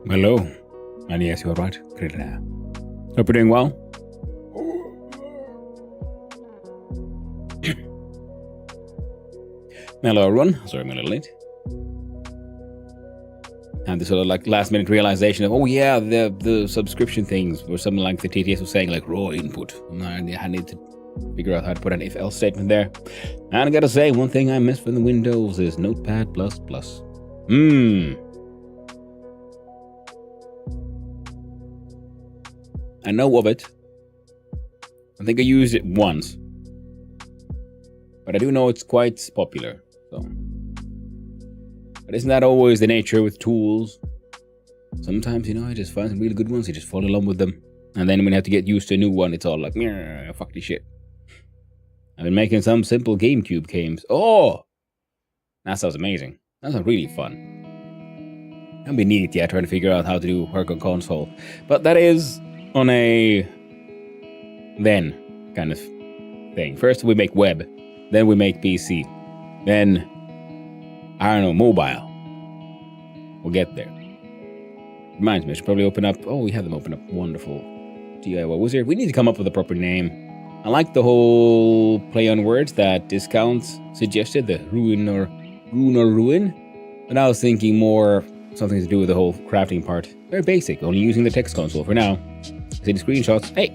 Hello, and yes, you're right, Krillina. Hope you're doing well. Hello, everyone. Sorry, I'm a little late. And this sort of like last minute realization of, oh yeah, the subscription things, or something like the TTS was saying, like raw input. And I need to figure out how to put an if-else statement there. And I gotta say, one thing I miss from the Windows is Notepad++. I know of it. I think I used it once. But I do know it's quite popular, so. But isn't that always the nature with tools? Sometimes, I just find some really good ones, you just fall in love with them. And then when you have to get used to a new one, it's all like, fuck this shit. I've been making some simple GameCube games. Oh! That sounds amazing. That sounds really fun. That'd be neat, yeah, trying to figure out how to do work on console. But that is on a then kind of thing. First we make web, then we make PC, then, I don't know, mobile. We'll get there. Reminds me, I should probably open up, we have them open up, wonderful. DIY Wizard. We need to come up with a proper name. I like the whole play on words that Discounts suggested, the ruin or ruin. But I was thinking more something to do with the whole crafting part. Very basic, only using the text console for now. See the screenshots? Hey,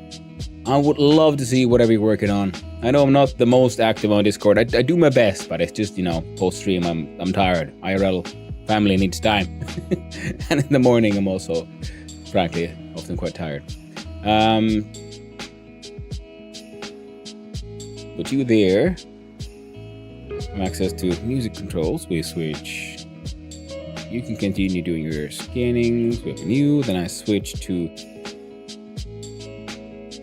I would love to see whatever you're working on. I know I'm not the most active on Discord. I do my best, but it's just, post stream, I'm tired. IRL family needs time. And in the morning, I'm also, frankly, often quite tired. Put you there. Access to music controls. We switch. You can continue doing your scannings with new. Then I switch to.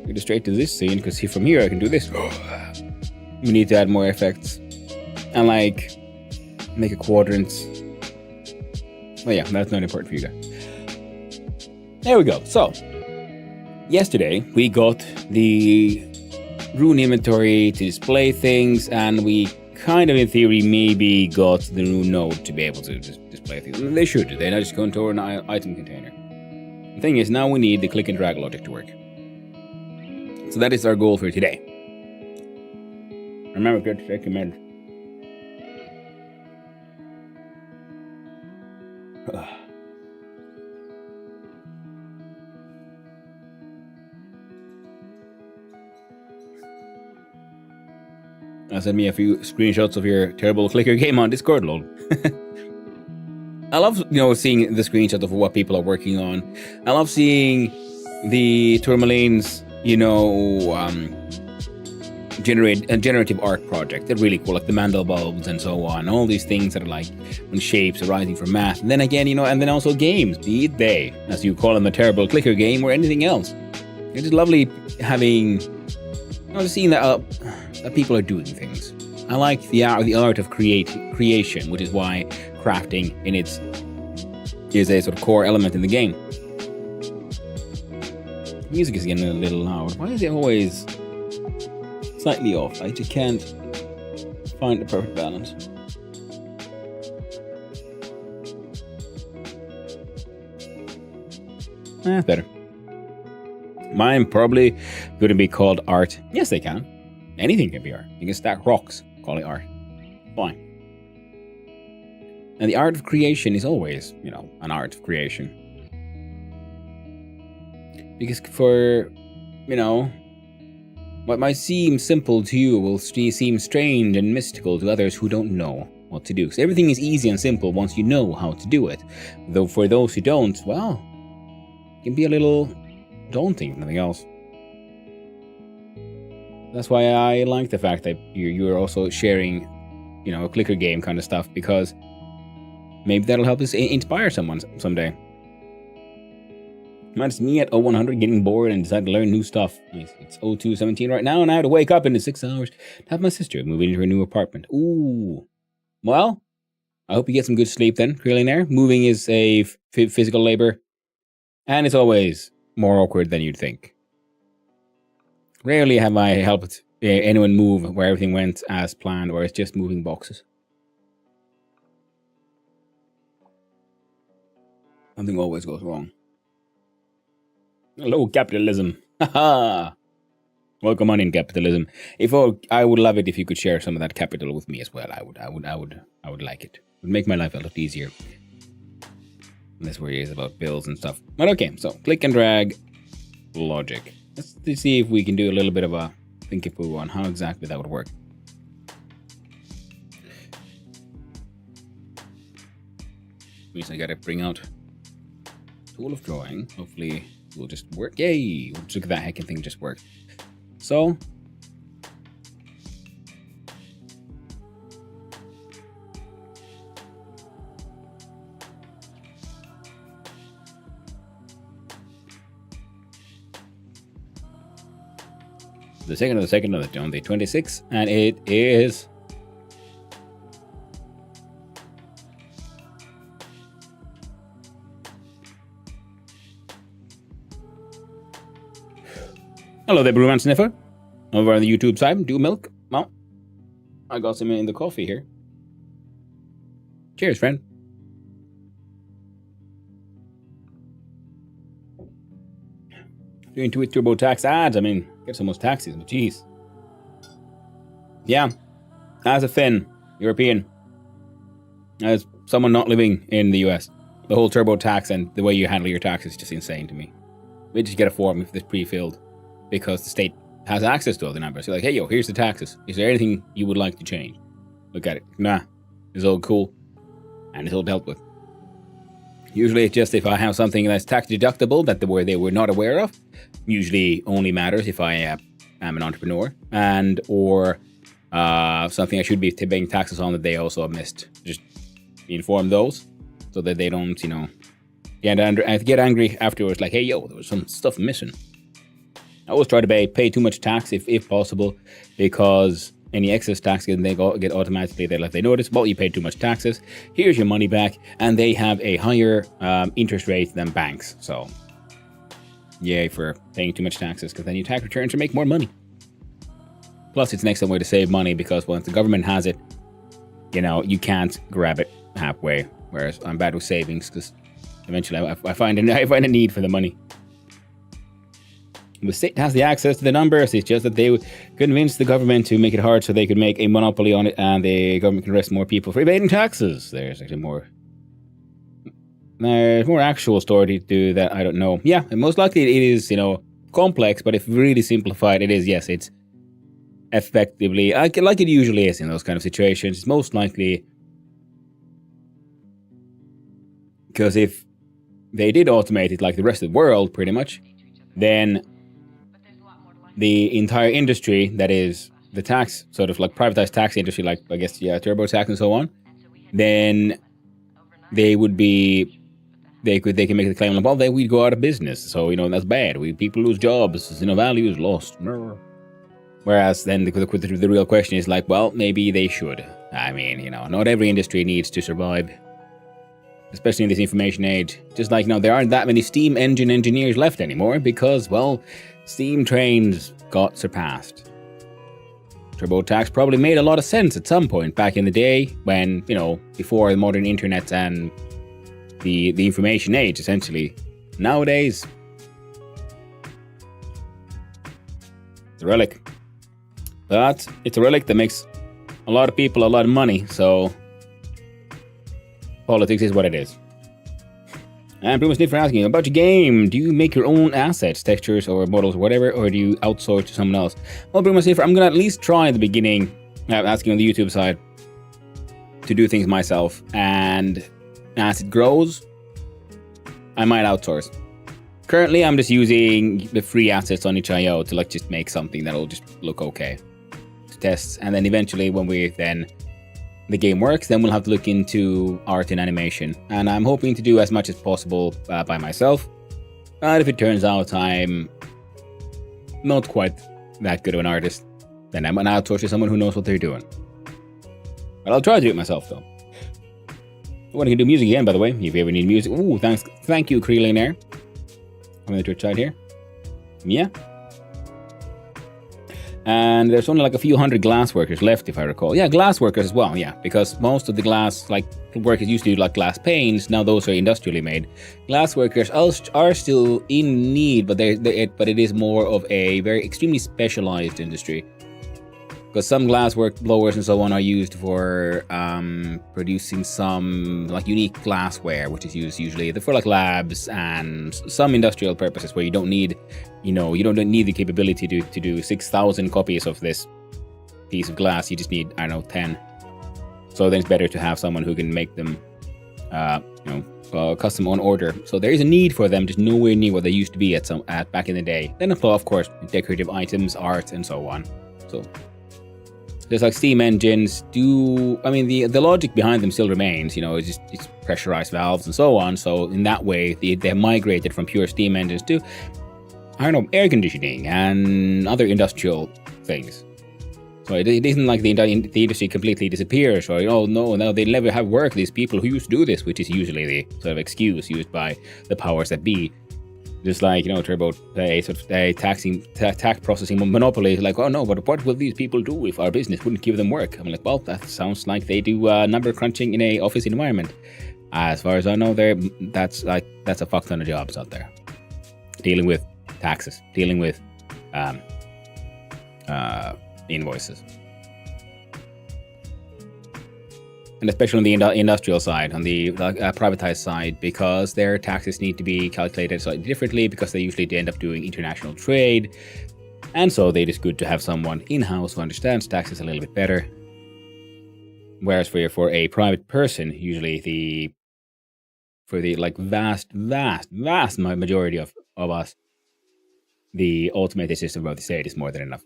Go straight to this scene because from here I can do this. We need to add more effects and make a quadrant. Well, yeah, that's not important for you guys. There we go. So yesterday we got the rune inventory to display things, and we kind of in theory maybe got the rune node to be able to just display things. And they should. They're not just going to an item container. The thing is, now we need the click and drag logic to work. So that is our goal for today. Remember to recommend. Send me a few screenshots of your terrible clicker game on Discord, lol. I love, seeing the screenshots of what people are working on. I love seeing the Tourmaline's, generative art project. They're really cool, like the mandel bulbs and so on. All these things that are like when shapes arising from math. And then again, and then also games, be it they, as you call them, a terrible clicker game or anything else. It's just lovely having, seeing that people are doing things. I like the art of creation, which is why crafting is a sort of core element in the game. Music is getting a little loud. Why is it always slightly off? I just can't find the perfect balance. Better. Mine probably couldn't be called art. Yes, they can. Anything can be art. You can stack rocks, call it art. Fine. And the art of creation is always, an art of creation. Because for, what might seem simple to you will seem strange and mystical to others who don't know what to do. Because everything is easy and simple once you know how to do it. Though for those who don't, well, it can be a little daunting, if nothing else. That's why I like the fact that you're also sharing, a clicker game kind of stuff, because maybe that'll help us inspire someone someday. That's me at 0100 getting bored and decided to learn new stuff. It's 0217 right now, and I have to wake up in 6 hours to have my sister move into her new apartment. Ooh. Well, I hope you get some good sleep then, Krillinair. Moving is a physical labor, and it's always more awkward than you'd think. Rarely have I helped anyone move where everything went as planned, or it's just moving boxes. Something always goes wrong. Hello, capitalism. Haha. Welcome on in, capitalism. I would love it if you could share some of that capital with me as well. I would like it. It would make my life a lot easier. Less worries about bills and stuff. But okay, so click and drag logic. Let's see if we can do a little bit of a thinking through on how exactly that would work. Means I gotta bring out tool of drawing. Hopefully it will just work. Yay! Look at that heckin' thing just worked. So the second of the on the 26th, and it is hello there, Brewman Sniffer. Over on the YouTube side, do milk? Well, I got some in the coffee here. Cheers, friend. Doing Twitch TurboTax ads. I mean, get some of those taxes, but jeez. Yeah, as a Finn, European, as someone not living in the US, the whole TurboTax and the way you handle your taxes is just insane to me. We just get a form if it's pre-filled because the state has access to all the numbers. You're like, hey, yo, here's the taxes. Is there anything you would like to change? Look at it. Nah, it's all cool, and it's all dealt with. Usually it's just if I have something that's tax deductible that they were not aware of. Usually only matters if I am an entrepreneur or something I should be paying taxes on that they also have missed. Just inform those so that they don't, get angry afterwards. Like, hey, yo, there was some stuff missing. I always try to pay too much tax if possible, because any excess tax they get automatically they notice, well, you paid too much taxes, here's your money back, and they have a higher interest rate than banks. So yay for paying too much taxes, because then your tax returns to make more money. Plus it's an excellent way to save money, because once the government has it, you can't grab it halfway, whereas I'm bad with savings, because eventually I find a need for the money. The state has the access to the numbers. It's just that they would convince the government to make it hard so they could make a monopoly on it, and the government can arrest more people for evading taxes. There's actually there's more actual story to do that I don't know. Yeah, and most likely it is, complex, but if really simplified, it is, yes, it's effectively, like it usually is in those kind of situations. It's most likely because if they did automate it like the rest of the world, pretty much, then the entire industry, that is the tax, sort of like privatized tax industry, like I guess, TurboTax and so on, then they would be, they can make the claim like, well, we'd go out of business, so that's bad. People lose jobs, value is lost. Whereas then the real question is like, well, maybe they should. I mean, not every industry needs to survive, especially in this information age. Just like, there aren't that many steam engine engineers left anymore because, well, steam trains got surpassed. TurboTax probably made a lot of sense at some point back in the day when, before the modern internet and the information age, essentially. Nowadays, it's a relic. But it's a relic that makes a lot of people a lot of money, so politics is what it is. And pretty much need for asking about your game. Do you make your own assets, textures, or models, or whatever, or do you outsource to someone else? Well, pretty much I'm gonna at least try at the beginning, asking on the YouTube side, to do things myself. And as it grows, I might outsource. Currently, I'm just using the free assets on itch.io to just make something that'll just look okay to test. And then eventually, when the game works, then we'll have to look into art and animation. And I'm hoping to do as much as possible by myself. But if it turns out I'm not quite that good of an artist, then I'm going to outsource to someone who knows what they're doing. But I'll try to do it myself, though. I want to do music again, by the way, if you ever need music. Ooh, thank you, Creelinair. On the Twitch side here. Yeah. And there's only like a few hundred glass workers left, if I recall. Yeah, glass workers as well, yeah, because most of the glass, like, workers used to do like glass panes, now those are industrially made. Glass workers are still in need, but but it is more of a very extremely specialized industry. Because some glass work blowers and so on are used for producing some like unique glassware, which is used usually for like labs and some industrial purposes where you don't need, you don't need the capability to do 6,000 copies of this piece of glass. You just need, I don't know, 10. So then it's better to have someone who can make them, custom on order. So there is a need for them, just nowhere near what they used to be at back in the day. Then of course, decorative items, art, and so on. So there's like steam engines. The logic behind them still remains, it's pressurized valves and so on. So in that way, they migrated from pure steam engines to, air conditioning and other industrial things. So it isn't like the industry completely disappears, or, no, they never have work, these people who used to do this, which is usually the sort of excuse used by the powers that be. Just like, turbo, a sort of a tax processing monopoly, like, oh no, but what will these people do if our business wouldn't give them work? I'm like, well, that sounds like they do number crunching in a office environment. As far as I know, that's a fuck ton of jobs out there. Dealing with taxes, dealing with invoices. And especially on the industrial side, on the privatized side, because their taxes need to be calculated slightly differently, because they usually end up doing international trade. And so it is good to have someone in-house who understands taxes a little bit better. Whereas for a private person, usually for the vast majority of us, the automated system of the state is more than enough.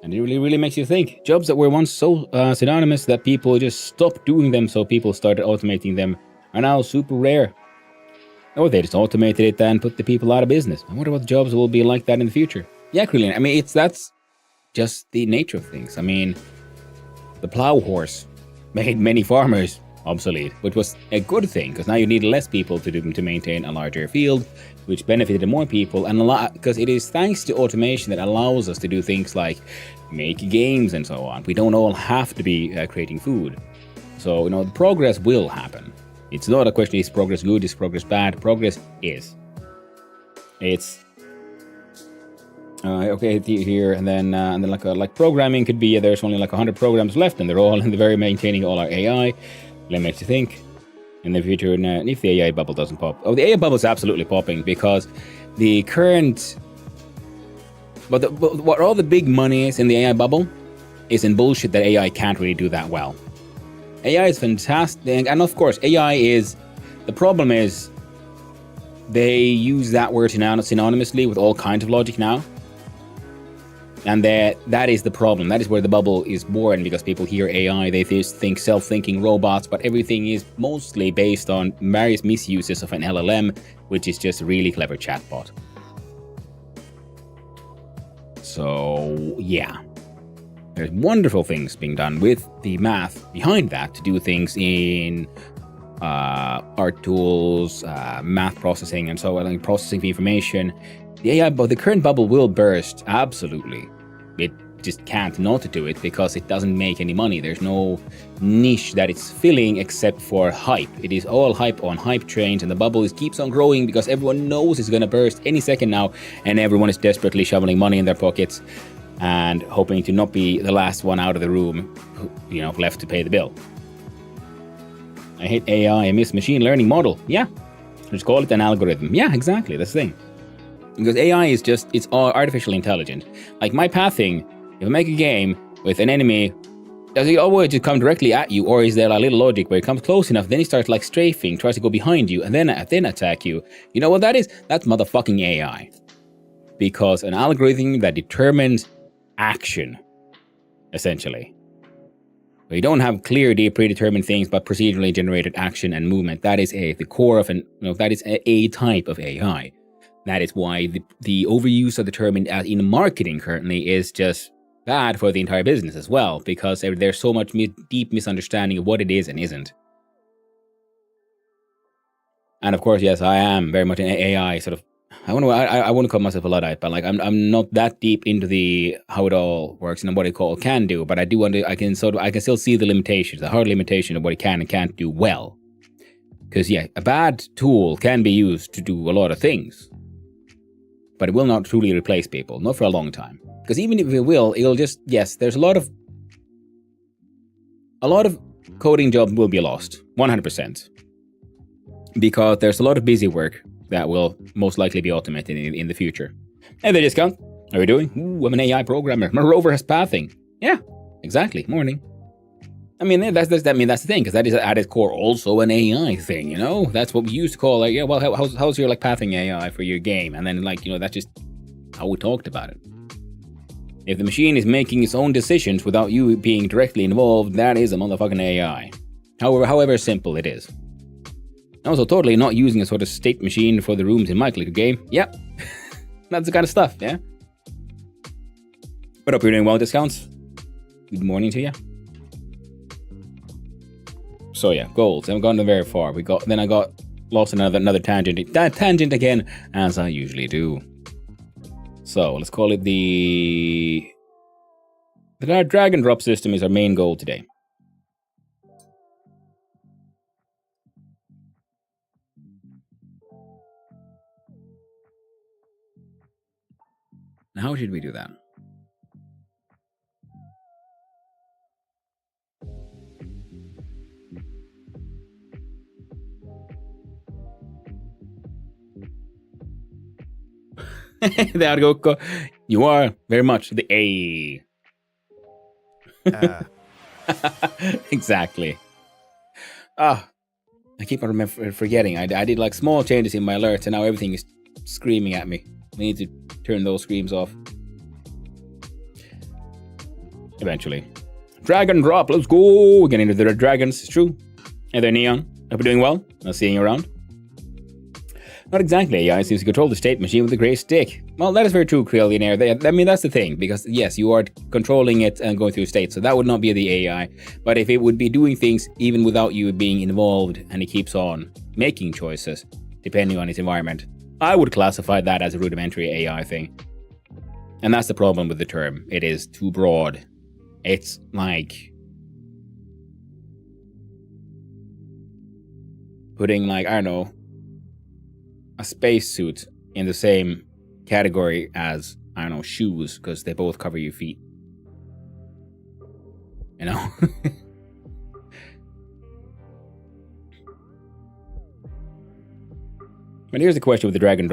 And it really, really makes you think. Jobs that were once so synonymous that people just stopped doing them, so people started automating them, are now super rare. Or they just automated it and put the people out of business. I wonder what jobs will be like that in the future. Yeah, Krillin, that's just the nature of things. The plow horse made many farmers obsolete, which was a good thing, because now you need less people to maintain a larger field, which benefited more people, and a lot, because it is thanks to automation that allows us to do things like make games and so on. We don't all have to be creating food. So, progress will happen. It's not a question, is progress good, is progress bad? Progress is. It's okay here, and then like programming could be, there's only like 100 programs left, and they're all in the very maintaining all our AI. That makes you think. In the future, if the AI bubble doesn't pop. Oh, the AI bubble is absolutely popping, because the current... But what all the big money is in the AI bubble is in bullshit that AI can't really do that well. AI is fantastic, and of course, AI is... The problem is, they use that word synonymously with all kinds of logic now. And that is the problem. That is where the bubble is born, because people hear AI, they just think self-thinking robots, but everything is mostly based on various misuses of an LLM, which is just a really clever chatbot. So, yeah. There's wonderful things being done with the math behind that to do things in art tools, math processing, and so on, like processing the information. The current bubble will burst, absolutely. It just can't not do it, because it doesn't make any money. There's no niche that it's filling except for hype. It is all hype on hype trains, and the bubble keeps on growing because everyone knows it's going to burst any second now, and everyone is desperately shoveling money in their pockets and hoping to not be the last one out of the room, left to pay the bill. I hate AI, I miss machine learning model. Yeah, just call it an algorithm. Yeah, exactly, that's the thing. Because AI is it's all artificially intelligent. Like my pathing, if I make a game with an enemy, does it always just come directly at you, or is there a little logic where it comes close enough, then it starts like strafing, tries to go behind you, and then attack you? You know what that is? That's motherfucking AI. Because an algorithm that determines action, essentially. So you don't have clear, predetermined things, but procedurally generated action and movement. That is the core of that is a type of AI. That is why the overuse of the term in marketing currently is just bad for the entire business as well, because there's so much deep misunderstanding of what it is and isn't. And of course, yes, I am very much an AI sort of I wouldn't call myself a Luddite, but like I'm not that deep into the how it all works and what it can do, but I do I can still see the limitations, the hard limitation of what it can and can't do well. Because yeah, a bad tool can be used to do a lot of things, but it will not truly replace people, not for a long time. Because even if it will, it'll just there's a lot of coding jobs will be lost, 100%, because there's a lot of busy work that will most likely be automated in the future. And the discount. How are we doing? Ooh, I'm an AI programmer. My rover has pathing. Yeah, exactly. Morning. I mean, that's the thing, because that is at its core also an AI thing, you know? That's what we used to call, like, yeah, well, how's your, like, pathing AI for your game? And then, like, you know, that's just how we talked about it. If the machine is making its own decisions without you being directly involved, that is a motherfucking AI. However simple it is. Also, totally not using a sort of state machine for the rooms in my clicker game. Yep. That's the kind of stuff, yeah? But hope you're doing well, discounts. Good morning to you. So yeah, goals. I haven't gone very far. I got lost in another tangent. That tangent again, as I usually do. So let's call it the drag and drop system is our main goal today. How should we do that? There you go. You are very much the A. Exactly. I keep on forgetting. I did like small changes in my alerts, and now everything is screaming at me. I need to turn those screams off. Eventually. Drag and drop, let's go! We're getting into the dragons, it's true. Hey there, Neon. Hope you're doing well. I'll see you around. Not exactly AI seems to control the state machine with a grey stick. Well, that is very true, Krillionaire. I mean, that's the thing, because yes, you are controlling it and going through states, so that would not be the AI. But if it would be doing things even without you being involved, and it keeps on making choices, depending on its environment, I would classify that as a rudimentary AI thing. And that's the problem with the term. It is too broad. It's like putting, like, I don't know, a spacesuit in the same category as, I don't know, shoes, because they both cover your feet. You know? But here's the question with the drag and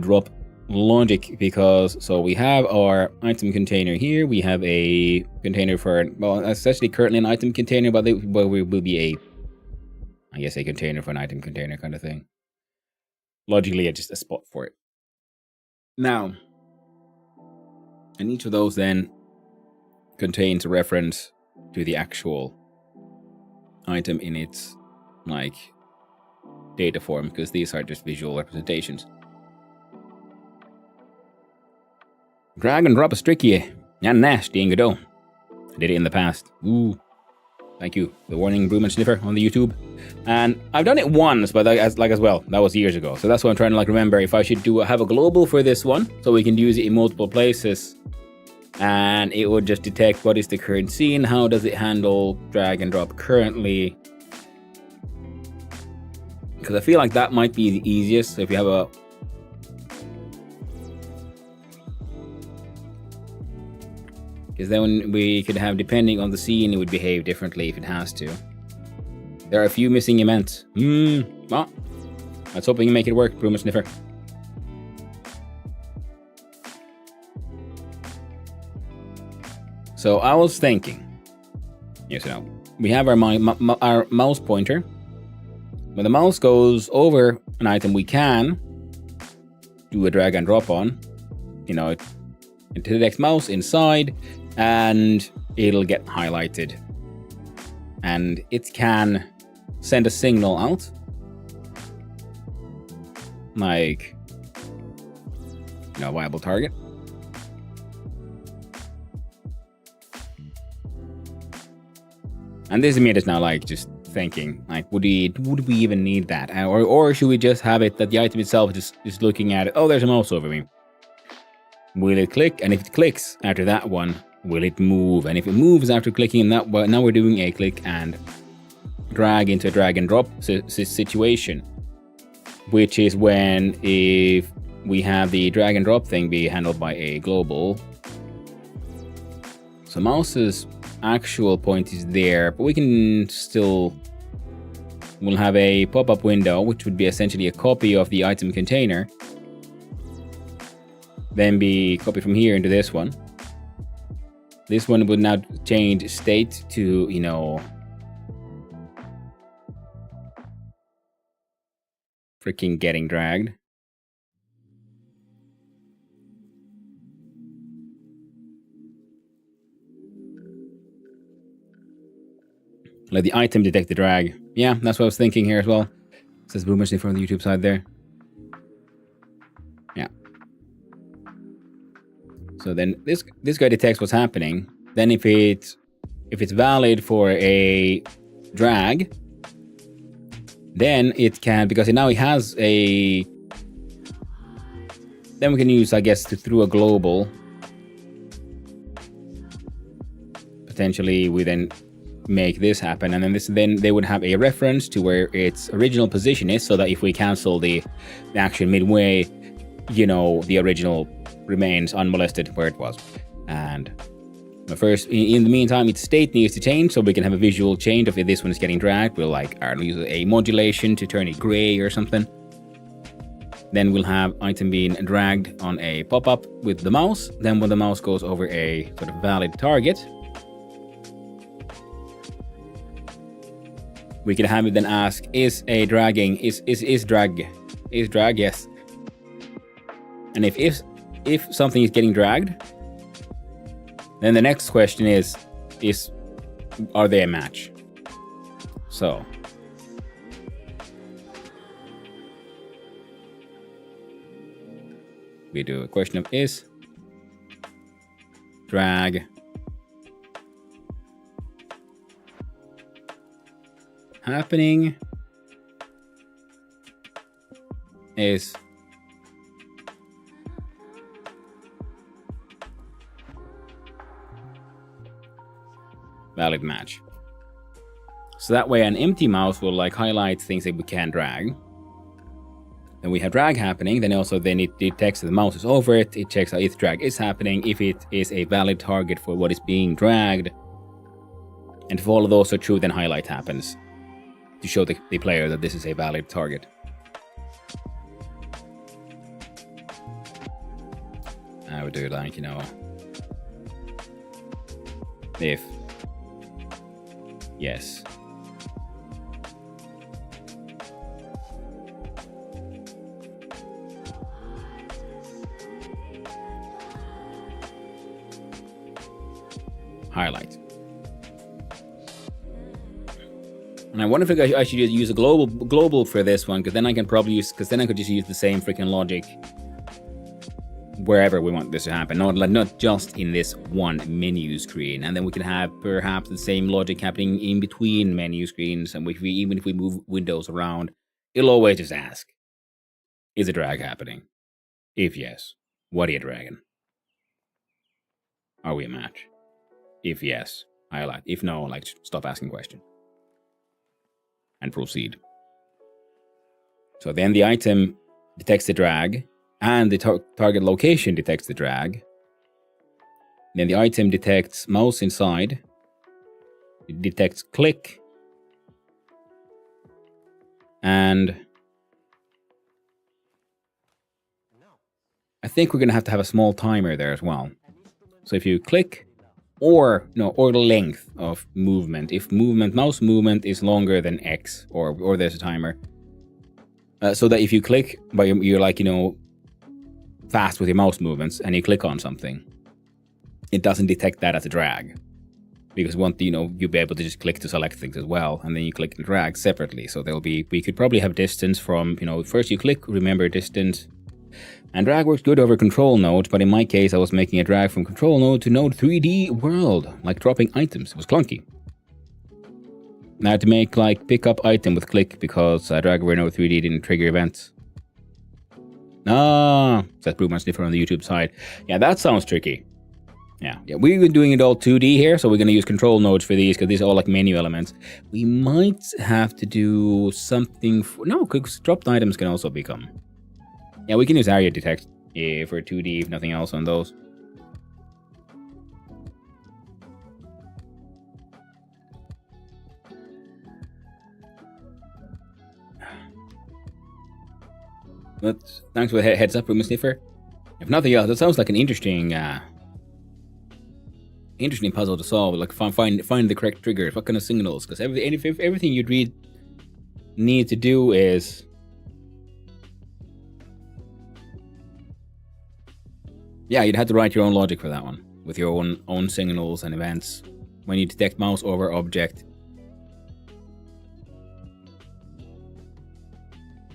drop logic, because so we have our item container here. We have a container for, well, it's actually currently an item container, but it will be a container for an item container kind of thing. Logically, just a spot for it. Now, and each of those then contains a reference to the actual item in its, like, data form, because these are just visual representations. Drag and drop is tricky and nasty, Ingo. I did it in the past. Ooh. Thank you. The warning broom and sniffer on the YouTube. And I've done it once, but as well. That was years ago. So that's what I'm trying to remember if I should have a global for this one, so we can use it in multiple places. And it would just detect what is the current scene, how does it handle drag and drop currently. Because I feel like that might be the easiest. So if you have a because then we could have, depending on the scene, it would behave differently if it has to. There are a few missing events. Well, let's hope we can make it work, Broom and Sniffer. So I was thinking, we have our mouse pointer. When the mouse goes over an item, we can do a drag and drop on, into the next mouse inside, and it'll get highlighted. And it can send a signal out, like, viable target. And this immediate is now like just thinking. Like, would we even need that? Or should we just have it that the item itself is looking at it? Oh, there's a mouse over me. Will it click? And if it clicks after that one, will it move? And if it moves after clicking that one, now we're doing a click and drag into a drag and drop situation, which is when if we have the drag and drop thing be handled by a global. So mouse's actual point is there, but we can still, we'll have a pop-up window, which would be essentially a copy of the item container, then be copied from here into this one. This one would now change state to, you know, freaking getting dragged. Let the item detect the drag. Yeah, that's what I was thinking here as well. It says boomers from the YouTube side there. Yeah. So then this guy detects what's happening. Then if it's valid for a drag, then it can, because now it has a, then we can use, I guess, through a global. Potentially we then make this happen, and then they would have a reference to where its original position is, so that if we cancel the action midway, you know, the original remains unmolested where it was. And first, in the meantime, its state needs to change, so we can have a visual change of if this one is getting dragged. We'll like use a modulation to turn it gray or something. Then we'll have item being dragged on a pop-up with the mouse. Then when the mouse goes over a sort of valid target, we can have it then ask, is drag, yes. And if something is getting dragged, then the next question is are they a match? So we do a question of is drag happening is valid match. So that way an empty mouse will like highlight things that we can drag. Then we have drag happening, then it detects that the mouse is over it, it checks out if drag is happening, if it is a valid target for what is being dragged. And if all of those are true, then highlight happens to show the player that this is a valid target. I would do like, you know, if yes. Highlight. And I wonder if I should use a global for this one, because then I can probably then I could just use the same freaking logic wherever we want this to happen, not just in this one menu screen. And then we can have perhaps the same logic happening in between menu screens. And even if we move windows around, it'll always just ask, is a drag happening? If yes, what are you dragging? Are we a match? If yes, highlight. If no, like stop asking question. And proceed. So then the item detects the drag, and the target location detects the drag. Then the item detects mouse inside. It detects click. And I think we're going to have a small timer there as well. So if you click, or the length of movement. If mouse movement is longer than X, or there's a timer. So that if you click, but you're like, you know, fast with your mouse movements, and you click on something, it doesn't detect that as a drag. Because you'll be able to just click to select things as well, and then you click and drag separately. So we could probably have distance from, first you click, remember distance. And drag works good over control node, but in my case, I was making a drag from control node to node 3D world, like dropping items. It was clunky. I had to make like pick up item with click because Drag Reno 3D didn't trigger events. Ah, says Brewman Sniffer on the YouTube side. Yeah, that sounds tricky. Yeah, we've been doing it all 2D here, so we're going to use control nodes for these because these are all like menu elements. We might have to do something no, because dropped items can also become. Yeah, we can use area detect for 2D if nothing else on those. But thanks for the heads up, Room Sniffer. If nothing else, that sounds like an interesting puzzle to solve. Like find the correct triggers, what kind of signals? Because everything you'd need to do is you'd have to write your own logic for that one with your own signals and events when you detect mouse over object.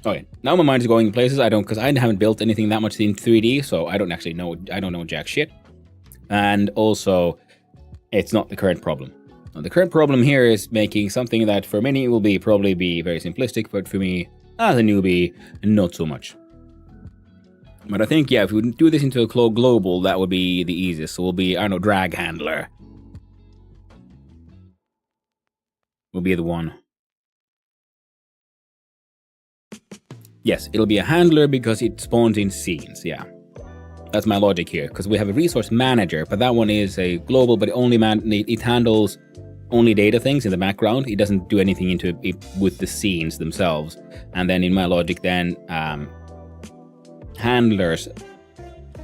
Okay, now my mind is going in places because I haven't built anything that much in 3D, so I don't actually know. I don't know jack shit, and also, it's not the current problem. Now, the current problem here is making something that for many will probably be very simplistic, but for me, as a newbie, not so much. But I think if we do this into a global, that would be the easiest. So we'll be drag handler. Will be the one. Yes, it'll be a handler because it spawns in scenes, yeah. That's my logic here, because we have a resource manager, but that one is a global, but it handles only data things in the background. It doesn't do anything into it with the scenes themselves. And then in my logic then, handlers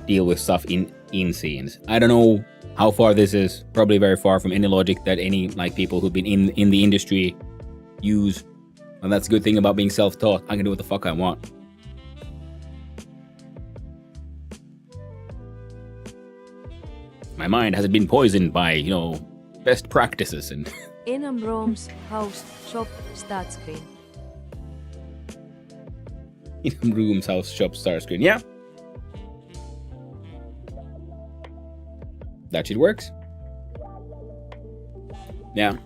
deal with stuff in scenes. I don't know how far this is, probably very far from any logic that any people who've been in the industry use. And that's a good thing about being self-taught. I can do what the fuck I want. My mind hasn't been poisoned by, best practices and... Enum rooms, house, shop, start screen. Enum rooms, house, shop, start screen. Yeah. That shit works. Yeah.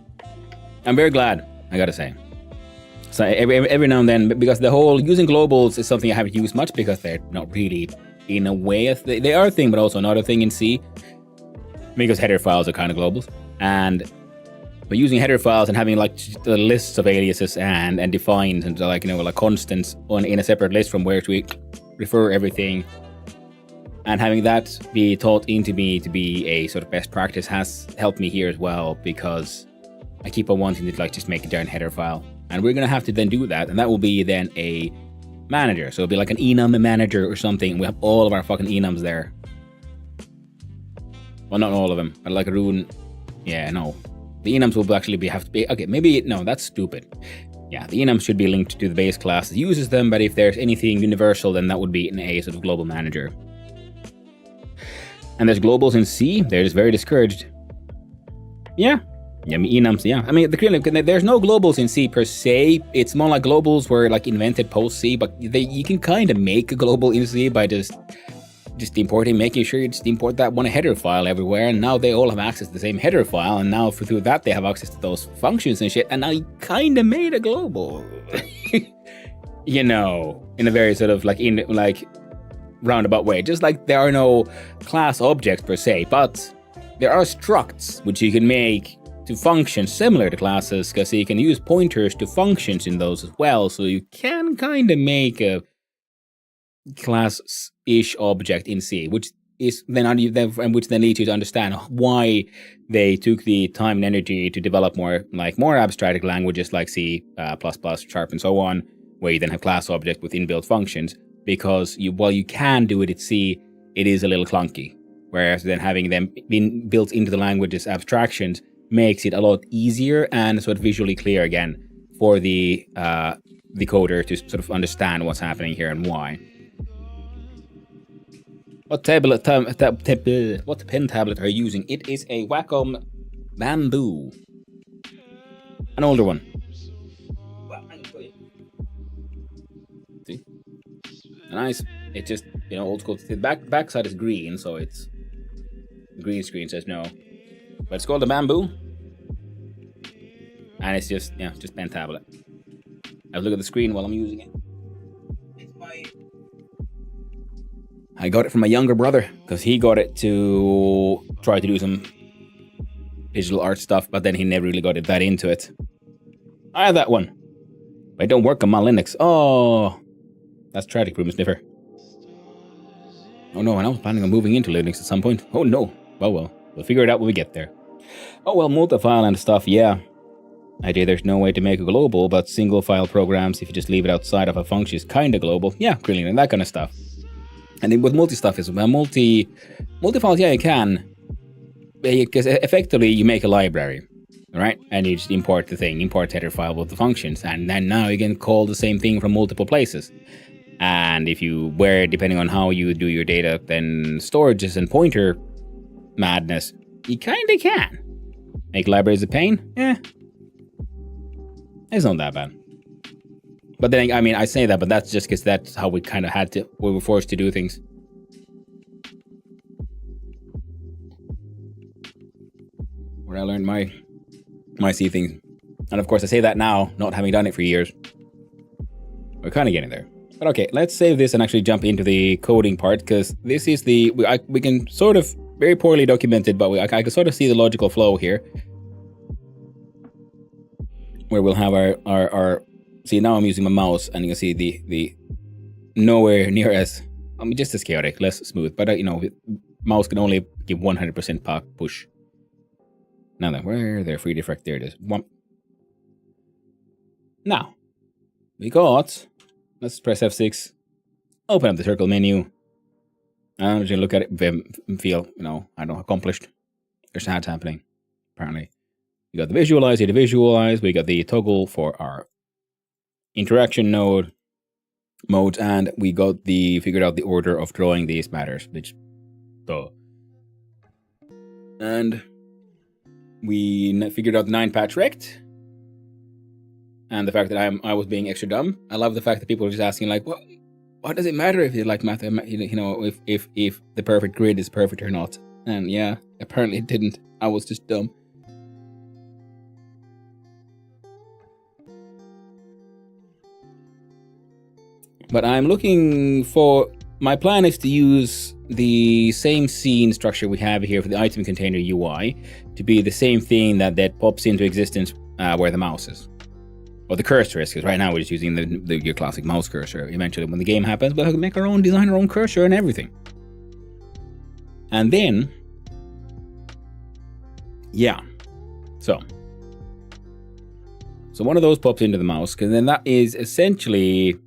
I'm very glad, I gotta say. So every now and then, because the whole using globals is something I haven't used much because they're not really, in a way, they are a thing, but also not a thing in C. Because header files are kind of globals. But using header files and having the lists of aliases and defined and constants in a separate list from where to refer everything, and having that be taught into me to be a sort of best practice has helped me here as well, because I keep on wanting to just make a darn header file. And we're going to have to then do that, and that will be then a manager. So it'll be like an enum manager or something. We have all of our fucking enums there. Well, not all of them, but like a rune. Yeah, no. The enums will actually have to be... Okay, maybe... No, that's stupid. Yeah, the enums should be linked to the base class that uses them, but if there's anything universal, then that would be in a sort of global manager. And there's globals in C. They're just very discouraged. Yeah. Yeah, enums, yeah. I mean, there's no globals in C per se. It's more like globals were invented post C, but you can kind of make a global in C by just importing, making sure you just import that one header file everywhere, and now they all have access to the same header file, and now through that they have access to those functions and shit, and now you kind of made a global. In a very sort of roundabout way. Just like there are no class objects per se, but there are structs which you can make to functions similar to classes, because you can use pointers to functions in those as well, so you can kind of make a class-ish object in C, which then leads you to understand why they took the time and energy to develop more abstract languages like C++, Sharp, and so on, where you then have class objects with inbuilt functions, because while you can do it at C, it is a little clunky. Whereas then having them being built into the language's abstractions makes it a lot easier and sort of visually clear again for the coder to sort of understand what's happening here and why. What pen tablet are you using? It is a Wacom Bamboo. An older one. See? Nice. It's just, old school. The back side is green, so it's... The green screen says no. But it's called a Bamboo. And it's just, just pen tablet. I look at the screen while I'm using it. I got it from my younger brother because he got it to try to do some digital art stuff, but then he never really got that into it. I have that one. But it don't work on my Linux. Oh, that's tragic, Room Sniffer. Oh no, and I was planning on moving into Linux at some point. Oh no. Well, we'll figure it out when we get there. Oh well, multi-file and stuff, yeah. Idea there's no way to make it global, but single file programs, if you just leave it outside of a function, is kind of global. Yeah, brilliant, and that kind of stuff. And then with multi-stuff as well, multi-files, yeah, you can. Because effectively, you make a library, right? And you just import the thing, import header file with the functions, and then now you can call the same thing from multiple places. And if you, depending on how you do your data, then storages and pointer madness, you kind of can. Make libraries a pain? Yeah. It's not that bad. But then, I mean, I say that, but that's just because that's how we kind of we were forced to do things. Where I learned my C things. And of course, I say that now, not having done it for years. We're kind of getting there. But okay, let's save this and actually jump into the coding part, because this is we can sort of, very poorly documented, but I can sort of see the logical flow here. Where we'll have our see, now I'm using my mouse, and you can see the nowhere near as, just as chaotic, less smooth, but mouse can only give 100% push. Now then, where there, free diffract, there it is. Now, let's press F6, open up the circle menu, and I'm just gonna look at it and feel, accomplished. There's ads happening, apparently. We got the visualize, here to visualize. We got the toggle for our interaction modes, and we got figured out the order of drawing these matters, and we figured out the 9-patch rect, and the fact that I was being extra dumb. I love the fact that people are just asking, like, what does it matter if you like math? If the perfect grid is perfect or not? And yeah, apparently it didn't. I was just dumb. But I'm looking for, my plan is to use the same scene structure we have here for the item container UI to be the same thing that pops into existence where the mouse is. Or the cursor is, because right now we're just using your classic mouse cursor. Eventually when the game happens, we'll make design our own cursor and everything. And then, yeah. So one of those pops into the mouse, and then that is essentially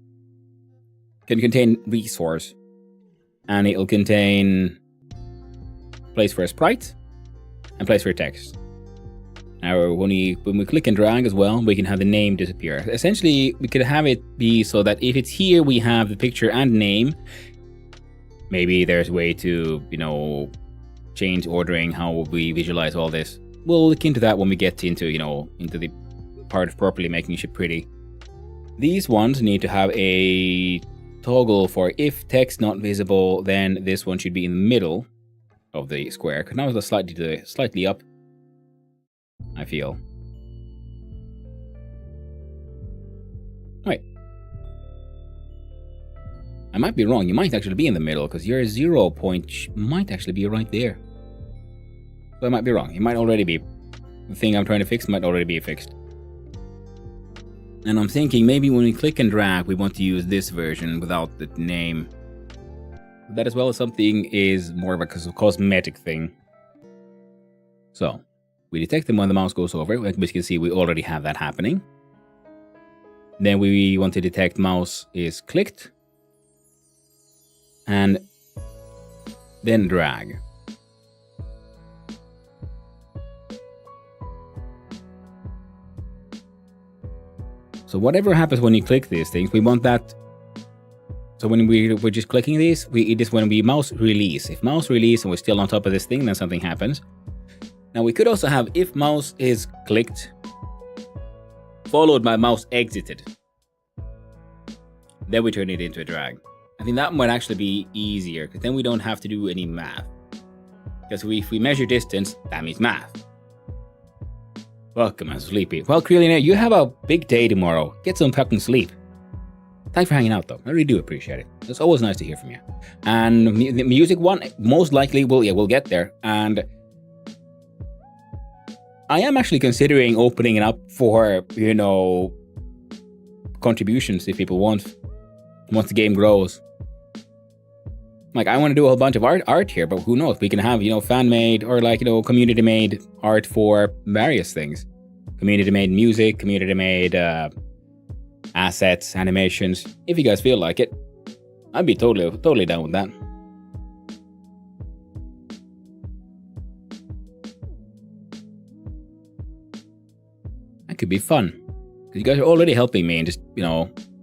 can contain resource, and it'll contain place for a sprite and place for a text. Now when we click and drag as well, we can have the name disappear. Essentially, we could have it be so that if it's here, we have the picture and name. Maybe there's a way to, change ordering how we visualize all this. We'll look into that when we get into the part of properly making shit pretty. These ones need to have a toggle for if text not visible, then this one should be in the middle of the square. Because now it's slightly up, I feel. Wait. I might be wrong. You might actually be in the middle, because your 0 point might actually be right there. So I might be wrong. It might already be. The thing I'm trying to fix might already be fixed. And I'm thinking maybe when we click and drag, we want to use this version without the name. That as well as something is more of a cosmetic thing. So, we detect them when the mouse goes over. Like you can see, we already have that happening. Then we want to detect mouse is clicked. And then drag. So whatever happens when you click these things, we want that. So when we're just clicking these, it is when we mouse release. If mouse release and we're still on top of this thing, then something happens. Now we could also have if mouse is clicked, followed by mouse exited. Then we turn it into a drag. I think that might actually be easier, because then we don't have to do any math. Because if we measure distance, that means math. Welcome, I'm sleepy. Well, Krillionaire, you have a big day tomorrow. Get some fucking sleep. Thanks for hanging out, though. I really do appreciate it. It's always nice to hear from you. And the music one, most likely, we'll get there. And I am actually considering opening it up for, contributions if people want. Once the game grows. Like, I want to do a whole bunch of art here, but who knows? We can have, fan-made or, community-made art for various things. Community-made music, community-made assets, animations. If you guys feel like it, I'd be totally down with that. That could be fun. Because you guys are already helping me and just,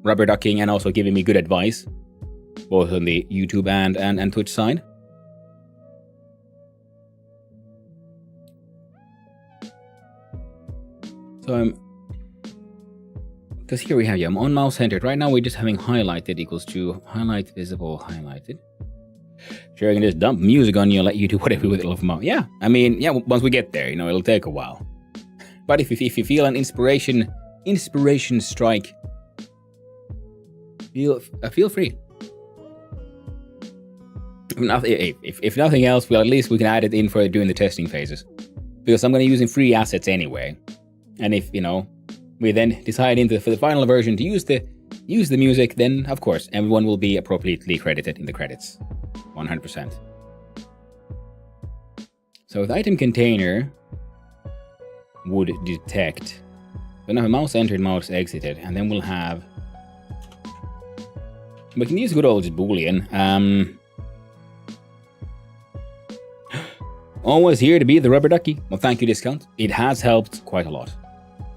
rubber ducking and also giving me good advice. Both on the YouTube and Twitch side. So because here we have, I'm on mouse centered. Right now we're just having highlighted equals to highlight visible highlighted. Sure, I can just dump music on you and let you do whatever with it love mouse. Yeah, I mean, once we get there, it'll take a while. But if you feel an inspiration strike, feel free. If nothing else, well, at least we can add it in for doing the testing phases. Because I'm going to be using free assets anyway. And if, we then decide for the final version to use the music, then, of course, everyone will be appropriately credited in the credits. 100%. So the item container would detect. We're going to have mouse entered, mouse exited, and then we'll have... We can use good old just Boolean. Always here to be the rubber ducky. Well, thank you, Discount. It has helped quite a lot.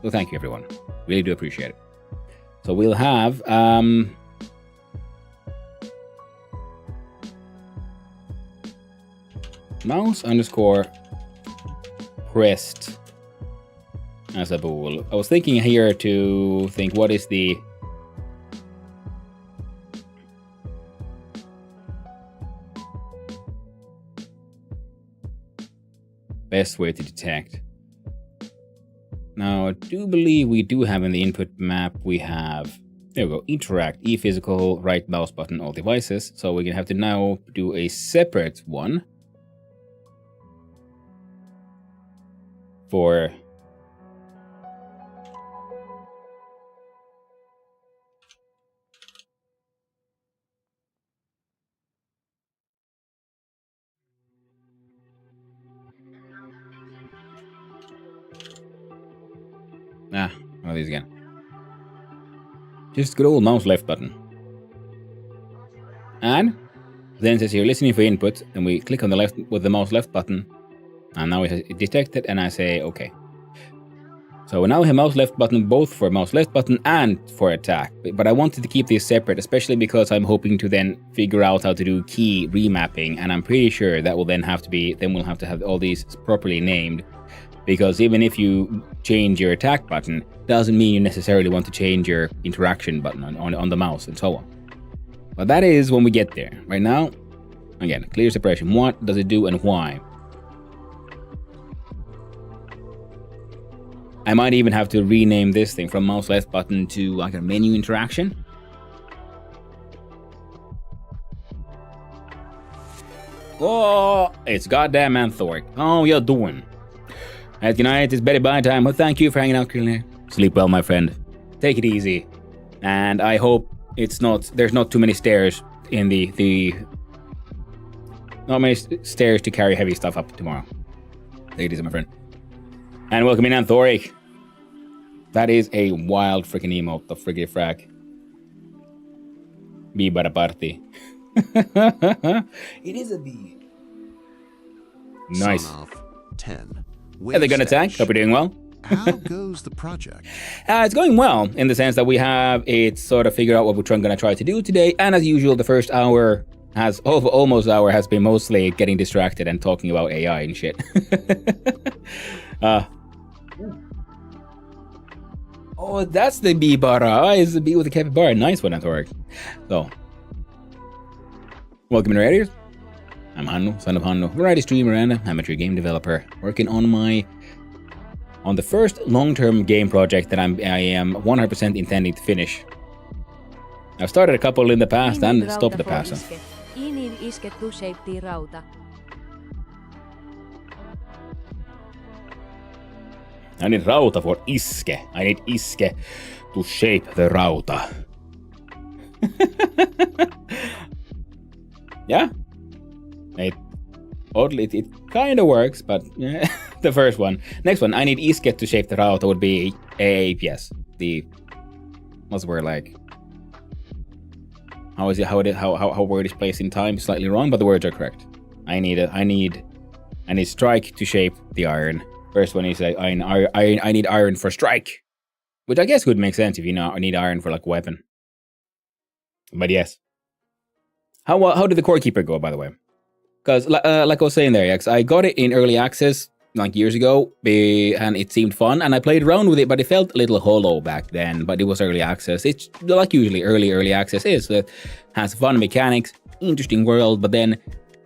So thank you, everyone. Really do appreciate it. So we'll have... mouse underscore pressed as a bool. I was thinking here to think what is the... best way to detect. Now, I do believe we do have in the input map, we have, there we go, interact, e-physical, right mouse button, all devices. So we're going to have to now do a separate one for one of these again. Just good old mouse left button. And then it says here listening for input, and we click on the left with the mouse left button, and now it says detected, and I say okay. So now we have mouse left button both for mouse left button and for attack. But I wanted to keep these separate, especially because I'm hoping to then figure out how to do key remapping, and I'm pretty sure that will then have to be, then we'll have to have all these properly named. Because even if you change your attack button, doesn't mean you necessarily want to change your interaction button on the mouse and so on. But that is when we get there. Right now, again, clear separation. What does it do and why? I might even have to rename this thing from mouse left button to like a menu interaction. Oh, it's goddamn Anthoric. How you doing? At United, it's better by time. Well, thank you for hanging out, Krillionaire. Sleep well, my friend. Take it easy. And I hope there's not too many stairs in not many stairs to carry heavy stuff up tomorrow. Take it easy, my friend. And welcome in, Anthoric. That is a wild freaking emote, the friggy frack. Bee para party. It is a bee. Nice. Son of 10. Are they gonna attack? Hope you're doing well. How goes the project? It's going well in the sense that we have it sort of figured out what we're gonna try to do today. And as usual, the first hour almost hour has been mostly getting distracted and talking about AI and shit. Oh, that's the bee bara. It's the bee with the capybara. Nice one, Anthoric. So, welcome in, Raiders. I'm Hanno, son of Hanno, variety streamer and amateur game developer, working on my on the first long-term game project that I am 100% intending to finish. I've started a couple in the past and stopped the past. I need iske to shape the rauta. I need rauta for iske. I need iske to shape the rauta. Yeah. It kind of works, but yeah, the first one. Next one, I need iske to shape the rauta would be AAPS. What's the word like? How is it? How word is placed in time? Slightly wrong, but the words are correct. I need strike to shape the iron. First one is I need iron for strike, which I guess would make sense if you need iron for like weapon. But yes. How did the Core Keeper go, by the way? Because like I was saying there, X, I got it in early access like years ago, and it seemed fun, and I played around with it, but it felt a little hollow back then. But it was early access. It's like usually early access is. It has fun mechanics, interesting world, but then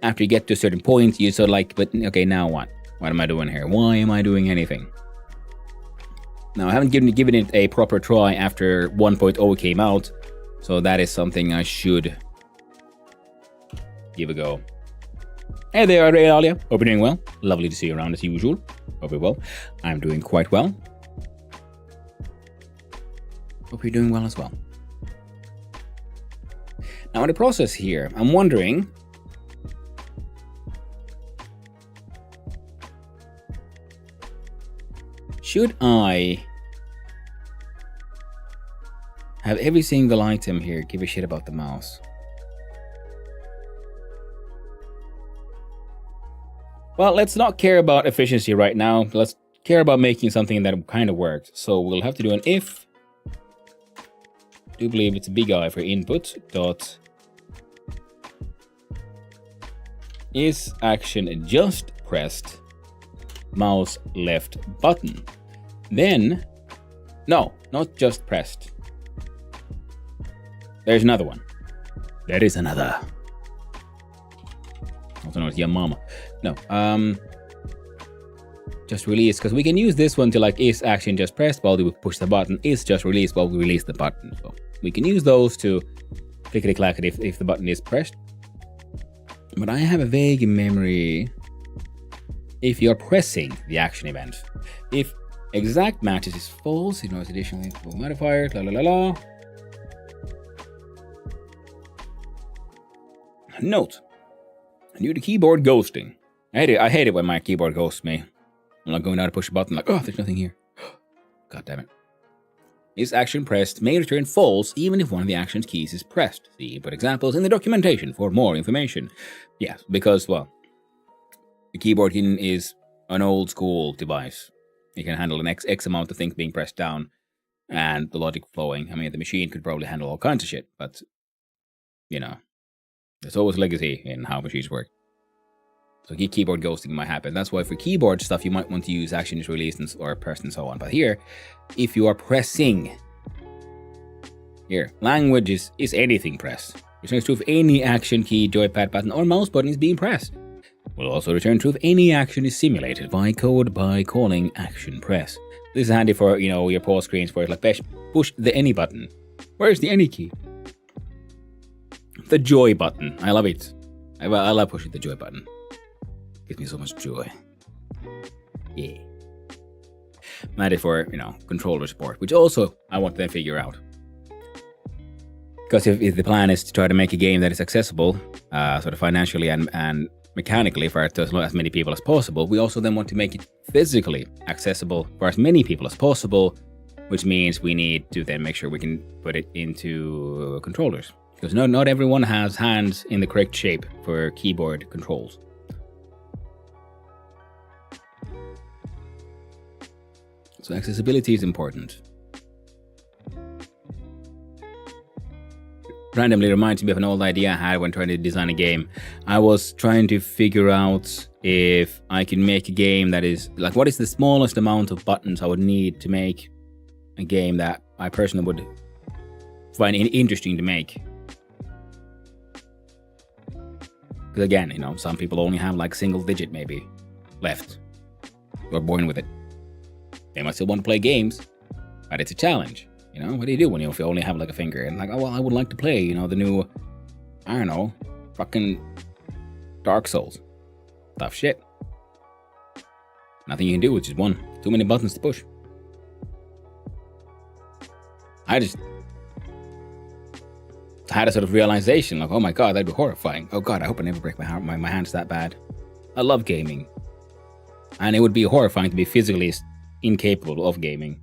after you get to a certain point, you sort of like, but okay, now what? What am I doing here? Why am I doing anything? Now I haven't given it a proper try after 1.0 came out, so that is something I should give a go. Hey there, Realia. Hope you're doing well. Lovely to see you around as usual. Hope you're well. I'm doing quite well. Hope you're doing well as well. Now, in the process here, I'm wondering, should I have every single item here give a shit about the mouse? Well, let's not care about efficiency right now. Let's care about making something that kind of works. So we'll have to do an if. I do believe it's a big I for input. Dot is action just pressed mouse left button. Then, no, not just pressed. There's another one. There is another. Also known as your mama. No, just release, because we can use this one to like is action just pressed while we push the button, is just released while we release the button. So we can use those to clickety clack it if the button is pressed. But I have a vague memory if you're pressing the action event. If exact matches is false, ignores additional modifier, la la la la. Note. Due to keyboard ghosting. I hate it when my keyboard ghosts me. I'm like going down to push a button like, oh, there's nothing here. God damn it. Is action pressed may return false even if one of the action's keys is pressed. See input examples in the documentation for more information. Yes, because, well, the keyboard is an old school device. It can handle an X amount of things being pressed down and the logic flowing. I mean, the machine could probably handle all kinds of shit, but, you know, there's always legacy in how machines work. So keyboard ghosting might happen. That's why for keyboard stuff, you might want to use action is released or pressed and so on. But here, if you are pressing, here, language is anything pressed. Returns true if any action key, joypad button, or mouse button is being pressed. Will also return true if any action is simulated by code by calling action press. This is handy for, your pause screens for like push the any button. Where's the any key? The joy button. I love it. I love pushing the joy button. Gives me so much joy. Yeah. That is for, controller support, which also I want to then figure out. Because if the plan is to try to make a game that is accessible, sort of financially and mechanically for as many people as possible, we also then want to make it physically accessible for as many people as possible, which means we need to then make sure we can put it into controllers. Because not everyone has hands in the correct shape for keyboard controls. So accessibility is important. Randomly reminds me of an old idea I had when trying to design a game. I was trying to figure out if I can make a game that is, like, what is the smallest amount of buttons I would need to make a game that I personally would find interesting to make. Because again, some people only have like single digit maybe left. You're born with it. They might still want to play games, but it's a challenge. You know, what do you do when if you only have like a finger? And like, oh, well, I would like to play, you know, the new, I don't know, fucking Dark Souls. Tough shit. Nothing you can do, which is one. Too many buttons to push. I just had a sort of realization, like, oh my god, that'd be horrifying. Oh god, I hope I never break my hands that bad. I love gaming. And it would be horrifying to be physically incapable of gaming.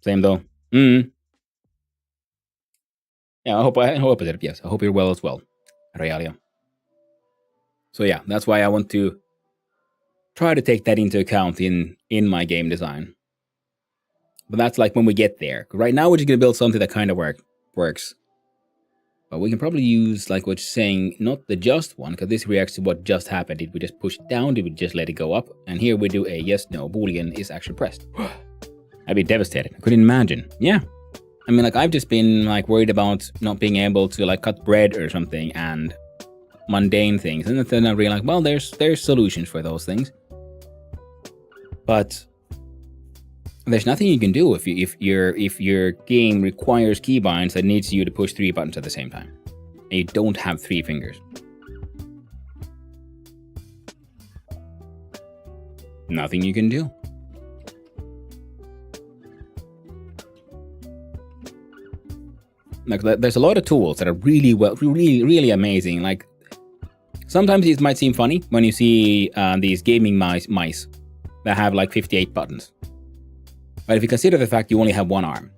Same though. Yeah, I hope yes. I hope you're well as well, Realia. So yeah, that's why I want to try to take that into account in my game design. But that's like when we get there. Right now we're just gonna build something that kind of works. But we can probably use, like what you're saying, not the just one, because this reacts to what just happened. Did we just push it down? Did we just let it go up? And here we do a yes, no, Boolean is actually pressed. I'd be devastated. I couldn't imagine. Yeah. I mean, like, I've just been, like, worried about not being able to, like, cut bread or something and mundane things. And then I realized, well, there's solutions for those things. But there's nothing you can do if your game requires keybinds that needs you to push 3 buttons at the same time. And you don't have 3 fingers. Nothing you can do. Like, there's a lot of tools that are really amazing. Like, sometimes it might seem funny when you see these gaming mice that have like 58 buttons. But if you consider the fact you only have one arm,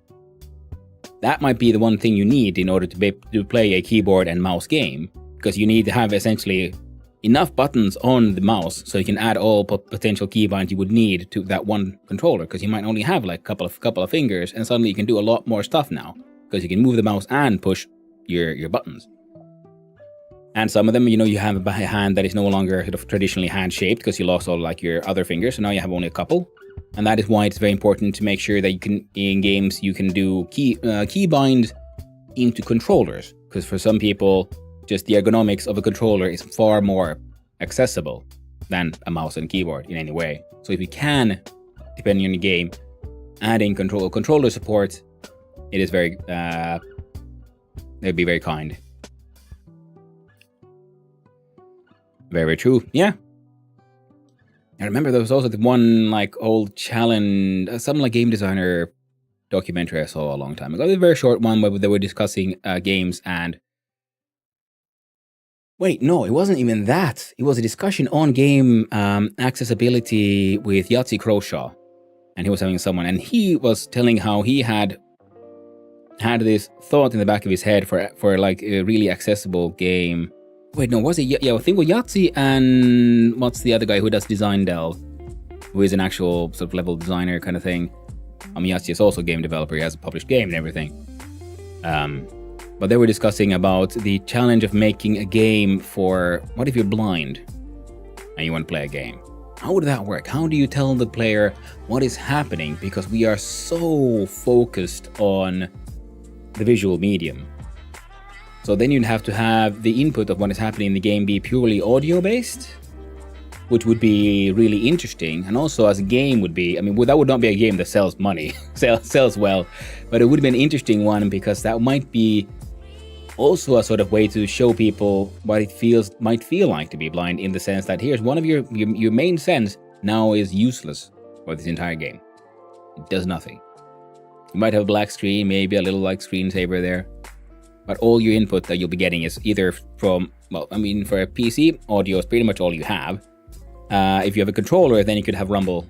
that might be the one thing you need in order to play a keyboard and mouse game, because you need to have essentially enough buttons on the mouse so you can add all potential keybinds you would need to that one controller, because you might only have like a couple of fingers, and suddenly you can do a lot more stuff now, because you can move the mouse and push your buttons. And some of them, you know, you have a hand that is no longer sort of traditionally hand-shaped because you lost all like your other fingers, so now you have only a couple. And that is why it's very important to make sure that you can, in games, you can do keybind into controllers. Because for some people, just the ergonomics of a controller is far more accessible than a mouse and keyboard in any way. So if you can, depending on the game, adding controller support, it is very, it'd be very kind. Very true. Yeah. I remember there was also the one like old challenge, some like game designer documentary I saw a long time ago. It was a very short one where they were discussing games and... Wait, no, it wasn't even that. It was a discussion on game accessibility with Yahtzee Croshaw. And he was having someone, and he was telling how he had this thought in the back of his head for like a really accessible game. Wait, no, was it? Yeah, I think with Yahtzee and what's the other guy who does Design Delve, who is an actual sort of level designer kind of thing. I mean, Yahtzee is also a game developer. He has a published game and everything. But they were discussing about the challenge of making a game for, what if you're blind and you want to play a game? How would that work? How do you tell the player what is happening? Because we are so focused on the visual medium. So then you'd have to have the input of what is happening in the game be purely audio-based, which would be really interesting. And also as a game would be, I mean, that would not be a game that sells money, sells well, but it would be an interesting one because that might be also a sort of way to show people what it might feel like to be blind, in the sense that here's one of your main sense now is useless for this entire game. It does nothing. You might have a black screen, maybe a little like screensaver there. But all your input that you'll be getting is either from, well, I mean, for a PC, audio is pretty much all you have. If you have a controller, then you could have Rumble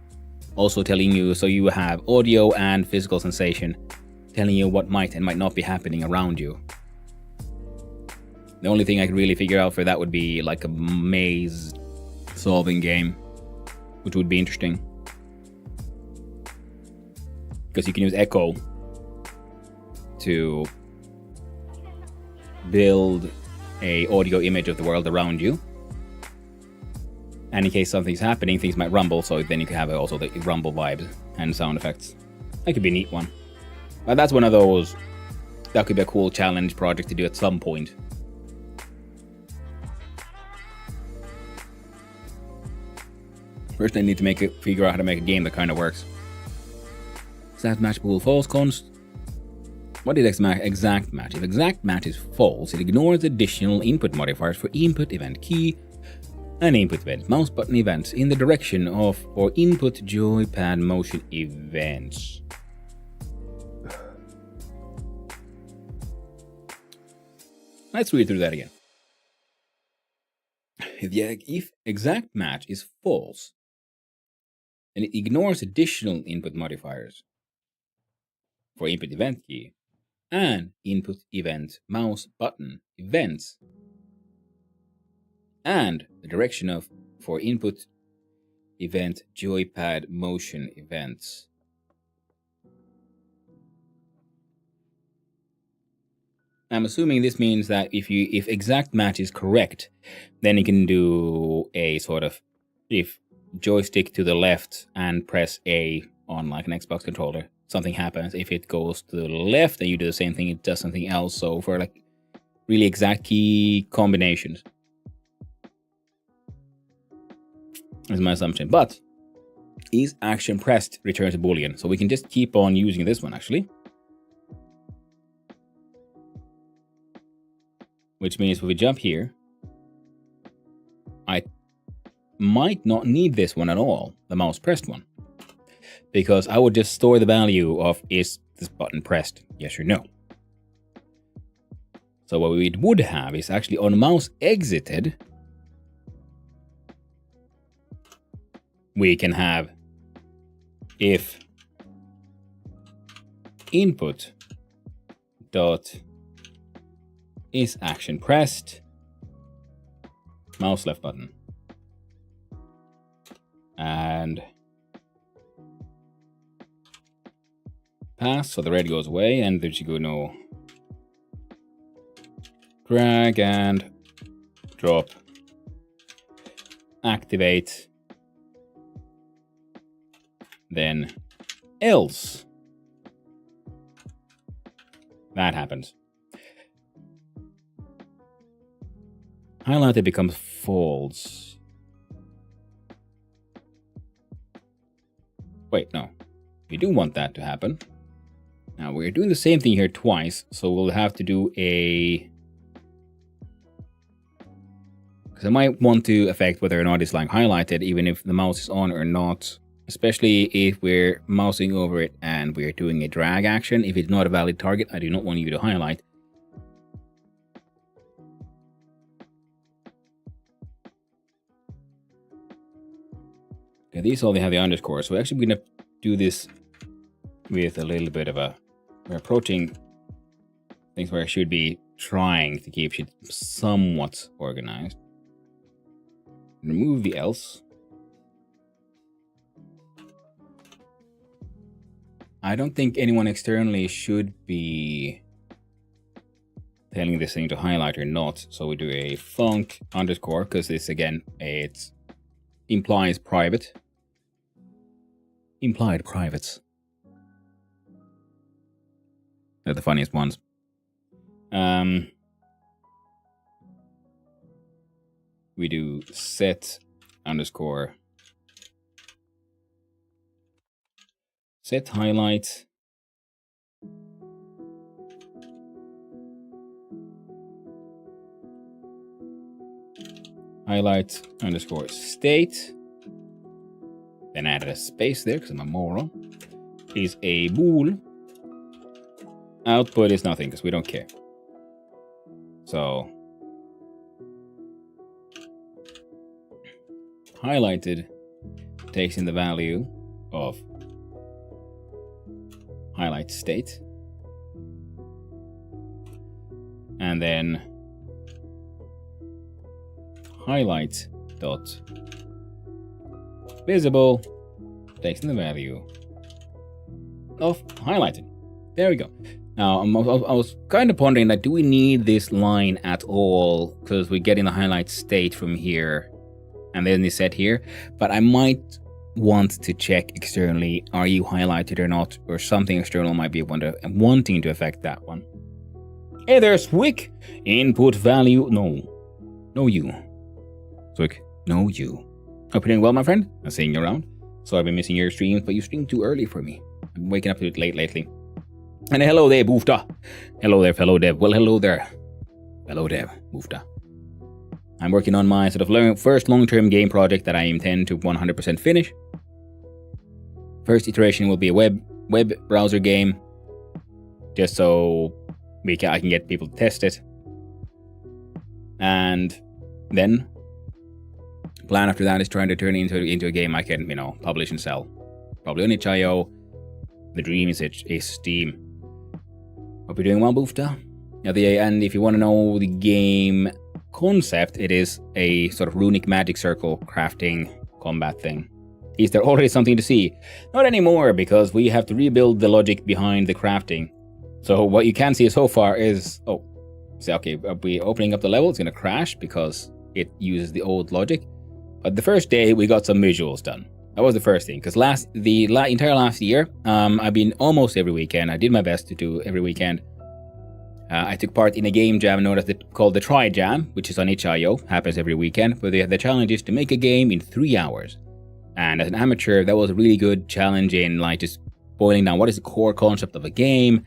also telling you, so you have audio and physical sensation telling you what might and might not be happening around you. The only thing I could really figure out for that would be like a maze solving game, which would be interesting. Because you can use Echo to build a audio image of the world around you, and in case something's happening, things might rumble, so then you can have also the rumble vibes and sound effects. That could be a neat one. But that's one of those that could be a cool challenge project to do at some point. First, I need to figure out how to make a game that kind of works. Exact match bool false const. What is exact match? If exact match is false, it ignores additional input modifiers for input event key and input event mouse button events in the direction of or input joypad motion events. Let's read through that again. If exact match is false, then it ignores additional input modifiers for input event key and input event mouse button events and the direction of for input event joypad motion events. I'm assuming this means that if exact match is correct, then you can do a sort of, if joystick to the left and press A on like an Xbox controller, something happens. If it goes to the left and you do the same thing, it does something else. So for like really exact key combinations is my assumption. But is action pressed returns a boolean, so we can just keep on using this one actually. Which means if we jump here, I might not need this one at all, the mouse pressed one. Because I would just store the value of is this button pressed, yes or no. So what we would have is actually on mouse exited, we can have if input dot is action pressed, mouse left button, and pass, so the red goes away, and there should go no drag and drop, activate, then else. That happens. Highlighted becomes false. Wait, no. We do want that to happen. Now we're doing the same thing here twice, so we'll have to do a... Because I might want to affect whether or not it's like highlighted, even if the mouse is on or not. Especially if we're mousing over it and we're doing a drag action. If it's not a valid target, I do not want you to highlight. Okay, these only have the underscore, so we're actually going to do this with a little bit of a... We're approaching things where I should be trying to keep shit somewhat organized. Remove the else. I don't think anyone externally should be telling this thing to highlight or not. So we do a func underscore, because this again, it implies private. Implied privates. They're the funniest ones. We do set underscore set highlight highlight underscore state, then added a space there because I'm a moron, is a bool. Output is nothing because we don't care. So highlighted takes in the value of highlight state, and then highlight dot visible takes in the value of highlighted. There we go. Now I was kind of pondering that, do we need this line at all, because we're getting the highlight state from here and then it's set here, but I might want to check externally, are you highlighted or not, or something external might be wanting to affect that one. Hey there, Swick! Input value, no you. Swick, no you. Hope you're doing well, my friend. I'm seeing you around. So I've been missing your streams, but you stream too early for me. I'm waking up a bit late lately. And hello there, Boofta. Hello there, fellow dev. Well, hello there. Hello dev, Boofta. I'm working on my sort of first long-term game project that I intend to 100% finish. First iteration will be a web browser game, just so I can get people to test it. And then plan after that is trying to turn it into a game I can, publish and sell. Probably on itch.io. The dream is Steam. Hope you're doing well, Boofta. And if you want to know the game concept, it is a sort of runic magic circle crafting combat thing. Is there already something to see? Not anymore, because we have to rebuild the logic behind the crafting. So what you can see so far is, okay, we opening up the level, it's going to crash because it uses the old logic. But the first day we got some visuals done. That was the first thing, because the entire last year, I've been almost every weekend. I did my best to do every weekend. I took part in a game jam called the Try Jam, which is on itch.io, happens every weekend. But the challenge is to make a game in 3 hours. And as an amateur, that was a really good challenge in just boiling down what is the core concept of a game.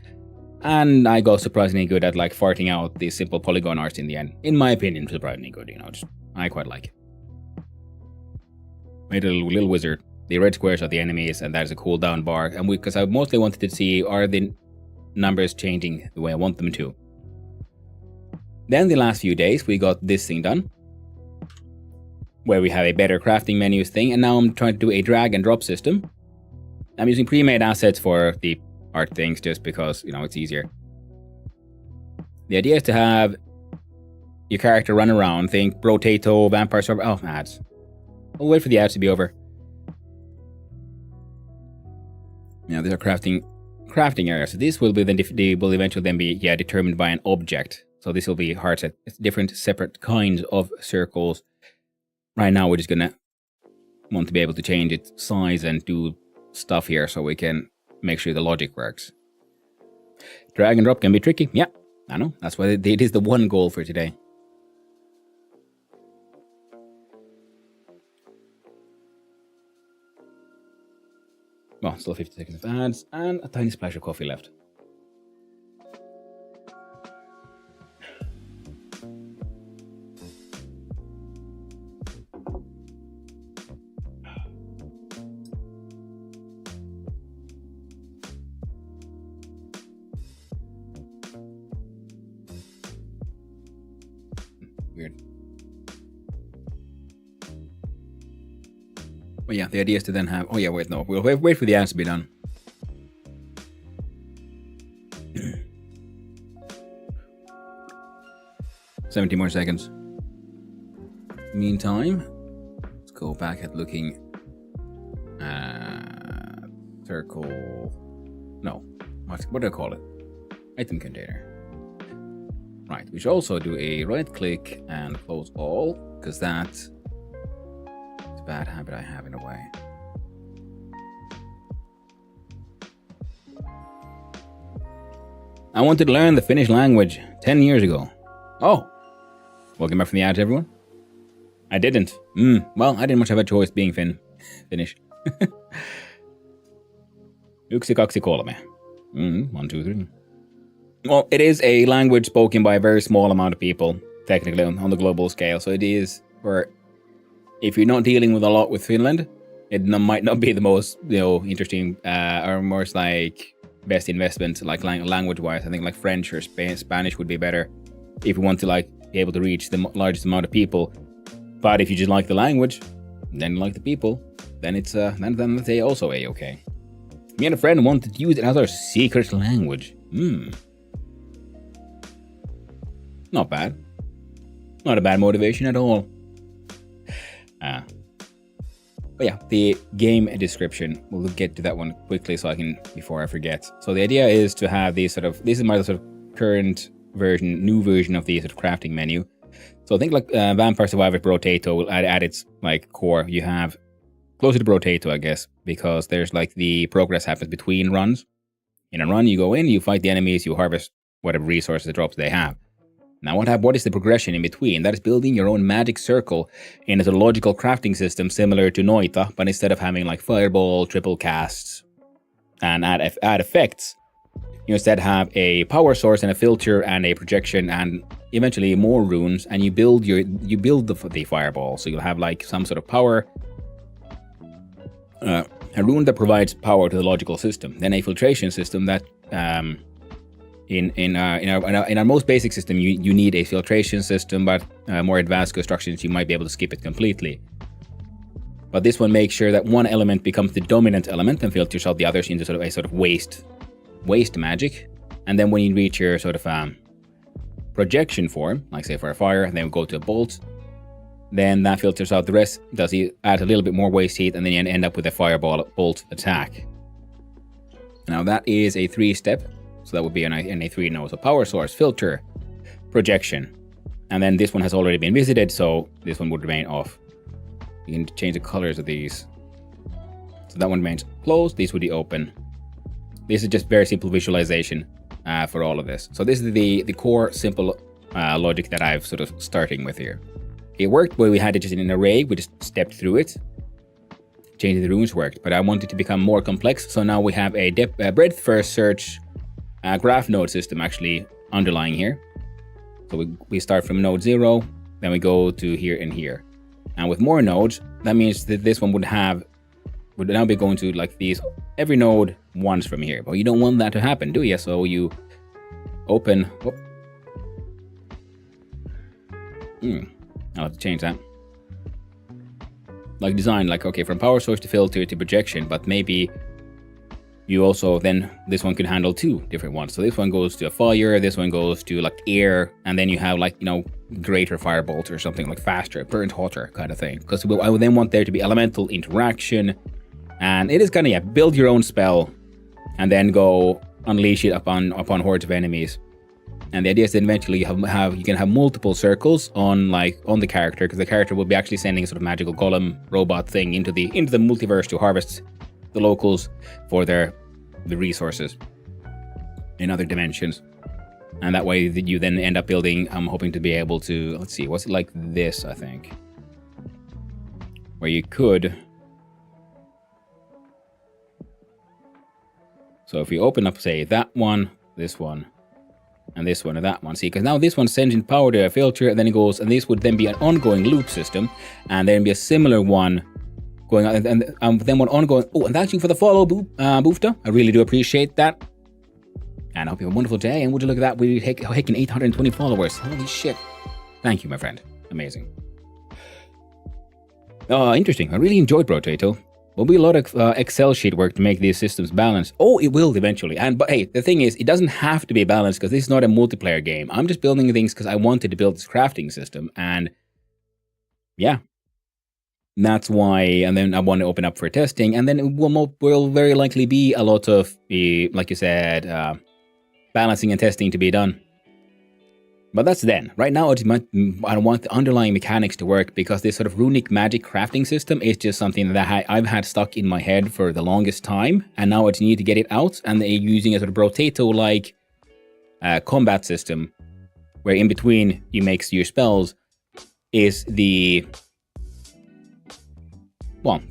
And I got surprisingly good at farting out the simple polygon arts in the end. In my opinion, surprisingly good. I quite like it. Made a little wizard. The red squares are the enemies, and that is a cooldown bar. And because I mostly wanted to see, are the numbers changing the way I want them to? Then the last few days, we got this thing done, where we have a better crafting menus thing, and now I'm trying to do a drag and drop system. I'm using pre-made assets for the art things just because, it's easier. The idea is to have your character run around, think Brotato, Vampire Survivor. Oh, ads. We'll wait for the ads to be over. Now, these are crafting areas. So this will be will eventually then be determined by an object. So this will be hearts at different separate kinds of circles. Right now, we're just gonna want to be able to change its size and do stuff here so we can make sure the logic works. Drag and drop can be tricky. Yeah, I know. That's why it is the one goal for today. Well, still 50 seconds of ads and a tiny splash of coffee left. Weird. But yeah, the idea is to then have... Oh yeah, wait, no. We'll wait for the ads to be done. $70 more seconds. Meantime, let's go back at looking at circle... No. What do I call it? Item container. Right, we should also do a right click and close all, because that's a bad habit I have in a way. I wanted to learn the Finnish language 10 years ago. Oh, welcome back from the ads, everyone. I didn't. Well, I didn't much have a choice being Finnish. 1, 2, 3. 1, 2, 3. Well, it is a language spoken by a very small amount of people, technically, on the global scale. So it is, if you're not dealing with a lot with Finland, it might not be the most, interesting, or most best investment, language-wise. I think French or Spanish would be better if you want to be able to reach the largest amount of people. But if you just like the language, then you like the people, then it's then that's also okay. Me and a friend wanted to use it as our secret language. Not bad. Not a bad motivation at all. But yeah, the game description. We'll get to that one quickly before I forget. So the idea is to have this is my sort of current version, new version of the sort of crafting menu. So think Vampire Survivor Brotato will add its core. You have closer to Brotato, I guess, because there's the progress happens between runs. In a run, you go in, you fight the enemies, you harvest whatever resources drops they have. Now, what is the progression in between? That is building your own magic circle in a sort of logical crafting system similar to Noita, but instead of having like fireball, triple casts, and add effects, you instead have a power source and a filter and a projection and eventually more runes, and you build the fireball. So you'll have like some sort of power, a rune that provides power to the logical system, then a filtration system that in our most basic system you need a filtration system, but more advanced constructions you might be able to skip it completely. But this one makes sure that one element becomes the dominant element and filters out the others into a sort of waste magic. And then when you reach your sort of projection form, like say for a fire, and then we go to a bolt, then that filters out the rest, adds a little bit more waste heat, and then you end up with a fireball bolt attack. Now that is a 3-step, so that would be an A3 node. So power source, filter, projection. And then this one has already been visited, so this one would remain off. You can change the colors of these. So that one remains closed, these would be open. This is just very simple visualization for all of this. So this is the core simple logic that I've sort of starting with here. It worked where we had it just in an array, we just stepped through it. Changing the runes worked, but I want it to become more complex, so now we have a breadth first search graph node system actually underlying here. So we start from node 0, then we go to here and here. And with more nodes, that means that this one would now be going to like these every node once from here. But you don't want that to happen, do you? So you open. I'll have to change that. Like design, like okay, from power source to filter to projection, but maybe you also then this one could handle 2 different ones. So this one goes to a fire, this one goes to like air, and then you have like, greater firebolt or something like faster, burnt hotter kind of thing. Because I would then want there to be elemental interaction, and it is kind of build your own spell, and then go unleash it upon hordes of enemies. And the idea is that eventually you can have multiple circles on the character, because the character will be actually sending a sort of magical golem robot thing into the multiverse to harvest the locals for the resources in other dimensions. And that way you then end up building, I'm hoping to be able to, let's see, what's it like this, I think, where you could, so if we open up, say, that one, this one, and this one, and that one, see, because now this one sends in power to a filter, and then it goes, and this would then be an ongoing loop system, and then be a similar one going on, and then one ongoing. Oh, and thank you for the follow, Boofta. I really do appreciate that. And I hope you have a wonderful day. And would you look at that? We're hitting 820 followers. Holy shit. Thank you, my friend. Amazing. Interesting. I really enjoyed Brotato. Will be a lot of Excel sheet work to make these systems balanced. Oh, it will eventually. But hey, the thing is, it doesn't have to be balanced because this is not a multiplayer game. I'm just building things because I wanted to build this crafting system. And yeah. That's why, and then I want to open up for testing, and then it will very likely be a lot of the, like you said, balancing and testing to be done. But that's then. Right now, I want the underlying mechanics to work, because this sort of runic magic crafting system is just something that I've had stuck in my head for the longest time, and now I just need to get it out, and they're using a sort of Brotato-like combat system, where in between you make your spells is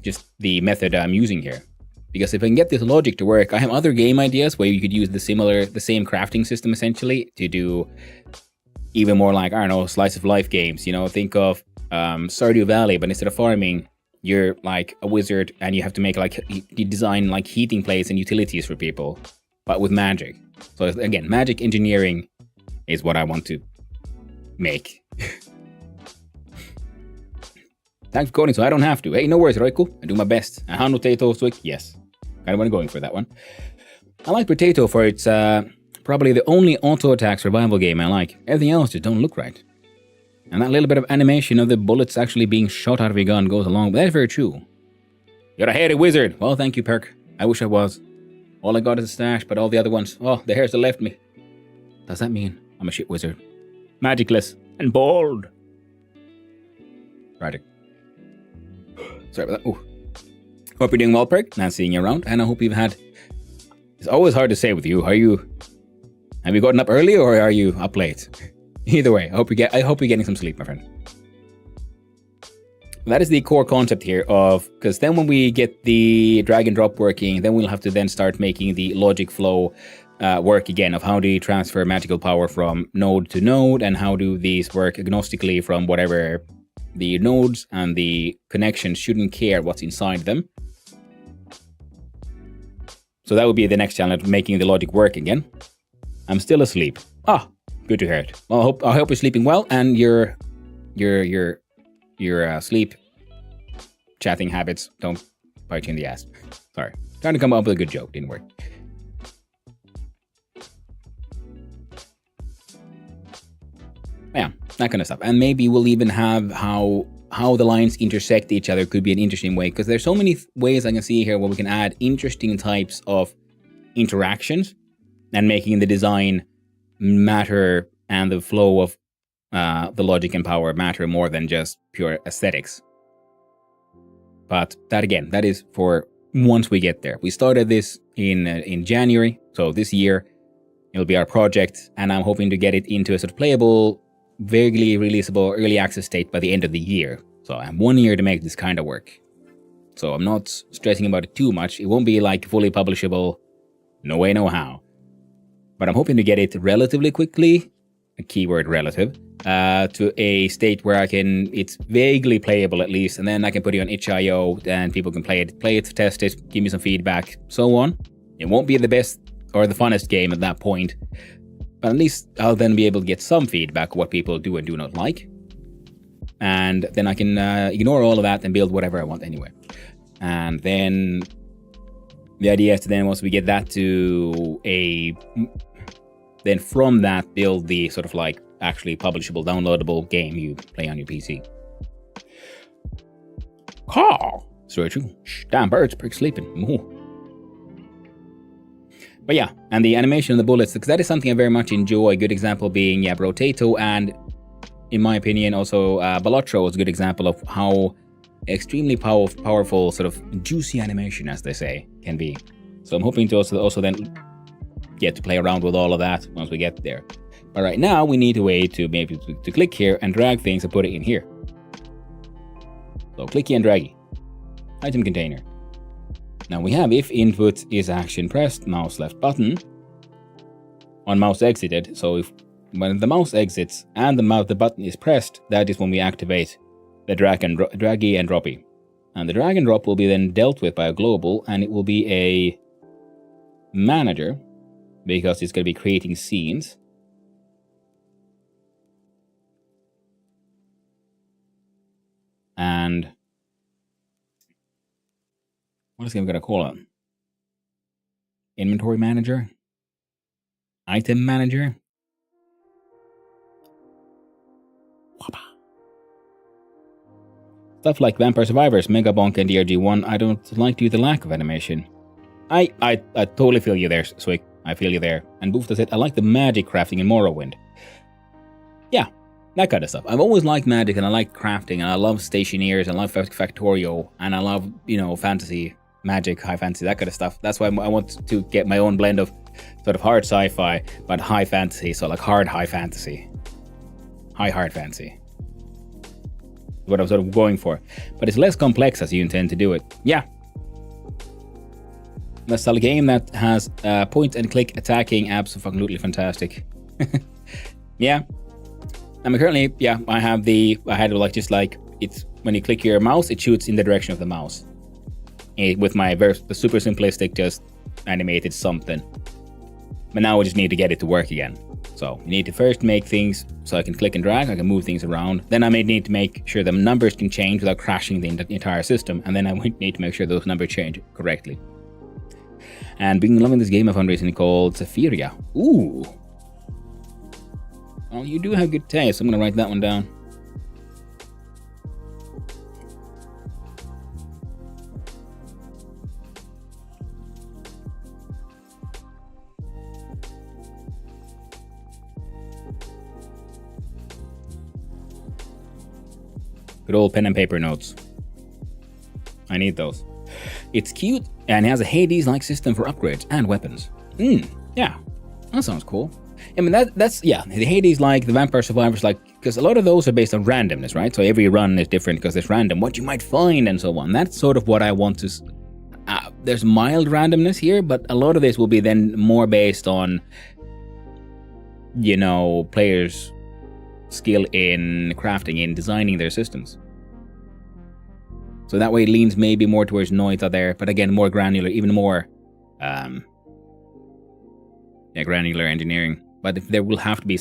just the method I'm using here. Because if I can get this logic to work, I have other game ideas where you could use the same crafting system essentially to do even more like, I don't know, slice of life games. Think of Stardew Valley, but instead of farming, you're like a wizard and you have to make you design like heating plates and utilities for people, but with magic. So again, magic engineering is what I want to make. Thanks for coding, so I don't have to. Hey, no worries, Roiku. I do my best. A hand potato swig, yes. Kind of want to going for that one. I like Potato for its probably the only auto-attack survival game I like. Everything else just don't look right. And that little bit of animation of the bullets actually being shot out of your gun goes along. But that's very true. You're a hairy wizard. Well, thank you, Perk. I wish I was. All I got is a stash, but all the other ones, the hairs that left me. Does that mean I'm a shit wizard? Magicless and bald. Tragic. Sorry about that. Ooh. Hope you're doing well, Perk. Nice seeing you around, and I hope you've had. It's always hard to say with you. Have you gotten up early or are you up late? Either way, I hope you're getting some sleep, my friend. That is the core concept here of, because then when we get the drag and drop working, then we'll have to then start making the logic flow work again of how do you transfer magical power from node to node, and how do these work agnostically from whatever the nodes and the connections shouldn't care what's inside them. So that would be the next challenge, making the logic work again. I'm still asleep. Ah, good to hear it. Well, I hope you're sleeping well, and your sleep chatting habits don't bite you in the ass. Sorry. Trying to come up with a good joke. Didn't work. Yeah, that kind of stuff. And maybe we'll even have how the lines intersect each other could be an interesting way, because there's so many ways I can see here where we can add interesting types of interactions and making the design matter and the flow of the logic and power matter more than just pure aesthetics. But that again, that is for once we get there. We started this in January, so this year it'll be our project, and I'm hoping to get it into a sort of playable, vaguely releasable early access state by the end of the year. So I have 1 year to make this kind of work. So I'm not stressing about it too much. It won't be like fully publishable, no way, no how. But I'm hoping to get it relatively quickly, a keyword relative, to a state where it's vaguely playable at least, and then I can put it on itch.io and people can play it, test it, give me some feedback, so on. It won't be the best or the funnest game at that point, but at least I'll then be able to get some feedback of what people do and do not like. And then I can ignore all of that and build whatever I want anyway. And then the idea is to then, once we get that to then from that build the sort of like actually publishable, downloadable game you play on your PC. Caw! So true. Damn birds, prick sleeping. Ooh. But yeah, and the animation of the bullets, because that is something I very much enjoy. A good example being, Brotato, and in my opinion, also Balotro is a good example of how extremely powerful, sort of juicy animation, as they say, can be. So I'm hoping to also then get to play around with all of that once we get there. But right now, we need a way to maybe to click here and drag things and put it in here. So clicky and draggy. Item container. Now we have if input is action pressed, mouse left button, on mouse exited. So when the mouse exits and the button is pressed, that is when we activate the draggy and droppy. And the drag and drop will be then dealt with by a global, and it will be a manager because it's going to be creating scenes. And what is it going to call it? Inventory manager? Item manager? Stuff like Vampire Survivors, Megabonk, and DRG1, I don't like due to the lack of animation. I totally feel you there, Swick. I feel you there. And Boof does it. I like the magic crafting in Morrowind. Yeah, that kind of stuff. I've always liked magic, and I like crafting, and I love stationeers, and I love Factorio, and I love, fantasy, magic, high fantasy, that kind of stuff. That's why I want to get my own blend of sort of hard sci-fi, but high fantasy, so like hard high fantasy. Hard fantasy. What I'm sort of going for. But it's less complex as you intend to do it. Yeah. That's a game that has point and click attacking, absolutely fantastic. Yeah. I mean, currently, yeah, I had it's when you click your mouse, it shoots in the direction of the mouse. With my the super simplistic, just animated something. But now we just need to get it to work again. So you need to first make things so I can click and drag, I can move things around. Then I may need to make sure the numbers can change without crashing the entire system. And then I would need to make sure those numbers change correctly. And been loving this game I've found recently called Zephyria. Ooh. Well, you do have good taste. I'm going to write that one down. Good old pen and paper notes. I need those. It's cute, and it has a Hades-like system for upgrades and weapons. Yeah, that sounds cool. I mean, that's the Hades like, the Vampire Survivors like, because a lot of those are based on randomness, right? So every run is different because it's random, what you might find and so on. That's sort of what I want to. There's mild randomness here, but a lot of this will be then more based on, players' skill in crafting, in designing their systems. So that way it leans maybe more towards Noita there, but again, more granular, even more granular engineering. But there will have to be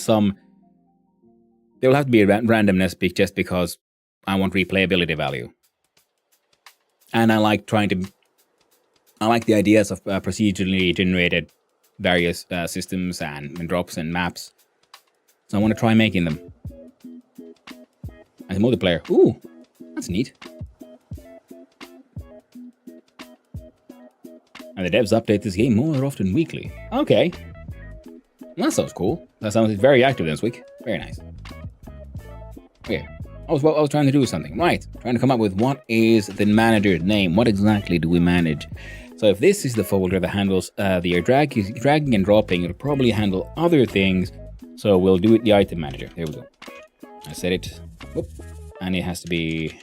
randomness just because I want replayability value. And I like the ideas of procedurally generated various systems and drops and maps. So I want to try making them. As a multiplayer. Ooh, that's neat. And the devs update this game more often weekly. Okay. That sounds cool. That sounds very active this week. Very nice. Okay. I was trying to do something. Right. Trying to come up with what is the manager's name. What exactly do we manage? So if this is the folder that handles the dragging and dropping, it'll probably handle other things. So we'll do it the item manager. There we go. I said it. Whoop. And it has to be...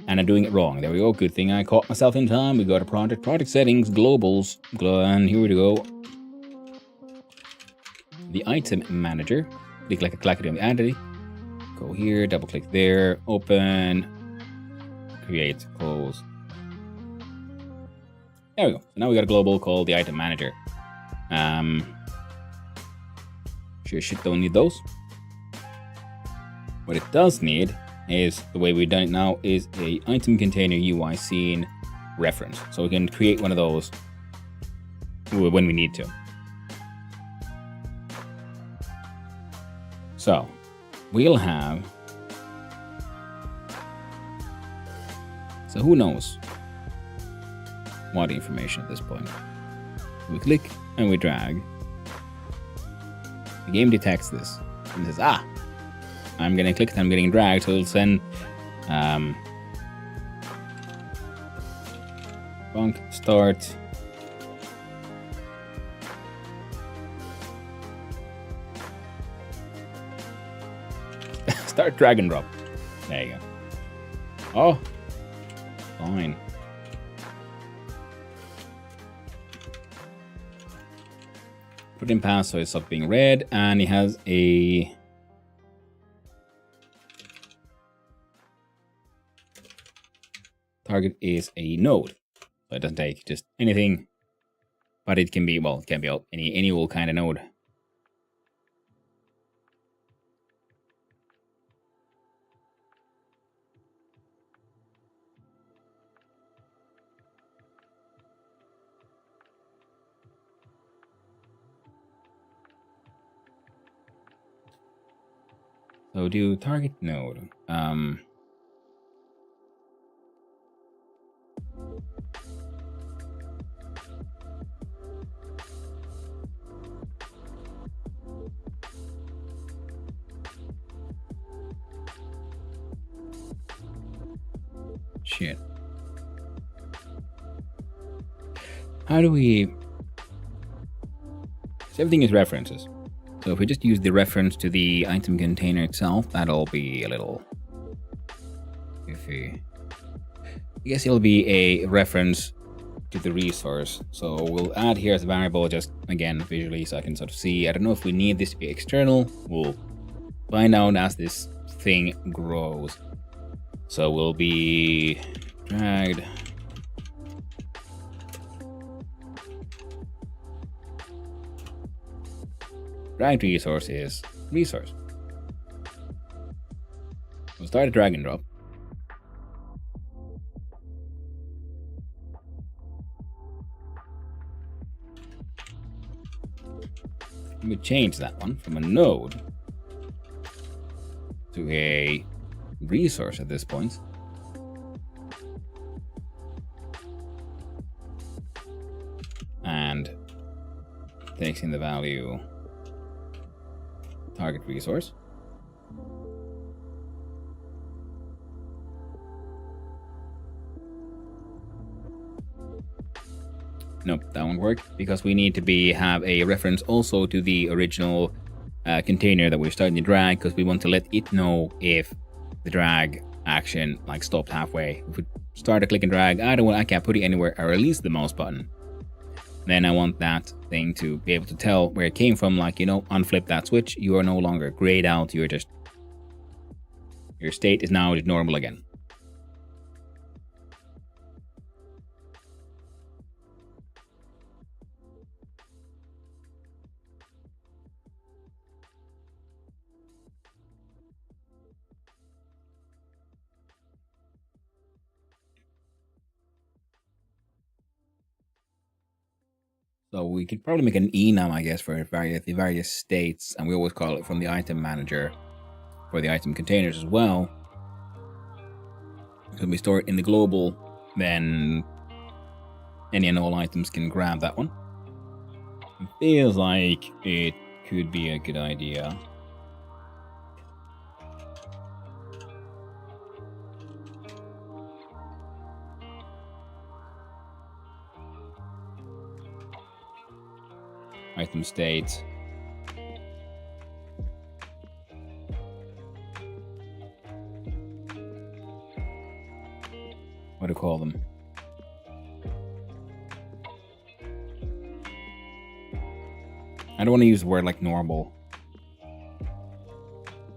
And I'm doing it wrong. There we go. Good thing I caught myself in time. We go to project settings, globals, and here we go. The item manager. Click it on the entity. Go here, double click there, open, create, close. There we go. So now we got a global called the item manager. Sure shit don't need those. What it does need is, the way we've done it now, is a item container UI scene reference. So we can create one of those when we need to. So we'll have... So who knows what information at this point? We click and we drag. The game detects this and says, I'm getting clicked and I'm getting dragged, so it'll send bunk start start drag and drop. There you go. Oh, fine. Put in pass so it stops being read, and it has a target is a node. So it doesn't take just anything, but it can be, well, it can be any old kind of node. So do target node. Shit. How do we... So everything is references. So if we just use the reference to the item container itself, that'll be a little iffy. I guess it'll be a reference to the resource. So we'll add here as a variable, just again visually, so I can sort of see. I don't know if we need this to be external. We'll find out as this thing grows. So we'll be dragged. Dragged resource is resource. We'll start a drag and drop. Let me change that one from a node to a resource at this point. And takes in the value target resource. Nope, that won't work because we need to have a reference also to the original container that we're starting to drag, because we want to let it know if the drag action like stopped halfway. If we start a click and drag, I can't put it anywhere. I release the mouse button. Then I want that thing to be able to tell where it came from, like, unflip that switch. You are no longer grayed out. Your state is now normal again. So we could probably make an enum, I guess, for the various states, and we always call it from the item manager for the item containers as well. When we store it in the global, then any and all items can grab that one. It feels like it could be a good idea. Item state. What do you call them? I don't want to use the word like normal.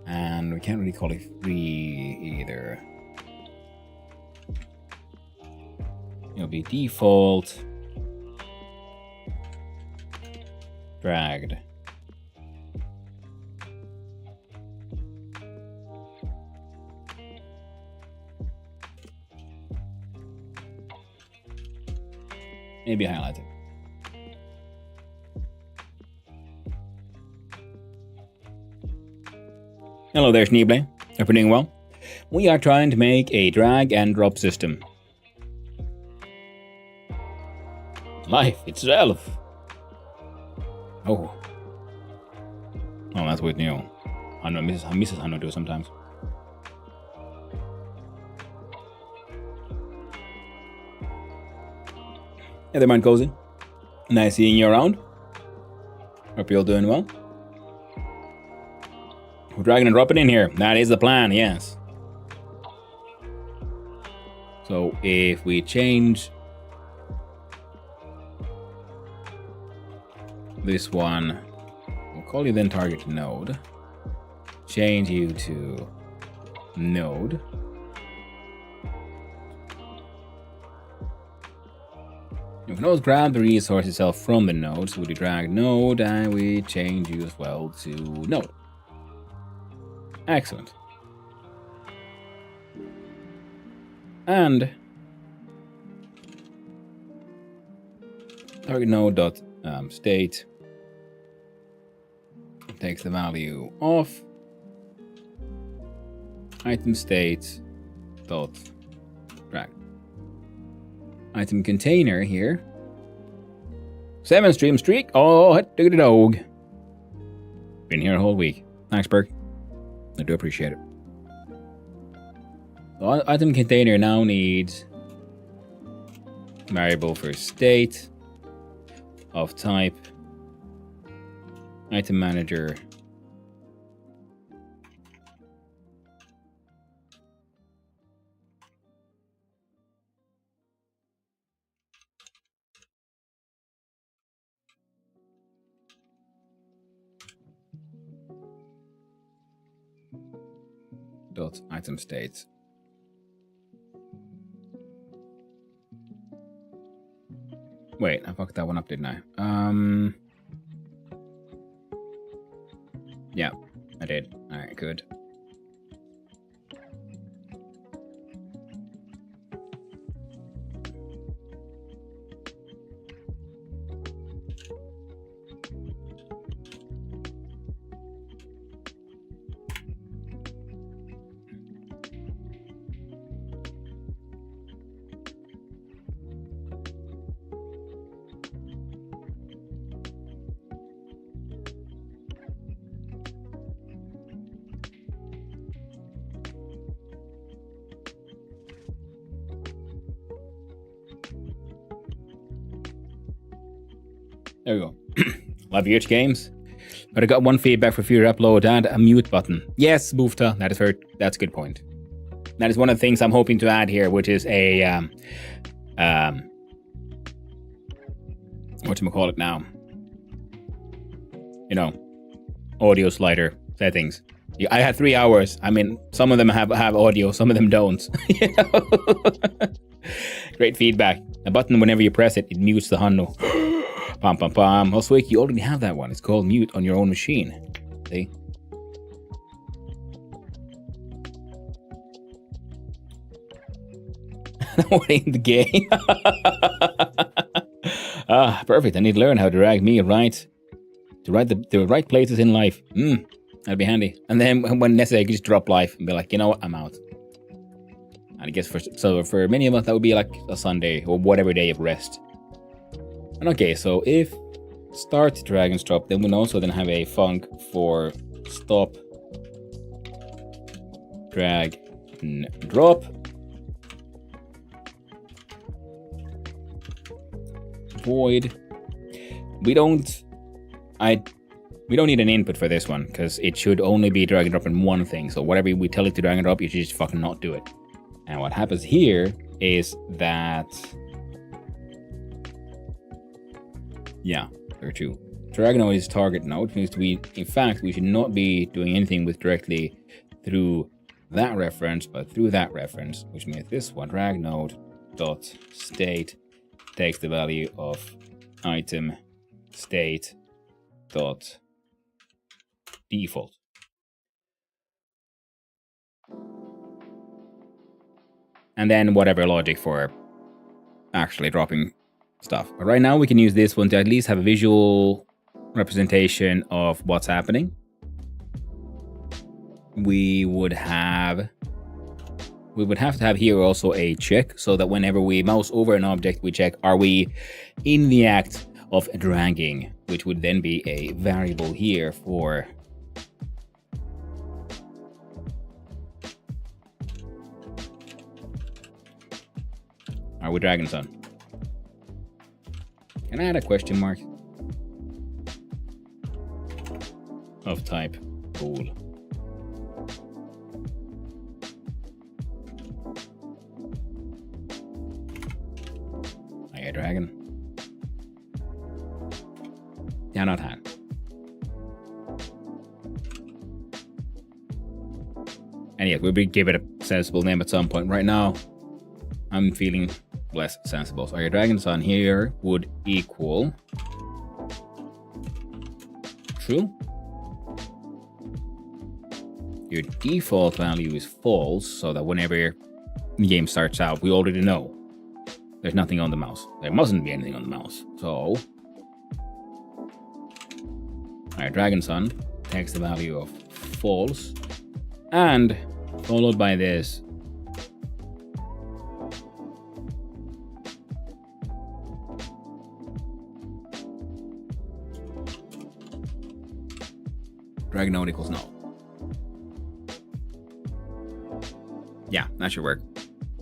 And we can't really call it free either. It'll be default. Dragged. Maybe highlighted. Hello there, Schneeble. Hope you're doing well. We are trying to make a drag and drop system. Life itself. Oh. Oh, that's what I know Mrs. Hanno do sometimes. Hey there, man, Cozy. Nice seeing you around. Hope you're all doing well. We're dragging and dropping in here. That is the plan, yes. So if we change this one, we'll call you then target node. Change you to node. If nodes grab the resource itself from the node, so we drag node and we change you as well to node. Excellent. And target node dot state takes the value of item state dot drag. Item container here. 7 stream streak. Oh, hot diggity dog. Been here a whole week. Thanks, Berg. I do appreciate it. So item container now needs variable for state of type item manager dot item state. Wait, I fucked that one up, didn't I? Yeah, I did. Alright, good. There we go. Love VH games. But I got one feedback for future upload and a mute button. Yes, Boofta, that's a good point. That is one of the things I'm hoping to add here, which is a whatchamacallit now? You know, audio slider settings. I had 3 hours. I mean, some of them have audio, some of them don't. You know? Great feedback. A button, whenever you press it, it mutes the Hanno. Pam pam pam. Also, you already have that one. It's called mute on your own machine. See? What in the game? Perfect. I need to learn how to drag me right to the right places in life. That'd be handy. And then when necessary, I can just drop life and be like, you know what, I'm out. And I guess for many of us, that would be like a Sunday or whatever day of rest. And okay, so if start drag and stop, then we'll also then have a func for stop, drag, and drop. Void. We don't need an input for this one because it should only be drag and drop in one thing. So whatever we tell it to drag and drop, you should just fucking not do it. And what happens here is that, yeah, there are two. Drag node is target node, means we should not be doing anything with directly through that reference, but through that reference, which means this one, drag node dot state takes the value of item state dot default. And then whatever logic for actually dropping stuff. But right now we can use this one to at least have a visual representation of what's happening. We would have to have here also a check so that whenever we mouse over an object, we check, are we in the act of dragging, which would then be a variable here for are we dragging, son? Can I add a question mark? Of type bool. Are you dragging? Yeah, not hand. And yeah, we'll give it a sensible name at some point. Right now, I'm feeling less sensible. So your dragons on here would equal true. Your default value is false, so that whenever the game starts out, we already know there's nothing on the mouse. There mustn't be anything on the mouse. So our dragon son takes the value of false and followed by this dragon node equals null. Yeah, that should work.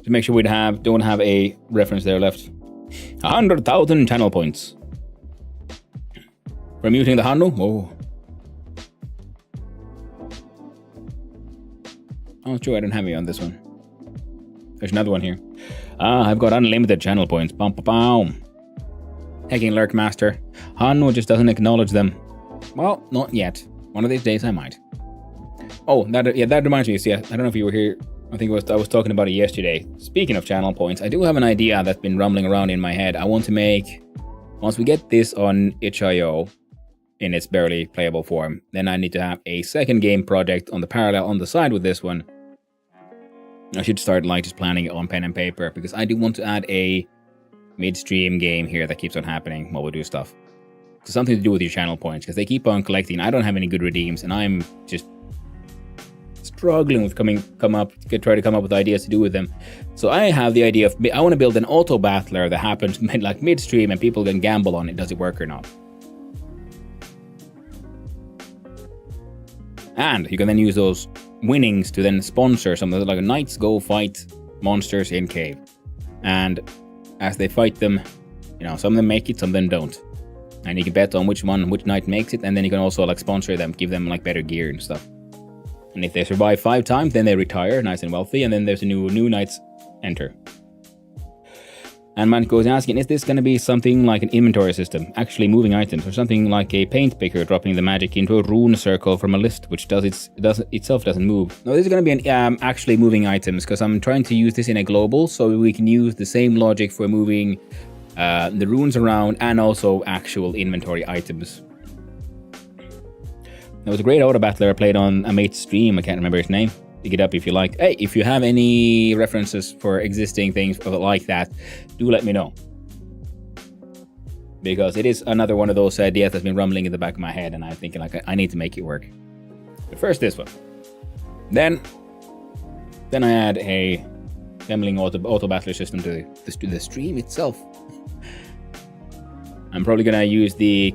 To make sure we don't have a reference there left. 100,000 channel points. For muting the Hanno? Oh, true, I don't have you on this one. There's another one here. I've got unlimited channel points. Bum, bum, bum. Hacking Lurk Master. Hanno just doesn't acknowledge them. Well, not yet. One of these days I might. Oh, that reminds me. See, I don't know if you were here. I think I was talking about it yesterday. Speaking of channel points, I do have an idea that's been rumbling around in my head. I want to make, once we get this on itch.io in its barely playable form, then I need to have a second game project on the parallel on the side with this one. I should start like just planning it on pen and paper because I do want to add a midstream game here that keeps on happening while we do stuff. So something to do with your channel points because they keep on collecting. I don't have any good redeems and I'm just struggling with try to come up with ideas to do with them. So I have the idea of, I want to build an auto battler that happens like midstream and people can gamble on it. Does it work or not? And you can then use those winnings to then sponsor something like knights go fight monsters in cave. And as they fight them, you know, some of them make it, some of them don't. And you can bet on which knight makes it, and then you can also like sponsor them, give them like better gear and stuff. And if they survive 5 times, then they retire, nice and wealthy, and then there's a new knights enter. And man goes asking, is this going to be something like an inventory system, actually moving items, or something like a paint picker dropping the magic into a rune circle from a list, which doesn't move? No, this is going to be an actually moving items, because I'm trying to use this in a global, so we can use the same logic for moving the runes around and also actual inventory items. There was a great auto battler I played on a mate's stream. I can't remember his name. Pick it up if you like. Hey, if you have any references for existing things like that, do let me know. Because it is another one of those ideas that's been rumbling in the back of my head, and I'm thinking like I need to make it work. But first this one. Then I add a gambling auto battler system to the stream itself. I'm probably gonna use the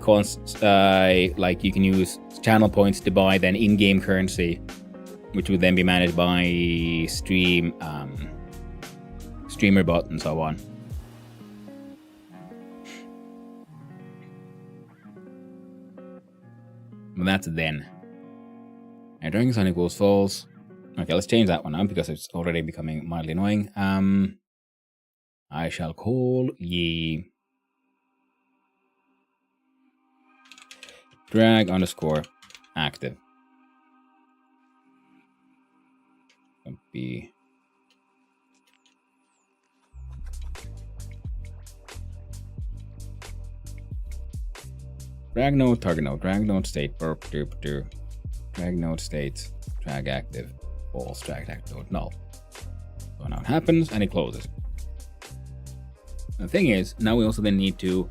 like you can use channel points to buy then in-game currency, which would then be managed by streamer bot and so on. But that's then. And Dragon Sun equals false. Okay, let's change that one now because it's already becoming mildly annoying. I shall call ye drag underscore active. Be drag node, target node, drag node state, drag node state, drag active, false, drag active node, null. So now it happens and it closes. The thing is, now we also then need to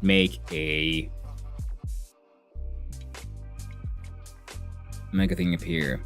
make a thing appear.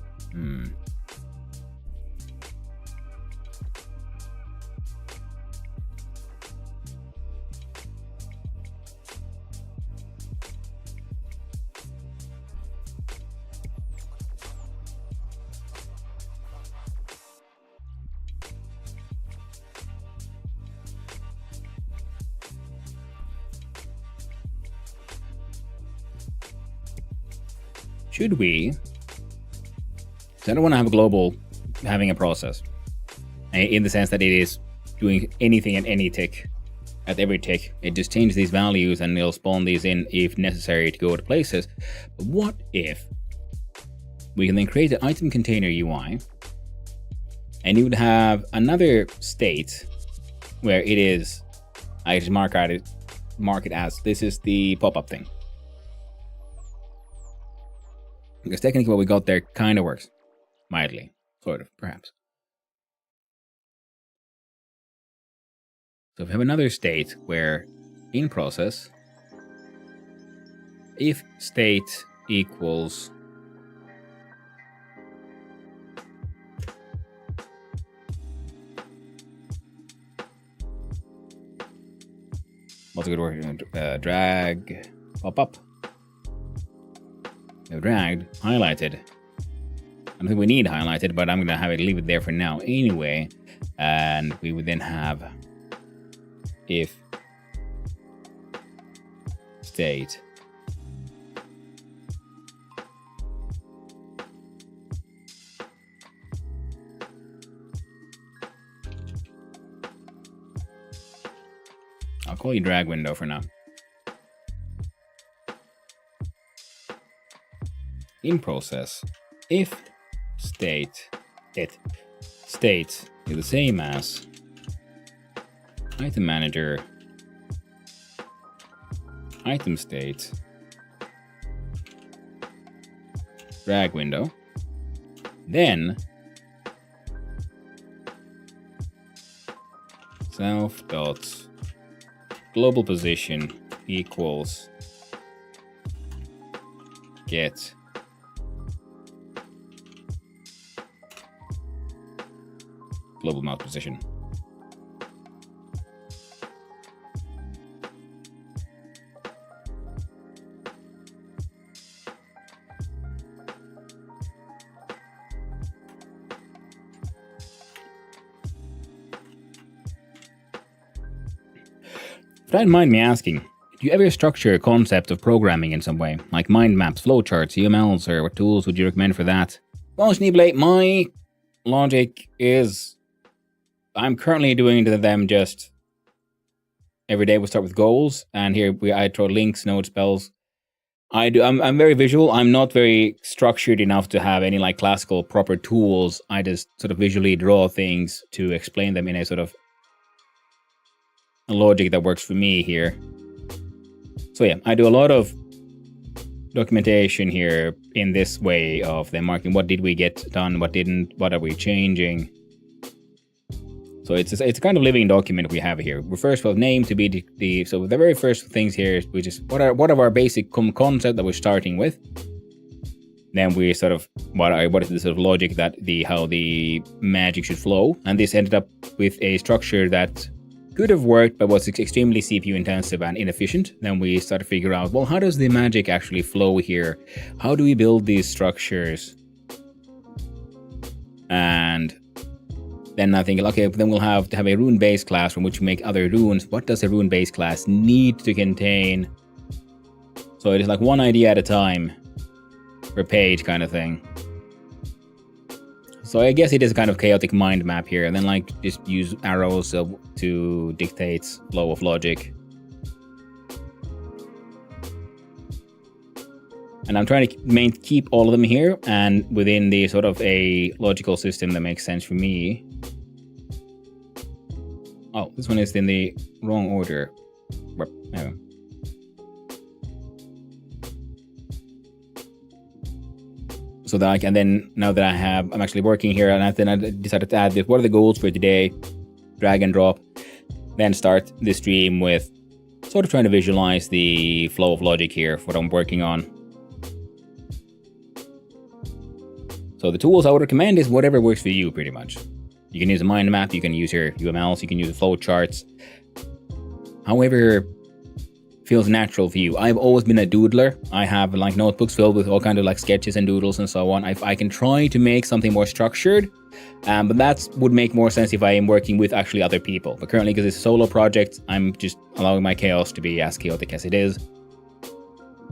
Should we? I don't want to have a global having a process in the sense that it is doing anything at any tick, at every tick. It just changes these values and it'll spawn these in if necessary to go to places. But what if we can then create an item container UI and you would have another state where it is, I just mark it as this is the pop-up thing. Because technically what we got there kind of works. Mildly. Sort of, perhaps. So we have another state where in process, if state equals what's a good word? Drag pop up. Dragged, highlighted. I don't think we need highlighted, but I'm gonna have it leave it there for now anyway. And we would then have if state I'll call you drag window for now. In process, if state is the same as item manager item state drag window, then self dot global position equals get global mouse position. If you don't mind me asking, do you ever structure a concept of programming in some way, like mind maps, flowcharts, UMLs, or what tools would you recommend for that? Well, Schneeblade, my logic is I'm currently doing them just every day. We start with goals, and here I throw links, nodes, spells. I'm very visual. I'm not very structured enough to have any like classical proper tools. I just sort of visually draw things to explain them in a sort of a logic that works for me here. So yeah, I do a lot of documentation here in this way of them marking what did we get done, what didn't, what are we changing. So it's a kind of living document we have here. We first will name to be so the very first things here is we just what are our basic concept that we're starting with. Then we sort of what is the sort of logic that how the magic should flow, and this ended up with a structure that could have worked but was extremely CPU intensive and inefficient. Then we started to figure out, well, how does the magic actually flow here? How do we build these structures? And then I think, okay, then we'll have to have a rune-based class from which we make other runes. What does a rune-based class need to contain? So it is like one idea at a time per page kind of thing. So I guess it is a kind of chaotic mind map here, and then like just use arrows to dictate flow of logic. And I'm trying to keep all of them here and within the sort of a logical system that makes sense for me. Oh, this one is in the wrong order. Anyway. So that I can then, now that I'm actually working here, and then I decided to add this. What are the goals for today? Drag and drop. Then start the stream with sort of trying to visualize the flow of logic here, what I'm working on. So the tools I would recommend is whatever works for you, pretty much. You can use a mind map, you can use your UMLs, you can use the flow charts. However feels natural for you. I've always been a doodler. I have like notebooks filled with all kind of like sketches and doodles and so on. I can try to make something more structured, but that would make more sense if I am working with actually other people. But currently, because it's a solo project, I'm just allowing my chaos to be as chaotic as it is.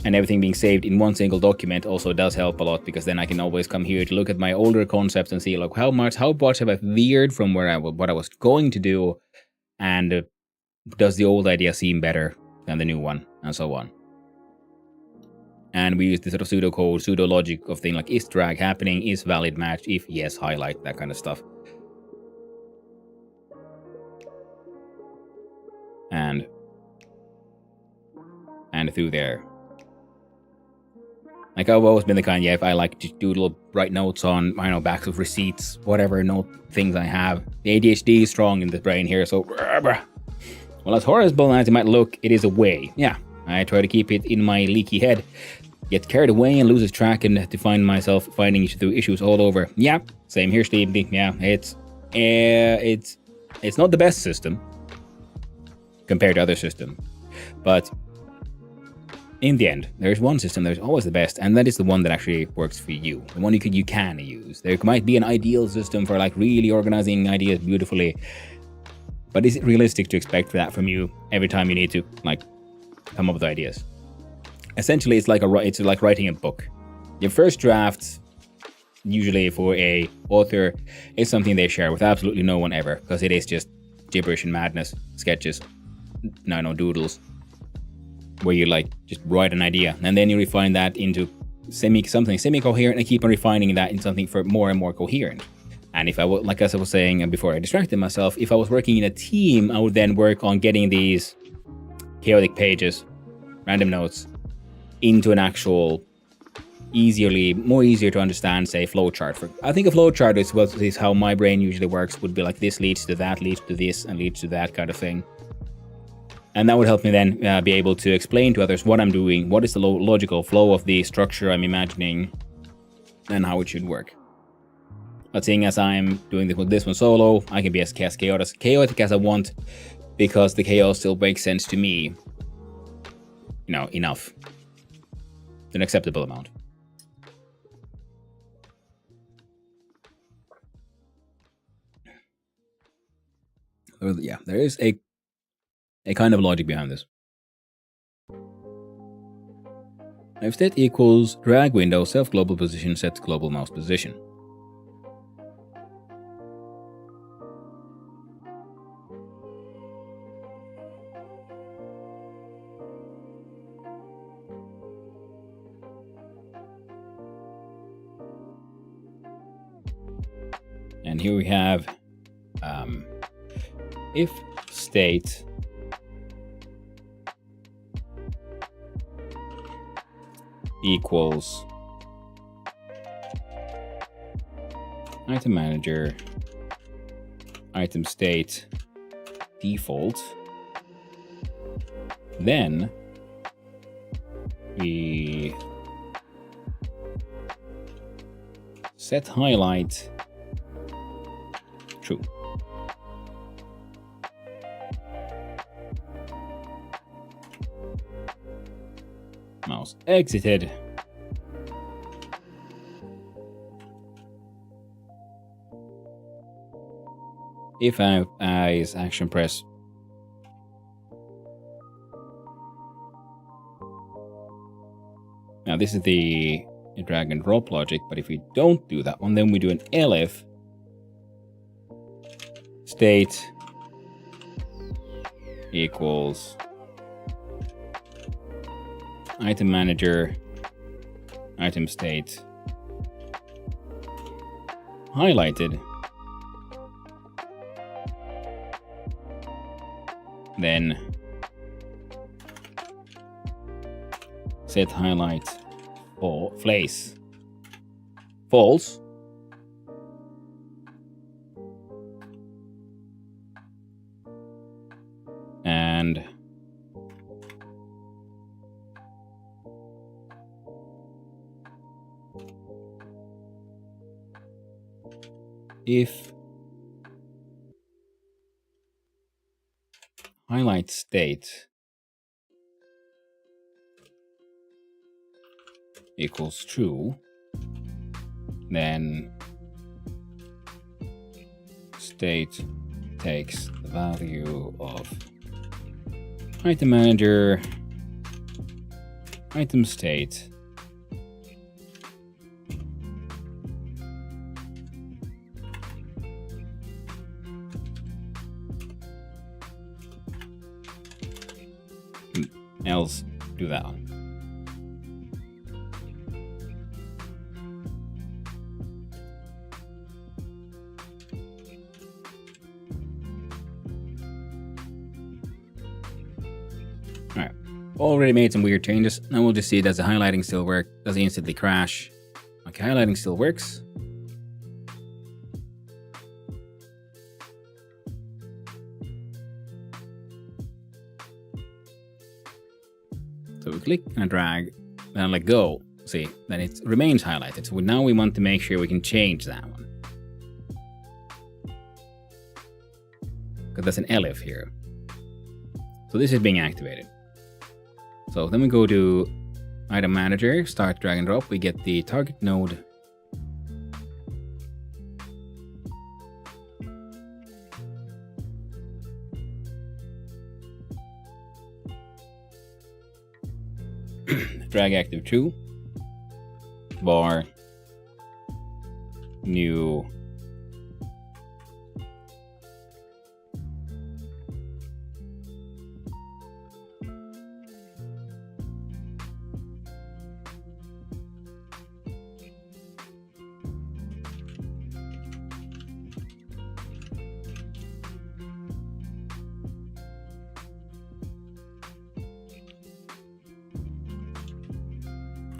And everything being saved in one single document also does help a lot, because then I can always come here to look at my older concepts and see like how much have I veered from what I was going to do, and does the old idea seem better than the new one, and so on. And we use the sort of pseudocode, pseudo logic of thing like is drag happening, is valid match, if yes, highlight, that kind of stuff. And through there. Like I've always been the kind, if I like to doodle, write notes on, backs of receipts, whatever note things I have. The ADHD is strong in the brain here, so well, as horrible as it might look, it is a way. Yeah, I try to keep it in my leaky head. Get carried away and loses track, and to find myself finding issues all over. Yeah, same here, Steve. Yeah, it's not the best system compared to other systems, but in the end, there's one system that's always the best, and that is the one that actually works for you. The one you can use. There might be an ideal system for like really organizing ideas beautifully, but is it realistic to expect that from you every time you need to like come up with ideas? Essentially, it's like writing a book. Your first draft, usually for a author, is something they share with absolutely no one ever, because it is just gibberish and madness, sketches, doodles, where you like just write an idea and then you refine that into something semi-coherent and keep on refining that in something for more and more coherent. And if I would, like as I was saying before I distracted myself, if I was working in a team, I would then work on getting these chaotic pages, random notes, into an actual more easier to understand, say, flowchart. I think a flowchart is how my brain usually works, would be like this leads to that, leads to this, and leads to that kind of thing. And that would help me then be able to explain to others what I'm doing, what is the logical flow of the structure I'm imagining, and how it should work. But seeing as I'm doing this one solo, I can be as chaotic as I want, because the chaos still makes sense to me. Enough. An acceptable amount. So, yeah, there is a kind of logic behind this. If state equals drag window self global position set global mouse position. And here we have if state equals item manager item state default, then we set highlight true. Mouse exited. If I is action press now, this is the drag and drop logic, but if we don't do that one, then we do an elif state equals item manager item state highlighted, then set highlight or place false, and if highlight state equals true, then state takes the value of item manager item state else do that one. Alright, already made some weird changes. Now we'll just see, does the highlighting still work? Does it instantly crash? Okay, highlighting still works. So we click and drag and let go. See, then it remains highlighted. So now we want to make sure we can change that one. Because there's an elif here. So this is being activated. So then we go to item manager, start drag and drop. We get the target node. Drag active true, var new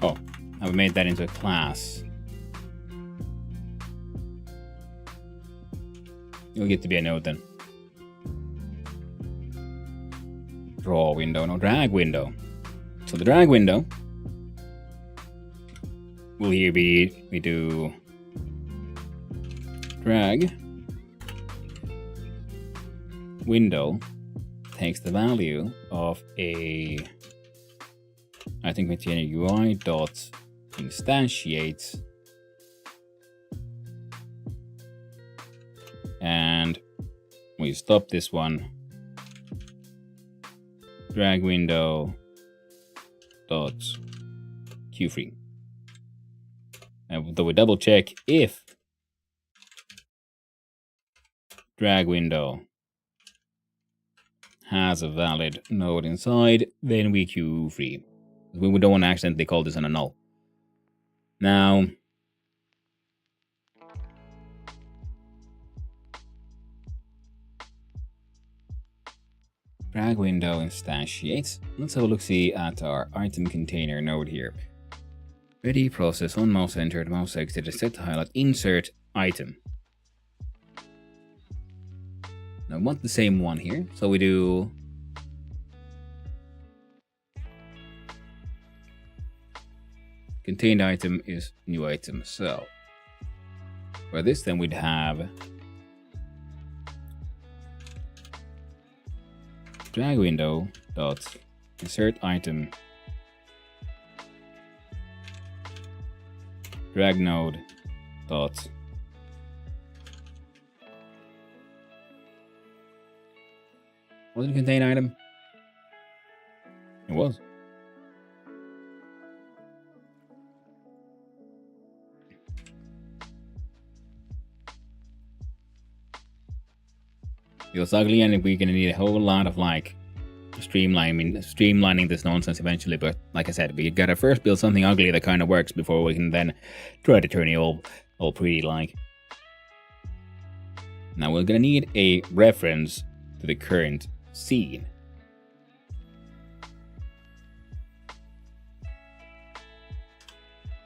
oh, I've made that into a class. You'll get to be a node then. Draw window, no drag window. So the drag window will here be, we do drag window takes the value of a I think container UI dot instantiate, and we stop this one. Drag window dot queue free. And though we double check if drag window has a valid node inside, then we queue free. We don't want to accidentally call this a null. Now, drag window instantiates. Let's have a look see at our item container node here. Ready, process, on mouse entered, mouse exited, set to highlight, insert item. Now I want the same one here, so we do contained item is new item. So for this, then we'd have drag window dot insert item drag node dot was it contain item? It was. Feels ugly, and we're gonna need a whole lot of like streamlining this nonsense eventually. But like I said, we gotta first build something ugly that kind of works before we can then try to turn it all pretty like. Now we're gonna need a reference to the current scene.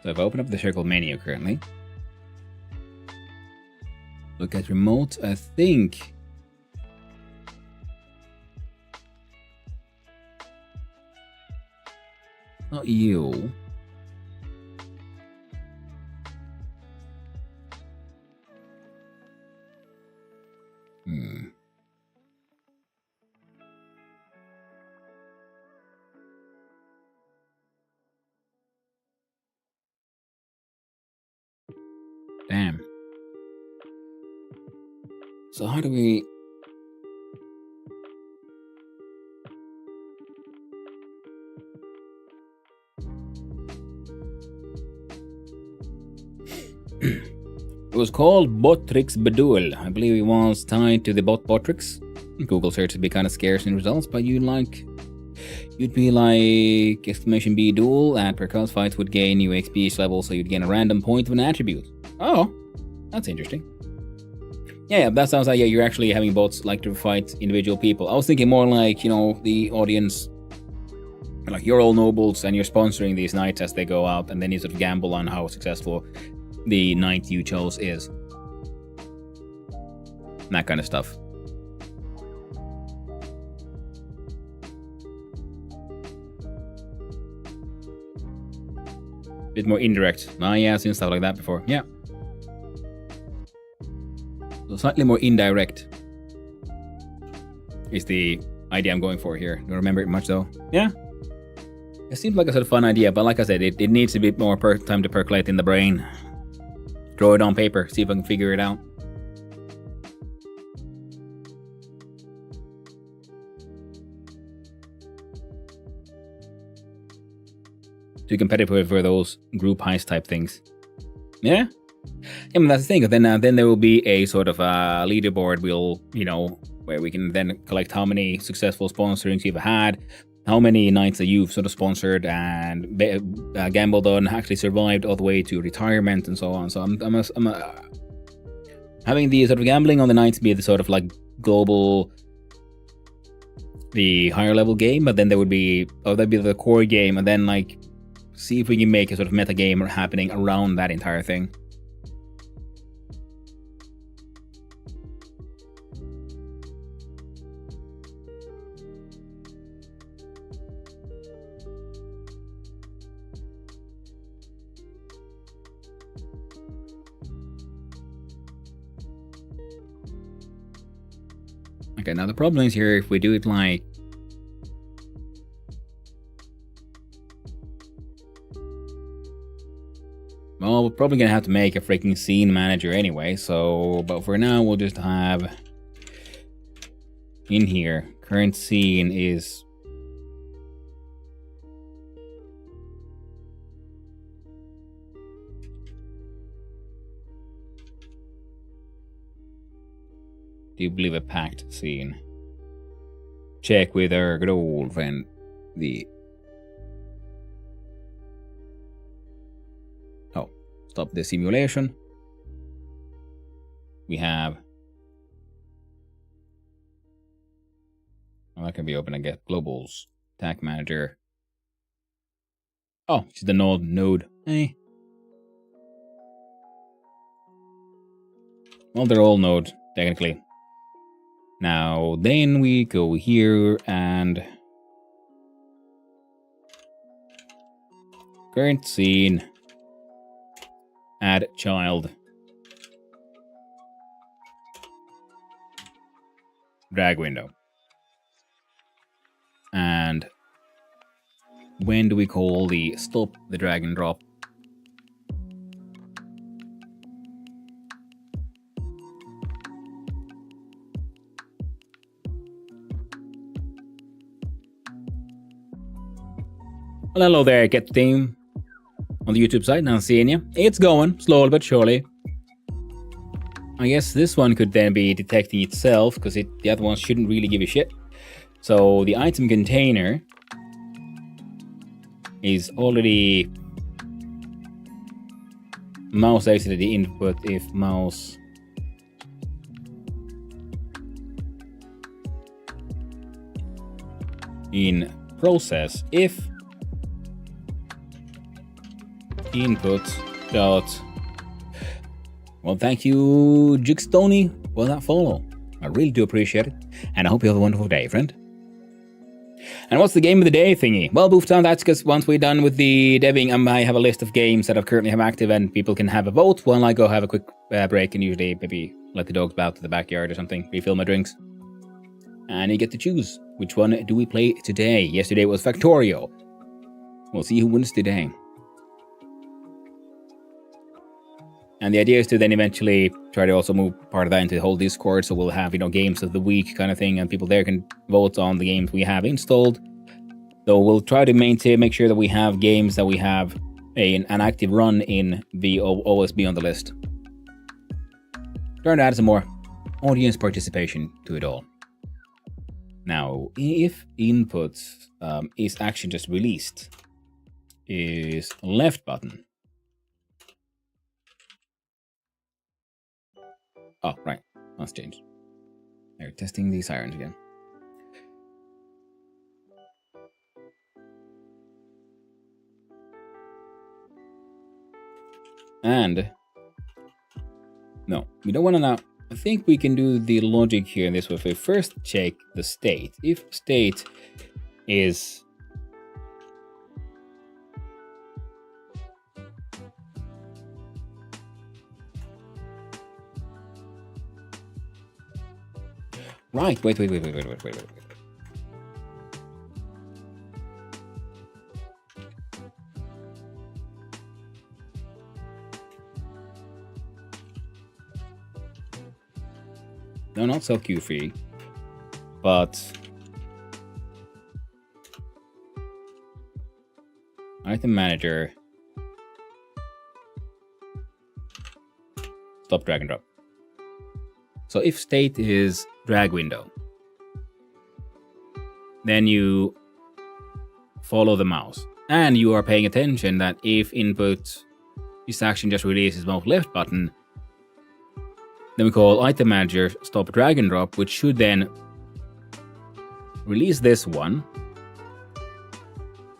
So if I open up the circle menu currently, look at remote, I think not you. Damn. So how do we... It was called Botrix Beduel. I believe it was tied to the bot Botrix. Google search would be kind of scarce in results, but you'd be like exclamation B duel, and per cause fights would gain new XP each level, so you'd gain a random point of an attribute. Oh, that's interesting. Yeah, that sounds like you're actually having bots like to fight individual people. I was thinking more like, the audience, like you're all nobles and you're sponsoring these knights as they go out, and then you sort of gamble on how successful the knight you chose is. That kind of stuff. Bit more indirect. Yeah, I've seen stuff like that before. Yeah. So slightly more indirect is the idea I'm going for here. Don't remember it much though. Yeah. It seems like a sort of fun idea, but like I said, it needs a bit more time to percolate in the brain. Draw it on paper, see if I can figure it out. Too competitive for those group heist type things. Yeah? Yeah, but that's the thing. Then there will be a sort of leaderboard. Where we can then collect how many successful sponsorings you've had, how many nights that you've sort of sponsored and gambled on, actually survived all the way to retirement and so on. So I'm having the sort of gambling on the nights be the sort of like global, the higher level game, but then that'd be the core game, and then like see if we can make a sort of meta game happening around that entire thing. Okay, now the problem is here, if we do it like... Well, we're probably gonna have to make a freaking scene manager anyway, but for now we'll just have... In here, current scene is... Do you believe a pact scene? Check with our good old friend, the... Oh, stop the simulation. We have... Oh, that can be open, I guess. Globals. Tag manager. Oh, it's the node. Hey. Well, they're all node, technically. Now, then we go here and... Current scene. Add child. Drag window. And when do we call the stop the drag and drop? Well, hello there, Get Team on the YouTube side. Now seeing you. It's going slowly but surely. I guess this one could then be detecting itself because the other ones shouldn't really give a shit. So the item container is already mouse exited the input if mouse in process if input dot. Well, thank you, Jigstony, for that follow. I really do appreciate it, and I hope you have a wonderful day, friend. And what's the game of the day thingy? Well, Boof Town, that's because once we're done with the deving, I have a list of games that I currently have active, and people can have a vote while I go have a quick break and usually maybe let the dogs out to the backyard or something, refill my drinks. And you get to choose which one do we play today. Yesterday was Factorio. We'll see who wins today. And the idea is to then eventually try to also move part of that into the whole Discord, so we'll have, games of the week kind of thing, and people there can vote on the games we have installed. So we'll try to make sure that we have games that we have an active run in the OSB on the list. Trying to add some more audience participation to it all. Now, if input is action just released, is left button. Oh, right. That's changed. They're testing the sirens again. And... no, we don't want to now... I think we can do the logic here in this way. We first check the state. If state is... Right, wait. No, not self-queue free, but item manager, stop drag and drop. So if state is drag window, then you follow the mouse. And you are paying attention that if input this action just releases mouse left button, then we call item manager stop drag and drop, which should then release this one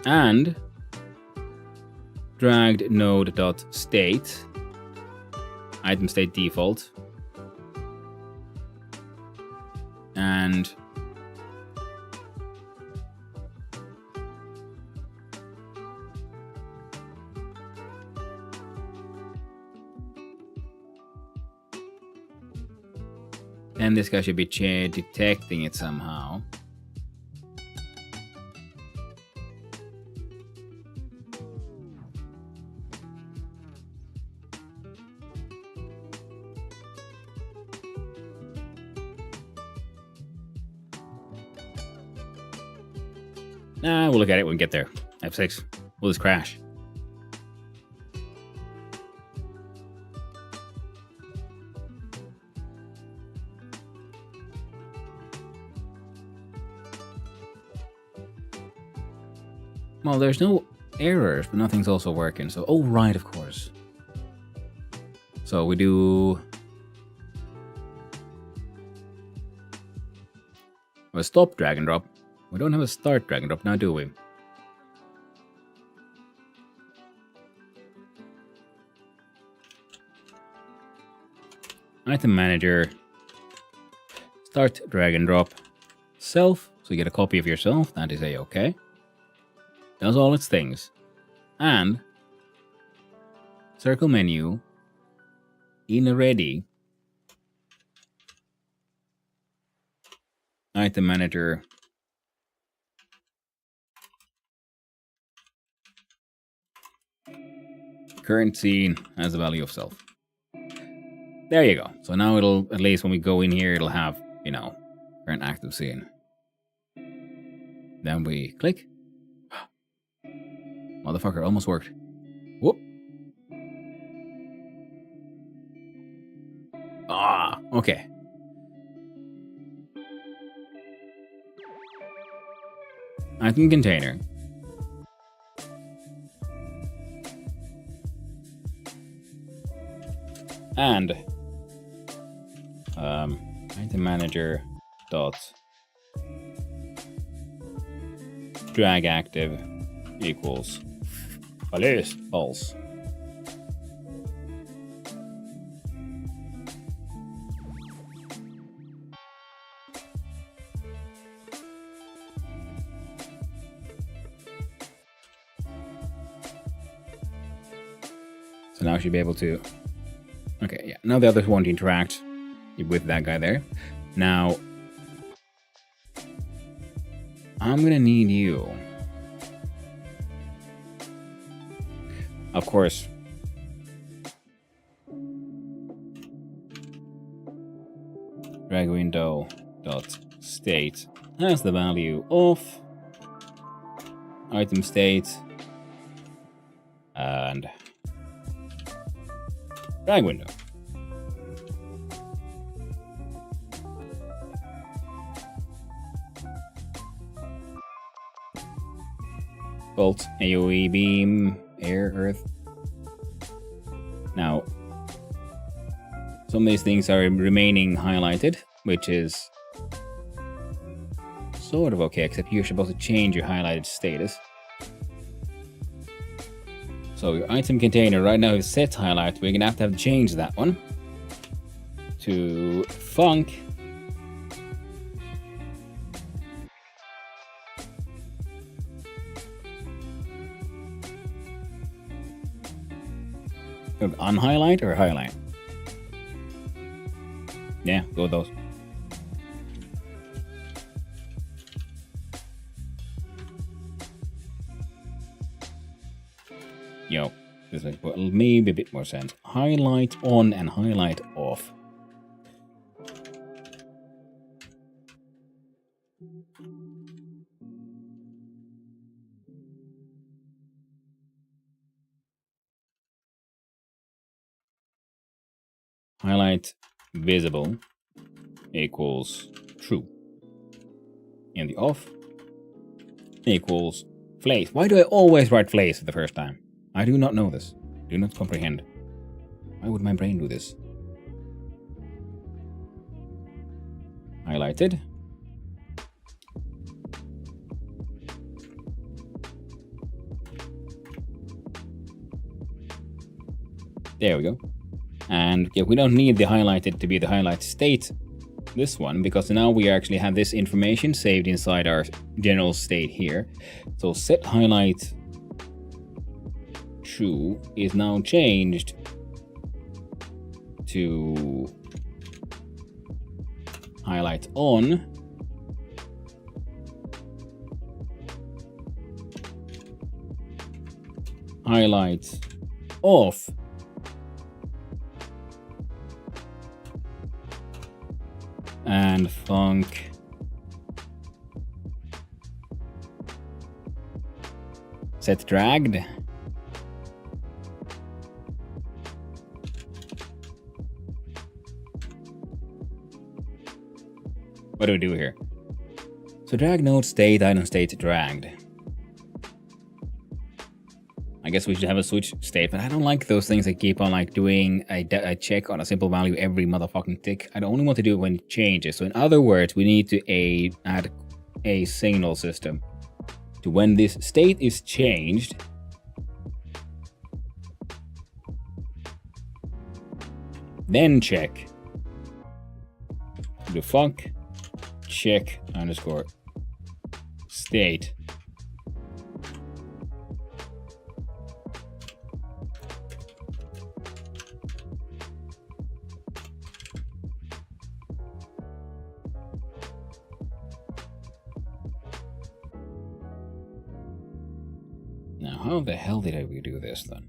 and dragged node.state item state default and then this guy should be detecting it somehow. Nah, we'll look at it when we get there. F6. We'll just crash. Well, there's no errors, but nothing's also working. So, oh, right, of course. So we do a stop drag and drop. We don't have a start drag and drop now, do we? Item manager. Start drag and drop. Self. So you get a copy of yourself. That is a-okay. Does all its things. And circle menu in ready. Item manager. Current scene has the value of self. There you go. So now it'll, at least when we go in here, it'll have, you know, current active scene. Then we click. Motherfucker, almost worked. Whoop. Ah, okay. Item container. And item manager dot drag active equals false. So now I should be able to. Okay, yeah. Now the others won't interact with that guy there. Now, I'm gonna need you. Of course. Drag window dot state has the value of item state and drag window. Bolt, AoE beam, air, earth. Now, some of these things are remaining highlighted, which is sort of okay, except you're supposed to change your highlighted status. So your item container right now is set highlight. We're gonna have to change that one to func. Unhighlight or highlight? Yeah, go with those. Yo, this makes maybe a bit more sense. Highlight on and highlight off. Highlight visible equals true. And the off equals place. Why do I always write place for the first time? I do not know this. Do not comprehend. Why would my brain do this? Highlighted. There we go. And yeah, we don't need the highlighted to be the highlight state, this one, because now we actually have this information saved inside our general state here. So set highlight true is now changed to highlight on. Highlight off. And func set dragged. What do we do here? So drag node state, item state dragged. guess we should have a switch state, but I don't like those things that keep on like doing a check on a simple value every motherfucking tick. I only want to do it when it changes. So in other words, we need to add a signal system to when this state is changed. Then check the func check underscore state. Now, how the hell did we do this then?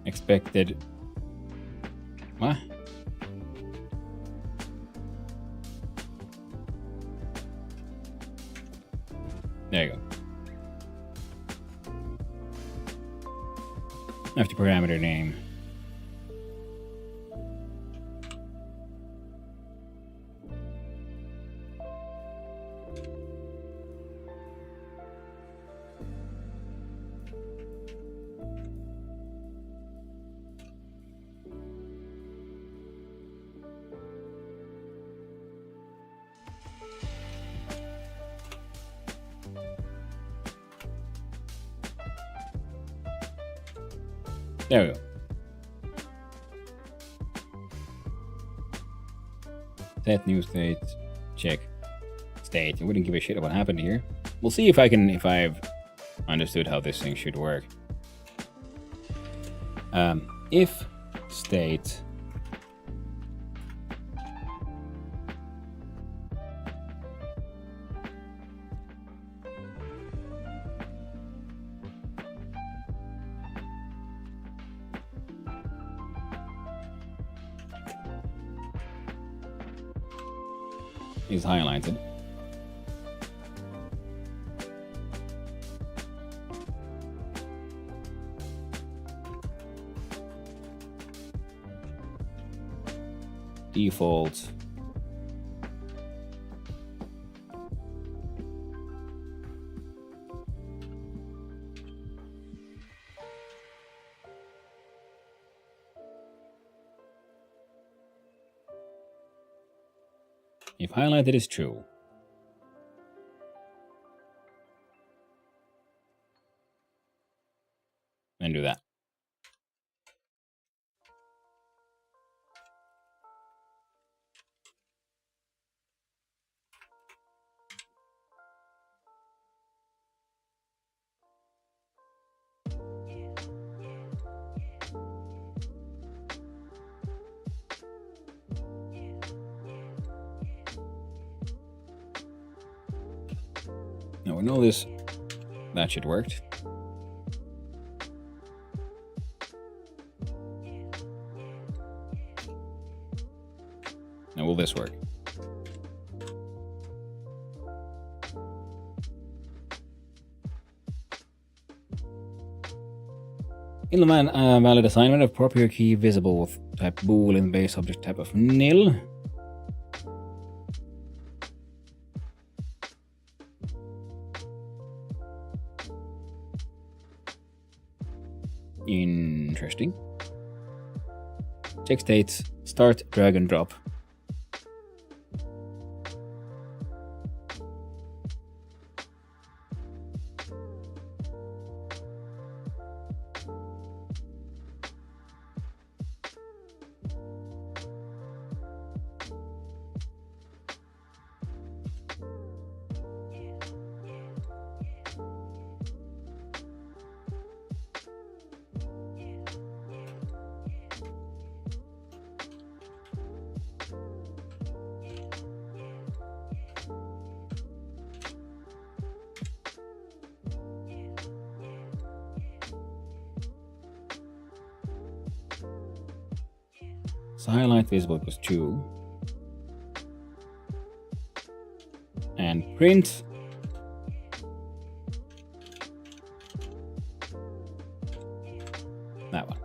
Expected. What? There you go. After parameter name. There we go. Set new state. Check state. I wouldn't give a shit what happened here. We'll see if I've understood how this thing should work. If state is highlighted. Default. If highlighted is true. And do that. Now we know this, that should work. Now will this work? Inline valid assignment of proper key visible with type boolean base object type of nil. Interesting. Check states, start, drag and drop. So highlight visible equals 2. And print. That one.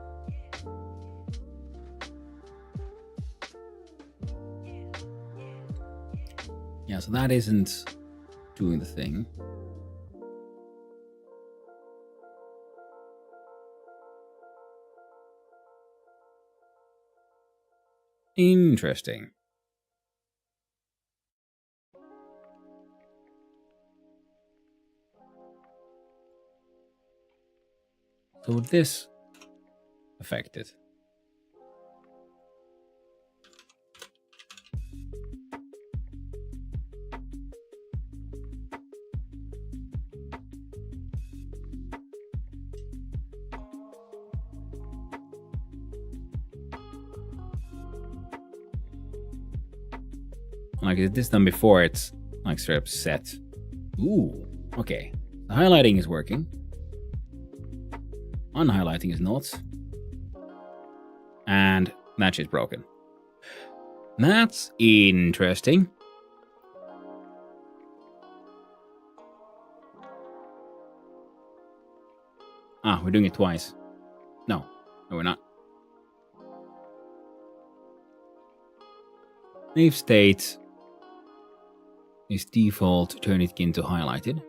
Yeah, so that isn't doing the thing. Interesting. So would this affect it? Like, is this done before it's like straight up set? Ooh, okay. The highlighting is working. Unhighlighting is not. And that shit's broken. That's interesting. Ah, we're doing it twice. No, we're not. If state is default, turn it into highlighted.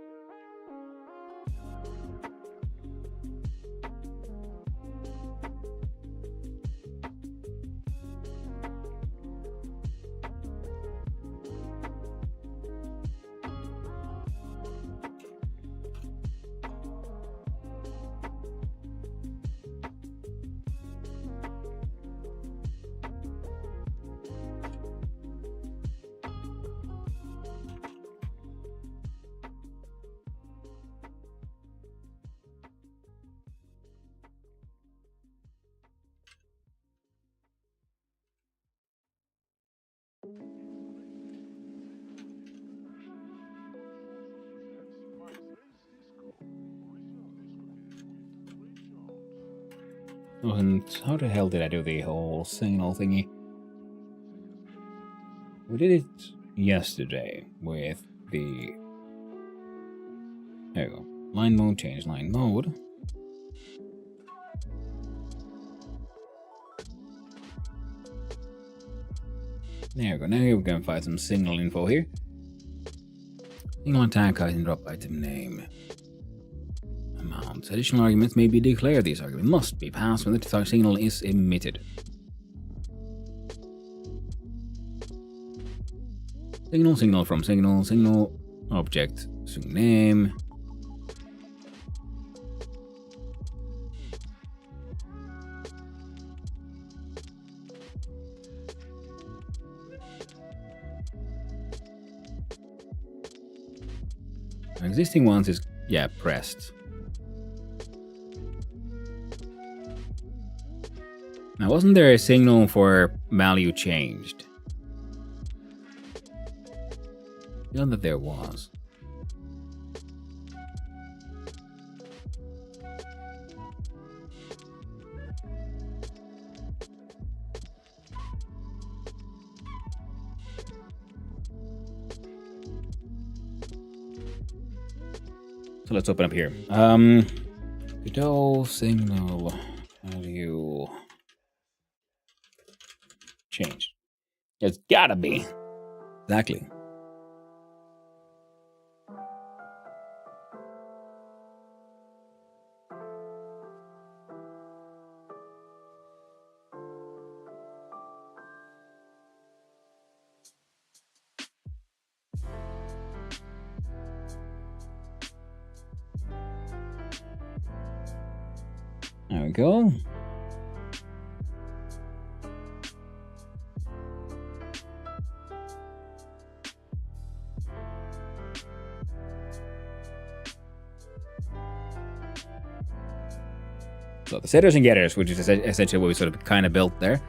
And how the hell did I do the whole signal thingy? We did it yesterday with the... There we go. Line mode, change line mode. There we go. Now we're going to find some signal info here. Signal attack item, drop item name. Amount. Additional arguments may be declared. These arguments must be passed when the signal is emitted. Signal from signal object, string name. Existing ones is, yeah, pressed. Now, wasn't there a signal for value changed? Not that there was. So let's open up here. Godot signal value changed. It's gotta be. Exactly. There we go. So the setters and getters, which is essentially what we sort of kind of built there.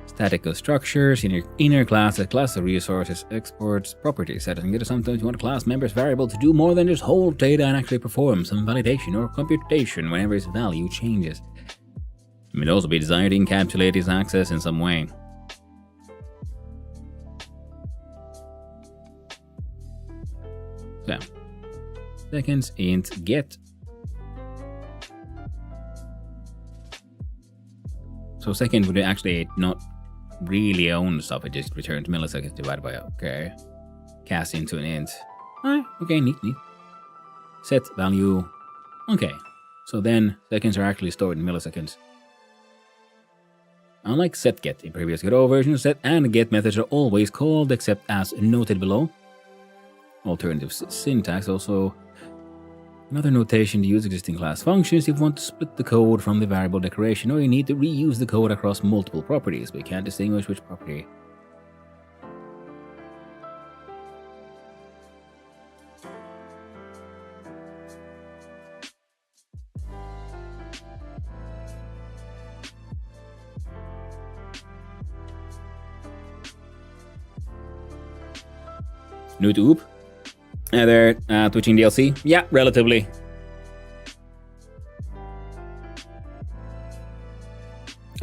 Static structures, inner classes, class of resources, exports, properties, setters and getters. Sometimes you want a class member's variable to do more than just hold data and actually perform some validation or computation whenever its value changes. It may also be desired to encapsulate its access in some way. Okay. Seconds int get. So second would actually not really own stuff, it just returns milliseconds divided by, okay. Cast into an int. Alright, okay, neat. Set value. Okay. So then seconds are actually stored in milliseconds. Unlike setGet in previous Godot versions, set and get methods are always called except as noted below. Alternative syntax also. Another notation to use existing class functions if you want to split the code from the variable declaration or you need to reuse the code across multiple properties, but you can't distinguish which property. New to OOP. They're twitching DLC. Yeah, relatively.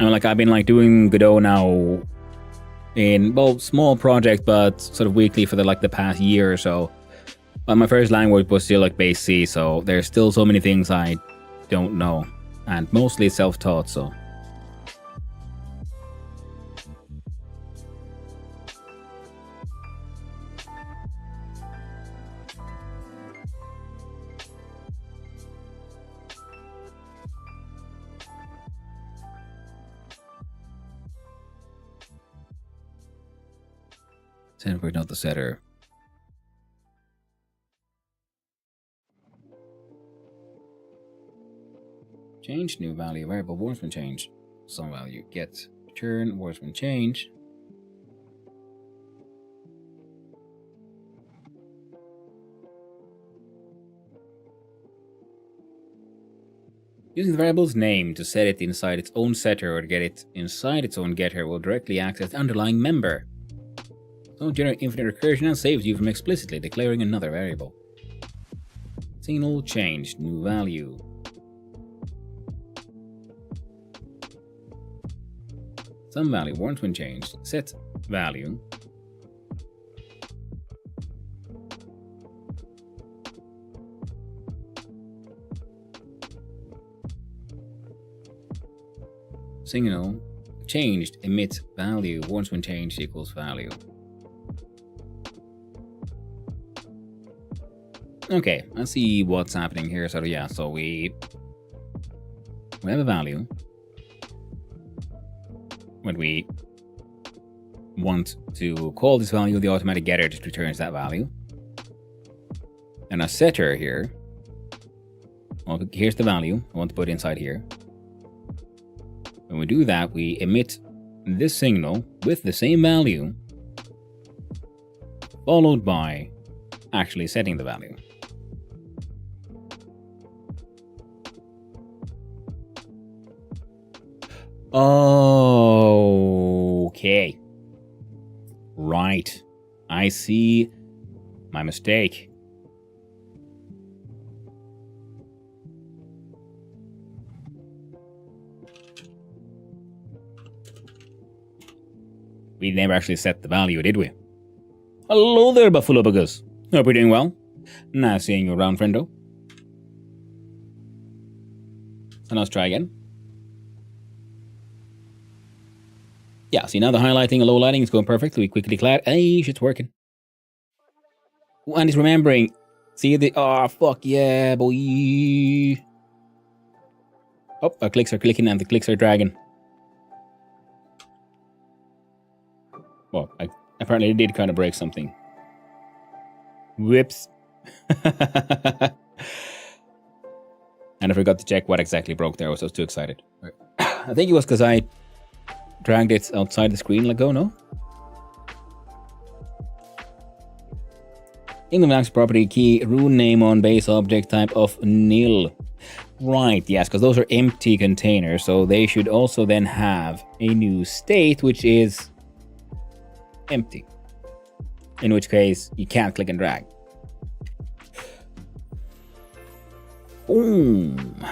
I've been doing Godot now in both small project, but sort of weekly for the past year or so. But my first language was still base C, so there's still so many things I don't know, and mostly self-taught. So. Separate not the setter. Change new value variable wordsman change. Some value get return wordsman change. Using the variable's name to set it inside its own setter or to get it inside its own getter will directly access the underlying member. Don't generate infinite recursion and saves you from explicitly declaring another variable. Signal change, new value. Some value warrants when changed. Set value. Signal changed emit value warrants when changed equals value. Okay, let's see what's happening here. So yeah, so we have a value. When we want to call this value, the automatic getter just returns that value. And a setter here. Well, here's the value I want to put inside here. When we do that, we emit this signal with the same value, followed by actually setting the value. Okay. Right. I see my mistake. We never actually set the value, did we? Hello there, Buffalo Buggers. Hope you're doing well. Nice seeing you around, friendo. And let's try again. Yeah, see now the highlighting and low lighting is going perfectly. We quickly declared, hey, shit's working. Oh, and it's remembering. See the, oh, fuck yeah, boy. Oh, our clicks are clicking and the clicks are dragging. Well, I apparently did kind of break something. Whoops. And I forgot to check what exactly broke there. I was just too excited. I think it was because I dragged it outside the screen like, oh no. In the max property key, rune name on base object type of nil. Right, yes, because those are empty containers, so they should also then have a new state, which is empty. In which case, you can't click and drag. Boom.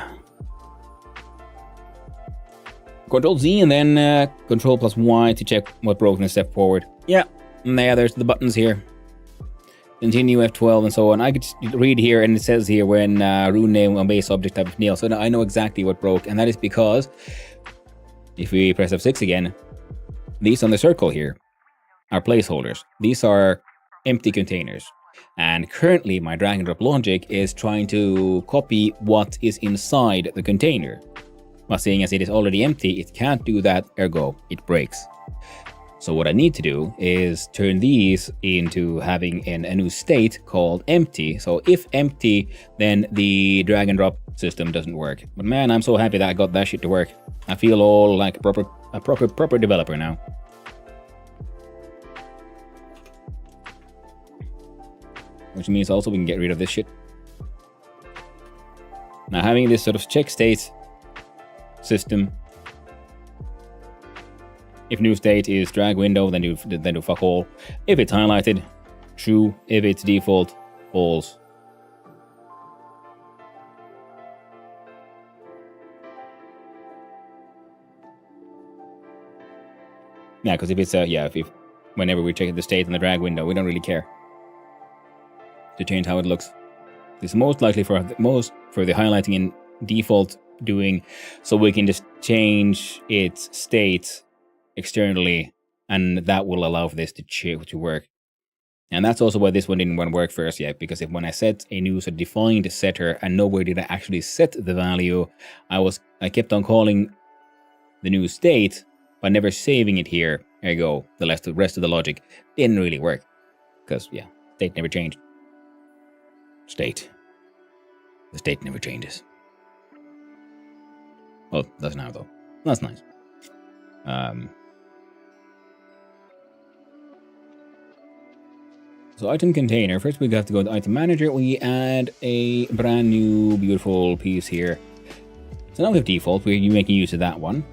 Control Z and then Control plus Y to check what broken and step forward. Yeah, there's the buttons here. continue F12 and so on. I could just read here, and it says here when rune name on base object type of nil. So I know exactly what broke, and that is because if we press F6 again, these on the circle here are placeholders. These are empty containers. And currently my drag and drop logic is trying to copy what is inside the container. But seeing as it is already empty, it can't do that, ergo it breaks. So what I need to do is turn these into having a new state called empty. So if empty, then the drag and drop system doesn't work. But man, I'm so happy that I got that shit to work. I feel all like a proper developer now. Which means also we can get rid of this shit. Now having this sort of check state system. If new state is drag window, then do fuck all. If it's highlighted, true. If it's default, false. Yeah, because if it's if whenever we check the state in the drag window, we don't really care to change how it looks. It's most likely for the highlighting in default doing, so we can just change its state externally, and that will allow for this to work. And that's also why this one didn't want to work first yet, because when I set a new defined setter and nowhere did I actually set the value, I kept on calling the new state but never saving it here. There you go. The rest of the logic didn't really work because state never changed. The state never changes. Well, does now though. That's nice. So item container. First we have to go to item manager. We add a brand new beautiful piece here. So now we have default. We're making use of that one.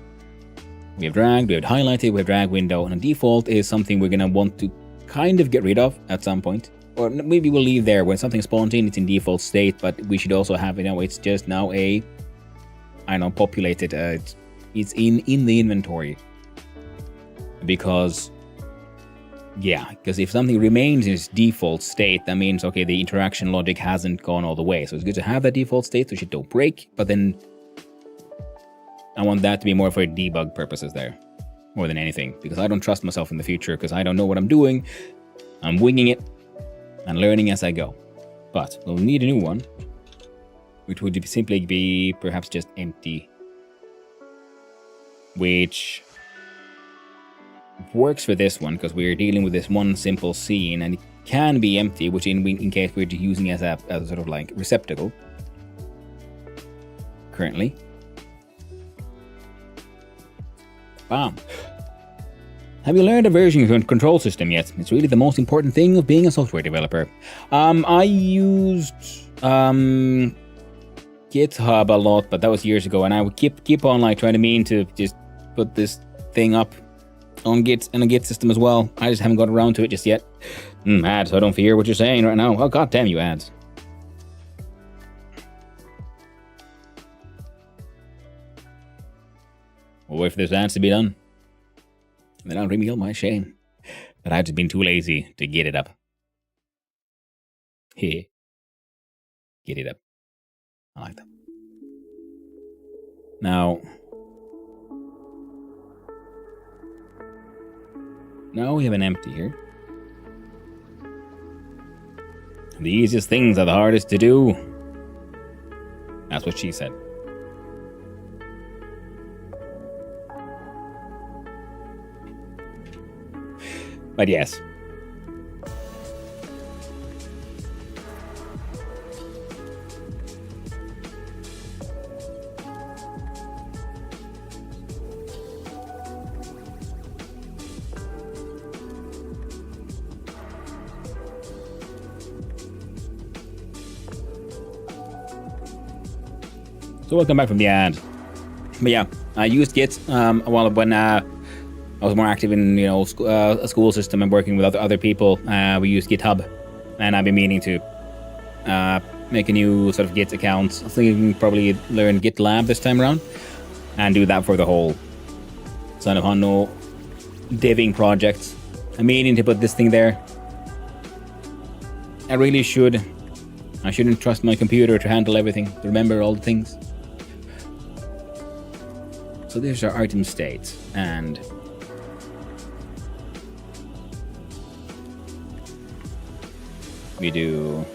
We have dragged, we have highlighted, we have drag window, and default is something we're gonna want to kind of get rid of at some point. Or maybe we'll leave there when something spawns in, it's in default state, but we should also have, it's just now populated, it's in the inventory. Because if something remains in its default state, that means, okay, the interaction logic hasn't gone all the way. So it's good to have that default state so shit don't break, but then I want that to be more for debug purposes there, more than anything, because I don't trust myself in the future, because I don't know what I'm doing. I'm winging it and learning as I go. But we'll need a new one, which would simply be perhaps just empty, which works for this one, because we're dealing with this one simple scene, and it can be empty, which in case we're using as a sort of like receptacle currently. Bam. Have you learned a version control system yet? It's really the most important thing of being a software developer. I used GitHub a lot, but that was years ago, and I would keep on like trying to just put this thing up on Git and a Git system as well. I just haven't got around to it just yet. Ads, I don't hear what you're saying right now. Oh, god damn you, ads. We'll wait for this ads to be done. And then I'll reveal my shame that I've just been too lazy to get it up. Here. Get it up. I like that. Now we have an empty here. The easiest things are the hardest to do. That's what she said. But yes. So welcome back from the ad. But yeah, I used Git while when I was more active in a school system and working with other people. We used GitHub, and I've been meaning to make a new sort of Git account. I think you can probably learn GitLab this time around and do that for the whole Son of Hanno deving project. I'm meaning to put this thing there. I really should. I shouldn't trust my computer to handle everything, to remember all the things. So there's our item state, and we do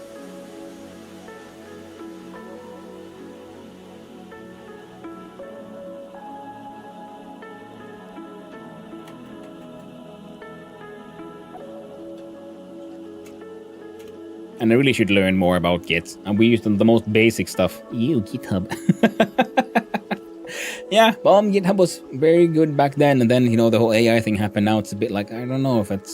and I really should learn more about Git. And we used the most basic stuff. Ew, GitHub. Yeah, well, GitHub was very good back then, and then, you know, the whole AI thing happened. Now it's a bit like, I don't know if it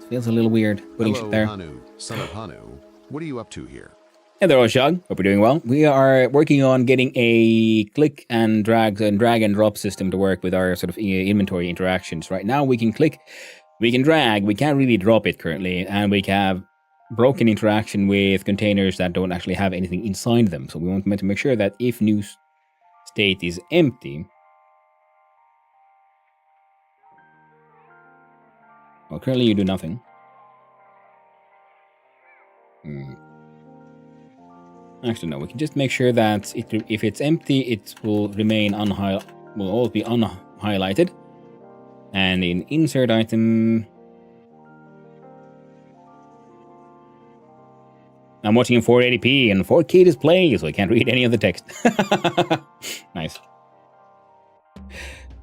feels a little weird putting Hello, shit there. Hanu, son of Hanu. What are you up to here? Hey there, Oshag. Hope you're doing well. We are working on getting a click and drag and drop system to work with our sort of inventory interactions. Right now, we can click, we can drag, we can't really drop it currently, and we have broken interaction with containers that don't actually have anything inside them. So we want to make sure that if new state is empty, well, currently you do nothing. Actually, no. We can just make sure that if it's empty, it will remain will always be unhighlighted. And in insert item, I'm watching in 480p and 4K display, so I can't read any of the text. Nice.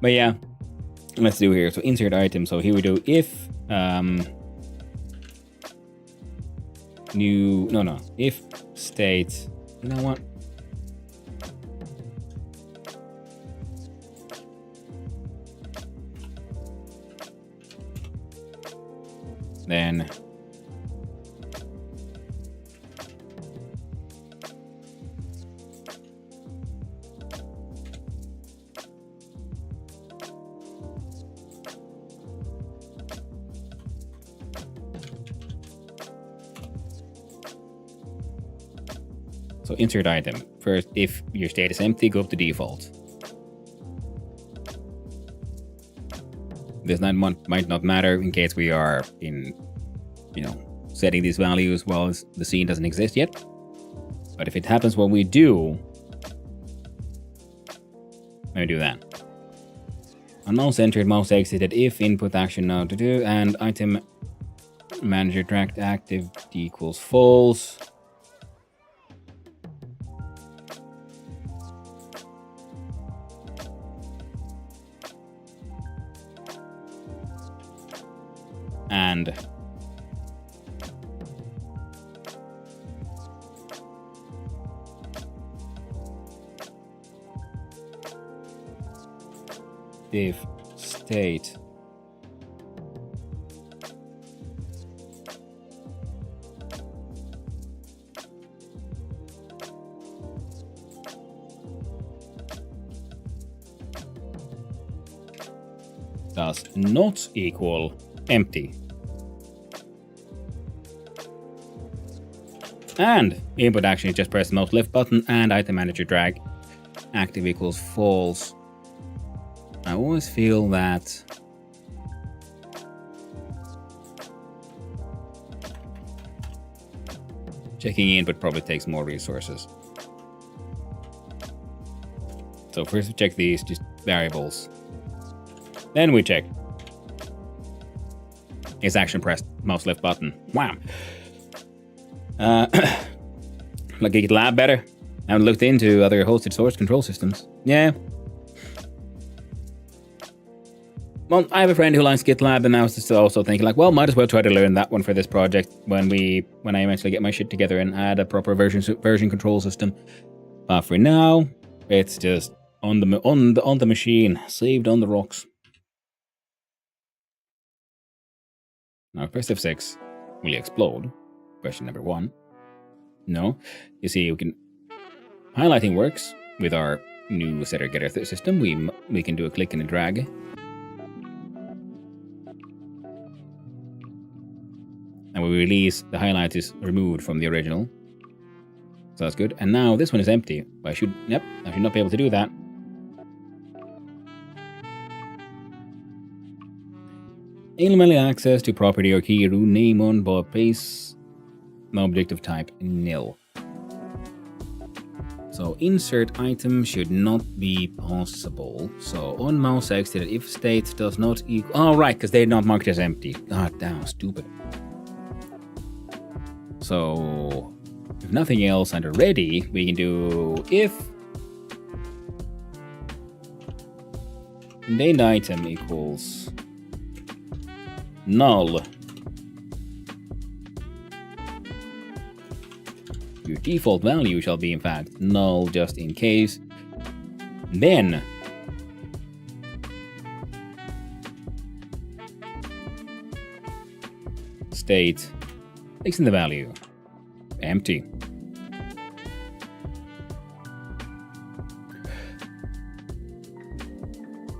But yeah, let's do here. So insert item. So here we do if if state, you know what? Then so insert item. First, if your state is empty, go up to default. This might not matter in case we are in, setting these values while the scene doesn't exist yet. But if it happens when we do, let me do that. On mouse entered, mouse exited, if input action now to do, and item manager tracked active equals false. And if state does not equal empty. And input action is just press the mouse left button and item manager drag active equals false. I always feel that checking input probably takes more resources. So first we check these just variables. Then we check is action pressed, mouse left button. Wham! Like GitLab better. I haven't looked into other hosted source control systems. Yeah. Well, I have a friend who likes GitLab, and I was just also thinking, like, well, might as well try to learn that one for this project when I eventually get my shit together and add a proper version control system. But for now, it's just on the machine, saved on the rocks. Now, press F6. Will you explode? Question number 1. No. You see, highlighting works with our new setter getter system. We can do a click and a drag. And we release, the highlight is removed from the original. So that's good. And now this one is empty. I should not be able to do that. Email access to property or key root name on board base. objective type nil. So insert item should not be possible. So on mouse exited if state does not equal. Oh, right, because they're not marked as empty. God damn, stupid. So if nothing else under ready, we can do if named item equals null. Your default value shall be in fact null just in case. Then state takes in the value empty.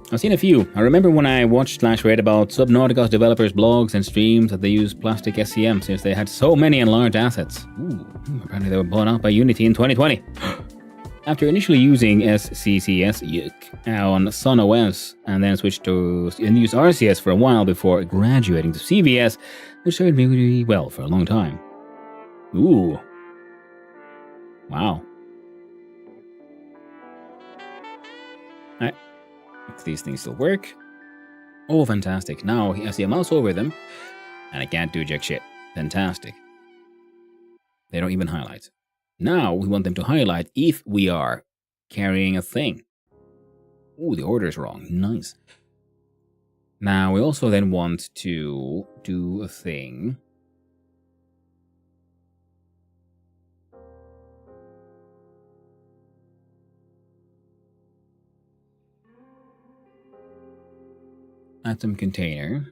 I've seen a few. I remember when I watched / read about Subnautica's developers' blogs and streams that they used plastic SCM since they had so many and large assets. Apparently they were bought out by Unity in 2020. After initially using SCCS on Sun OS and then switched to and used RCS for a while before graduating to CVS, which served me really well for a long time. Ooh. Wow. Alright. If these things still work. Oh, fantastic. Now I see a mouse over them, and I can't do jack shit. Fantastic. They don't even highlight. Now we want them to highlight if we are carrying a thing. Ooh, the order is wrong. Nice. Now we also then want to do a thing. Atom container.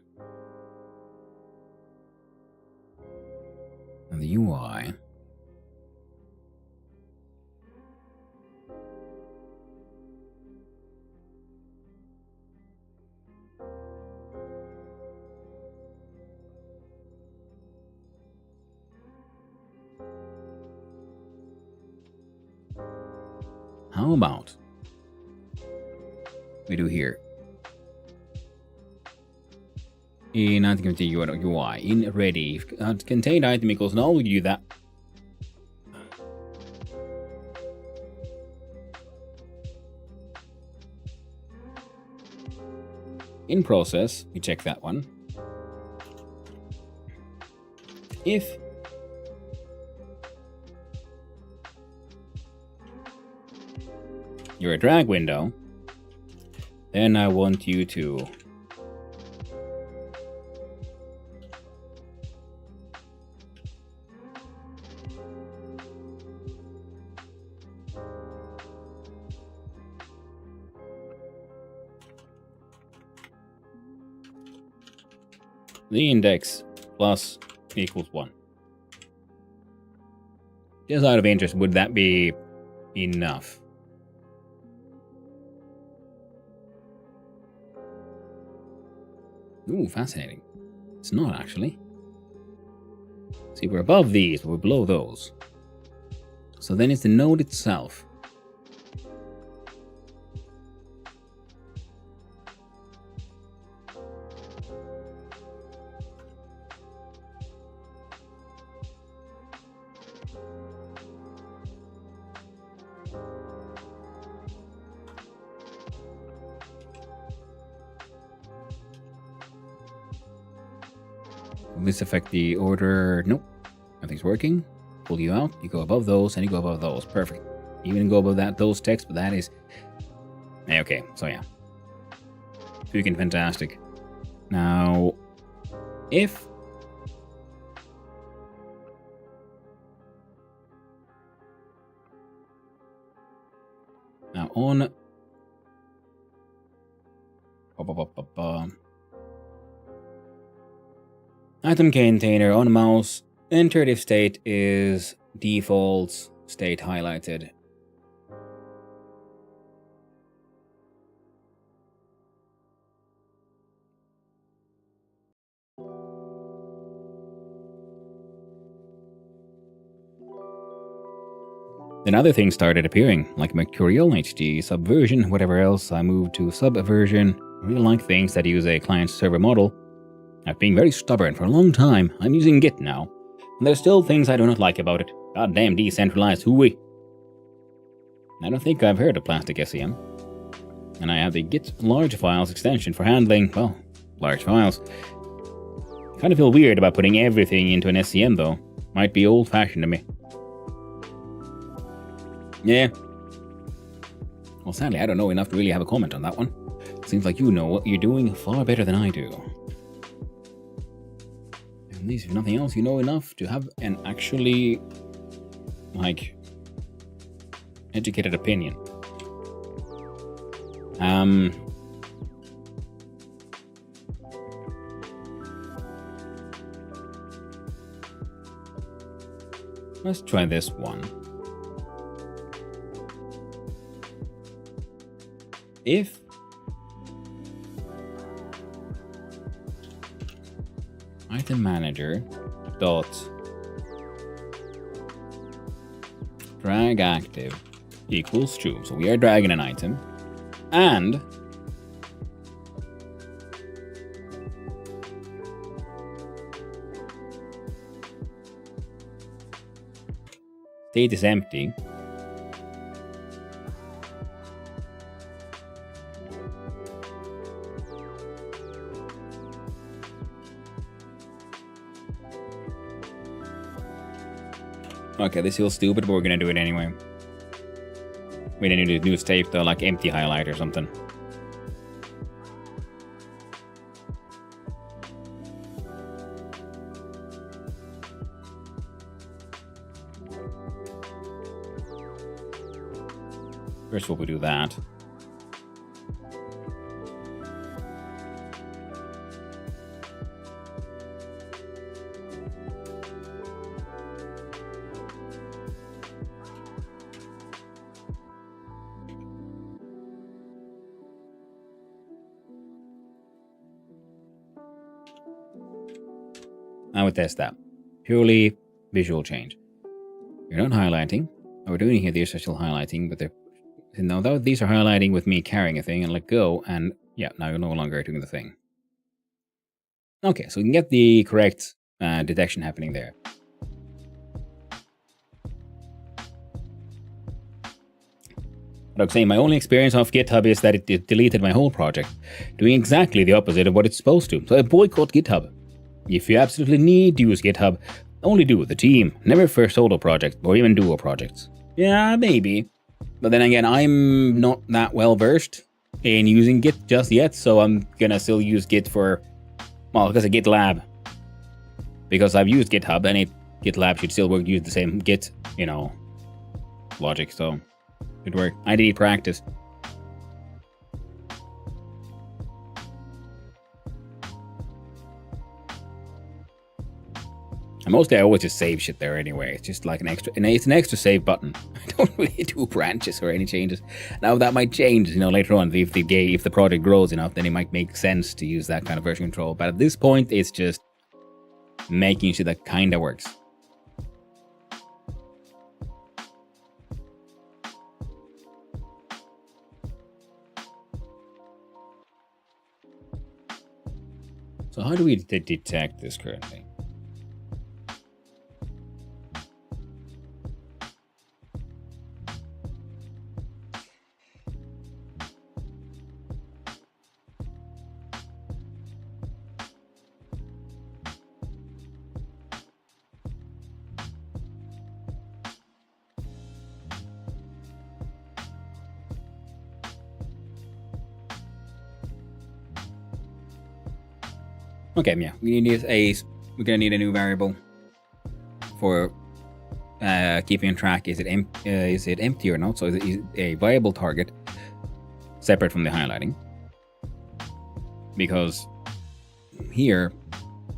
And the UI. How about we do here? In item container UI, in ready, contained item equals null, we do that. In process, we check that one. If you're a drag window, then I want you to the index plus equals 1. Just out of interest, would that be enough? Ooh, fascinating. It's not actually. See, we're above these, but we're below those. So then it's the node itself. Will this affect the order? Nope. Nothing's working. Pull you out. You go above those, and you go above those. Perfect. You even go above those texts, but that is... Okay, so yeah. Freaking fantastic. Now, if... Now on... Item container on mouse, entered if state is default state highlighted. Then other things started appearing, like Mercurial, HD, Subversion, whatever else. I moved to Subversion. I really like things that use a client-server model. I've been very stubborn for a long time. I'm using Git now. And there's still things I do not like about it. Goddamn decentralized hooey. I don't think I've heard of Plastic SEM. And I have the Git large files extension for handling, well, large files. Kind of feel weird about putting everything into an SCM though. Might be old-fashioned to me. Yeah. Well, sadly, I don't know enough to really have a comment on that one. Seems like you know what you're doing far better than I do. At least, if nothing else, you know enough to have an actually, like, educated opinion. Let's try this one. If item manager dot drag active equals true, so we are dragging an item, and state is empty. Okay, this feels stupid, but we're gonna do it anyway. We need to do state though, like empty highlight or something. First we'll do that. I would test that. Purely visual change. You're not highlighting. We're doing here, these are still highlighting, but they're now these are highlighting with me carrying a thing and let go, and yeah, now you're no longer doing the thing. Okay, so we can get the correct detection happening there. But I'm saying my only experience of GitHub is that it deleted my whole project, doing exactly the opposite of what it's supposed to. So I boycott GitHub. If you absolutely need to use GitHub, only do it with the team, never for solo projects or even duo projects. Yeah, maybe. But then again, I'm not that well versed in using Git just yet, so I'm gonna still use Git for, well, because of GitLab. Because I've used GitHub, and GitLab should still use the same Git, logic, so it work. I need practice. And mostly I always just save shit there anyway. It's just like it's an extra save button. I don't really do branches or any changes. Now that might change, later on if the project grows enough, then it might make sense to use that kind of version control. But at this point, it's just making sure that kinda works. So how do we detect this currently? Okay, yeah, we're gonna need a new variable for keeping track. Is it empty or not? So is it a viable target separate from the highlighting? Because here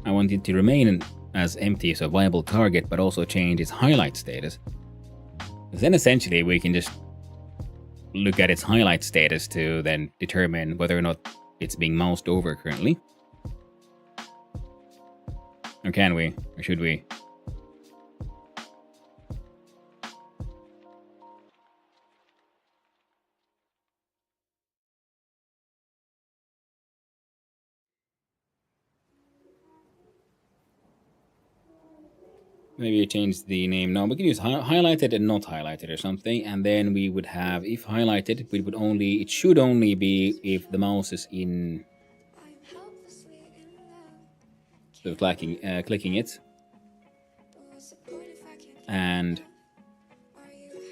I want it to remain as empty, so viable target, but also change its highlight status. Because then essentially we can just look at its highlight status to then determine whether or not it's being moused over currently. Or can we? Or should we? maybe change the name. No, we can use highlighted and not highlighted or something. And then we would have, if highlighted, it should only be if the mouse is in, so clicking it. And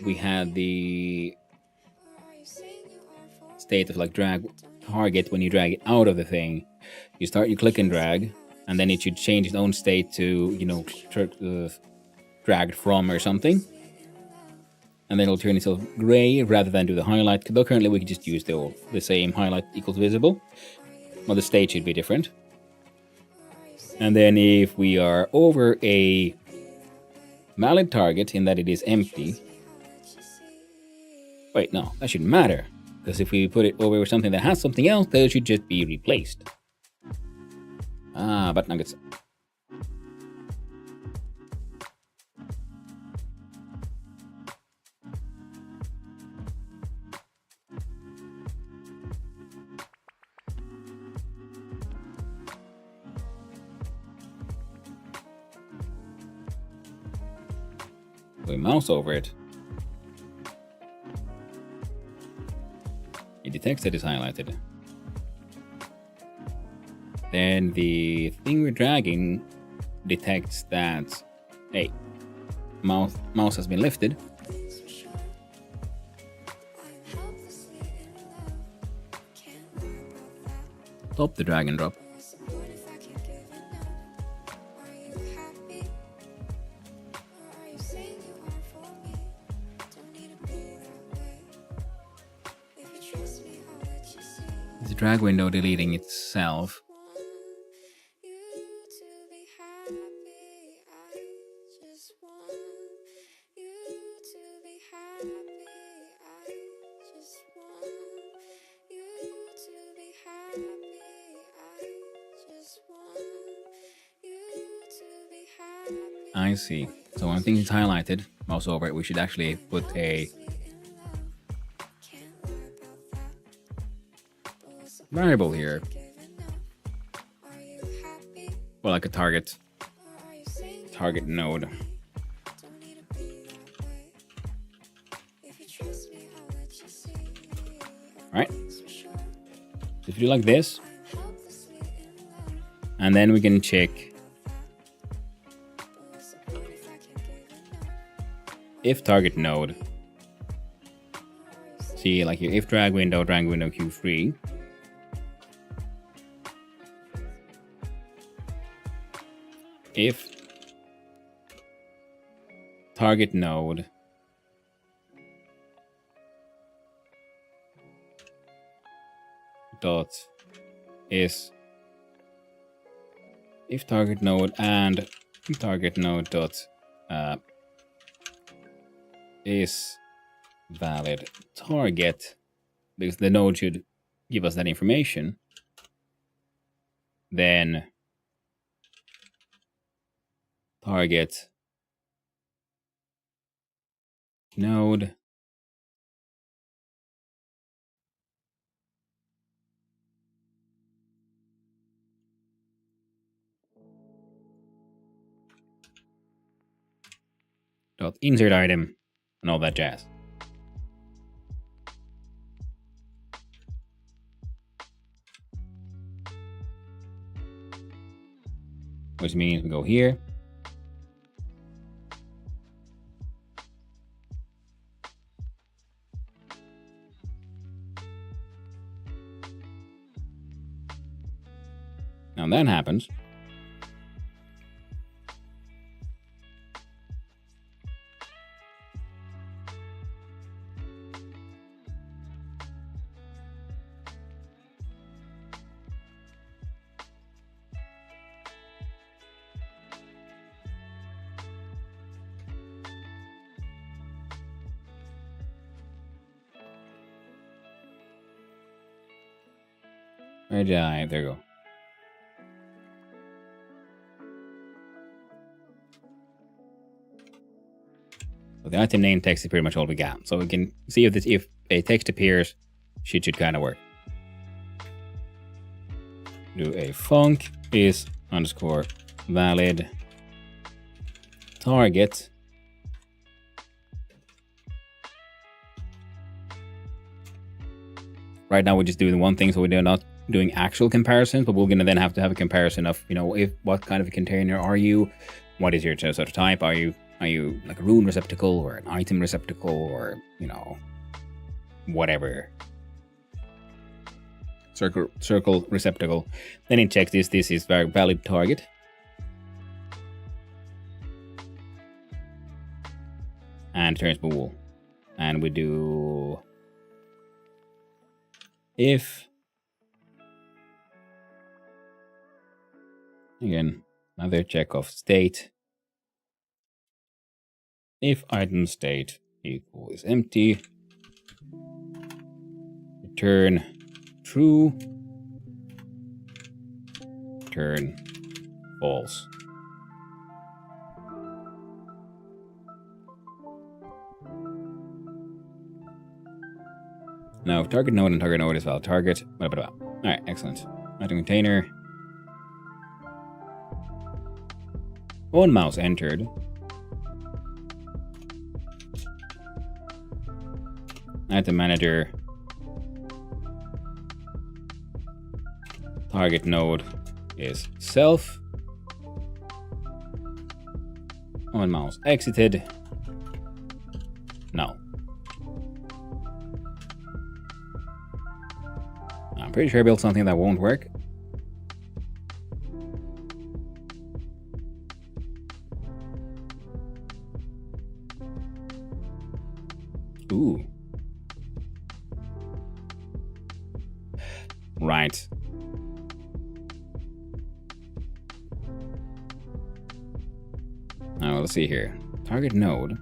we had the state of like drag target when you drag it out of the thing. You click and drag, and then it should change its own state to, you know, dragged from or something. And then it'll turn itself gray rather than do the highlight. Though currently we can just use the same highlight equals visible. Well, the state should be different. And then if we are over a valid target in that it is empty. Wait, no, that shouldn't matter. Because if we put it over something that has something else, that should just be replaced. Ah, but nuggets. We mouse over it. It detects that it's highlighted. Then the thing we're dragging detects that, hey, mouse has been lifted. Stop the drag and drop. The drag window deleting itself. I see. So when things is highlighted, mouse over it, we should actually put a variable here. Well, like a target node. Alright. So if you do like this, and then we can check if target node. See, like your if drag window Q3. If target node dot is if target node and target node dot is valid target, because the node should give us that information, then target node dot insert item and all that jazz. Which means we go here. Now that happens. Where did I? There you go. So the item name text is pretty much all we got. So we can see if a text appears, shit should kind of work. Do a func is underscore valid target. Right now we're just doing one thing, so we're not doing actual comparisons, but we're gonna then have to have a comparison of, you know, if what kind of a container are you, what is your sort of type, are you like a rune receptacle or an item receptacle, or, you know, whatever. Circle receptacle. Then it checks this is very valid target. And turns bool. And we do if, again, another check of state. If item state equals empty, return true, return false. Now, target node and target node is valid target. Blah, blah, blah. All right, excellent. Item container. One mouse entered. Item manager. Target node is self. One mouse exited. No. I'm pretty sure I built something that won't work. Ooh. Right. Now let's see here. Target node.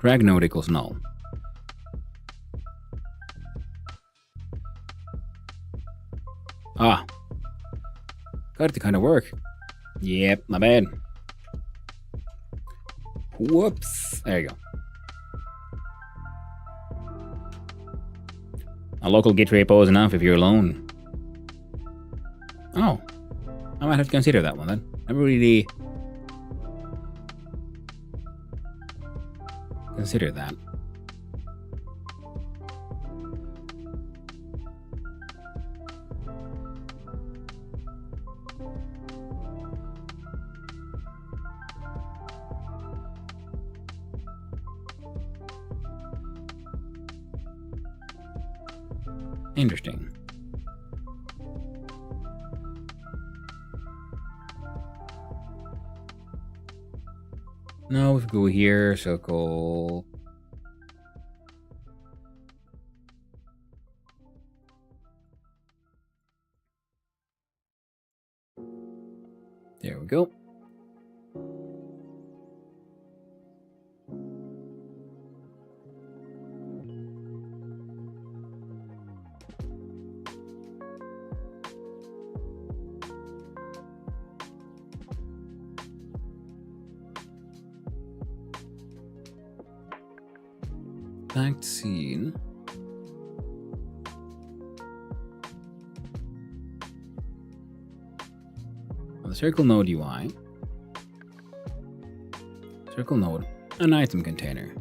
Drag node equals null. Ah. Got it to kind of work. Yep, my bad. Whoops. There you go. A local Git repo is enough if you're alone. Oh. I might have to consider that one then. I really consider that. Interesting. Now if we go here, circle. There we go. Fact scene. On the circle node UI. Circle node, an item container.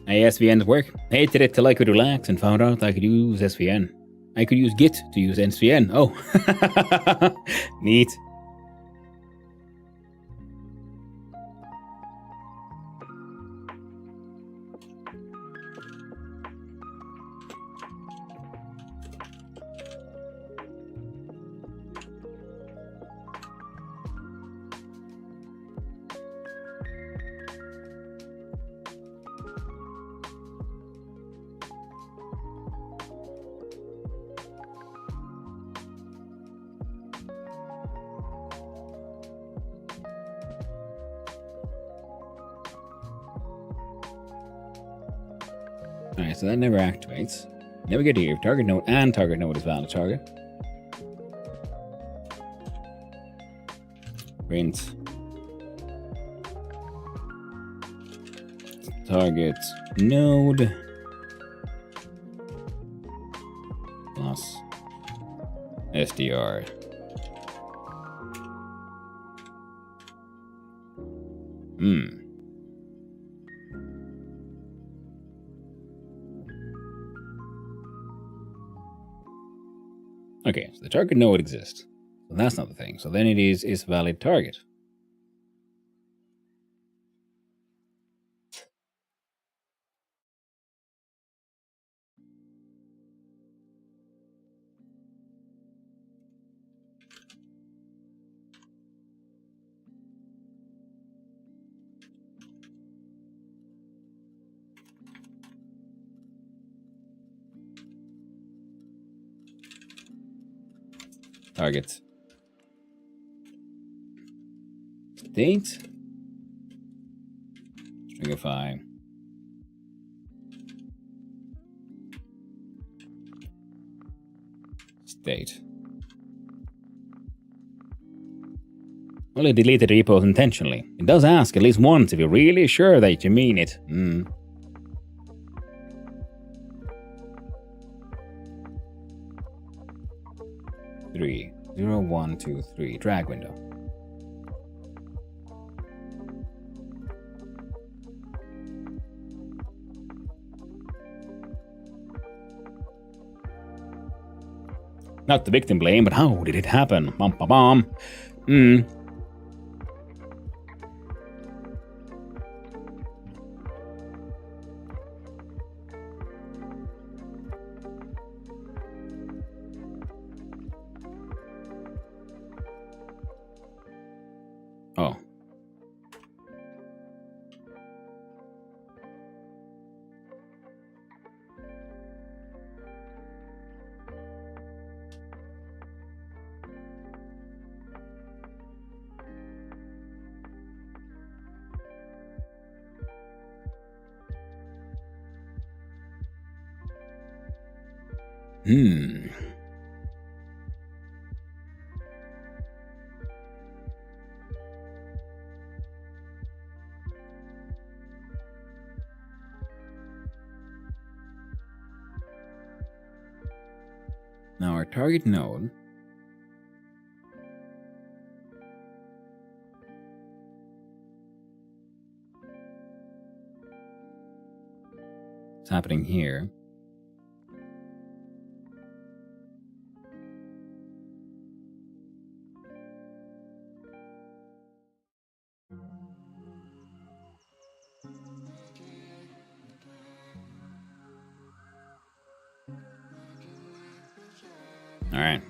Hey, SVNs work. Hated it till I could relax and found out I could use SVN. I could use Git to use SVN. Oh, neat. Alright, so that never activates. Now we get here. Target node and target node is valid target. Print. Target node plus SDR. Okay, so the target node exists. So that's not the thing. So then it is valid target. Target. State. Stringify. State. Well, it deleted repos intentionally. It does ask at least once if you're really sure that you mean it. 3, 0, 1, 2, 3. Drag window. Not the victim blame, but how did it happen? Bum, bum, bum. Oh. Now our target node is happening here. All right.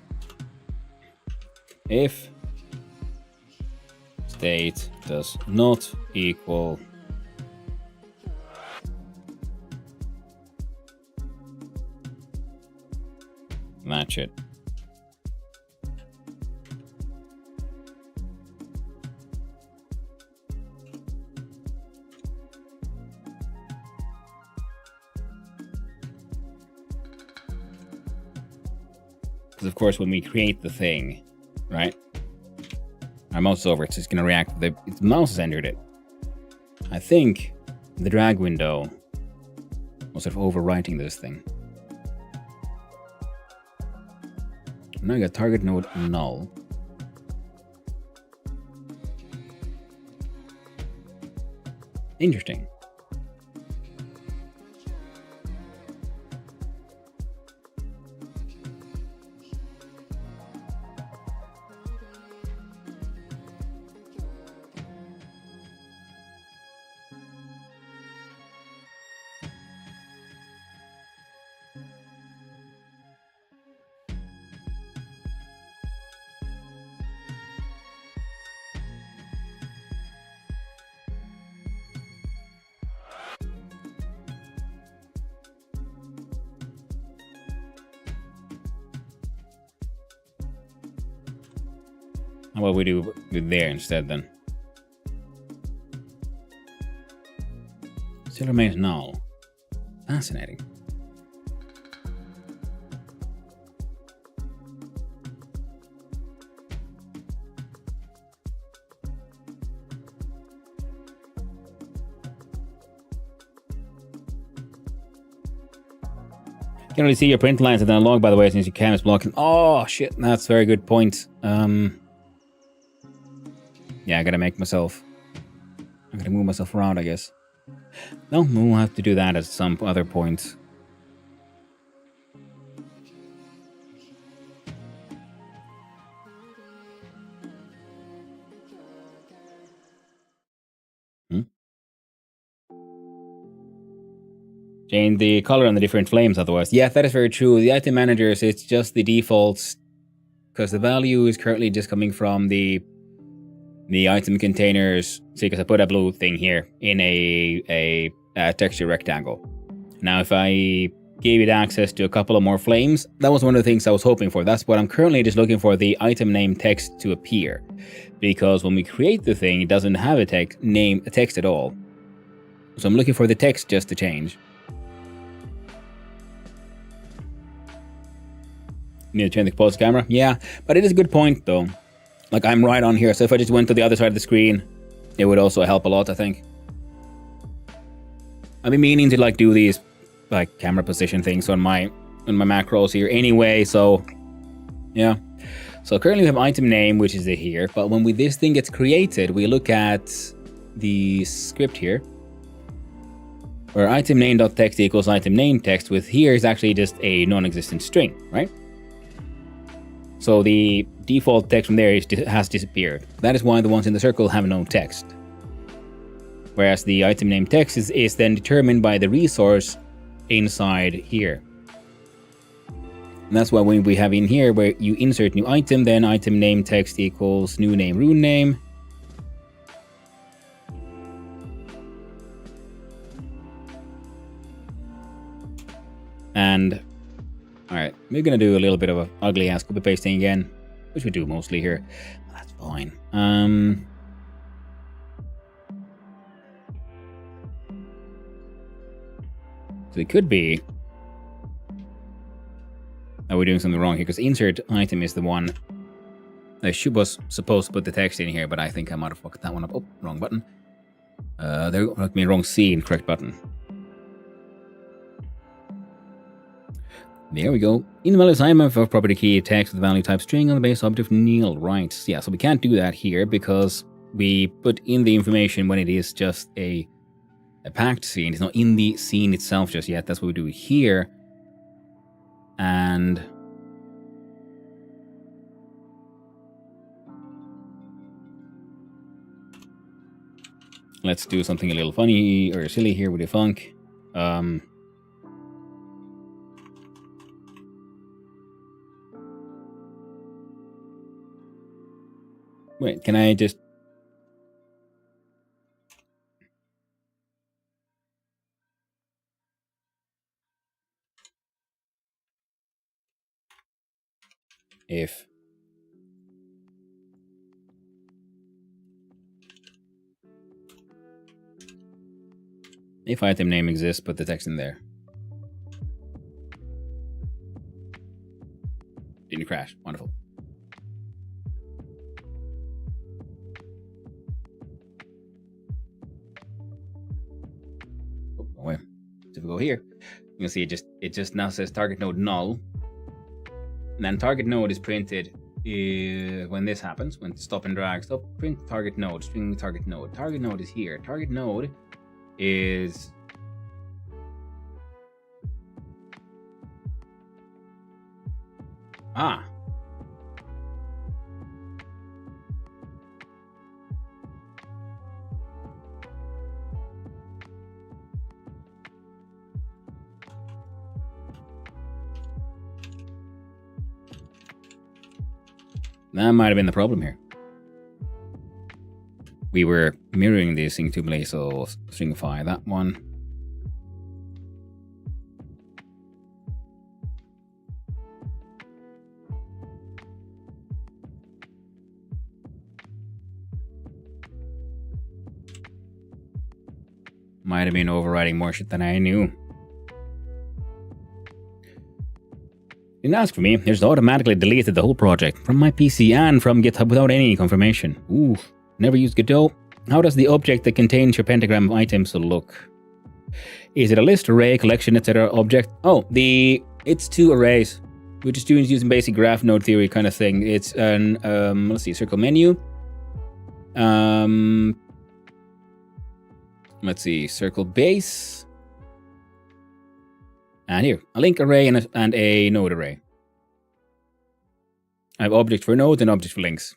If state does not equal match it. Because of course, when we create the thing, right? Our mouse is over, it's just going to react. The mouse has entered it. I think the drag window was sort of overwriting this thing. Now I got target node null. Interesting. How about we do it there instead then? Still remains null. Fascinating. Can't really see your print lines and then log, by the way, since your cam is blocking. Oh shit, that's a very good point. Yeah, I gotta move myself around, I guess. No, we'll have to do that at some other point. Change the color on the different flames otherwise. Yeah, that is very true. The item managers, it's just the defaults, because the value is currently just coming from the item containers. See, because I put a blue thing here in a texture rectangle. Now, if I gave it access to a couple of more flames, that was one of the things I was hoping for. That's what I'm currently just looking for, the item name text to appear. Because when we create the thing, it doesn't have a text at all. So I'm looking for the text just to change. Need to turn the pulse camera? Yeah, but it is a good point though. Like, I'm right on here, so if I just went to the other side of the screen, it would also help a lot, I think. I've been meaning to like do these like camera position things on my macros here anyway, so yeah. So currently we have item name, which is here, but when this thing gets created, we look at the script here, where item name.text equals item name text, with here is actually just a non-existent string, right? So the default text from there has disappeared. That is why the ones in the circle have no text. Whereas the item name text is then determined by the resource inside here. And that's why when we have in here where you insert new item, then item name text equals new name rune name. And alright, we're gonna do a little bit of a ugly ass copy pasting again, which we do mostly here. That's fine. So it could be that we're doing something wrong here, because insert item is the one I was supposed to put the text in here, but I think I might have fucked that one up. Oh, wrong button. Wrong scene, correct button. There we go. In the value assignment for property key text with value type string on the base object nil. Right. Yeah, so we can't do that here because we put in the information when it is just a packed scene. It's not in the scene itself just yet. That's what we do here. And let's do something a little funny or silly here with the funk. Wait, can I just... If item name exists, put the text in there. Didn't crash. Wonderful. Oh, no way. So if we go here, you can see it just now says target node null. And then target node is printed when this happens, when stop and drag, stop, print target node, string target node. Target node is here. Target node is that might have been the problem here. We were mirroring this thing too late, so stringify that one. Might have been overriding more shit than I knew. Didn't ask for me. It just automatically deleted the whole project from my PC and from GitHub without any confirmation. Ooh, never used Godot. How does the object that contains your pentagram items look? Is it a list, array, collection, etc. object? Oh, it's 2 arrays. We're just using basic graph node theory kind of thing. It's an let's see, circle menu. Let's see, circle base. And here, a link array and a node array. I have object for nodes and object for links.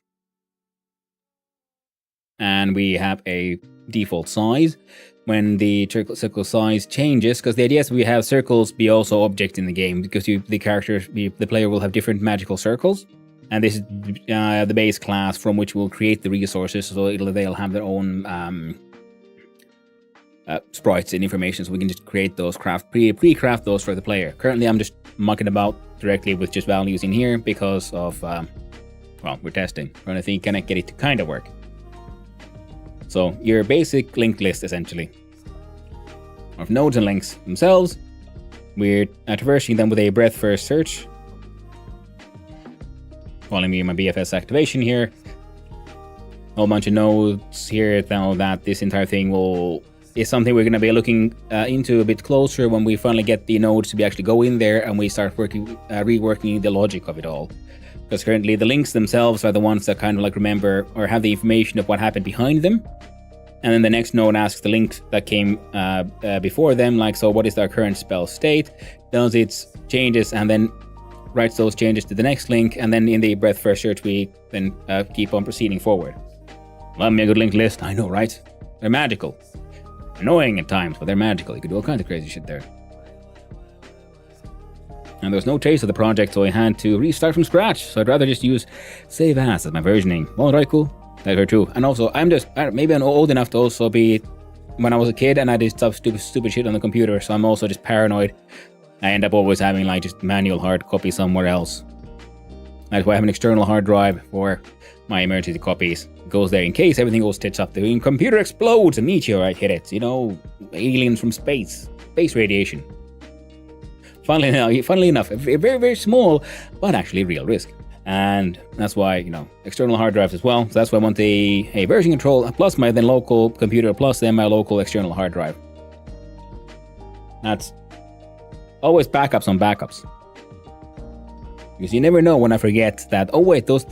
And we have a default size. When the circle size changes, because the idea is we have circles be also objects in the game, because the player will have different magical circles, and this is the base class from which we'll create the resources, so they'll have their own sprites and information, so we can just create those, pre-craft those for the player. Currently, I'm just mucking about directly with just values in here because of, well, we're testing. We're trying to can I get it to kind of work. So your basic linked list, essentially, of nodes and links themselves. We're traversing them with a breadth first search. Calling me my BFS activation here. A whole bunch of nodes here. Now that this entire thing is something we're going to be looking into a bit closer when we finally get the nodes to be actually go in there and we start reworking the logic of it all. Because currently the links themselves are the ones that kind of like remember or have the information of what happened behind them. And then the next node asks the link that came before them, like, so what is their current spell state? Does its changes and then writes those changes to the next link. And then in the breadth first search, we then keep on proceeding forward. Love me a good linked list. I know, right? They're magical. Annoying at times, but they're magical. You can do all kinds of crazy shit there. And there was no trace of the project, so I had to restart from scratch. So I'd rather just use save as my versioning. Well, right, cool. That's very true. And also, maybe I'm old enough to also be, when I was a kid and I did stuff, stupid shit on the computer, so I'm also just paranoid. I end up always having like just manual hard copy somewhere else. That's why I have an external hard drive for my emergency copies. It goes there in case everything goes tits up. The computer explodes, a meteorite hit it. You know, aliens from space. Space radiation. Funnily enough, a very, very small, but actually real risk. And that's why, external hard drives as well. So that's why I want a version control plus my then local computer plus then my local external hard drive. That's always backups on backups. Because you never know when I forget that, oh wait, this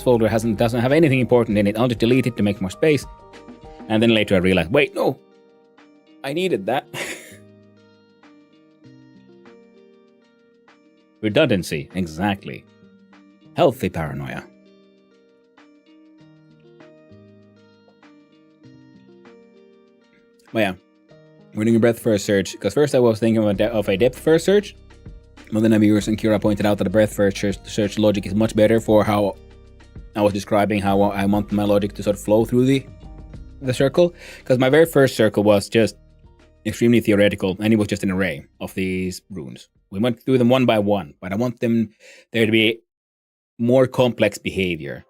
folder doesn't have anything important in it. I'll just delete it to make more space. And then later I realize, wait, no, I needed that. Redundancy, exactly. Healthy paranoia. Well, yeah, we're doing a breadth first search, because first I was thinking of a depth first search, but then viewers and Kira pointed out that the breadth first search logic is much better for how I was describing how I want my logic to sort of flow through the circle, because my very first circle was just extremely theoretical, and it was just an array of these runes. We went through them one by one, but I want there to be more complex behavior.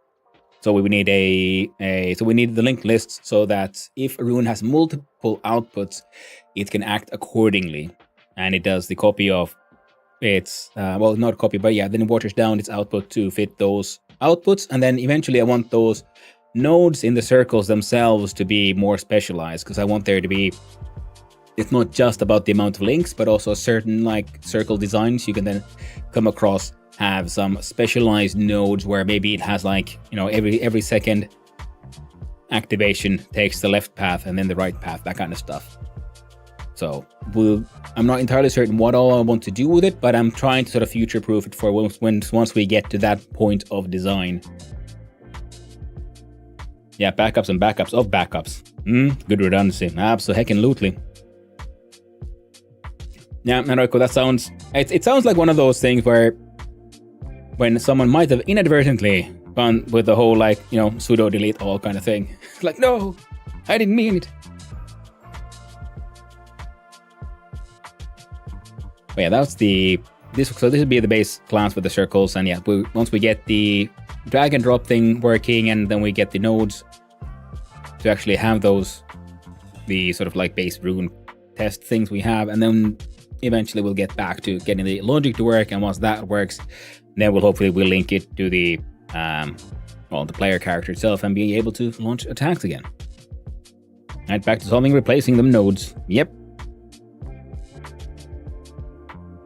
So we need we need the linked lists so that if a rune has multiple outputs, it can act accordingly, and it does the copy of its not copy, but yeah, then it waters down its output to fit those outputs, and then eventually I want those nodes in the circles themselves to be more specialized, because I want there to be. It's not just about the amount of links, but also certain like circle designs you can then come across have some specialized nodes where maybe it has like, every second activation takes the left path and then the right path, that kind of stuff. So I'm not entirely certain what all I want to do with it, but I'm trying to sort of future-proof it for once we get to that point of design. Yeah, backups and backups of backups. Good redundancy. Absolutely. Yeah, Nariko, that sounds... It sounds like one of those things where when someone might have inadvertently gone with the whole, sudo delete all kind of thing. Like, no, I didn't mean it. But yeah, that's this would be the base class with the circles, and yeah, once we get the drag and drop thing working, and then we get the nodes to actually have the sort of like base rune test things we have, and then eventually we'll get back to getting the logic to work, and once that works, then we'll link it to the the player character itself and being able to launch attacks again. Right, back to solving, replacing them nodes. Yep.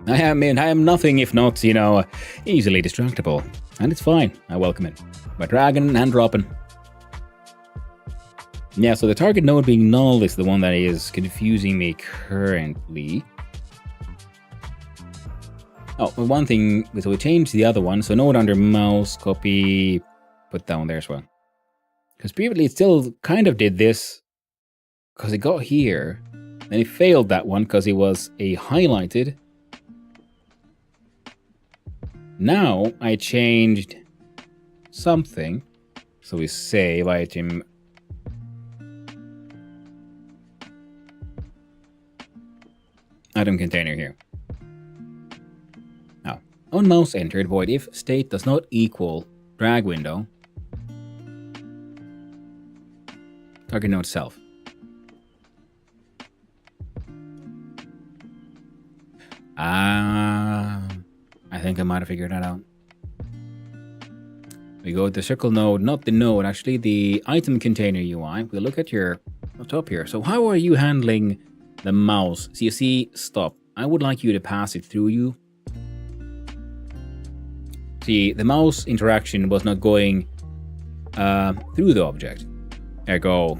I am nothing if not, easily distractible. And it's fine. I welcome it. By dragging and dropping. Yeah, so the target node being null is the one that is confusing me currently. Oh, one thing, so we changed the other one. So node under mouse, copy, put down there as well. Because previously it still kind of did this, because it got here, then it failed that one because it was a highlighted. Now I changed something. So we save item. Item container here. Now, on mouse entered void if state does not equal drag window. Target node self. I think I might have figured that out. We go to the circle node, not the node, actually the item container UI. We look at your top here. So how are you handling the mouse? So you see stop. I would like you to pass it through you. See, the mouse interaction was not going through the object. Ergo,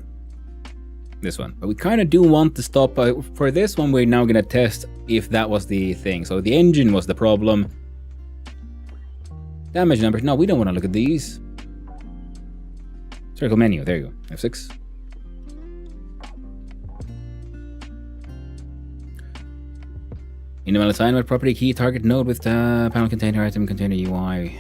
this one. But we kind of do want to stop. For this one, we're now going to test if that was the thing. So the engine was the problem. Damage numbers. No, we don't want to look at these. Circle menu. There you go. F6. Invalid assignment property key target node with panel container item container UI.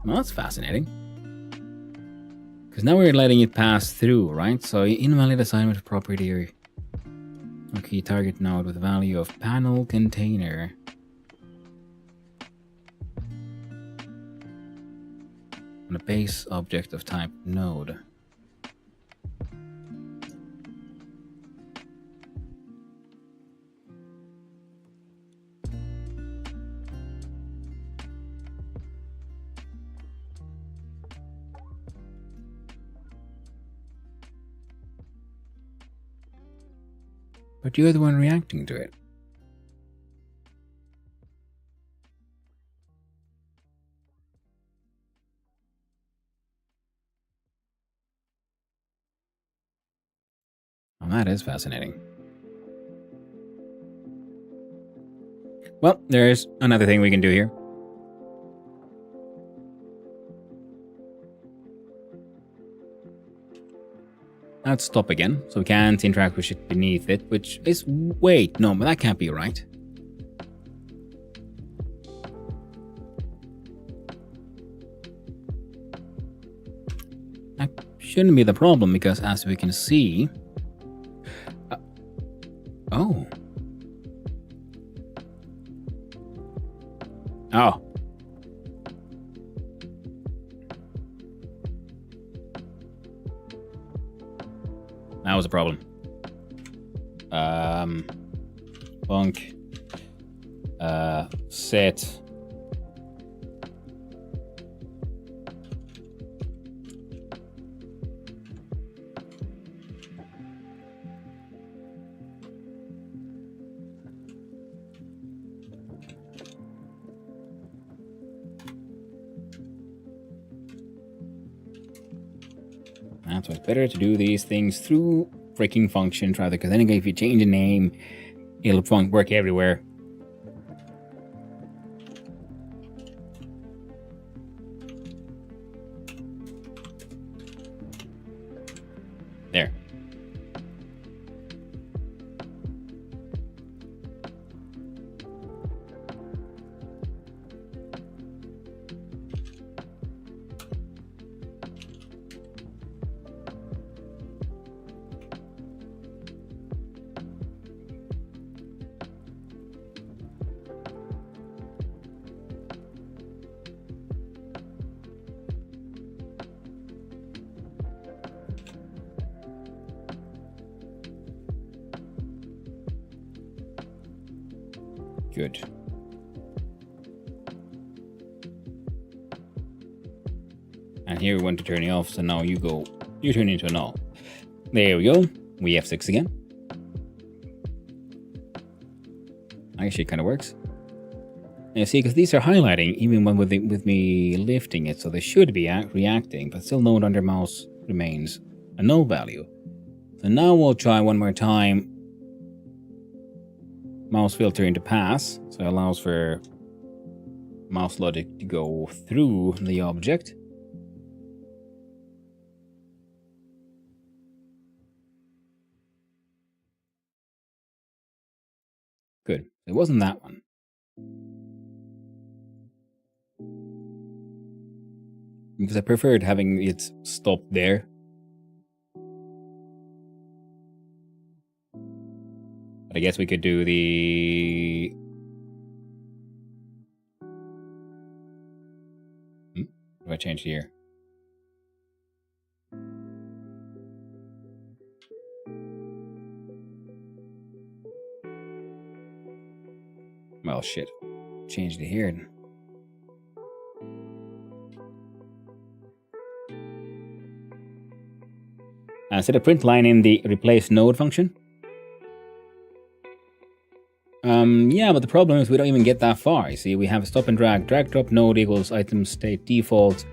Well, that's fascinating. Because now we're letting it pass through, right? So invalid assignment property or key target node with value of panel container. On a base object of type node. But you're the one reacting to it. Well, that is fascinating. Well, there's another thing we can do here. Let's stop again, so we can't interact with shit beneath it, which is... Wait, no, but that can't be right. That shouldn't be the problem, because as we can see... Oh. Oh. That was a problem. Func. Set. That's why it's better to do these things through freaking functions rather, because then again, if you change the name, it'll work everywhere. There. Good. And here we want to turn it off, so now you turn into a null. There we go. We F6 again. Actually, it kind of works. You see, because these are highlighting even when with me lifting it, so they should be reacting, but still node under mouse remains a null value. So now we'll try one more time. Mouse filter into pass, so it allows for mouse logic to go through the object. Good. It wasn't that one. Because I preferred having it stop there. But I guess we could do the... What do I change here? Well, shit. Changed it here. Instead of print line in the replace node function. Yeah, but the problem is we don't even get that far. You see, we have stop and drag drop node equals item state default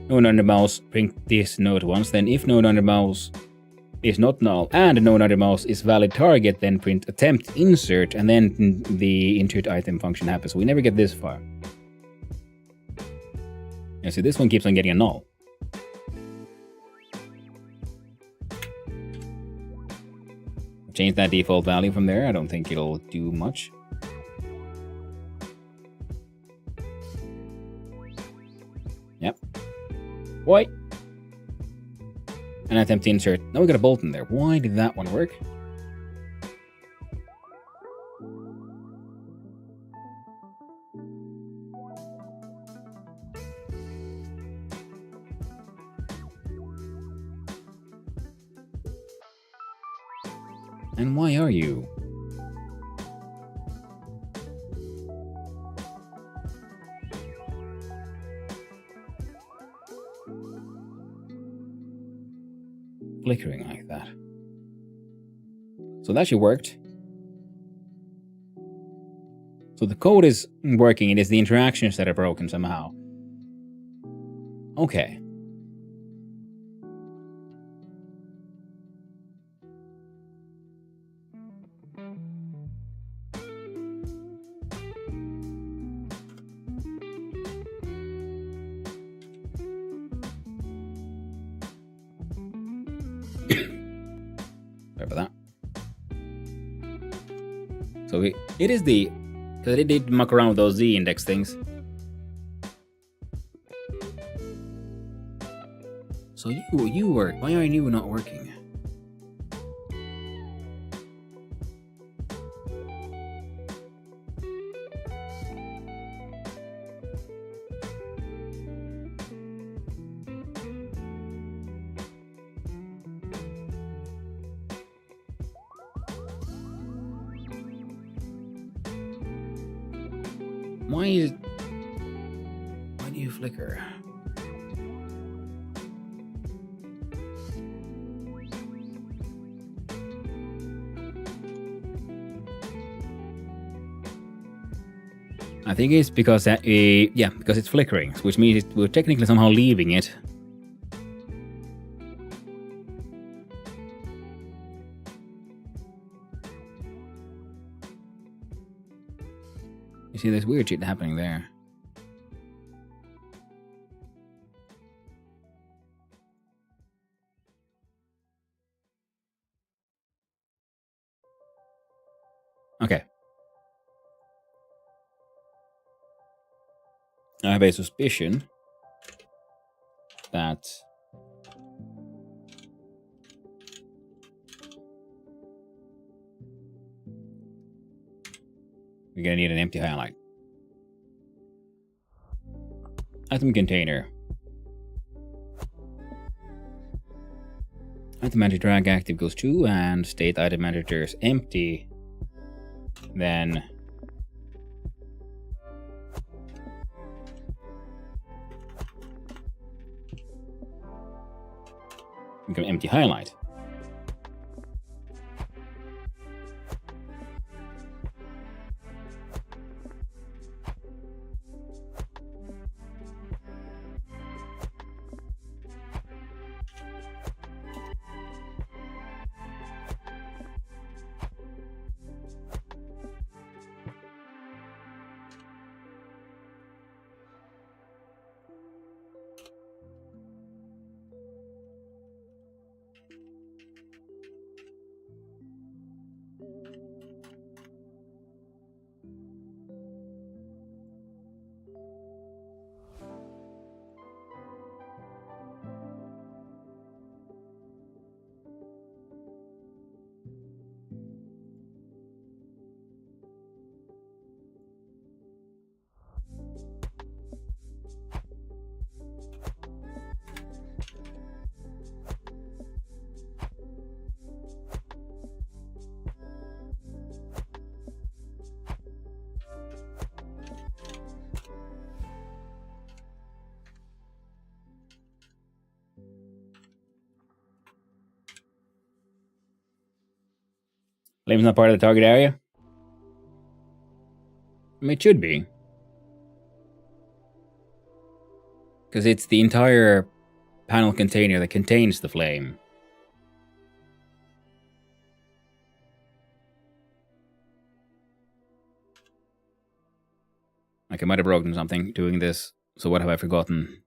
node under mouse, print this node once. Then if node under mouse is not null and node under mouse is valid target, then print attempt insert, and then the insert item function happens. We never get this far. You see, this one keeps on getting a null. Change that default value from there. I don't think it'll do much. Yep. Why? And attempt to insert. Now we got a bolt in there. Why did that one work? And why are you? Flickering like that. So that actually worked. So the code is working, it is the interactions that are broken somehow. Okay. Sorry about that. So it is the... Because it did muck around with those Z index things. So you work. Why are you not working? Why do you flicker? I think it's because that because it's flickering, which means we're technically somehow leaving it. You see, there's weird shit happening there. Okay. I have a suspicion that we're gonna need an empty highlight. Item container. Item manager drag active goes true and state item manager is empty. Then Become empty highlight. Flame's not part of the target area? I mean, it should be. Because it's the entire panel container that contains the flame. Like I might have broken something doing this, so what have I forgotten?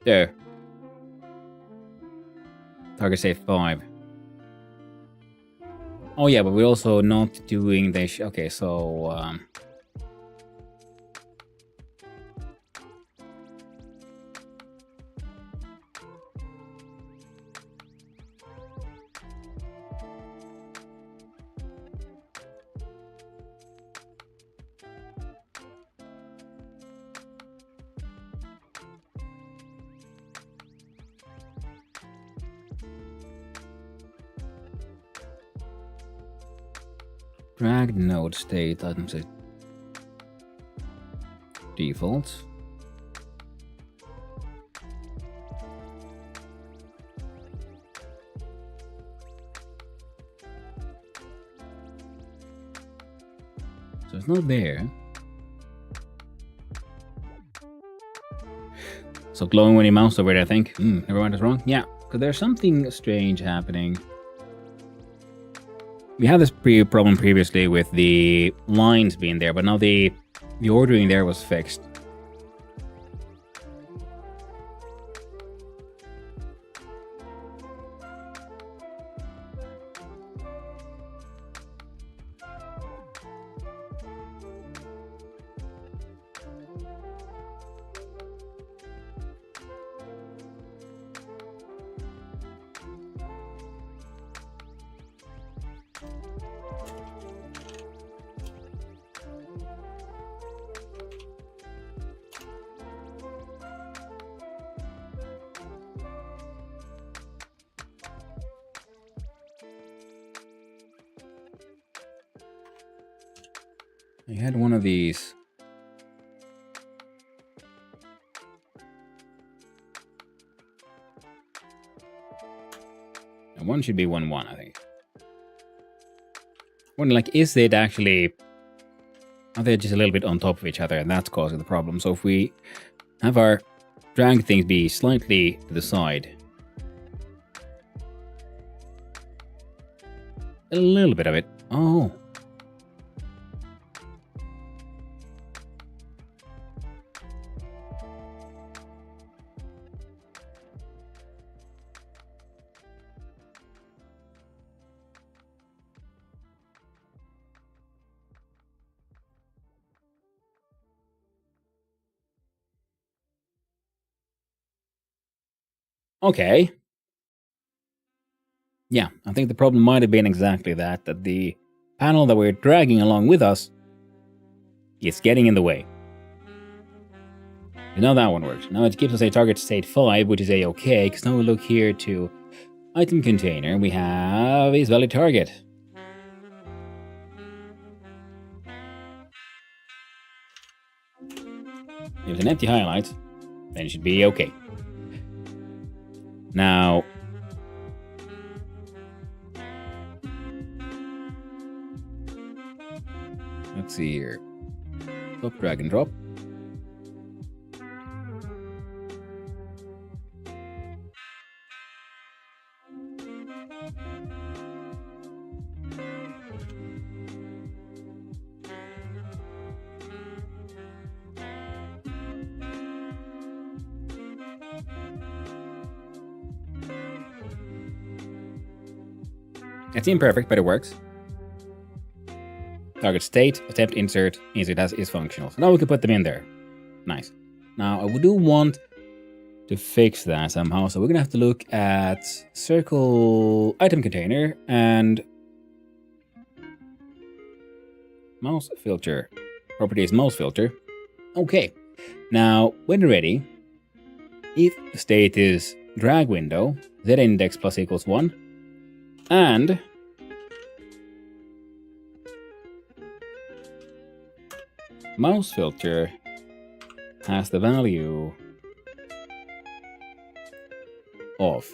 There. Target safe 5. Oh yeah, but we're also not doing the... okay, so... drag node state item set default. So it's not there. So glowing when you mouse over it, I think. Never mind, it's wrong. Yeah, because there's something strange happening. We had this problem previously with the lines being there, but now the ordering there was fixed. I had one of these. And one should be 1-1, I think. One, like, is it actually... are they just a little bit on top of each other, and that's causing the problem? So if we have our drag things be slightly to the side, a little bit of it. Oh. Okay. Yeah, I think the problem might have been exactly that the panel that we're dragging along with us It's getting in the way. And now that one works. Now it keeps us a target state 5, which is a-okay, because now we look here to item container. We have is valid target. If it's an empty highlight, then it should be okay. Now, let's see here. Top, drag and drop. It's imperfect, but it works. Target state, attempt, insert as is functional. So now we can put them in there. Nice. Now I do want to fix that somehow, so we're gonna have to look at circle item container and mouse filter. Properties mouse filter. Okay. Now when you're ready, if the state is drag window, z index plus equals 1, and mouse filter has the value of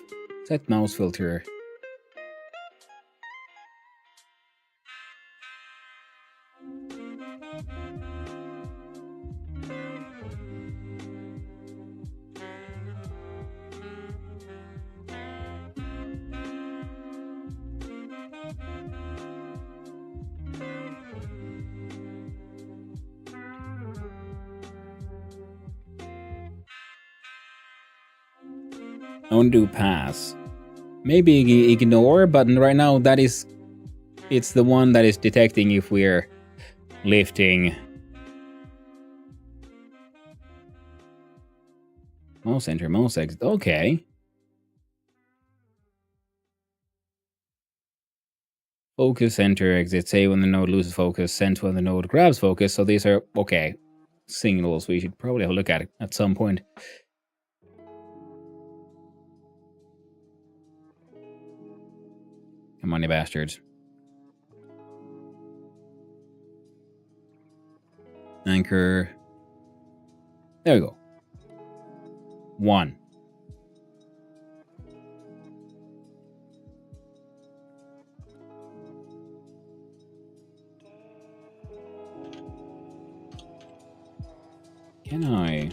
set mouse filter undo pass. Maybe ignore, but right now it's the one that is detecting if we're lifting mouse enter, mouse exit. Okay. Focus, enter, exit, say when the node loses focus, send when the node grabs focus. So these are okay signals we should probably have a look at it at some point. Come on, you bastards. Anchor. There we go. 1. Can I?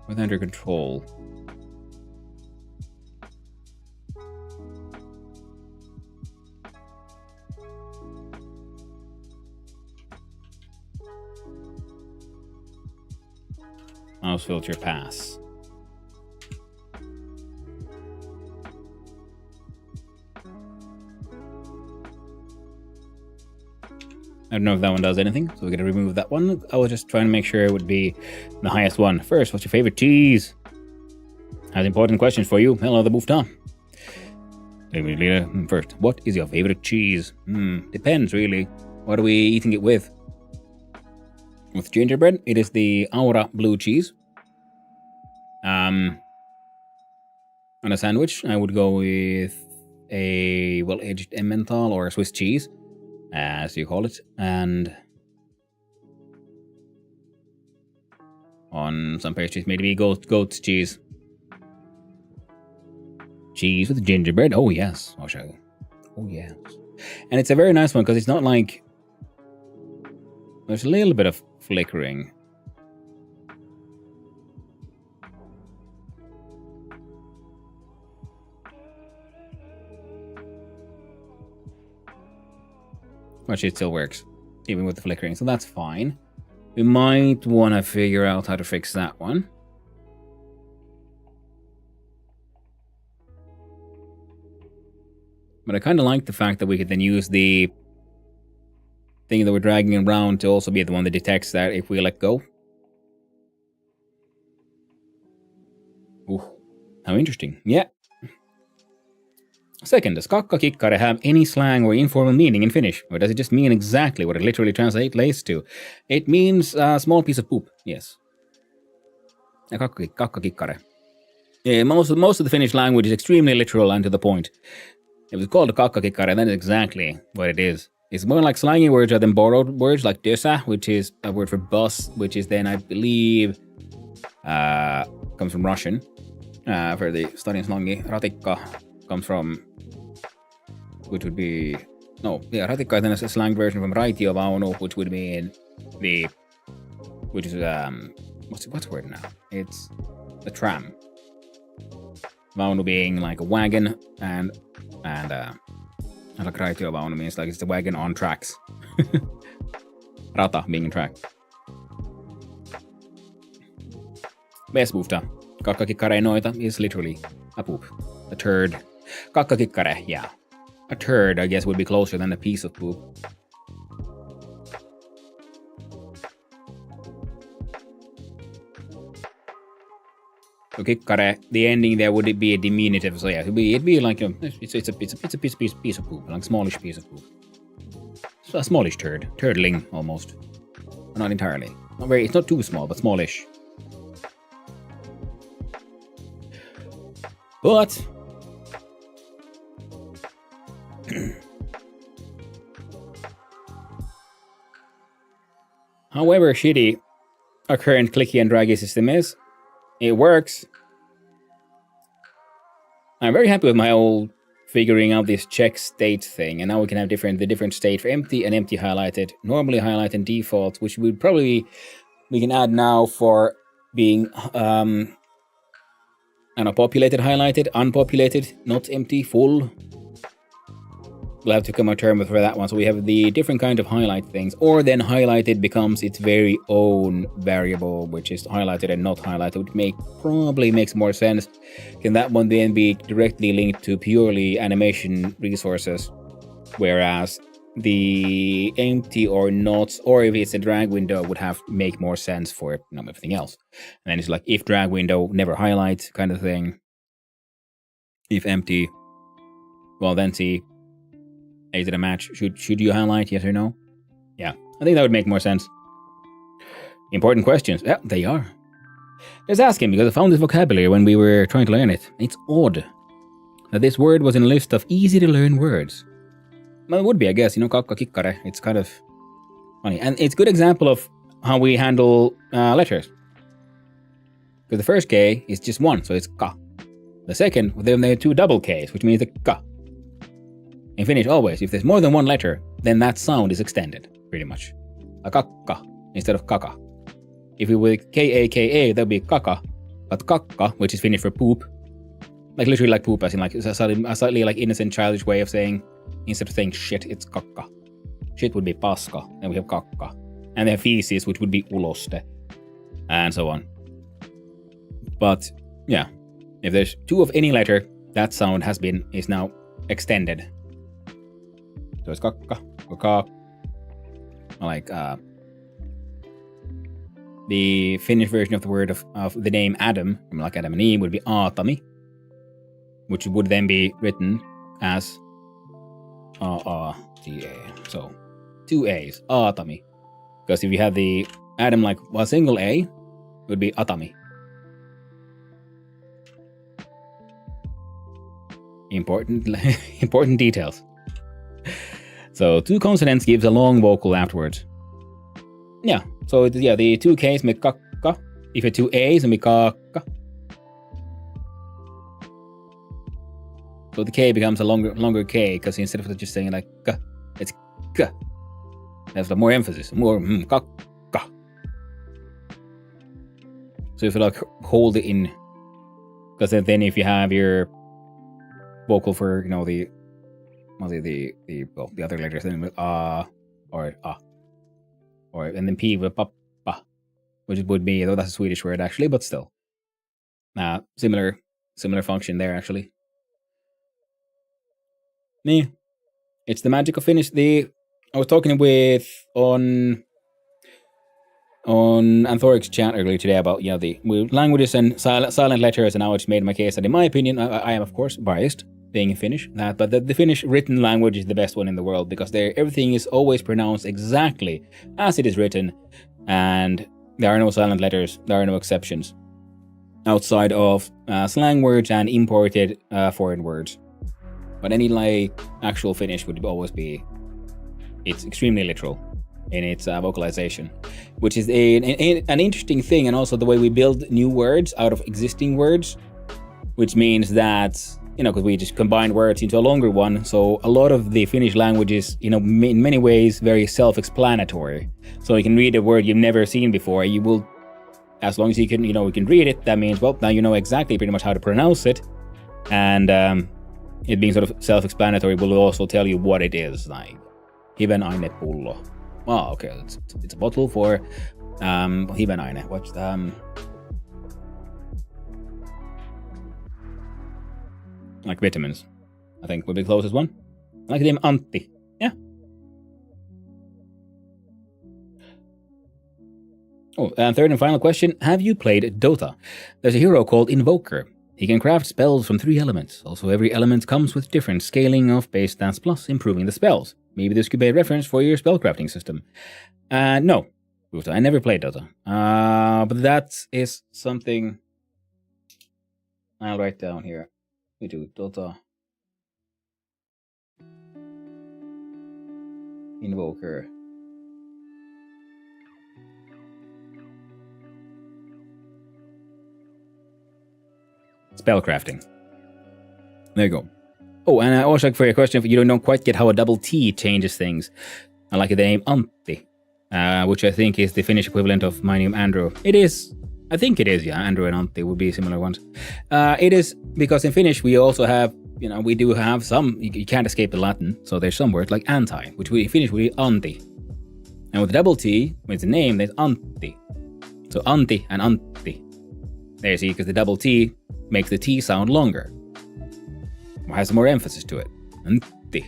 With under control. Mouse filter pass. I don't know if that one does anything, so we're gonna remove that one. I was just trying to make sure it would be the highest one. First, what's your favorite cheese? I have important questions for you. Hello, the Boufton. First, what is your favorite cheese? Depends, really. What are we eating it with? With gingerbread, it is the Aura blue cheese. On a sandwich, I would go with a well-aged Emmental or Swiss cheese, as you call it, and on some pastries, maybe goat's cheese. Cheese with gingerbread. Oh yes, I'll show you. Oh yes, and it's a very nice one because it's not like there's a little bit of flickering. But it still works, even with the flickering, so that's fine. We might want to figure out how to fix that one. But I kind of like the fact that we could then use the thing that we're dragging around to also be the one that detects that if we let go. Ooh, how interesting. Yeah. Second, does kakkakikkare have any slang or informal meaning in Finnish? Or does it just mean exactly what it literally translates to? It means a small piece of poop, yes. Kakkakikkare. Yeah, most of the Finnish language is extremely literal and to the point. It was called a kakkakikkare, and that is exactly what it is. It's more like slangy words rather than borrowed words like dösa, which is a word for bus, which is then, I believe, comes from Russian. For the studying slangy, ratikka comes from, which would be, ratikka is then a slang version from raitiovaunu, which would mean which is, what's the word now? It's the tram. Vaunu being like a wagon, and like raitiovaunu means like it's the wagon on tracks. Rata being a track. Vesbufta. Kakkakikkare noita is literally a poop. A turd. Kakkakikkare, yeah. A turd, I guess, would be closer than a piece of poop. So kikkare, the ending there would be a diminutive. So yeah, it'd be like it's a piece of poop, like a smallish piece of poop. So a smallish turd, turtling almost. Not entirely. It's not too small, but smallish. But however shitty our current clicky and draggy system is, it works. I'm very happy with my old figuring out this check state thing, and now we can have the different state for empty and empty highlighted, normally highlighted and default, which we can add now for being populated highlighted, unpopulated, not empty, full. We'll have to come to terms for that one. So we have the different kind of highlight things, or then highlighted becomes its very own variable, which is highlighted and not highlighted, which probably makes more sense. Can that one then be directly linked to purely animation resources, whereas the empty or not, or if it's a drag window, would make more sense for everything else. And then it's like if drag window never highlight kind of thing. If empty, well then see. Is it a match? Should you highlight, yes or no? Yeah, I think that would make more sense. Important questions. Yeah, they are. Just asking because I found this vocabulary when we were trying to learn it. It's odd that this word was in a list of easy to learn words. Well, it would be, I guess, kakkakikkare. It's kind of funny. And it's a good example of how we handle letters. Because the first K is just one, so it's ka. The second, then there are two double Ks, which means the ka. In Finnish, always, if there's more than one letter, then that sound is extended, pretty much. A kakka instead of kaka. If it were K-A-K-A, that would be kaka. But kakka, which is Finnish for poop, like literally like poop, as in like a slightly like innocent, childish way of saying, instead of saying shit, it's kakka. Shit would be paska, then we have kakka. And they have feces, which would be uloste, and so on. But, yeah, if there's two of any letter, that sound is now extended. So it's kakka, kaka. Like the Finnish version of the word of the name Adam, like Adam and Eve, would be Aatami, which would then be written as A-A-T-A. So 2 A's, Aatami. Because if you have the Adam like a single A, it would be Atami. Important details. So 2 consonants gives a long vocal afterwards. Yeah, so the 2 K's make kakka. If you have 2 A's, it make kakka. So the K becomes a longer K because instead of just saying like ka, it's ka. There's more emphasis, more kakka. So if you like hold it in, because then if you have your vocal for the other letters, then with or or and then P with pa, which would be, though that's a Swedish word actually, but still, similar function there actually. Yeah, it's the magic of Finnish. I was talking with on on Anthoric's chat earlier today about the languages and silent letters, and how it's made my case that in my opinion, I am of course biased, being Finnish, but the Finnish written language is the best one in the world because everything is always pronounced exactly as it is written, and there are no silent letters, there are no exceptions outside of slang words and imported foreign words. But any actual Finnish would always be, it's extremely literal in its vocalization, which is an interesting thing, and also the way we build new words out of existing words, which means that, because we just combine words into a longer one, so a lot of the Finnish language is, in many ways, very self-explanatory. So you can read a word you've never seen before, you will, as long as you can, we can read it, that means, well, now you know exactly pretty much how to pronounce it, and it being sort of self-explanatory will also tell you what it is, like hivenainepullo. Oh, okay, it's a bottle for hivenaine. What's like vitamins, I think would be the closest one. I like the name Antti. Yeah. Oh, and third and final question: have you played Dota? There's a hero called Invoker. He can craft spells from 3 elements. Also, every element comes with different scaling of base stats plus improving the spells. Maybe this could be a reference for your spellcrafting system. No, I never played Dota. But that is something I'll write down here. We do Dota Invoker. Spellcrafting. There you go. Oh, and also for your question, you don't quite get how a double T changes things. I like the name Antti, which I think is the Finnish equivalent of my name Andrew. It is. I think it is, yeah. Andrew and Antti would be similar ones. It is because in Finnish we also have, we do have some, you can't escape the Latin, so there's some words like anti, which in Finnish would be Antti. And with the double T, with the name, there's Antti. So Antti and Antti. There you see, because the double T makes the T sound longer. Or has more emphasis to it. Antti.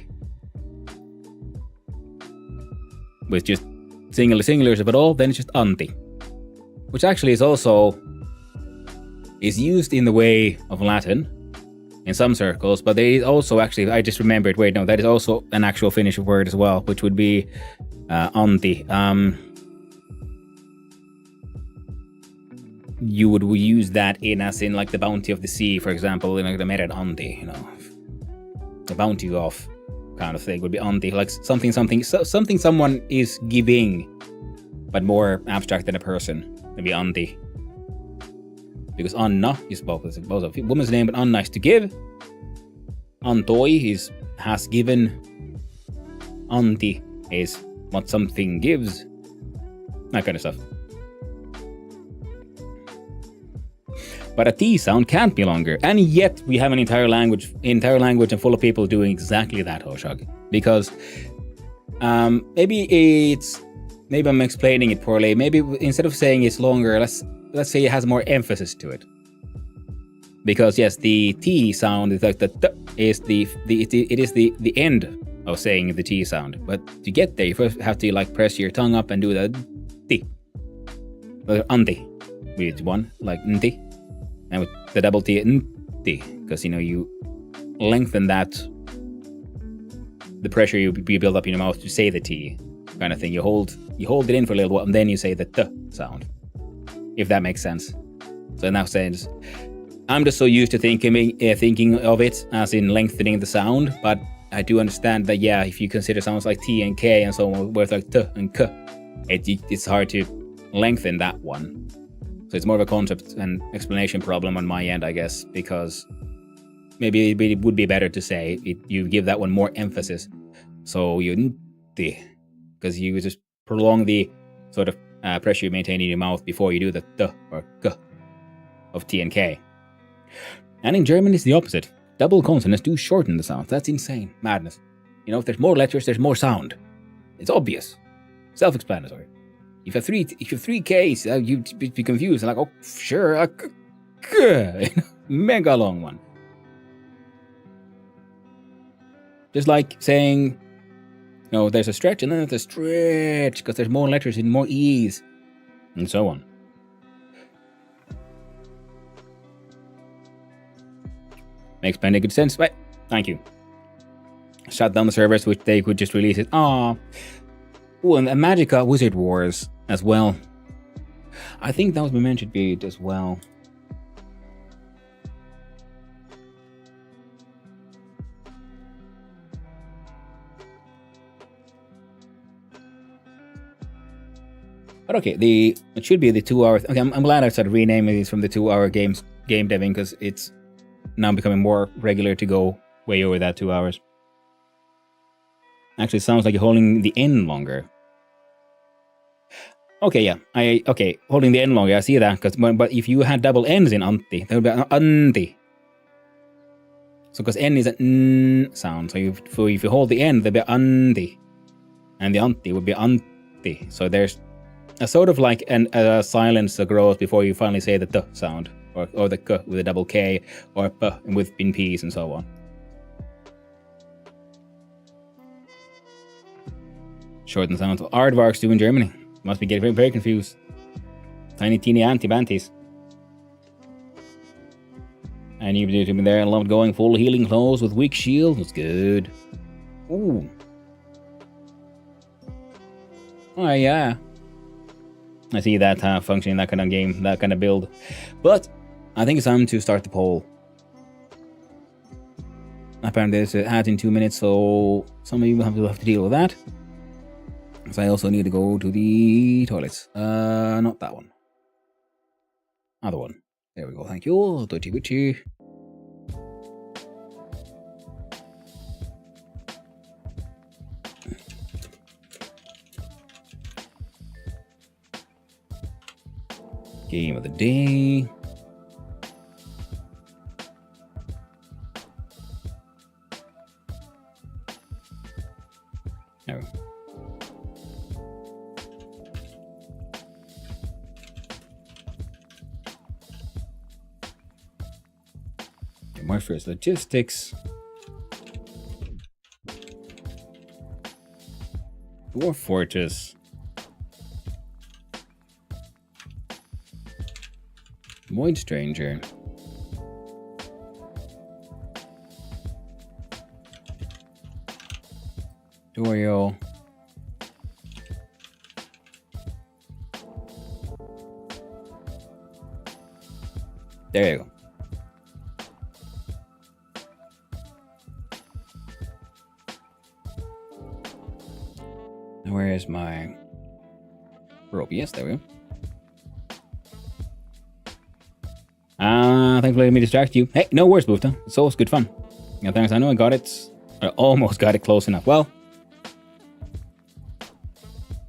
With just singulars of it all, then it's just Antti. Which actually is used in the way of Latin in some circles, but there is also actually, I just remembered, wait, no, that is also an actual Finnish word as well, which would be Antti. You would use that as in like the bounty of the sea, for example, in like the meren Antti, the bounty of kind of thing would be Antti, like something someone is giving, but more abstract than a person. Maybe Antti. Because Anna is both a woman's name, but Anna is to give. Antoi has given. Antti is what something gives. That kind of stuff. But a T sound can't be longer, and yet we have an entire language and full of people doing exactly that, Hoshag. Because maybe I'm explaining it poorly. Maybe instead of saying it's longer, let's say it has more emphasis to it. Because yes, the T sound is like the T it is the end of saying the T sound. But to get there, you first have to like press your tongue up and do the T. Antti. With one, like Nti. And with the double T, Nti. Because you lengthen that, the pressure you build up in your mouth to say the T kind of thing. You hold it in for a little while and then you say the T sound. If that makes sense. So in that sense, I'm just so used to thinking of it as in lengthening the sound, but I do understand that, yeah, if you consider sounds like T and K and so on, where it's like T and K, it's hard to lengthen that one. So it's more of a concept and explanation problem on my end, I guess, because maybe it would be better to say you give that one more emphasis. So because you just prolong the sort of pressure you maintain in your mouth before you do the T or K of T and K. And in German, it's the opposite. Double consonants do shorten the sound. That's insane. Madness. If there's more letters, there's more sound. It's obvious. Self-explanatory. If you have three Ks, you'd be confused. Like, oh, sure, mega long one. Just like saying, there's a stretch and then there's a stretch because there's more letters and more E's. and so on. Makes plenty good sense. Right, thank you. Shut down the servers, which they could just release it. Ah, oh, and Magica Wizard Wars as well. I think that was mentioned bit as well. But okay, it should be the 2 hour. Okay, I'm glad I started renaming these from the 2 hour game deving, because it's now becoming more regular to go way over that 2 hours. Actually, sounds like you're holding the N longer. Okay, yeah, holding the N longer. I see that, but if you had double N's in anti, that would be anti. So because N is an N sound, so if you hold the N, there'd be anti, and the anti would be anti. So there's a sort of like a silence that grows before you finally say the t sound, or the k with a double K, or p with in P's and so on. Shorten sounds. Aardvarks do in Germany. Must be getting very, very confused. Tiny teeny anti-banties. And you've been there and loved going full healing clothes with weak shield. That's good. Ooh. Oh yeah. I see that functioning, that kind of game, that kind of build. But I think it's time to start the poll. Apparently there's an ad in 2 minutes, so some of you will have to deal with that. So I also need to go to the toilets. Not that one. Other one. There we go, thank you. Touchy witchy. Game of the day. There we go. Morpheus Logistics. Dwarf Fortress. Void Stranger. Dorio. There you go. Where is my rope? Yes, there we go. Thankfully let me distract you. Hey, no worries, Boofta. It's always good fun. Yeah, thanks. I know I got it. I almost got it close enough. Well,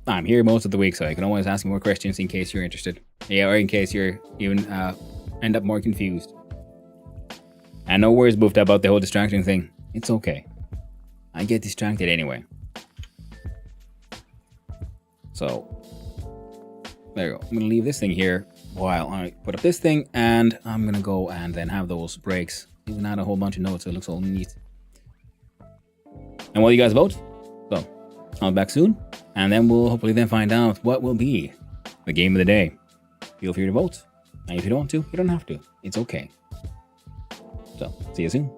I'm here most of the week, so I can always ask more questions in case you're interested. Yeah, or in case you're even end up more confused. And no worries, Boofta, about the whole distracting thing. It's okay. I get distracted anyway. So, there you go. I'm gonna leave this thing here while I put up this thing, and I'm gonna go and then have those breaks. Even add a whole bunch of notes so it looks all neat. And while you guys vote, so I'll be back soon, and then we'll hopefully then find out what will be the game of the day. Feel free to vote, and if you don't want to, you don't have to. It's okay. So, see you soon.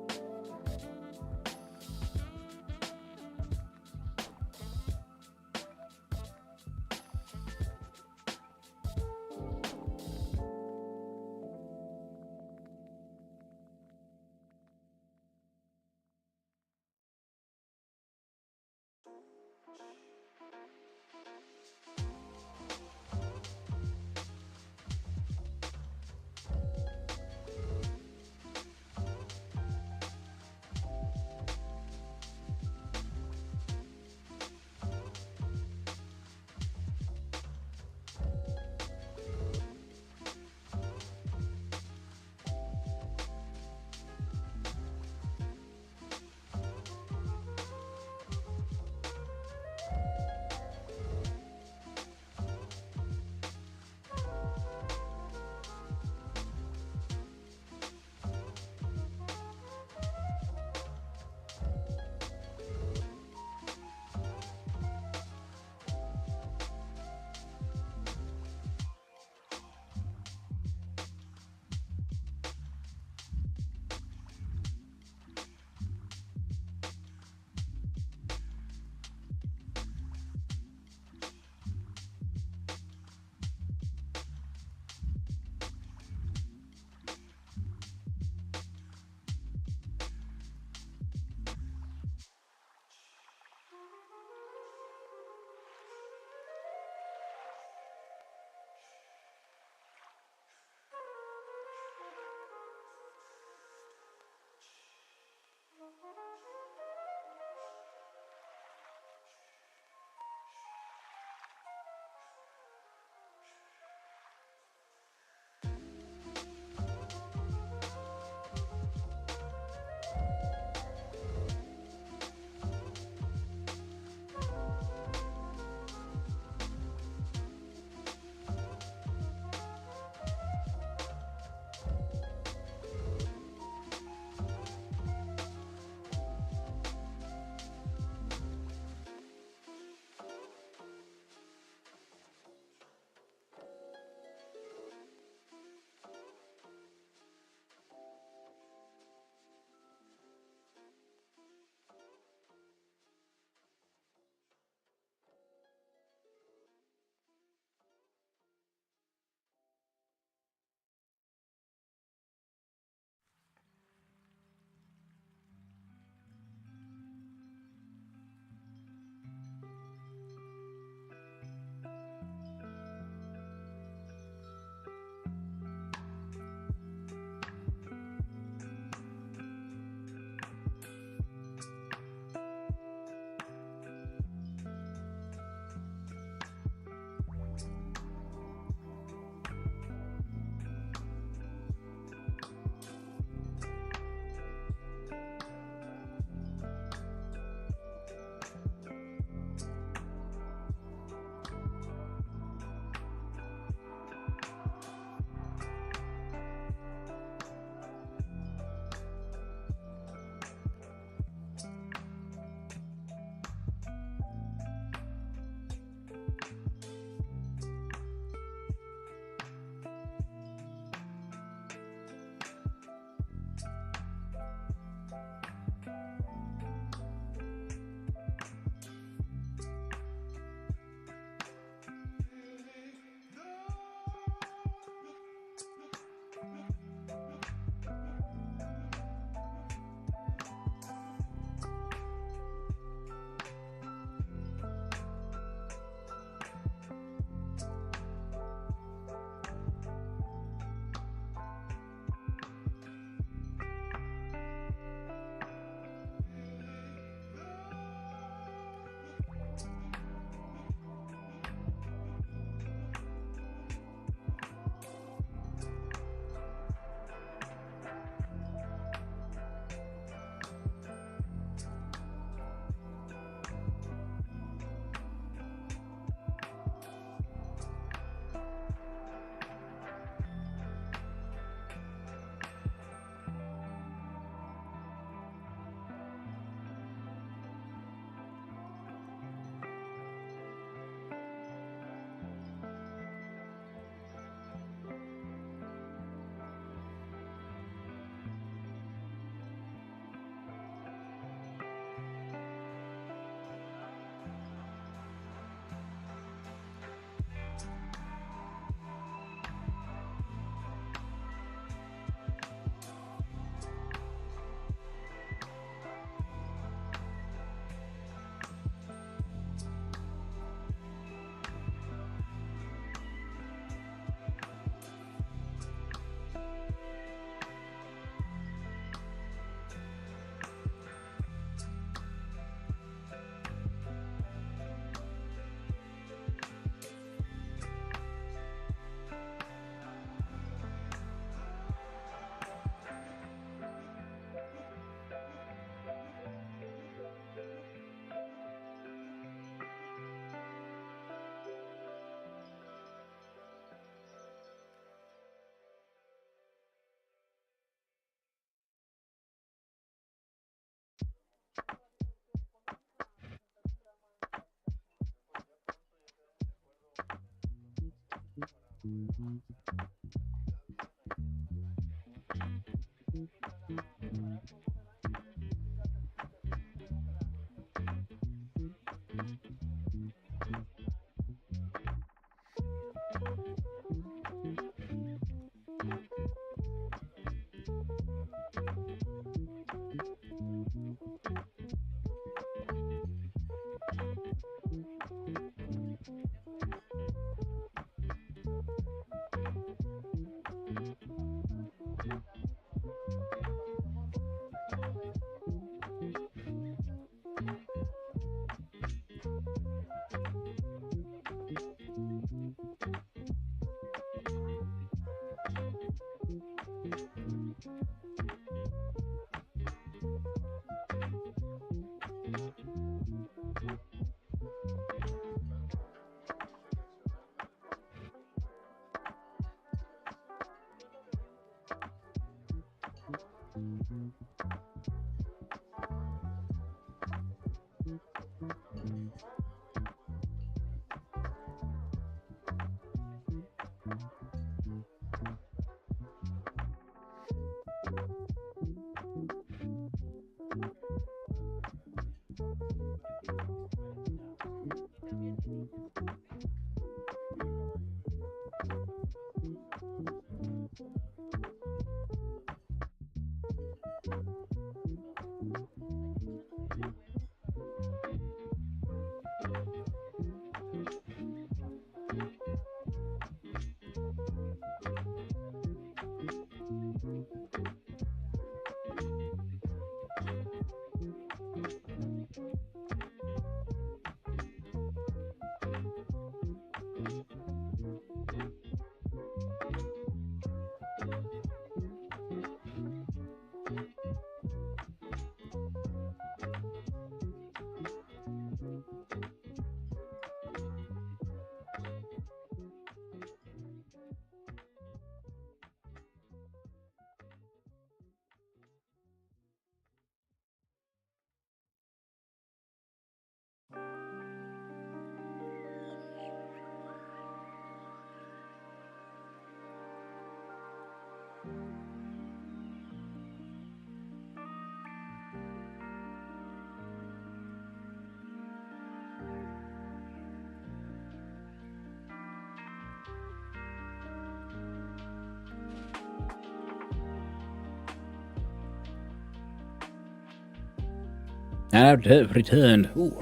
And I've returned. Ooh.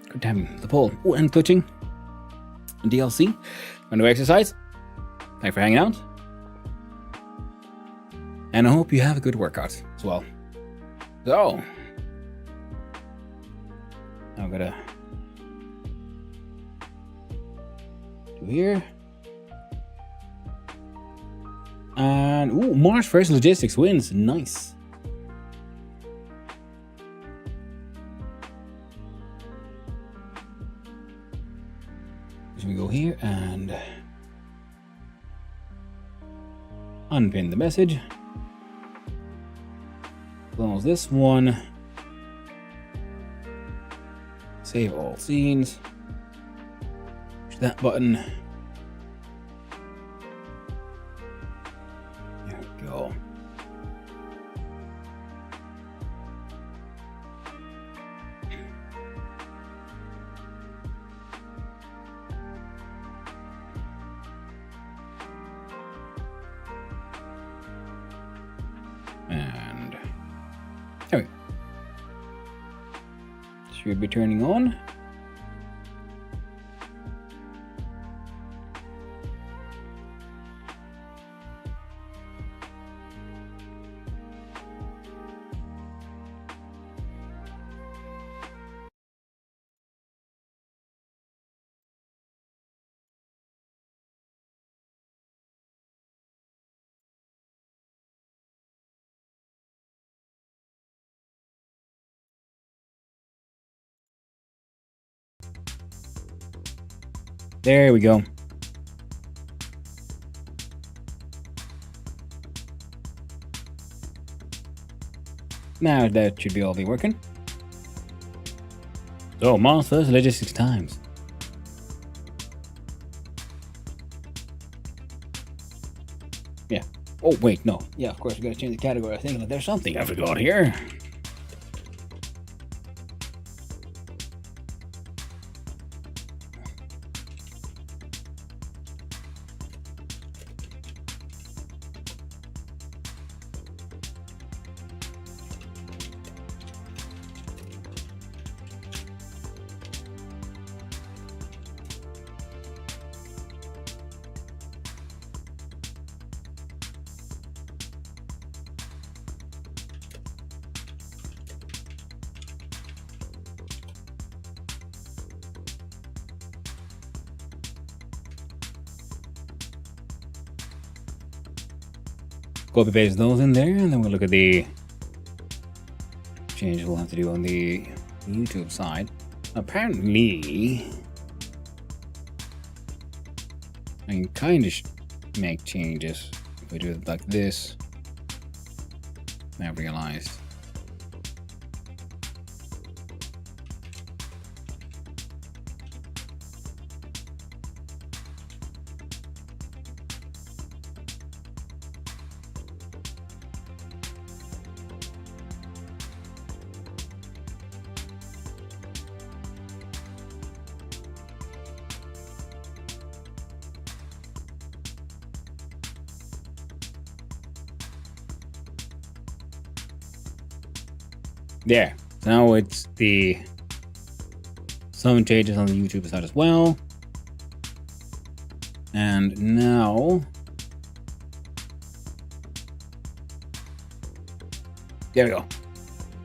Good time. The poll. Ooh, and glitching. And DLC. Want to exercise? Thanks for hanging out. And I hope you have a good workout as well. So. I'm gonna do here. And ooh, March 1st logistics wins. Nice. So we go here and unpin the message. Close this one. Save all scenes. Push that button. There we go. And there we go. Should be turning on. There we go. Now that should be all be working. So, Monsters Logistics Times. Yeah. Oh, wait, no. Yeah, of course, we gotta change the category. I think there's something I forgot here. Copy paste those in there, and then we'll look at the change we'll have to do on the YouTube side. Apparently, I can kind of make changes if we do it like this. I realized. There. So now it's the some changes on the YouTube side as well. And now there we go.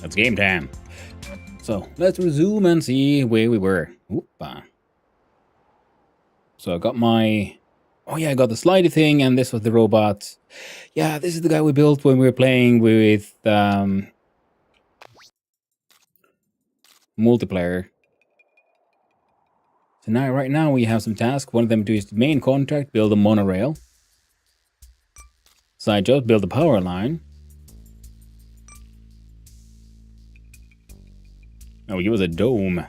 That's game time. So let's resume and see where we were. Oopa. So I got my oh yeah, I got the slidey thing, and this was the robot. Yeah, this is the guy we built when we were playing with multiplayer. So now, right now, we have some tasks. One of them is the main contract, build a monorail. Side job, build a power line. Oh, use a dome.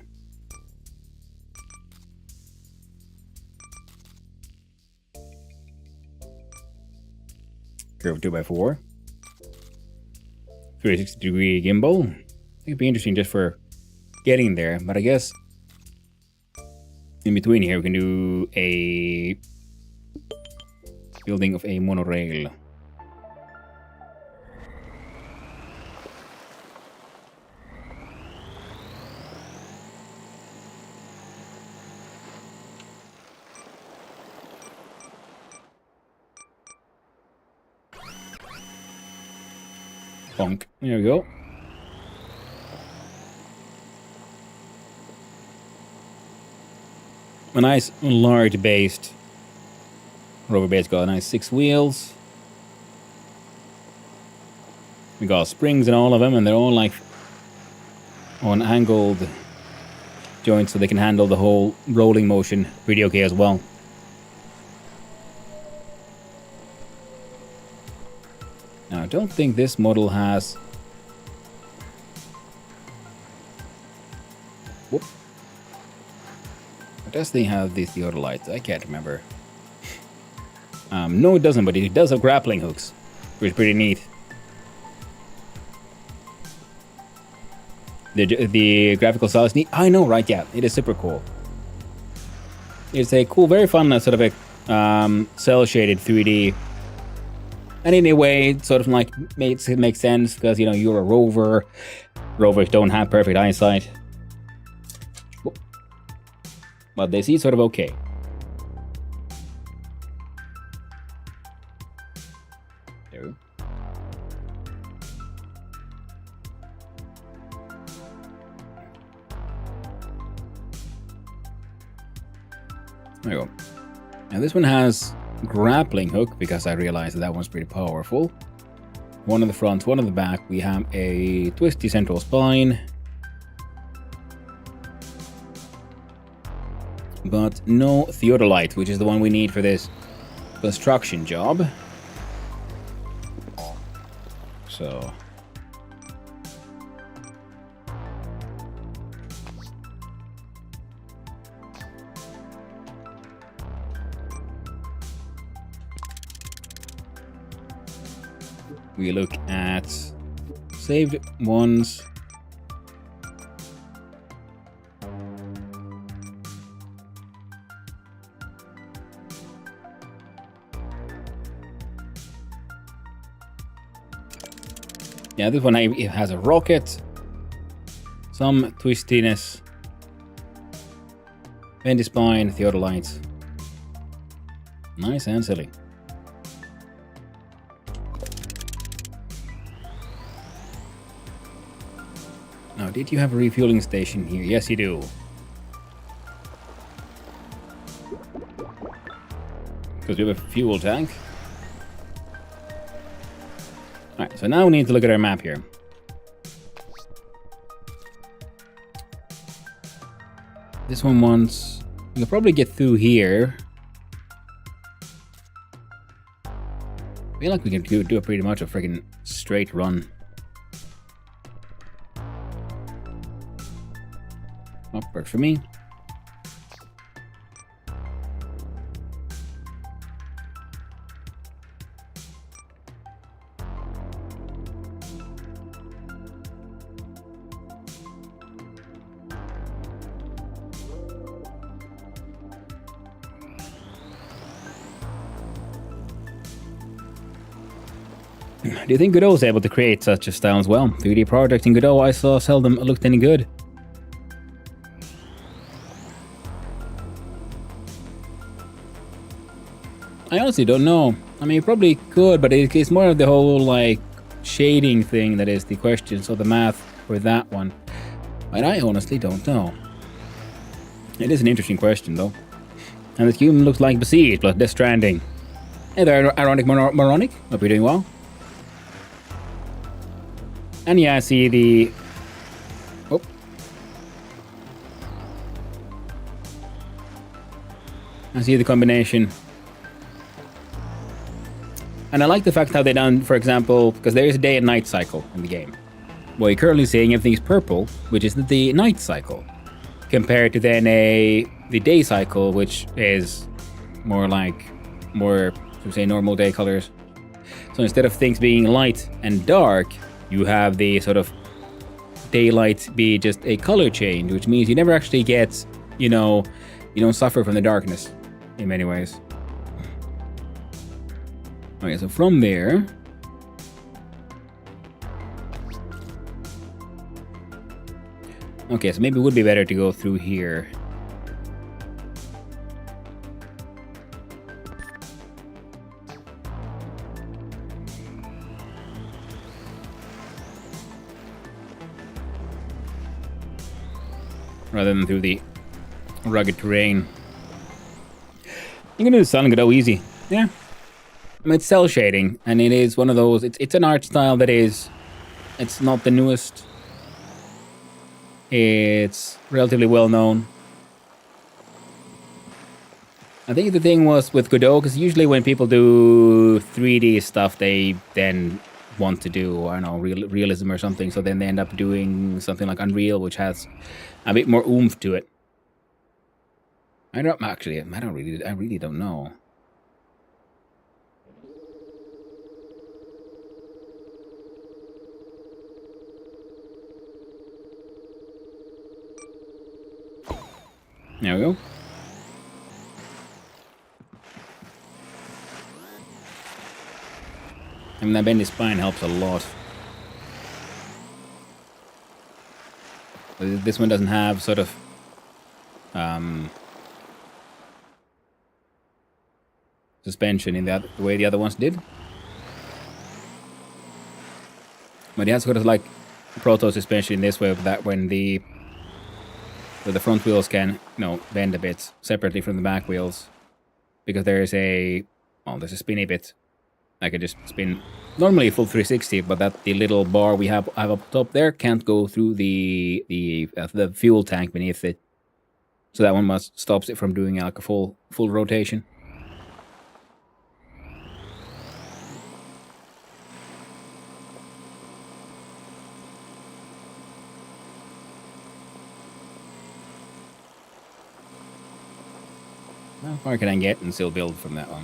Curve 2x4. 360-degree gimbal. I think it'd be interesting just for getting there, but I guess in between here we can do a building of a monorail. Bonk. There we go. A nice large based rover base, got a nice 6 wheels. We got springs in all of them, and they're all like on angled joints so they can handle the whole rolling motion pretty okay as well. Now I don't think this model has whoop. Does they have these theodolites? I can't remember. No, it doesn't, but it does have grappling hooks, which is pretty neat. The graphical style is neat. I know, right? Yeah, it is super cool. It's a cool, very fun sort of a cell-shaded 3D. And in a way, it sort of like makes sense because, you know, you're a rover. Rovers don't have perfect eyesight. But they see sort of okay. There we go. There you go. Now this one has grappling hook because I realized that one's pretty powerful. One on the front, one on the back. We have a twisty central spine. But no theodolite, which is the one we need for this construction job. So we look at saved ones. Yeah, this one it has a rocket, some twistiness, bendy spine, theodolite. Nice and silly. Now, did you have a refueling station here? Yes, you do. Because we have a fuel tank. Alright, so now we need to look at our map here. This one wants... We can probably get through here. I feel like we can do a pretty much a freaking straight run. Oh, works for me. Do you think Godot is able to create such a style as well? 3D projects in Godot I saw seldom looked any good. I honestly don't know. I mean, you probably could, but it's more of the whole, like, shading thing that is the question. So the math for that one. But I honestly don't know. It is an interesting question, though. And this game looks like Besieged plus Death Stranding. Hey there, Ironic Moronic. Hope you're doing well. And yeah, I see the... Oh. I see the combination. And I like the fact how they done, for example, because there is a day and night cycle in the game. Well, you're currently seeing everything's purple, which is the night cycle, compared to then the day cycle, which is more like, say, normal day colors. So instead of things being light and dark, you have the sort of daylight be just a color change, which means you never actually get, you know, you don't suffer from the darkness in many ways. Okay, so from there... Okay, so maybe it would be better to go through here. Rather than through the rugged terrain. You can do the Sun and Godot easy. Yeah. I mean, it's cell shading, and it is one of those... It's an art style that is... It's not the newest. It's relatively well known. I think the thing was with Godot, because usually when people do 3D stuff, they then want to do, I don't know, realism or something, so then they end up doing something like Unreal, which has a bit more oomph to it. I really don't know. There we go. I mean, that bendy spine helps a lot. This one doesn't have sort of suspension in the way the other ones did. But it has sort of like proto suspension in this way, that when the front wheels can, you know, bend a bit separately from the back wheels, because there's a spinny bit. I can just spin normally full 360, but that the little bar we have up top there can't go through the fuel tank beneath it. So that one stops it from doing like a full rotation. How far can I get and still build from that one?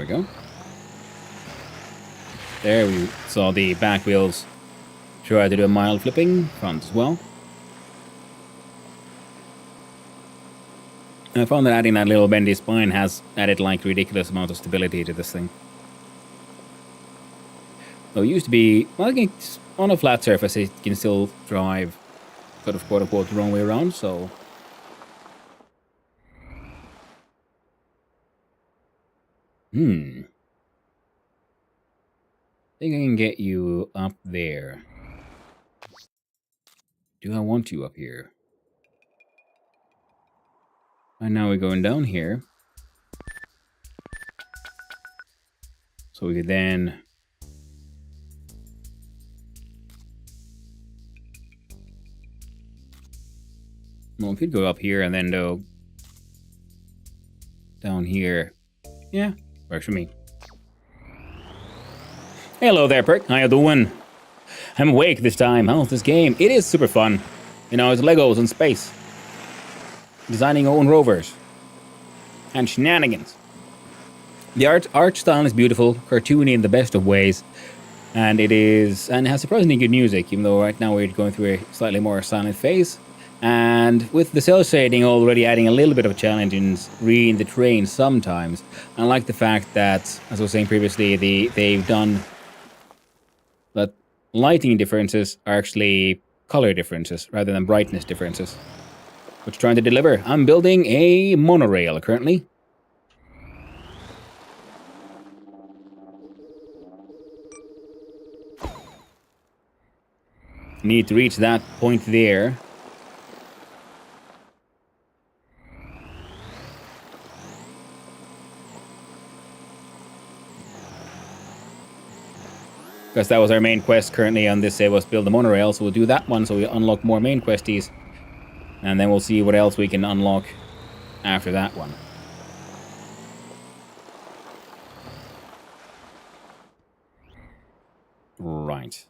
we go. There we saw the back wheels try to do a mild flipping, front as well. And I found that adding that little bendy spine has added like ridiculous amount of stability to this thing. So it used to be, well, I think on a flat surface it can still drive sort of quote unquote the wrong way around, so. I think I can get you up there. Do I want you up here? And now we're going down here. So we could then... Well, we could go up here and then go down here. Yeah, works for me. Hello there, Prick. How you doing? I'm awake this time. How's this game? It is super fun. You know, it's Legos in space. Designing your own rovers. And shenanigans. The art style is beautiful, cartoony in the best of ways. And it has surprisingly good music, even though right now we're going through a slightly more silent phase. And with the cell shading already adding a little bit of a challenge in reading the terrain sometimes. I like the fact that, as I was saying previously, they've done that lighting differences are actually color differences rather than brightness differences. Which trying to deliver. I'm building a monorail currently. Need to reach that point there. Because that was our main quest currently on this save was build the monorail, so we'll do that one so we unlock more main questies. And then we'll see what else we can unlock after that one. Right.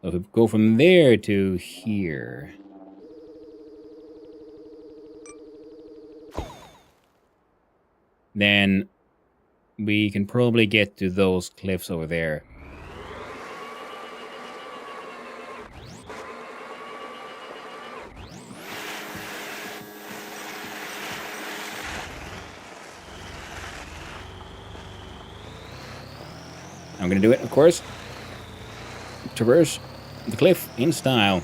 So if we go from there to here. Then we can probably get to those cliffs over there. I'm gonna do it, of course. Traverse the cliff in style.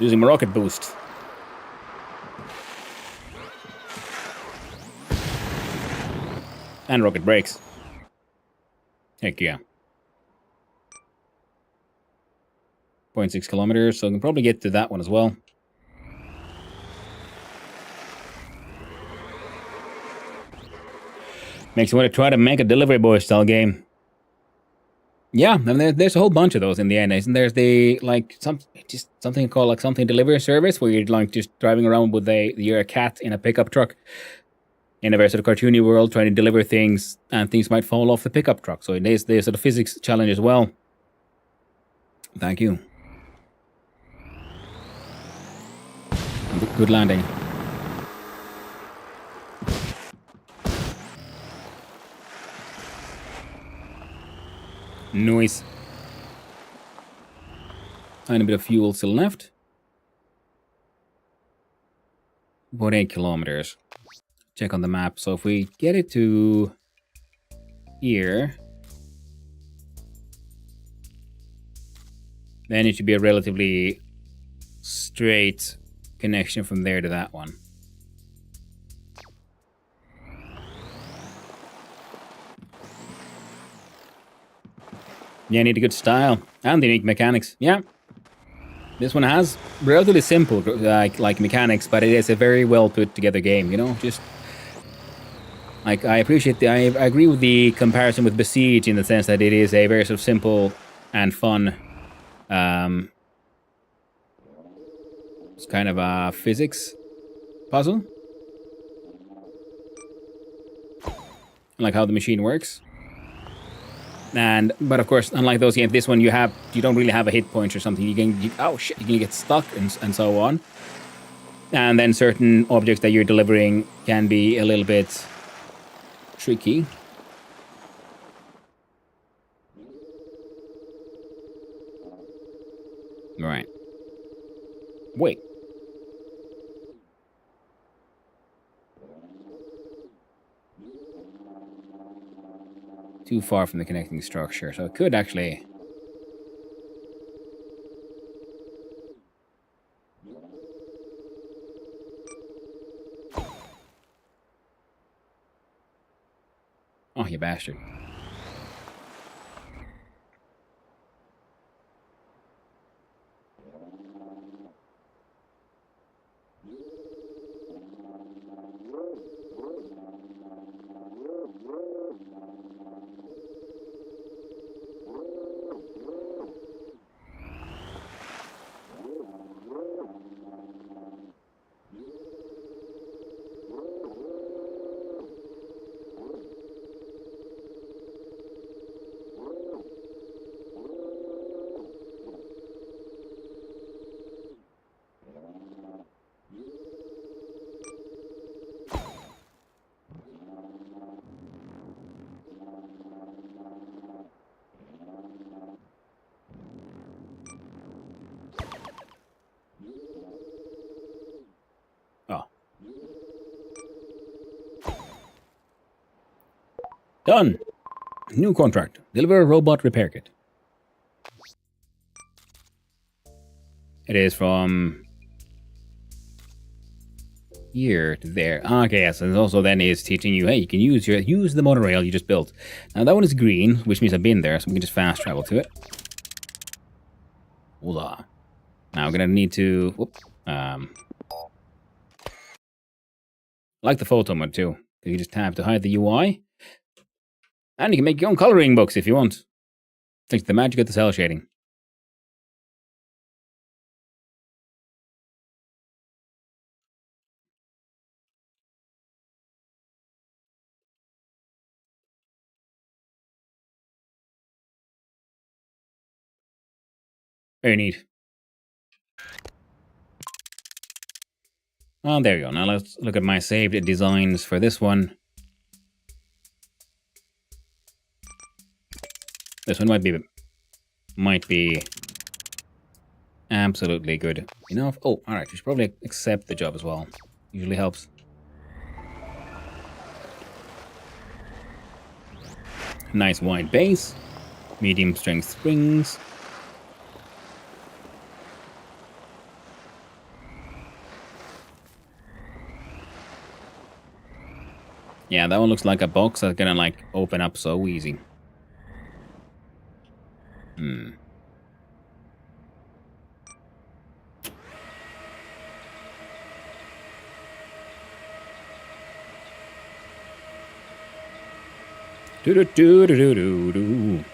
Using my rocket boost. And rocket brakes. Heck yeah. 0.6 kilometers, so I can probably get to that one as well. Makes you want to try to make a delivery boy style game. Yeah, I mean, there's a whole bunch of those in the end. Isn't there's the like something called like something delivery service where you're like just driving around with you're a cat in a pickup truck in a very sort of cartoony world trying to deliver things and things might fall off the pickup truck. So there's sort of physics challenge as well. Thank you. Good landing. Nice. And a bit of fuel still left. About 8 kilometers. Check on the map. So if we get it to here, then it should be a relatively straight connection from there to that one. Yeah, need a good style and unique mechanics. Yeah, this one has relatively simple like mechanics, but it is a very well put together game. You know, just like I appreciate I agree with the comparison with Besiege in the sense that it is a very sort of simple and fun. It's kind of a physics puzzle, like how the machine works. But of course, unlike those games, this one you don't really have a hit point or something. You can get stuck and so on. And then certain objects that you're delivering can be a little bit tricky. Right. Wait. Too far from the connecting structure, so it could actually... Oh, you bastard. Oh. Done! New contract. Deliver a robot repair kit. It is from... here to there. Okay, yes, and also then is teaching you, hey, you can use the monorail you just built. Now that one is green, which means I've been there, so we can just fast travel to it. Voila. Now we're gonna need to... whoop, like the photo mode too. You just tap to hide the UI. And you can make your own coloring books if you want. Thanks to the magic of the cell shading. Very neat. Oh, there you go. Now let's look at my saved designs for this one. This one might be absolutely good enough. Oh, alright, we should probably accept the job as well. Usually helps. Nice wide base. Medium strength springs. Yeah, that one looks like a box that's gonna like open up so easy. Do do do do do do do.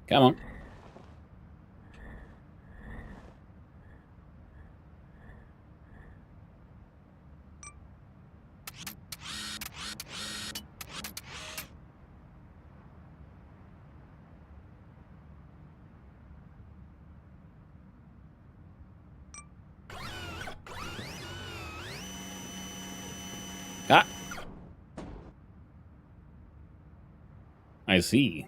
Come on. Ah. I see.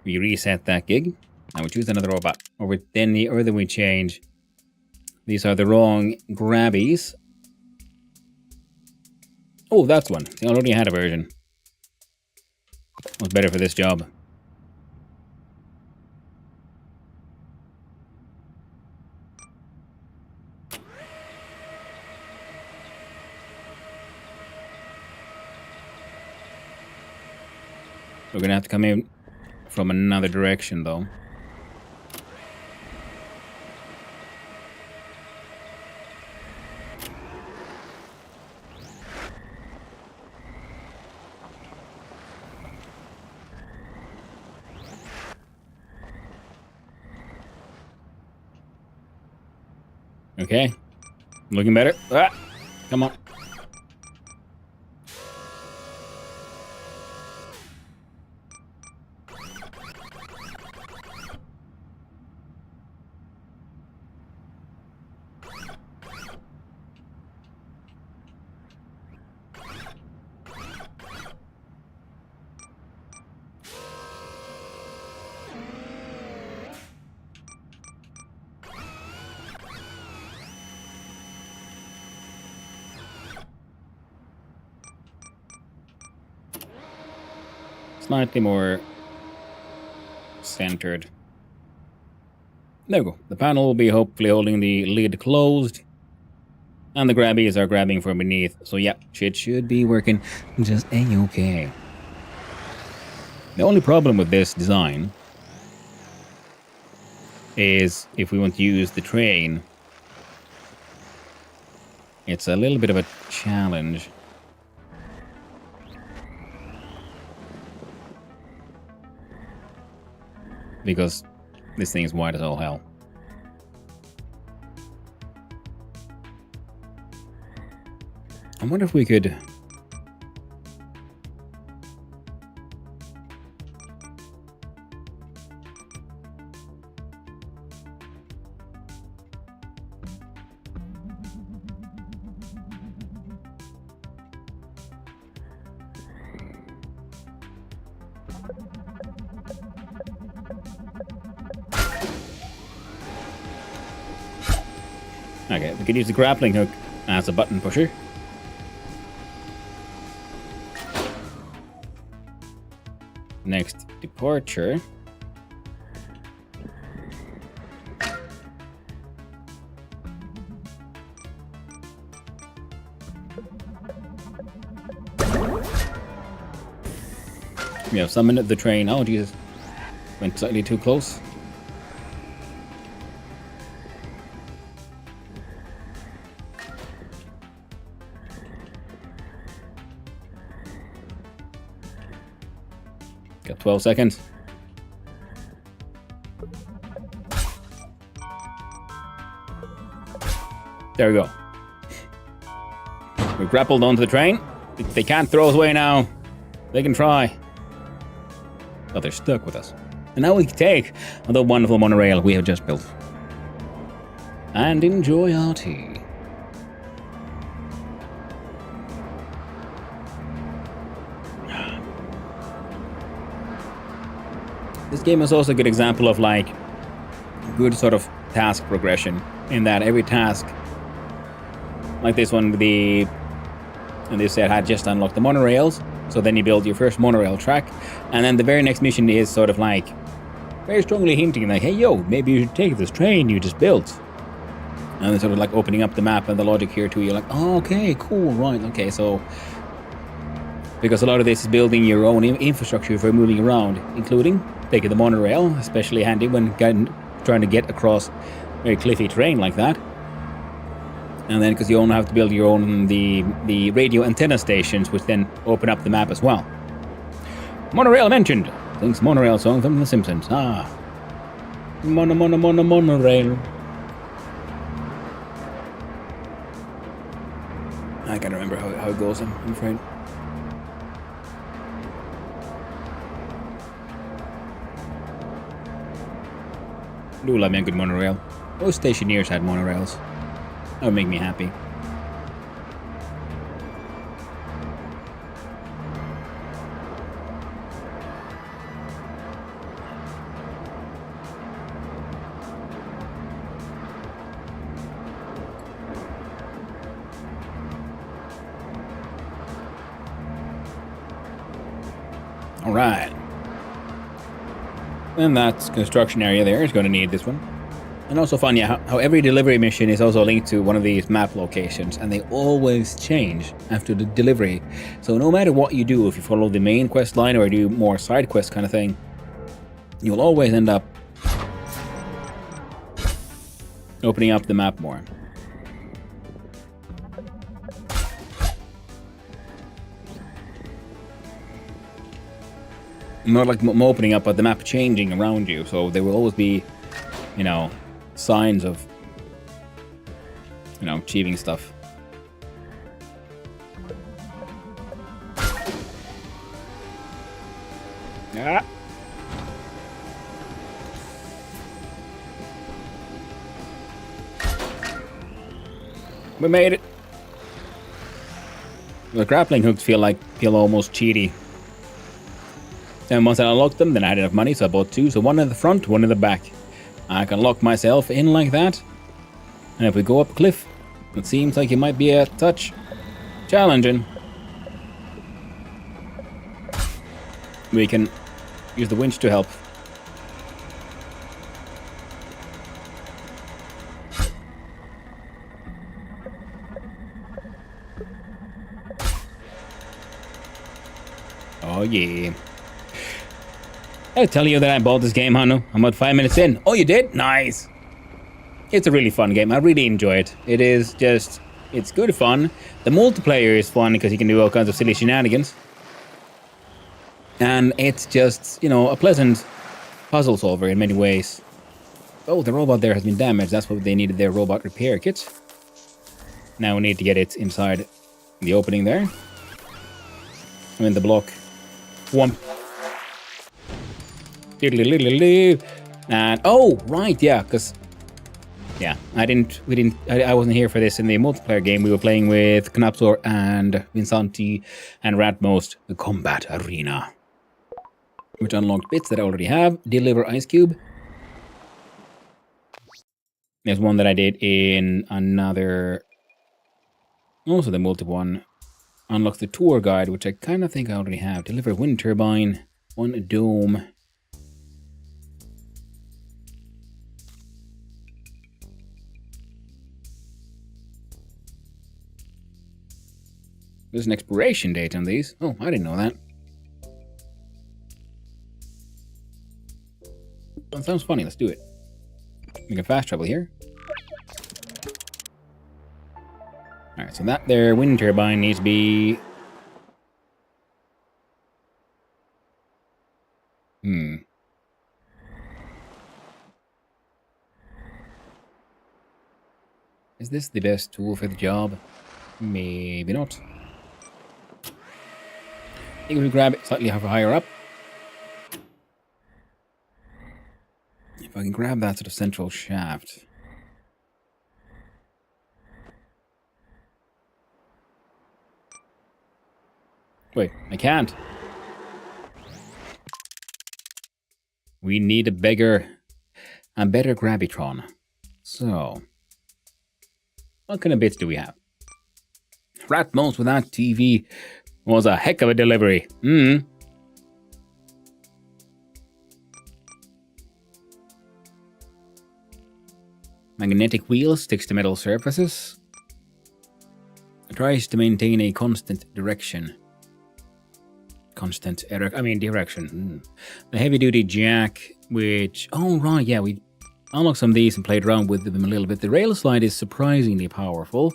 We reset that gig. Now we choose another robot. Or then we change. These are the wrong grabbies. Oh, that's one. See, I already had a version. Was better for this job. We're gonna have to come in from another direction, though. Okay. Looking better. Ah, come on. Slightly more centered. There we go. The panel will be hopefully holding the lid closed. And the grabbies are grabbing from beneath. So yeah, shit should be working just a-okay. The only problem with this design is if we want to use the train, it's a little bit of a challenge. Because this thing is wide as all hell. I wonder if we could... Okay, we could use the grappling hook as a button pusher. Next departure. We have summoned the train. Oh, Jesus. Went slightly too close. Got 12 seconds. There we go. We're grappled onto the train. They can't throw us away now. They can try. But they're stuck with us. And now we can take the wonderful monorail we have just built. And enjoy our tea. This game is also a good example of like good sort of task progression in that every task, like this one, and they said had just unlocked the monorails, so then you build your first monorail track, and then the very next mission is sort of like very strongly hinting like, hey yo, maybe you should take this train you just built, and then sort of like opening up the map and the logic here too. You're like, oh, okay, cool, right, okay, so. Because a lot of this is building your own infrastructure for moving around, including taking the monorail, especially handy when trying to get across very cliffy terrain like that. And then because you only have to build your own the radio antenna stations, which then open up the map as well. Monorail mentioned. Thinks monorail song from The Simpsons. Ah. Monorail. I can't remember how it goes, I'm afraid. Do love me a good monorail. Most stationeers had monorails. That would make me happy. All right. And that construction area there is going to need this one. And also fun, yeah, how every delivery mission is also linked to one of these map locations, and they always change after the delivery. So no matter what you do, if you follow the main quest line or do more side quest kind of thing, you'll always end up opening up the map more. Not like opening up, but the map changing around you. So there will always be, you know, signs of You know, achieving stuff. Ah. We made it. The grappling hooks feel almost cheaty. And once I unlocked them, then I had enough money, so I bought 2. So 1 in the front, 1 in the back. I can lock myself in like that. And if we go up a cliff, it seems like it might be a touch challenging. We can use the winch to help. Oh yeah. I'll tell you that I bought this game, Hanu. I'm about 5 minutes in. Oh, you did? Nice. It's a really fun game. I really enjoy it. It is just, it's good fun. The multiplayer is fun because you can do all kinds of silly shenanigans. And it's just, you know, a pleasant puzzle solver in many ways. Oh, the robot there has been damaged. That's what they needed, their robot repair kit. Now we need to get it inside the opening there. I'm in the block. One. And oh, right, yeah, because I wasn't here for this in the multiplayer game. We were playing with Knapsor and Vinsanti and Ratmost, the combat arena, which unlocked bits that I already have. Deliver ice cube. There's one that I did in another, also the multi one. Unlocks the tour guide, which I kind of think I already have. Deliver wind turbine, 1 dome. There's an expiration date on these. Oh, I didn't know that. That sounds funny. Let's do it. We can fast travel here. Alright, so that there wind turbine needs to be... Is this the best tool for the job? Maybe not. I think if we grab it slightly higher up. If I can grab that sort of central shaft. Wait, I can't. We need a better Gravitron. So, what kind of bits do we have? Ratmos without TV was a heck of a delivery. Magnetic wheel sticks to metal surfaces. It tries to maintain a constant direction. Direction. The heavy-duty jack, which... Oh, right, yeah, we unlocked some of these and played around with them a little bit. The rail slide is surprisingly powerful.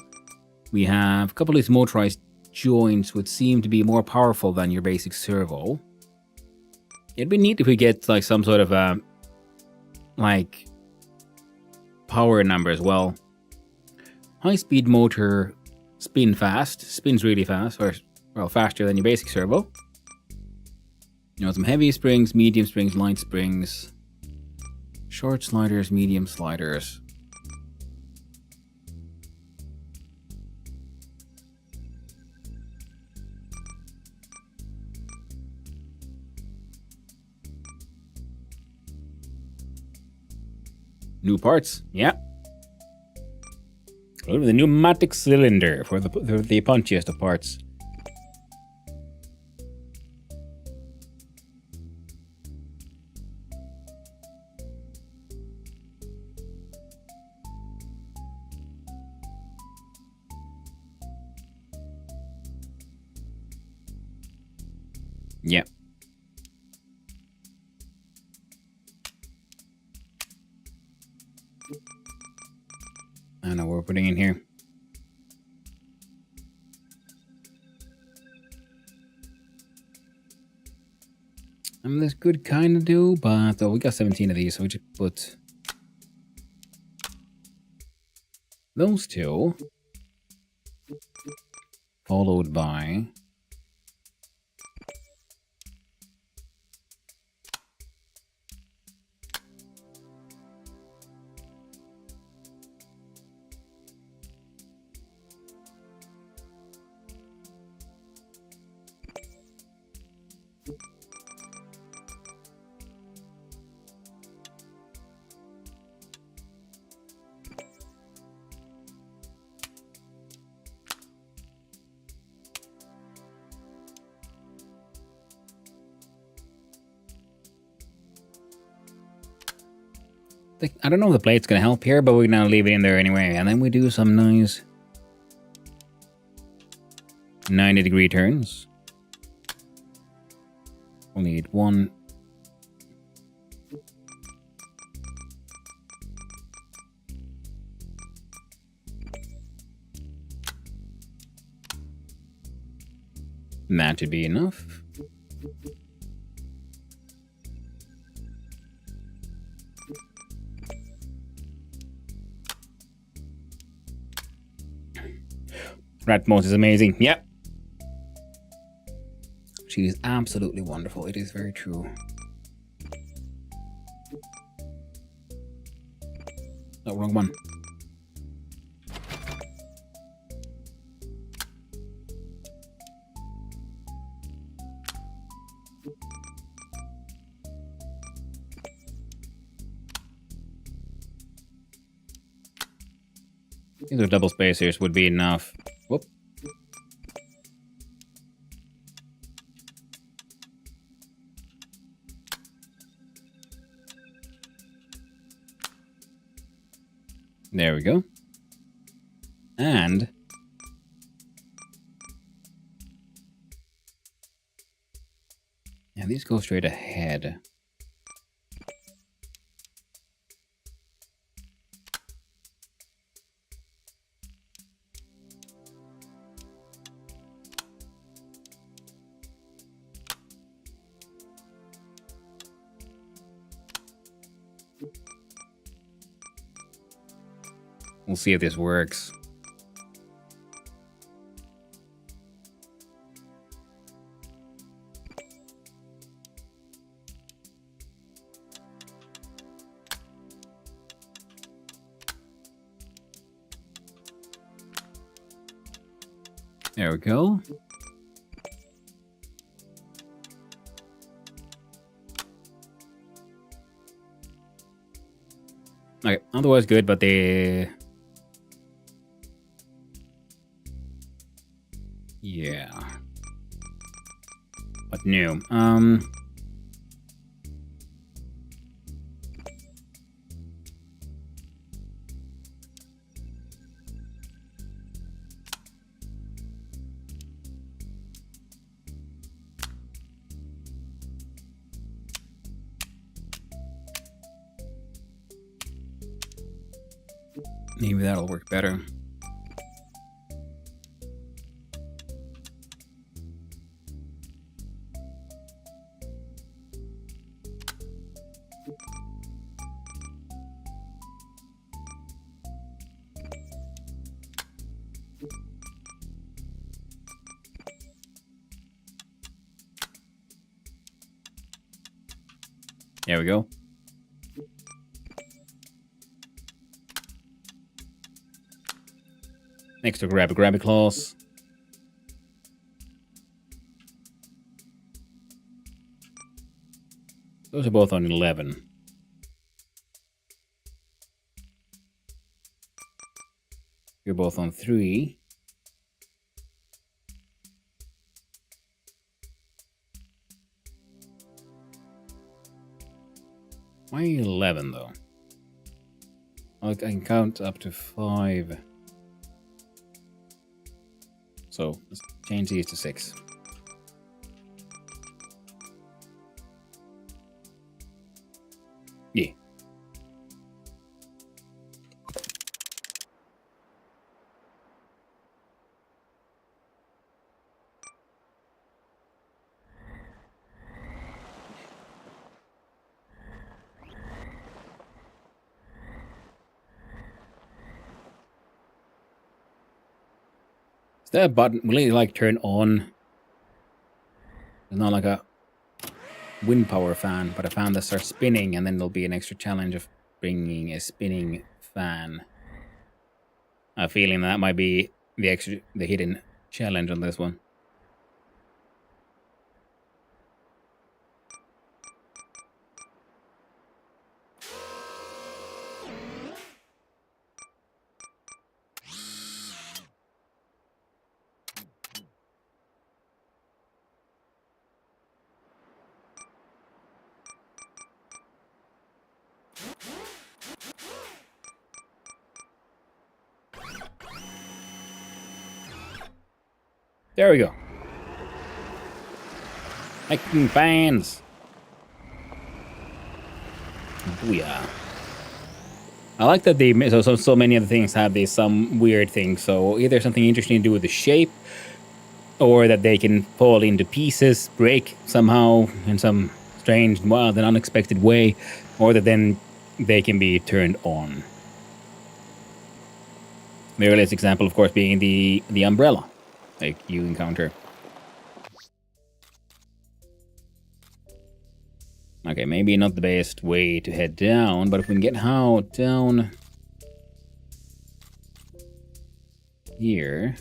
We have a couple of these motorized joints, which seem to be more powerful than your basic servo. It'd be neat if we get, like, some sort of, power number as well. High-speed motor spins really fast, or, well, faster than your basic servo. You know, some heavy springs, medium springs, light springs, short sliders, medium sliders. New parts, yeah. The pneumatic cylinder for the punchiest of parts. Yeah. I know what we're putting in here. This could kind of do, but we got 17 of these, so we just put those two, followed by I don't know if the plate's gonna help here, but we're gonna leave it in there anyway. And then we do some nice 90-degree turns. We'll need one. And that should be enough. Ratmos is amazing. Yep. She is absolutely wonderful. It is very true. No, wrong one. These are double spacers would be enough. Whoop. There we go. And these go straight ahead. We'll see if this works. There we go. Okay, otherwise good, but they... Yeah. But no. Maybe that'll work better. There we go. Next to grab a claws. Those are both on 11. You're both on 3. Why 11 though? I can count up to 5. So let's change these to 6. Yeah. That button will it like turn on? It's not like a wind power fan, but a fan that starts spinning, and then there'll be an extra challenge of bringing a spinning fan. I have a feeling that might be the hidden challenge on this one. There we go. Making fans. Booyah. I like that so many of the things have these some weird things. So either something interesting to do with the shape, or that they can fall into pieces, break somehow in some strange, wild, and unexpected way, or that then they can be turned on. The earliest example, of course, being the umbrella, like you encounter. Okay, maybe not the best way to head down, but if we can get how down here.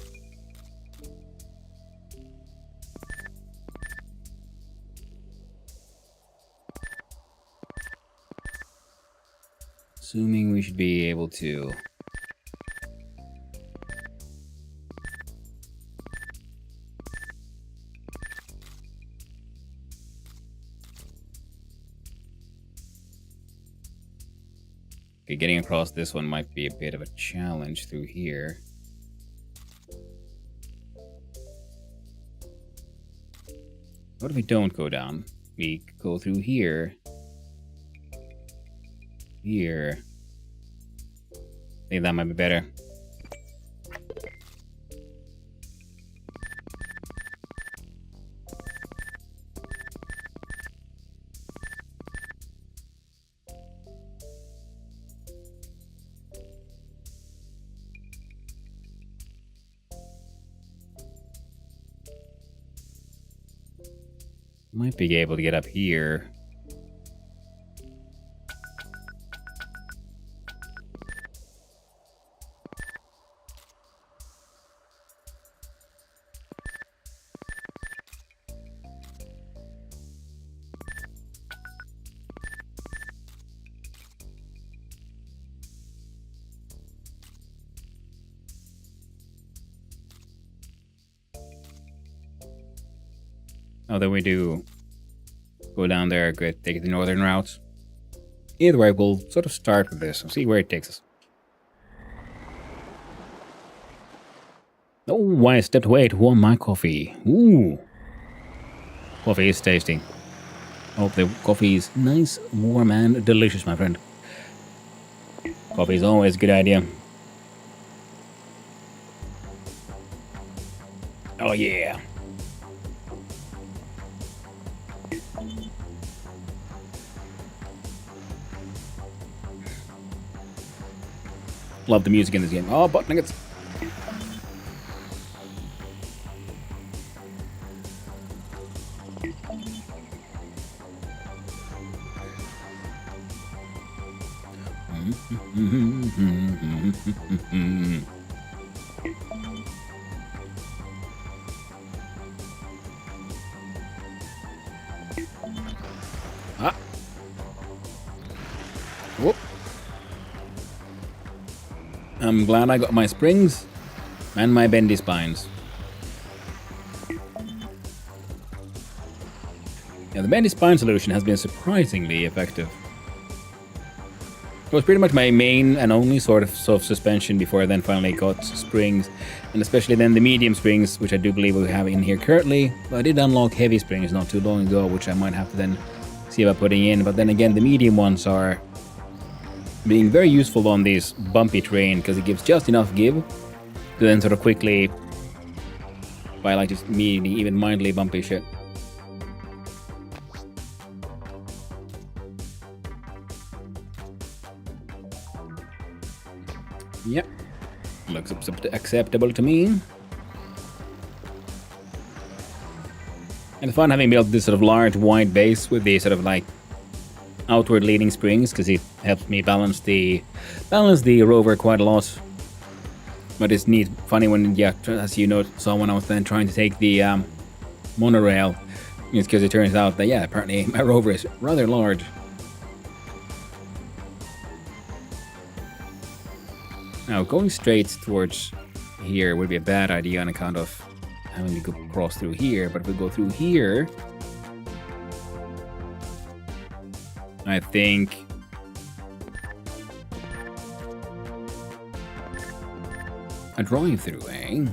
Assuming we should be able to. Okay, getting across this one might be a bit of a challenge through here. What if we don't go down? We go through here. Here. I think that might be better. Might be able to get up here. Oh, then we do go down there, take the northern route. Either way, we'll sort of start with this and see where it takes us. Oh, I stepped away to warm my coffee. Ooh. Coffee is tasty. Hope the coffee is nice, warm, and delicious, my friend. Coffee is always a good idea. Oh, yeah. Love the music in this game. Oh, butt nuggets. Ah. Whoop. I'm glad I got my springs and my bendy spines. Yeah, the bendy spine solution has been surprisingly effective. It was pretty much my main and only sort of suspension before I then finally got springs, and especially then the medium springs, which I do believe we have in here currently. But I did unlock heavy springs not too long ago, which I might have to then see about putting in. But then again, the medium ones are being very useful on this bumpy terrain because it gives just enough give to then sort of quickly, by like just me even mildly bumpy shit. Yep, looks acceptable to me. And it's fun having built this sort of large wide base with the sort of like outward leading springs, because it helps me balance the rover quite a lot. But it's neat, funny when, yeah, as you know, saw when I was then trying to take the monorail, it's because it turns out that, yeah, apparently my rover is rather large. Now, going straight towards here would be a bad idea on account of having to go cross through here, but if we go through here, I think a drive-through, eh?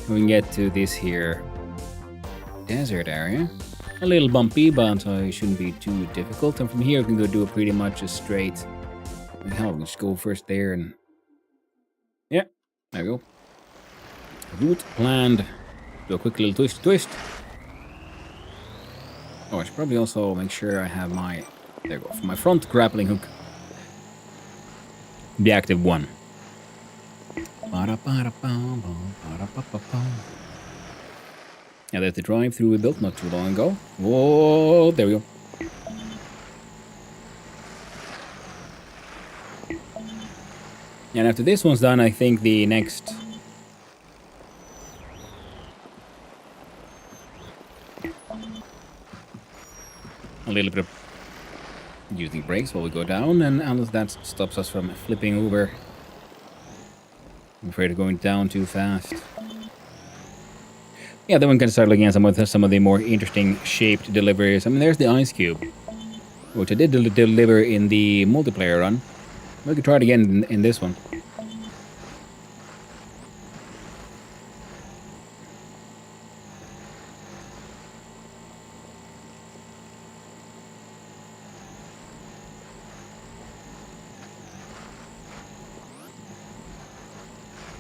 We can get to this here desert area. A little bumpy, but it shouldn't be too difficult. And from here, we can go do a pretty much a straight. Hell, we can just go first there and yeah, there we go. Route planned. Do a quick little twist. Oh, I should probably also make sure I have my, there we go, my front grappling hook be active 1. Yeah, there's the drive-through we built not too long ago. Whoa, there we go. And after this one's done, I think the next... a little bit of using brakes while we go down, and unless that stops us from flipping over. I'm afraid of going down too fast. Yeah, then we can start looking at some of the more interesting shaped deliveries. I mean, there's the ice cube, which I did deliver in the multiplayer run. We could try it again in this one.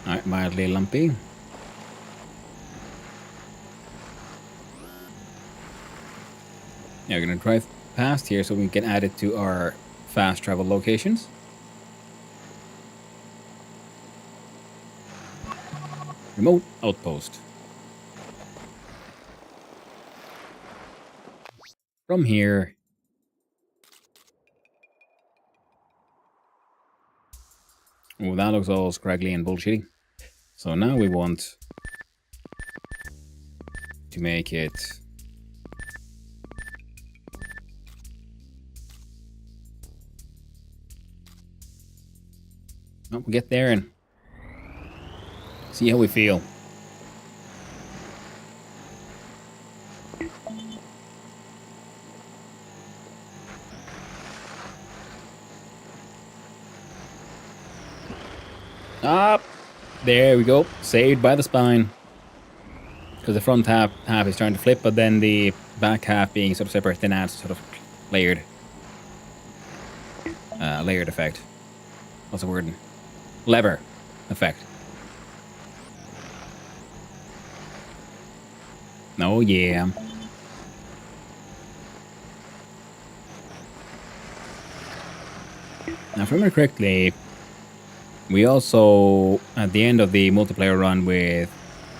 Alright, mildly lumpy. Yeah, we're gonna drive past here so we can add it to our fast travel locations. Remote outpost. From here. Oh, that looks all scraggly and bullshitty. So now we want to make it we'll get there and see how we feel. Up. There we go. Saved by the spine. Because the front half is trying to flip, but then the back half being sort of separate, then adds sort of layered effect. What's the word? Lever effect. Oh yeah. Now, if I remember correctly, we also, at the end of the multiplayer run with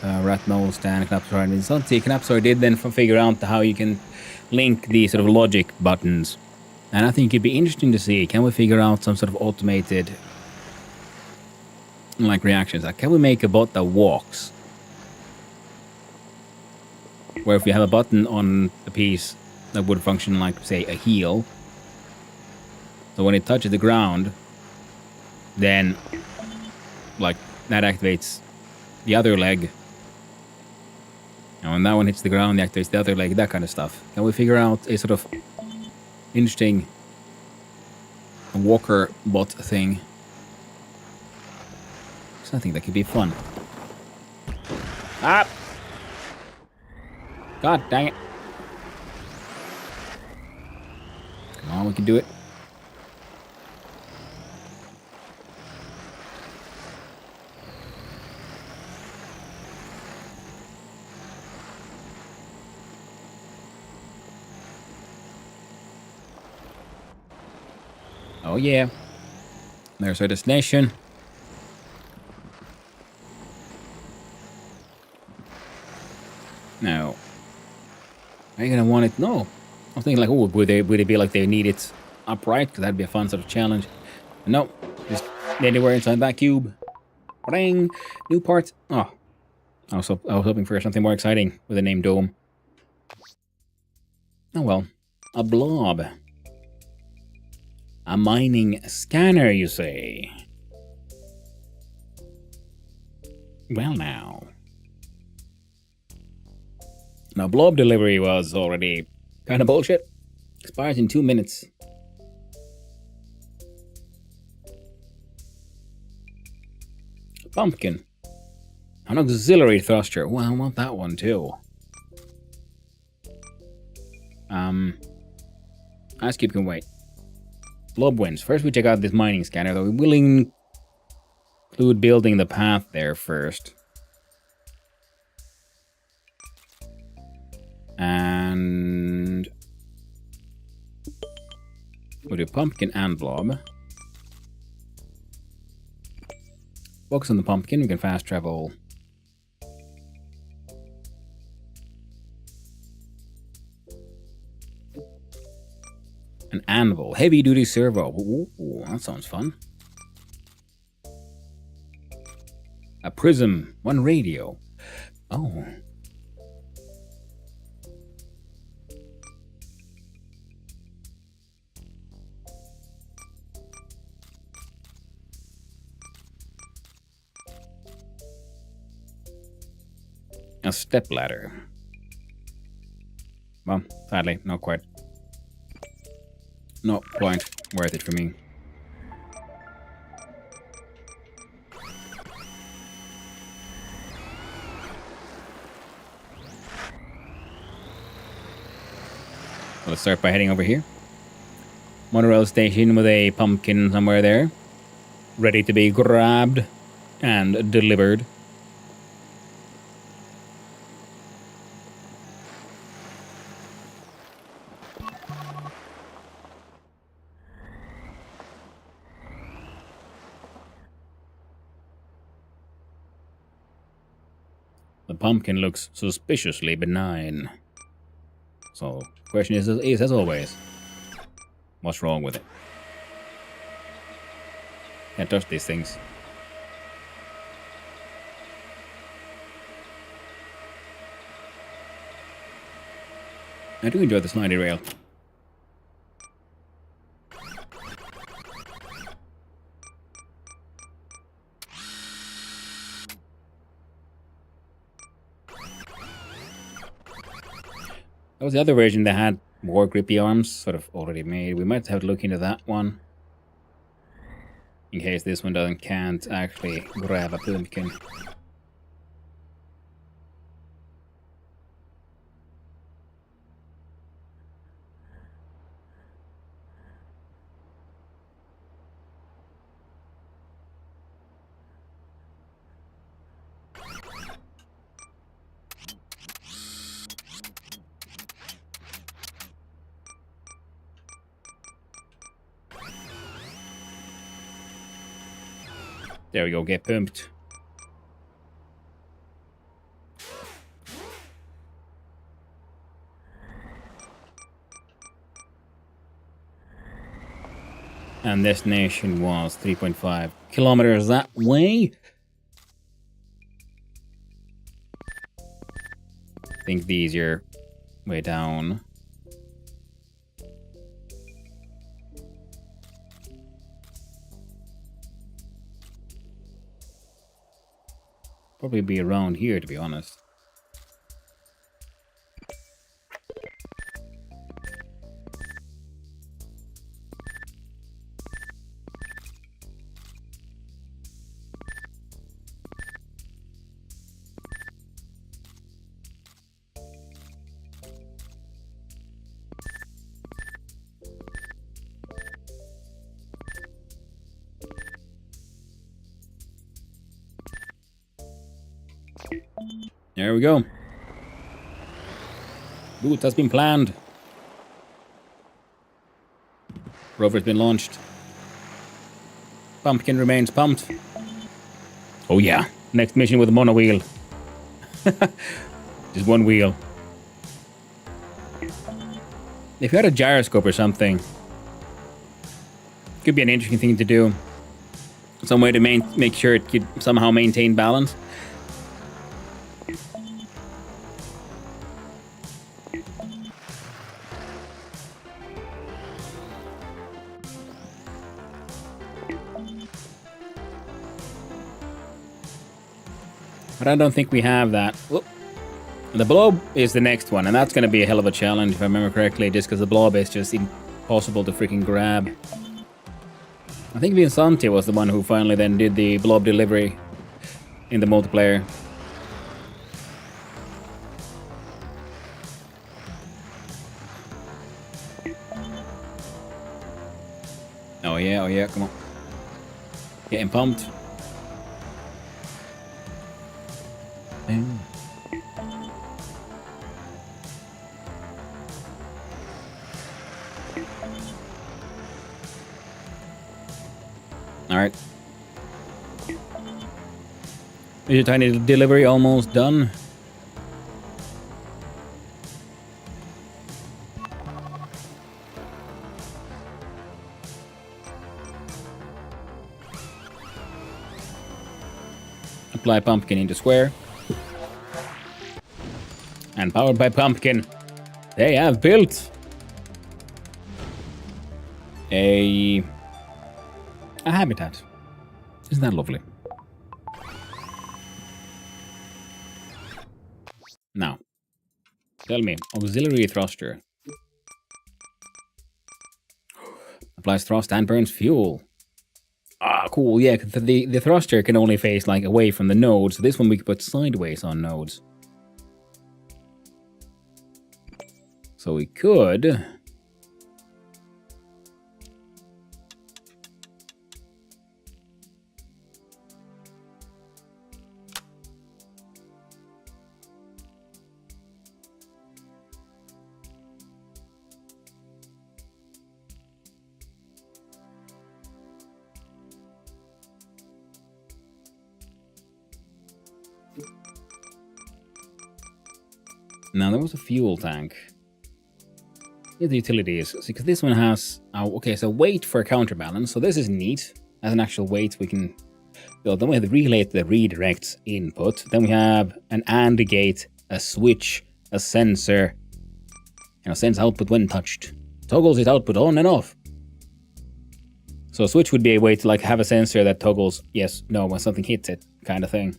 Ratmo, Stan, Knapsar, and Santi, Knapsar did then figure out how you can link the sort of logic buttons. And I think it'd be interesting to see, can we figure out some sort of automated like reactions? Like, can we make a bot that walks? Where if we have a button on a piece that would function like, say, a heel. So when it touches the ground, then, like, that activates the other leg. And when that one hits the ground, it activates the other leg, that kind of stuff. Can we figure out a sort of interesting walker bot thing? So I think that could be fun. Ah! God dang it. Come on, we can do it. Oh yeah. There's our destination. No. I was thinking like, oh, would it be like they need it upright? Because that'd be a fun sort of challenge. No, just anywhere inside that cube. Ring. New parts. Oh, I was hoping for something more exciting with the name Dome. Oh well, a blob. A mining scanner, you say? Well now. Now, blob delivery was already kind of bullshit. Expires in 2 minutes. Pumpkin. An auxiliary thruster. Well, I want that one too. Ice Cube can wait. Blob wins. First we check out this mining scanner, though we will include building the path there first. And we'll do pumpkin and blob. Focus on the pumpkin, we can fast travel. An anvil, heavy duty servo. Ooh, that sounds fun. A prism, one radio. Oh. A step ladder. Well, sadly, not quite worth it for me. Let's start by heading over here. Monorail station with a pumpkin somewhere there. Ready to be grabbed and delivered. The pumpkin looks suspiciously benign. So, the question is as always, what's wrong with it? Can't touch these things. I do enjoy the slidey rail. That was the other version that had more grippy arms, sort of already made. We might have to look into that one. In case this one can't actually grab a pumpkin. There we go, get pumped. And destination was 3.5 kilometers that way. I think the easier way down. Probably be around here, to be honest. There we go. Route has been planned. Rover's been launched. Pumpkin remains pumped. Oh yeah, next mission with a mono wheel. Just one wheel. If you had a gyroscope or something, could be an interesting thing to do. Some way to make sure it could somehow maintain balance. But I don't think we have that. Whoop. The blob is the next one, and that's going to be a hell of a challenge, if I remember correctly, just because the blob is just impossible to freaking grab. I think Vincenti was the one who finally then did the blob delivery in the multiplayer. Oh yeah, come on. Getting pumped. Bang. All right. Is your tiny delivery almost done? Apply pumpkin into square. And powered by pumpkin, they have built a habitat. Isn't that lovely? Now, tell me, auxiliary thruster. Applies thrust and burns fuel. Ah, cool, yeah, the thruster can only face, like, away from the nodes. So this one we can put sideways on nodes. So we could... Now, there was a fuel tank. Here's the utilities. Because this one has... okay, so weight for counterbalance. So this is neat. As an actual weight, we can... build. Then we have the relay that redirects input. Then we have an AND gate, a switch, a sensor. Sends output when touched. Toggles its output on and off. So a switch would be a way to, like, have a sensor that toggles yes, no, when something hits it, kind of thing.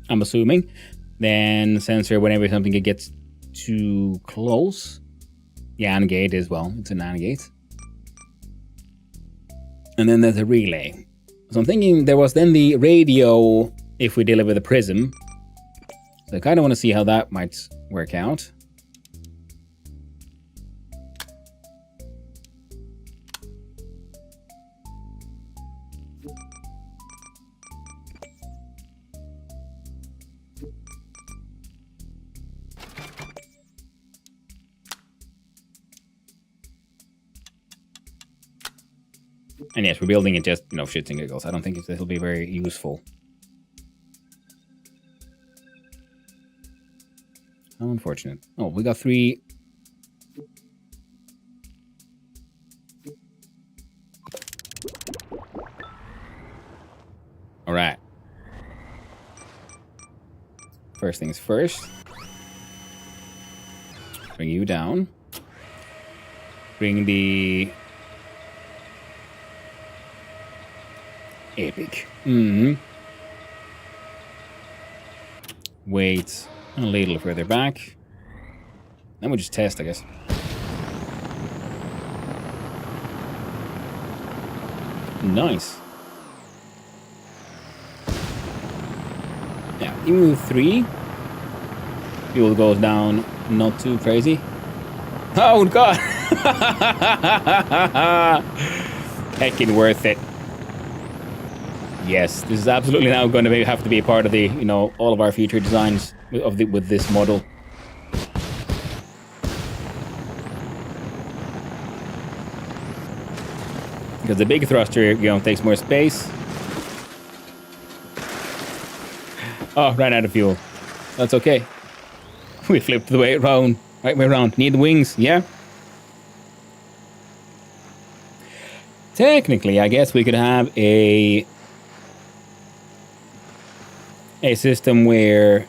I'm assuming. Then sensor whenever something gets too close. The AND gate as well. It's an AND gate. And then there's a relay. So I'm thinking there was then the radio if we deliver the prism. So I kind of want to see how that might work out. And yes, we're building it just, shits and giggles. I don't think this will be very useful. How unfortunate. Oh, we got 3. All right. First things first. Bring you down. Bring the... epic. Wait a little further back. Then we'll just test, I guess. Nice. Yeah, even with 3, fuel goes down not too crazy. Oh god! Heckin' worth it. Yes, this is absolutely now going to have to be a part of the, all of our future designs with this model. Because the big thruster, takes more space. Oh, ran out of fuel. That's okay. We flipped the way around. Right way around. Need the wings, yeah? Technically, I guess we could have a system where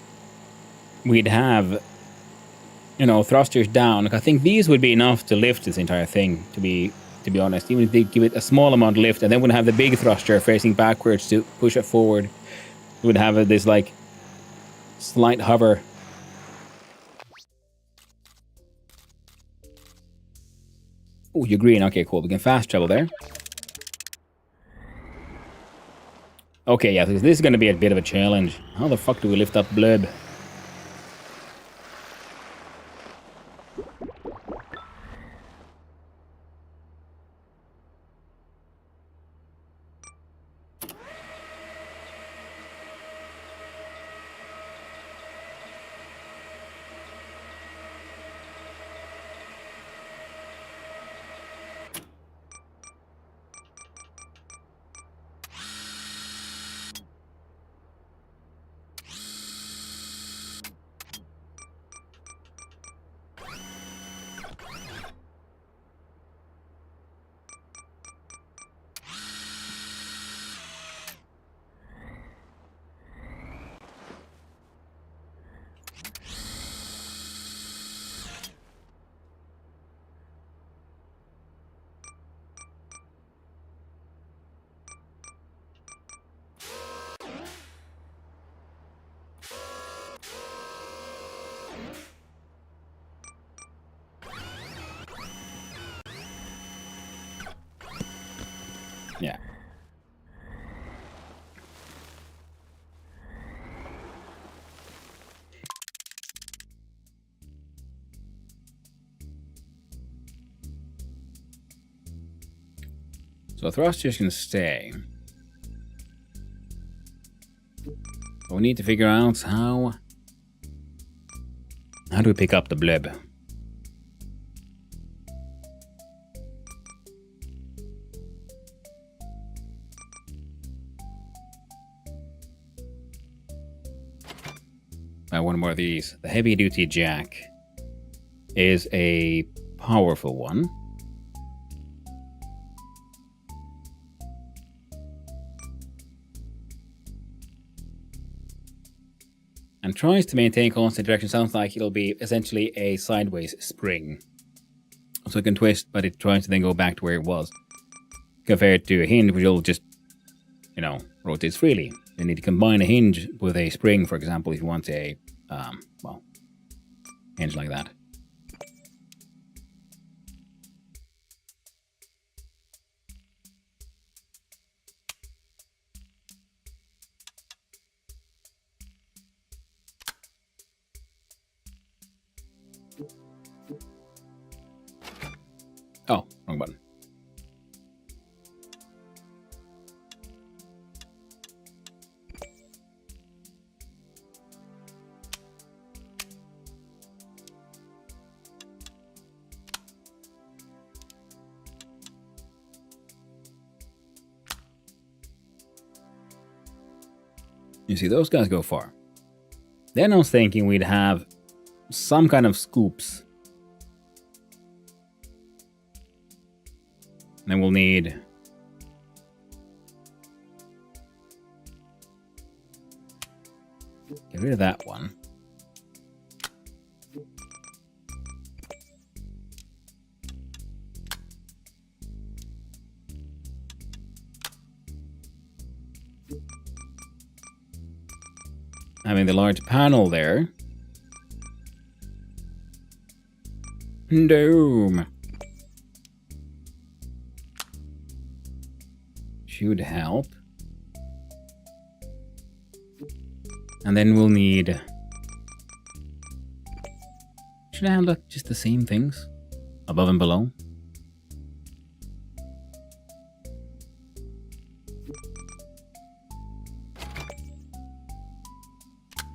we'd have, you know, thrusters down. Like, I think these would be enough to lift this entire thing, to be honest. Even if they give it a small amount of lift, and then we'd have the big thruster facing backwards to push it forward. We would have this, like, slight hover. Oh, you're green. Okay, cool. We can fast travel there. Okay, yeah, this is going to be a bit of a challenge. How the fuck do we lift up Blurb? Yeah. So thrusters can stay. But we need to figure out how do we pick up the Blurb? One more of these. The heavy duty jack is a powerful one. And tries to maintain constant direction. Sounds like it'll be essentially a sideways spring. So it can twist, but it tries to then go back to where it was. Compared to a hinge, which will just, you know, rotates freely. You need to combine a hinge with a spring, for example, if you want a, well, hinge like that. Oh, wrong button. You see, those guys go far. Then I was thinking we'd have some kind of scoops. Then we'll need get rid of that one. Having the large panel there. Doom. Should help. And then we'll need... Should I have like just the same things? Above and below?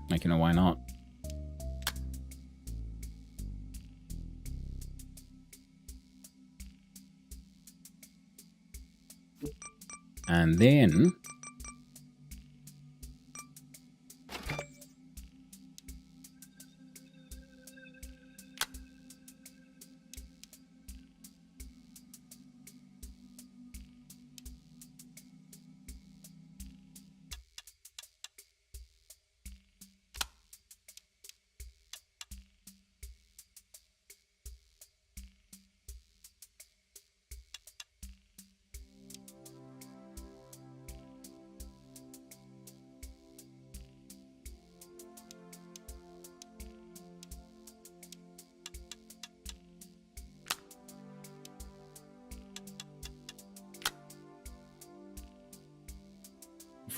Like, you know, why not? And then...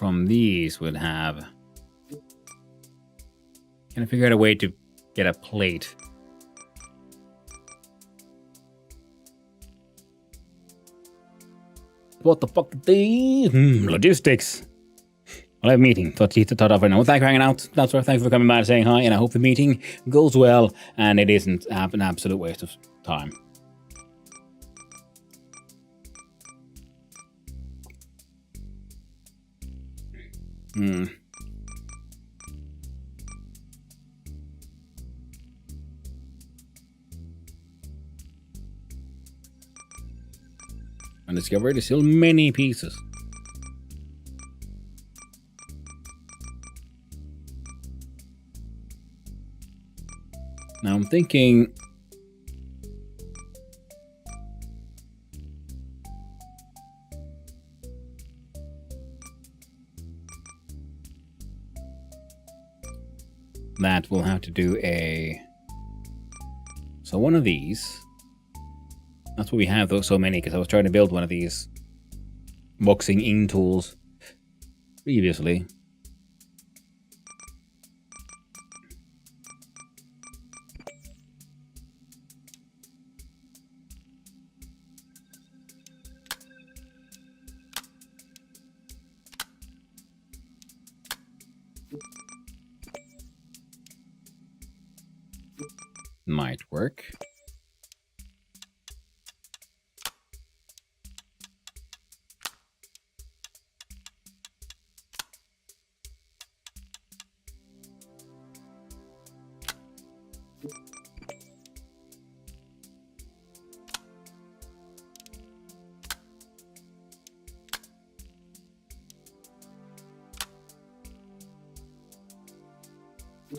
from these would have... Can I figure out a way to get a plate? What the fuck did they... logistics. I'll have a meeting. Thought of right now. Well, thank you for hanging out. That's right. Thanks for coming by and saying hi. And I hope the meeting goes well and it isn't an absolute waste of time. And discovered there's still many pieces. Now I'm thinking... that we'll have to do a... So one of these... That's what we have, though, so many, because I was trying to build one of these boxing in tools previously. Might work.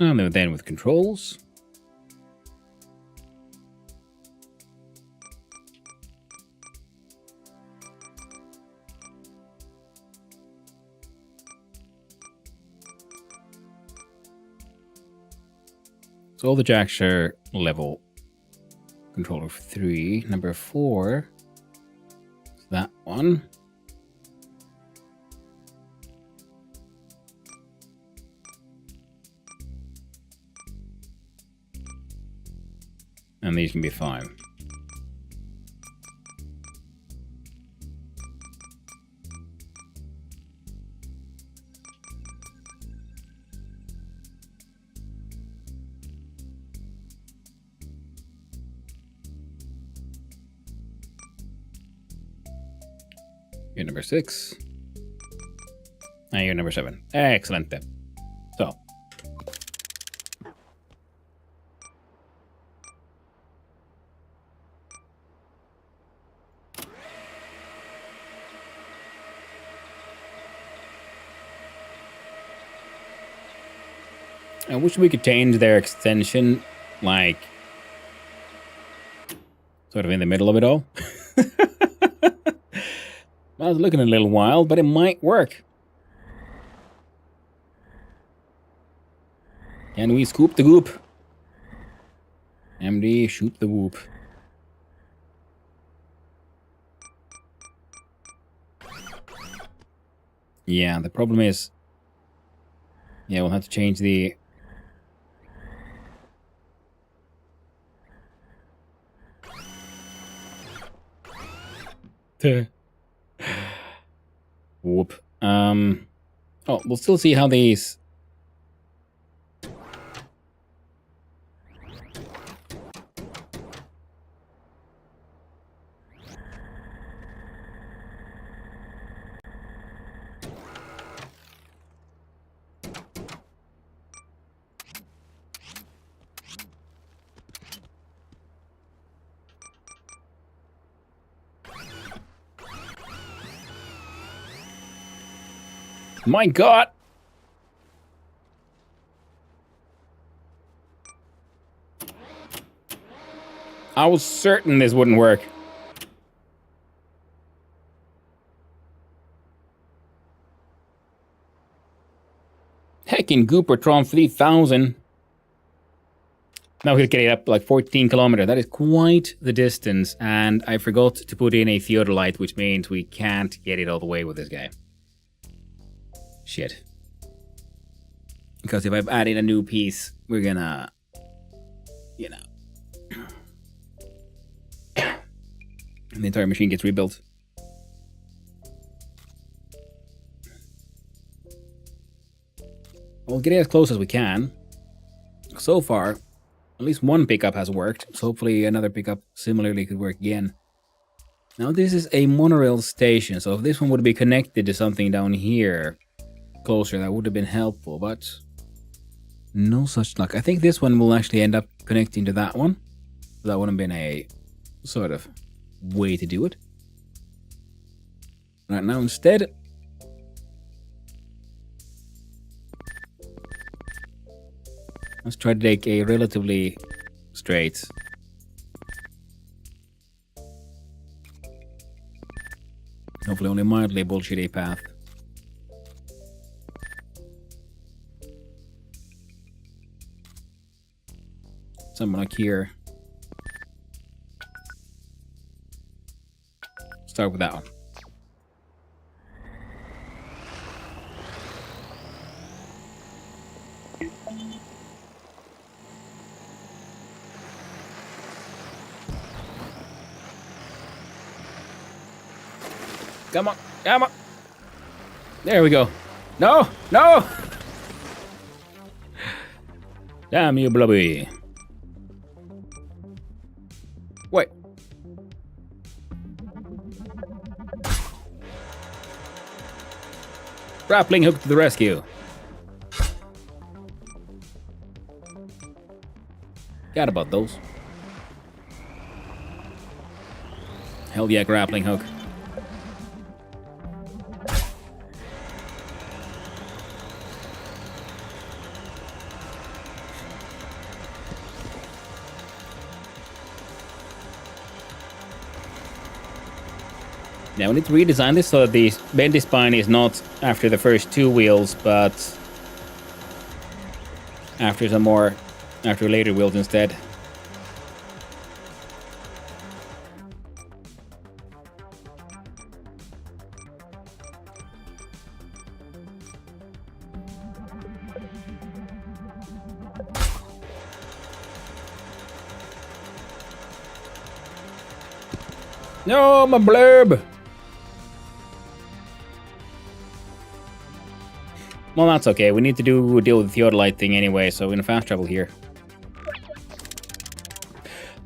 And then with controls. So all the jacks are level controller 3. Number 4 is that one. And these can be 5. You're number 6. And you're number 7. Excellent then. So. I wish we could change their extension, like, sort of in the middle of it all. I was looking a little while, but it might work. Can we scoop the goop? MD, shoot the whoop. Yeah, the problem is... Yeah, we'll have to change the... Whoop. Oh, we'll still see how these... My God! I was certain this wouldn't work. Heckin' Goopertron 3000. Now he's getting up like 14 kilometers. That is quite the distance. And I forgot to put in a theodolite, which means we can't get it all the way with this guy. Shit. Because if I've added a new piece, we're gonna, you know, and the entire machine gets rebuilt. We'll get it as close as we can. So far, at least one pickup has worked, so hopefully another pickup similarly could work again. Now this is a monorail station, so if this one would be connected to something down here closer, that would have been helpful, but no such luck. I think this one will actually end up connecting to that one. That would have been a sort of way to do it. Right now instead, let's try to take a relatively straight. Hopefully only mildly bullshitty path. Something like here. Start with that one. Come on, come on. There we go. No, no! Damn you, Blubby. Wait. Grappling hook to the rescue. Got about those. Hell yeah, grappling hook. Now we need to redesign this so that the bendy spine is not after the first two wheels, but after later wheels instead. No, my blurb! Well, that's okay. We need to deal with the theodolite thing anyway, so we're gonna fast travel here.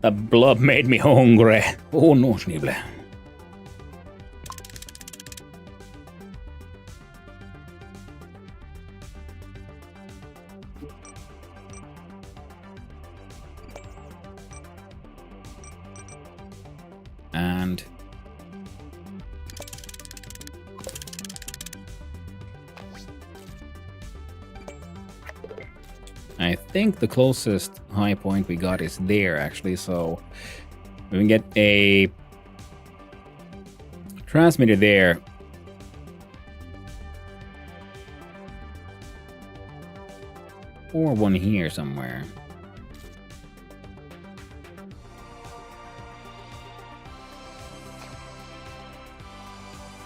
That blob made me hungry. Oh no, Schneeble. And I think the closest high point we got is there, actually, so we can get a transmitter there. Or one here somewhere.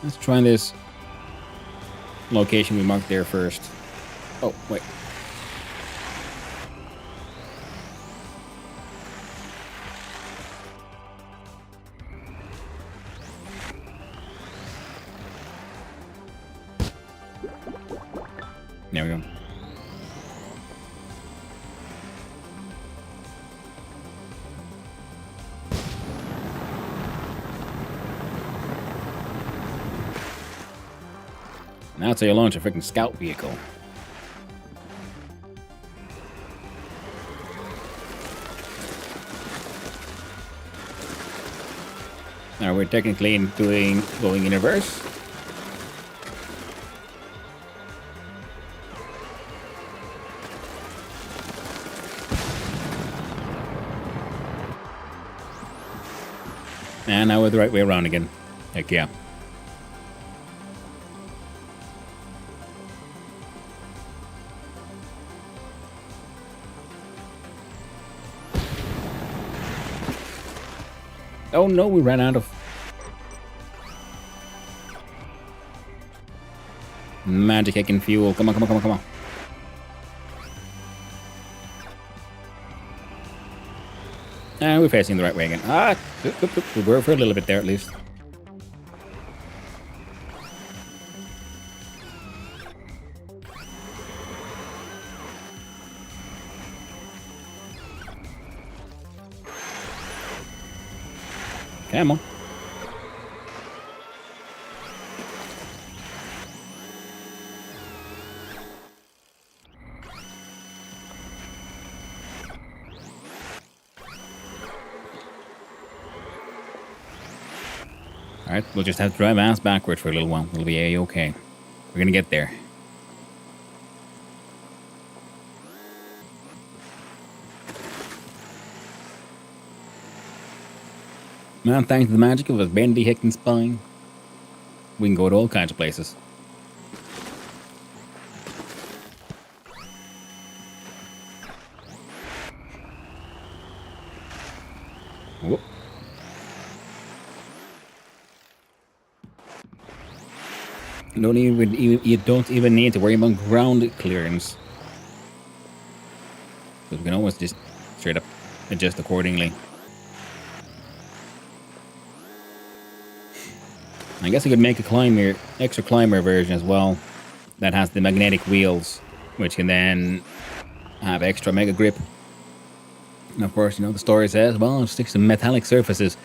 Let's try this location we marked there first. Oh, wait. There we go. Now that's how you launch a freaking scout vehicle. Now we're technically going in reverse. And now we're the right way around again. Heck yeah. Oh no, we ran out of... Magic I can fuel. Come on, come on, come on, come on. And we're facing the right way again. Ah, we were for a little bit there at least. Come on. Alright, we'll just have to drive ass backward for a little while. It'll be A-okay. We're gonna get there. Now, thanks to the magic of a bendy heckin' spine, we can go to all kinds of places. Whoop. You don't even need to worry about ground clearance. So we can always just straight up adjust accordingly. I guess I could make a extra climber version as well that has the magnetic wheels, which can then have extra mega grip. And of course, you know, the story says, well, it sticks to metallic surfaces.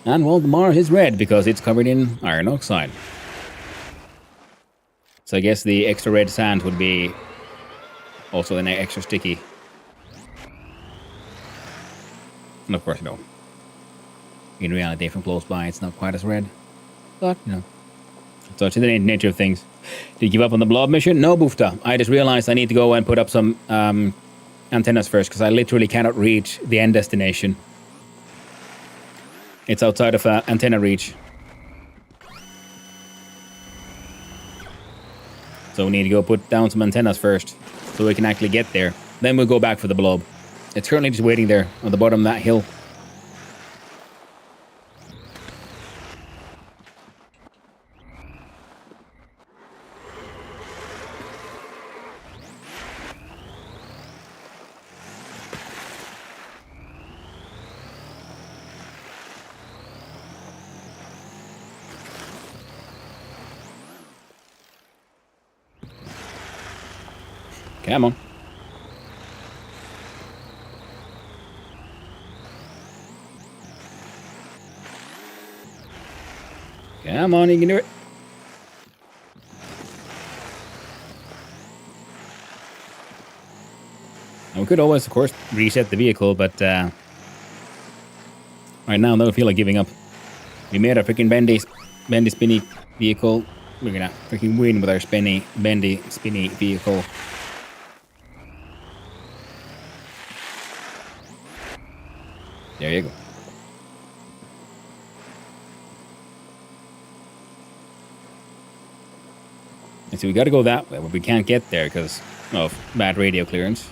And well, the Mars is red because it's covered in iron oxide. So I guess the extra red sand would be also an extra sticky. And of course, you know, in reality, from close by, it's not quite as red. But, you know, such is the nature of things. Did you give up on the blob mission? No, Boofta. I just realized I need to go and put up some antennas first, because I literally cannot reach the end destination. It's outside of antenna reach. So we need to go put down some antennas first, so we can actually get there. Then we'll go back for the blob. It's currently just waiting there on the bottom of that hill. Come on. Come on, you can do it. And we could always, of course, reset the vehicle, but right now, I don't feel like giving up. We made a freaking bendy, spinny vehicle. We're gonna freaking win with our bendy, spinny vehicle. There you go. And so we gotta go that way, but we can't get there because of bad radio clearance.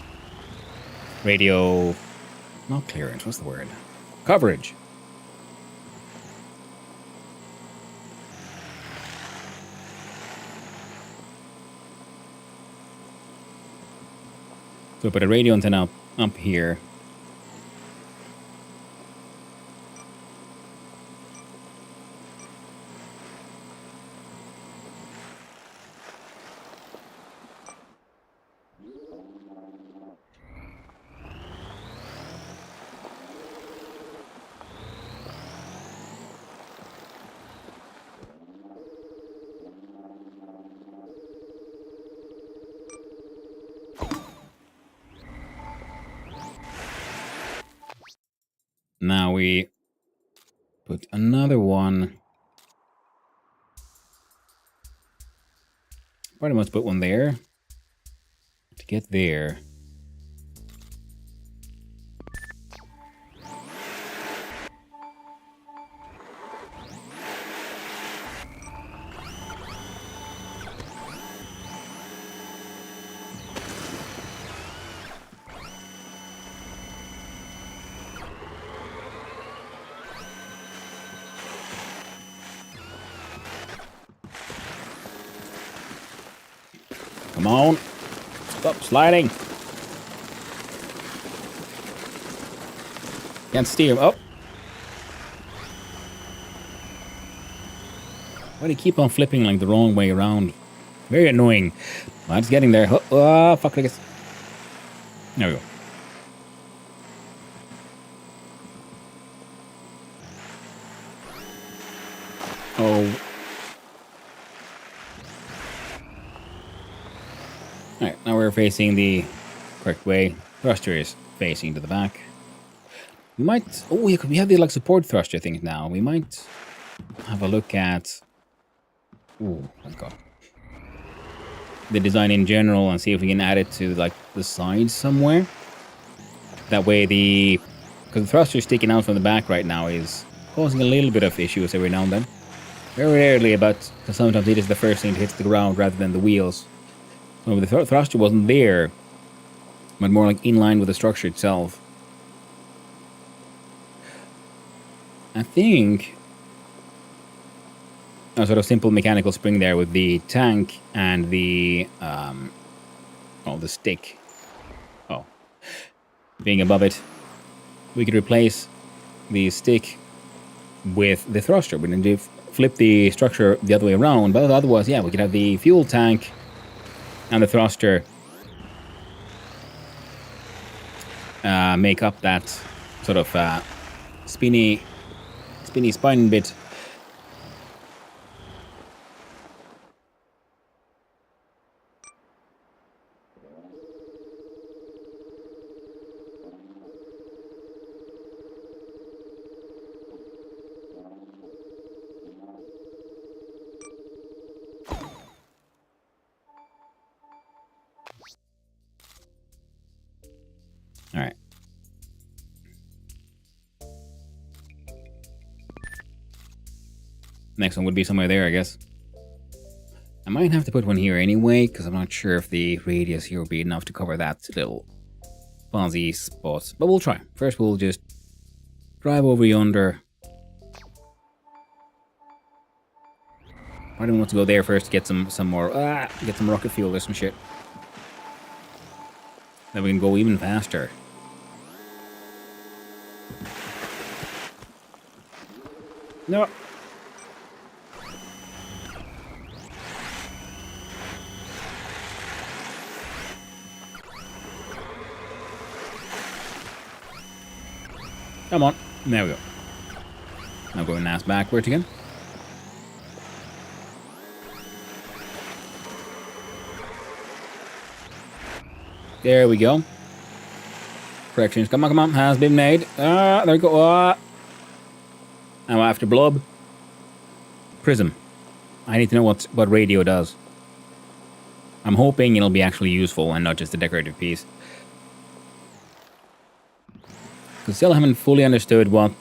Not clearance, what's the word? Coverage. So put a radio antenna up here. Now we put another one. Probably must put one there to get there. Come on. Stop sliding. Can't steer. Oh. Why do you keep on flipping like the wrong way around? Very annoying. Well, it's getting there. Oh, fuck, I guess. There we go. Oh. Alright, now we're facing the correct way. Thruster is facing to the back. We might... Oh, yeah, we have the like support thruster things now. We might have a look at... Ooh, my god. The design in general and see if we can add it to like the sides somewhere. That way the... Because the thruster sticking out from the back right now is causing a little bit of issues every now and then. Very rarely, but sometimes it is the first thing to hit the ground rather than the wheels. So the thruster wasn't there, but more like in line with the structure itself. I think a sort of simple mechanical spring there with the tank and the the stick. Oh, being above it, we could replace the stick with the thruster. We need to flip the structure the other way around, but otherwise, yeah, we could have the fuel tank and the thruster make up that sort of spinny spine bit. All right. Next one would be somewhere there, I guess. I might have to put one here anyway, because I'm not sure if the radius here will be enough to cover that little fuzzy spot. But we'll try. First, we'll just drive over yonder. I don't want to go there first to get some more, get some rocket fuel or some shit. Then we can go even faster. No. Come on. There we go. Now going ass backwards again. There we go. Corrections. Come on, come on. Has been made. There we go. Now after blob. Prism. I need to know what radio does. I'm hoping it'll be actually useful and not just a decorative piece. Because still haven't fully understood what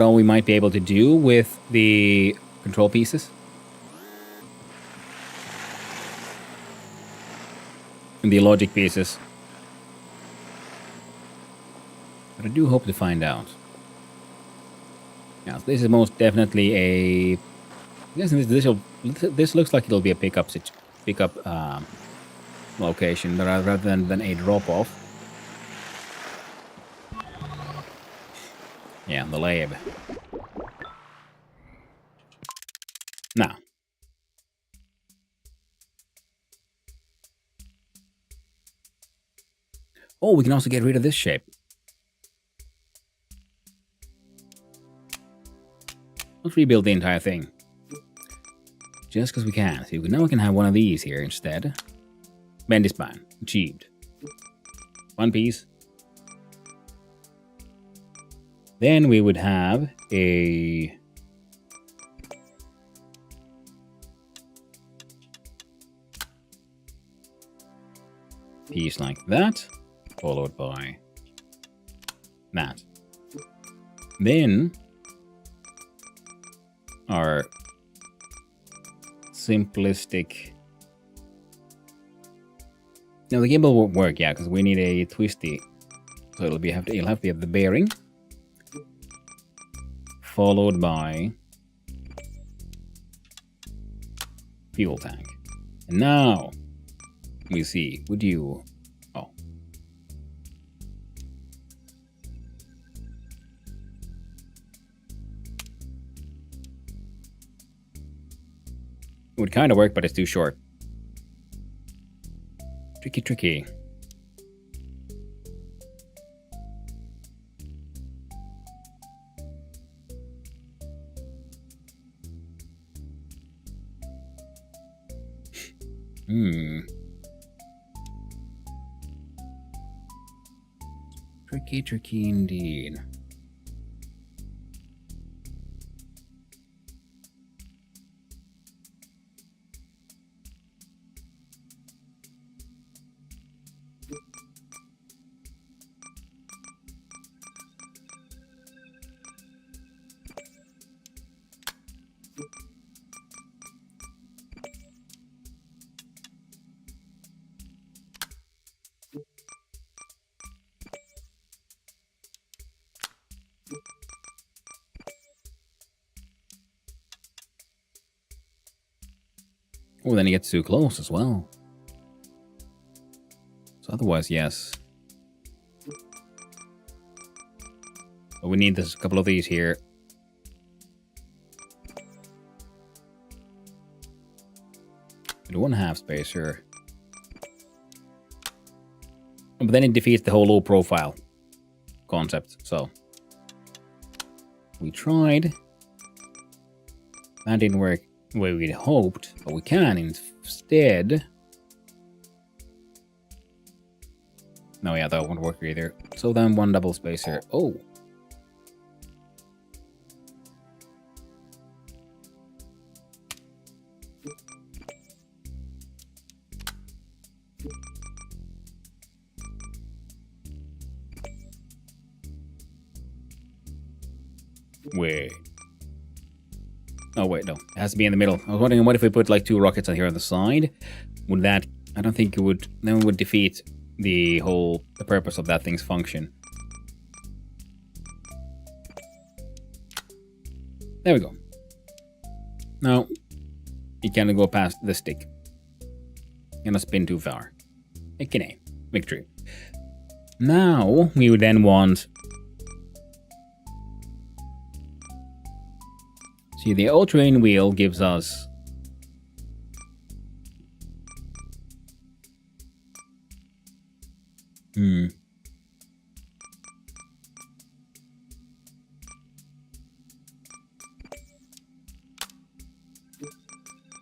all we might be able to do with the control pieces. And the logic pieces. But I do hope to find out. Yeah, so this is most definitely a... I guess this looks like it'll be a pickup location rather than a drop-off. Yeah, the lab. Now. Oh, we can also get rid of this shape. Let's rebuild the entire thing. Just because we can. So now we can have one of these here instead. Bendy spine. Achieved. One piece. Then we would have a... piece like that. Followed by that. Then our simplistic... Now the gimbal won't work, yeah, because we need a twisty. So you'll have to have the bearing. Followed by fuel tank. And now we see, would you... Oh. It would kind of work, but it's too short. Tricky, tricky. Tricky, tricky indeed. Oh, then he gets too close as well. So otherwise, yes. But we need this, a couple of these here. Do 1/2 spacer. But then it defeats the whole low profile concept, so. We tried. That didn't work the way we'd hoped, but we can instead. No, yeah, that won't work either. So then 1 double spacer. Oh. Wait. Oh, wait, no. It has to be in the middle. I was wondering, what if we put like 2 rockets on here on the side? Would that... I don't think it would... Then it would defeat the purpose of that thing's function. There we go. Now, you can't go past the stick. You cannot spin too far. Okay, victory. Now, we would then want... See, the all-terrain wheel gives us...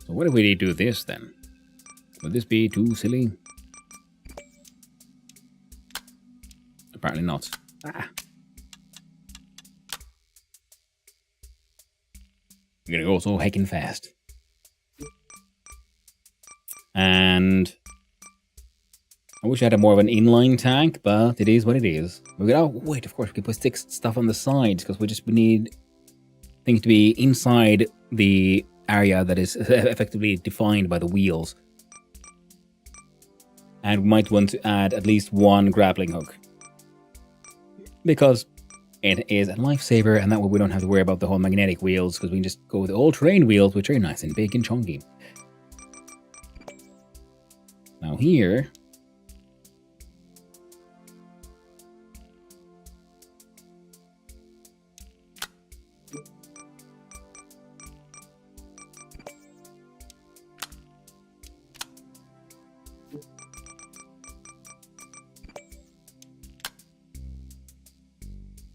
So what if we do this then? Would this be too silly? Apparently not. Ah. We're gonna go so heckin' fast. And I wish I had a more of an inline tank, but it is what it is. We got, oh wait, of course we can put stuff on the sides because we need things to be inside the area that is effectively defined by the wheels. And we might want to add at least 1 grappling hook. Because it is a lifesaver, and that way we don't have to worry about the whole magnetic wheels, because we can just go with the all-terrain wheels, which are nice and big and chunky. Now here...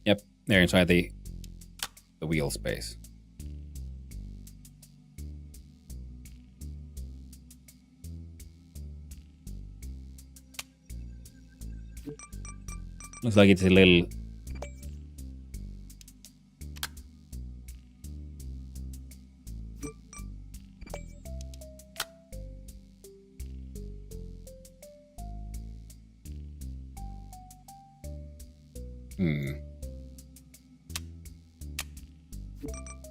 Yep, they're inside the wheel space. Looks like it's a little...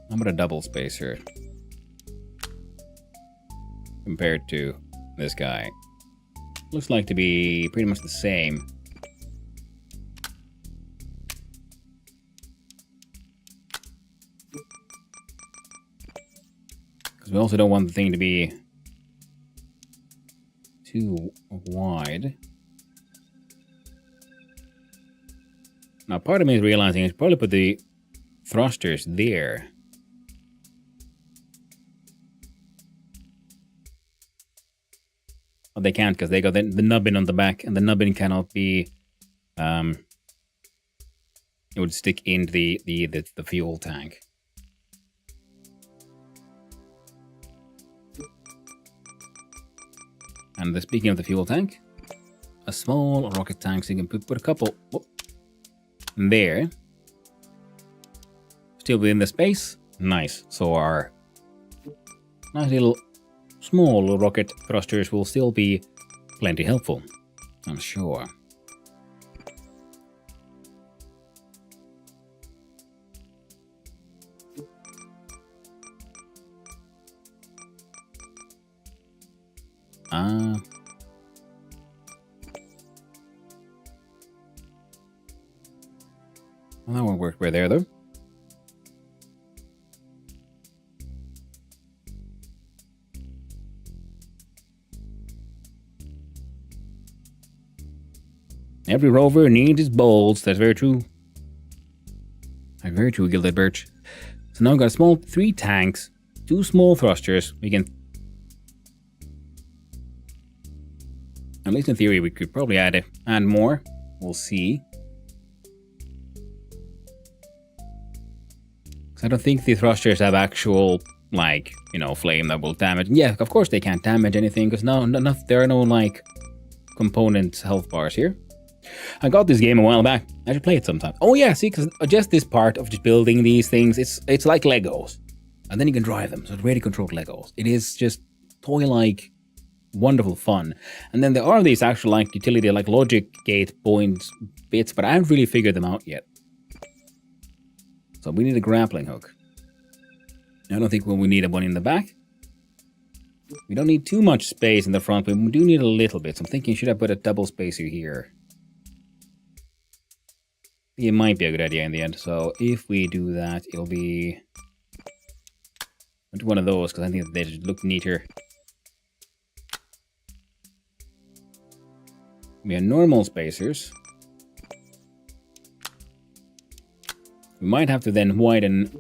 How about a double spacer compared to this guy? Looks like to be pretty much the same. Because we also don't want the thing to be too wide. Now, part of me is realizing I should probably put the thrusters there. But they can't because they got the nubbin on the back, and the nubbin cannot be. It would stick into the fuel tank. And speaking of the fuel tank, a small rocket tank, so you can put a couple there. Still within the space. Nice. So our nice little small rocket thrusters will still be plenty helpful, I'm sure. Well, that won't work right there, though. Every rover needs his bolts. That's very true. That's very true, Gilded Birch. So now we've got a small 3 tanks, 2 small thrusters. We can... At least in theory, we could probably add more. We'll see. Because I don't think the thrusters have actual, like, you know, flame that will damage. Yeah, of course they can't damage anything, because there are no, like, component health bars here. I got this game a while back. I should play it sometime. Oh yeah, see, because just this part of just building these things, it's like Legos. And then you can drive them, so it's really controlled Legos. It is just toy-like, wonderful fun. And then there are these actual, like, utility, like, logic gate points bits, but I haven't really figured them out yet. So we need a grappling hook. I don't think we need one in the back. We don't need too much space in the front, but we do need a little bit. So I'm thinking, should I put a double spacer here? It might be a good idea in the end. So if we do that, it'll be... I'll do one of those, because I think they just look neater. We have normal spacers. We might have to then widen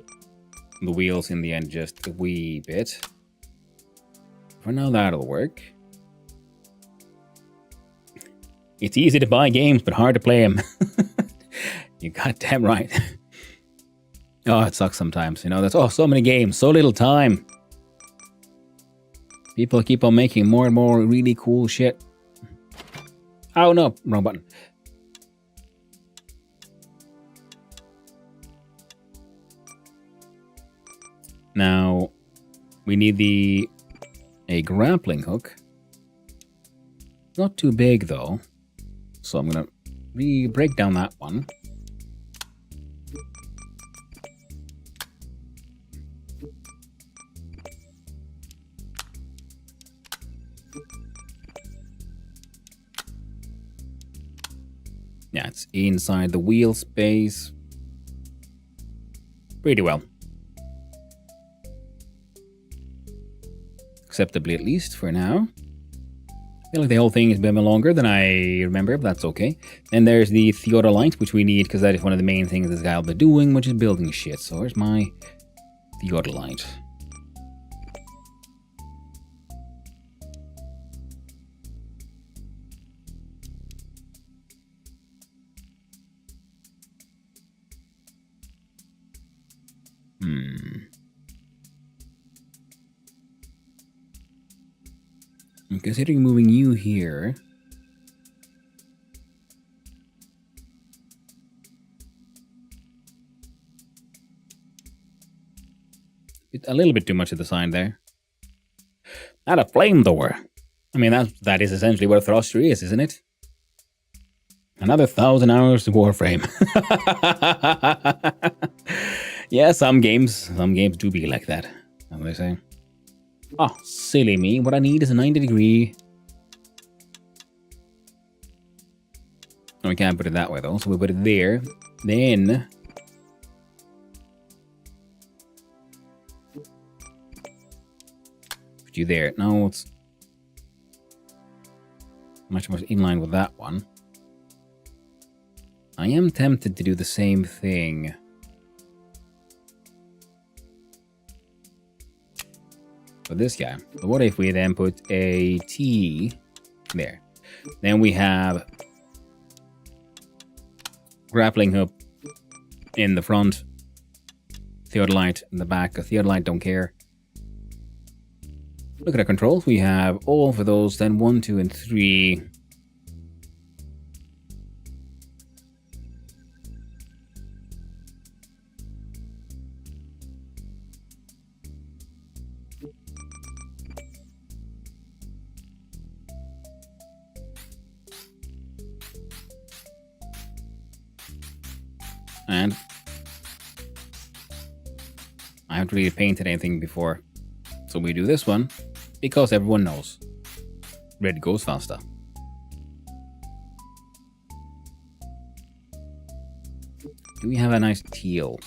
the wheels in the end just a wee bit. For now, that'll work. It's easy to buy games, but hard to play them. You're goddamn right. Oh, it sucks sometimes. You know, that's so many games, so little time. People keep on making more and more really cool shit. Oh no, wrong button. Now, we need a grappling hook. Not too big though, so I'm gonna break down that one. Yeah, it's inside the wheel space. Pretty well. Acceptably, at least, for now. I feel like the whole thing has been longer than I remember, but that's okay. And there's the theodolite, which we need, because that is one of the main things this guy will be doing, which is building shit. So where's my theodolite? I'm considering moving you here. A little bit too much of the sign there. Not a flamethrower. I mean, that is essentially what a thruster is, isn't it? Another 1,000 hours to Warframe. Yeah, some games do be like that, as they say. Oh, silly me. What I need is a 90-degree. Oh, we can't put it that way, though, so we put it there. Then... put you there. No, it's... Much more in line with that one. I am tempted to do the same thing. For this guy. But what if we then put a T there? Then we have grappling hook in the front, theodolite in the back. A theodolite don't care. Look at our controls. We have all for those. Then 1, 2, and 3. And I haven't really painted anything before. So we do this one because everyone knows. Red goes faster. Do we have a nice teal?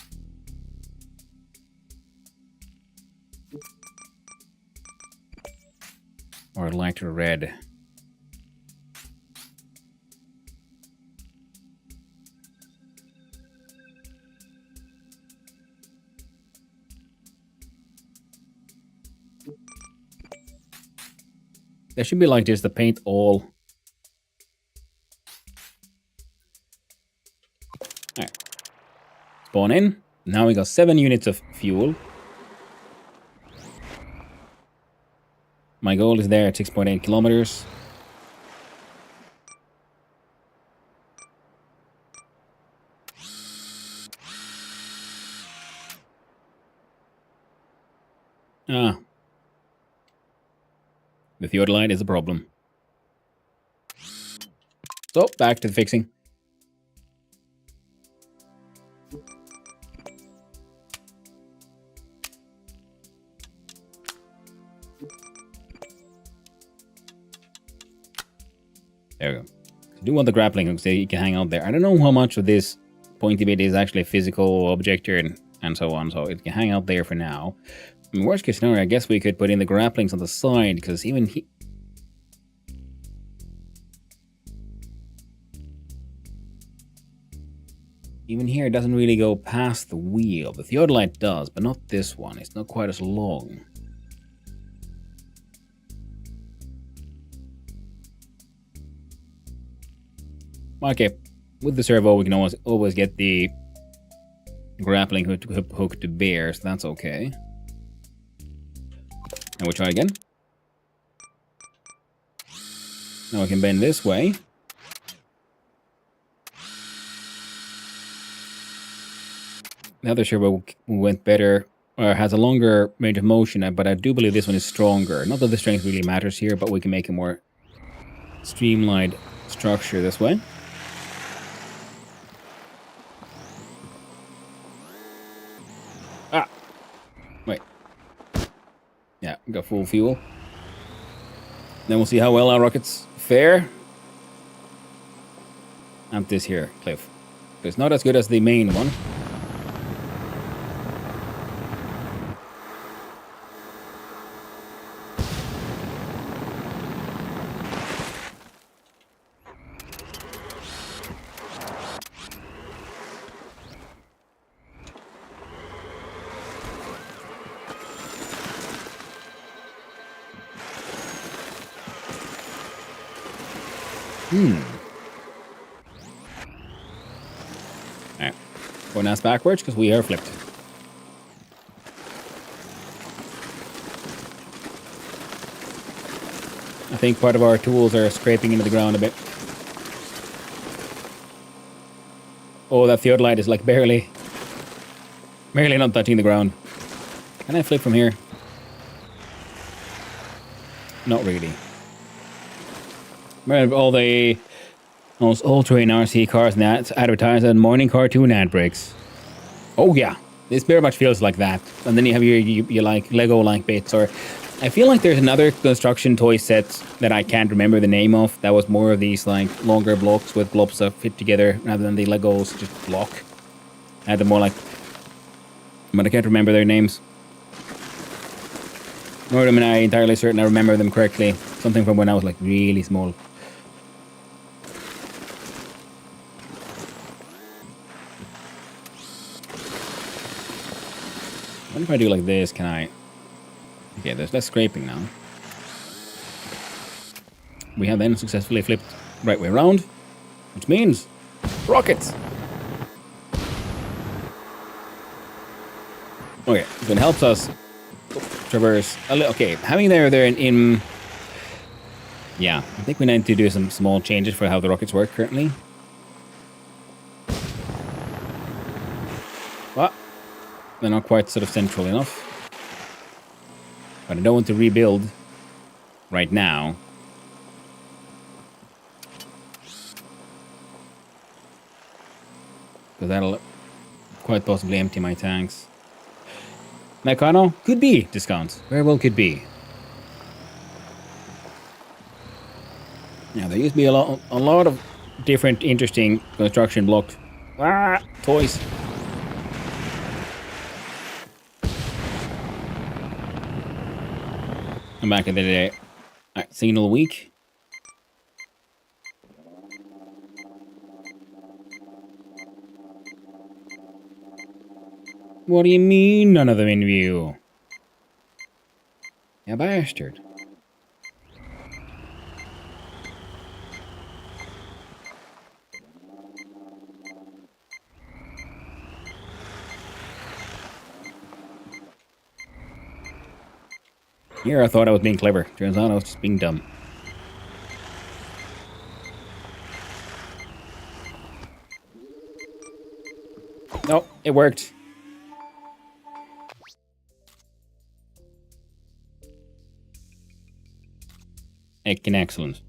Or a lighter red? There should be like just the paint all. Alright. Spawn in. Now we got 7 units of fuel. My goal is there at 6.8 kilometers. Ah. The theodolite is a problem. So, back to the fixing. There we go. I do want the grappling hook so you can hang out there. I don't know how much of this pointy bit is actually a physical object here and so on, so it can hang out there for now. In worst case scenario, I guess we could put in the grapplings on the side, because even here it doesn't really go past the wheel. The theodolite does, but not this one. It's not quite as long. Okay, with the servo we can always get the grappling hook to bear, so that's okay. And we'll try again. Now we can bend this way. The other servo went better, or has a longer range of motion, but I do believe this one is stronger. Not that the strength really matters here, but we can make a more streamlined structure this way. Ah! Wait. Yeah, we got full fuel. Then we'll see how well our rockets fare. And this here cliff. It's not as good as the main one. Alright. Going ass backwards because we are flipped. I think part of our tools are scraping into the ground a bit. Oh, that theodolite is like barely not touching the ground. Can I flip from here? Not really. Remember all the most all-terrain RC cars and that's advertised on morning cartoon ad breaks. Oh yeah, this very much feels like that. And then you have your like Lego-like bits, or I feel like there's another construction toy set that I can't remember the name of. That was more of these like longer blocks with blobs that fit together rather than the Legos just block. I had them more like, but I can't remember their names. Nor am I entirely certain I remember them correctly. Something from when I was like really small. If I do like this, can I... Okay, there's less scraping now. We have then successfully flipped right way around, which means rockets! Okay, so it helps us traverse a little. Okay, having there in yeah, I think we need to do some small changes for how the rockets work currently. But they're not quite sort of central enough. But I don't want to rebuild right now. Because that'll quite possibly empty my tanks. Meccano? Could be discounts. Very well could be. Yeah, there used to be a lot of different interesting construction blocks. Ah, toys. I'm back in the day. Alright, signal weak. What do you mean none of them in view? You bastard. Here I thought I was being clever. Turns out I was just being dumb. Oh, it worked. Excellent.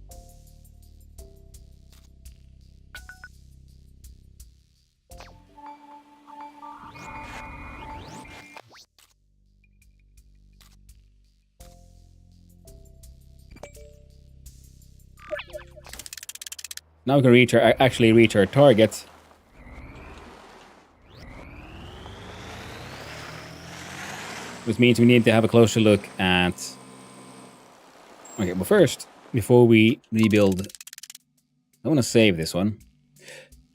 Now we can actually reach our targets. Which means we need to have a closer look at... Okay, but first, before we rebuild... I want to save this one.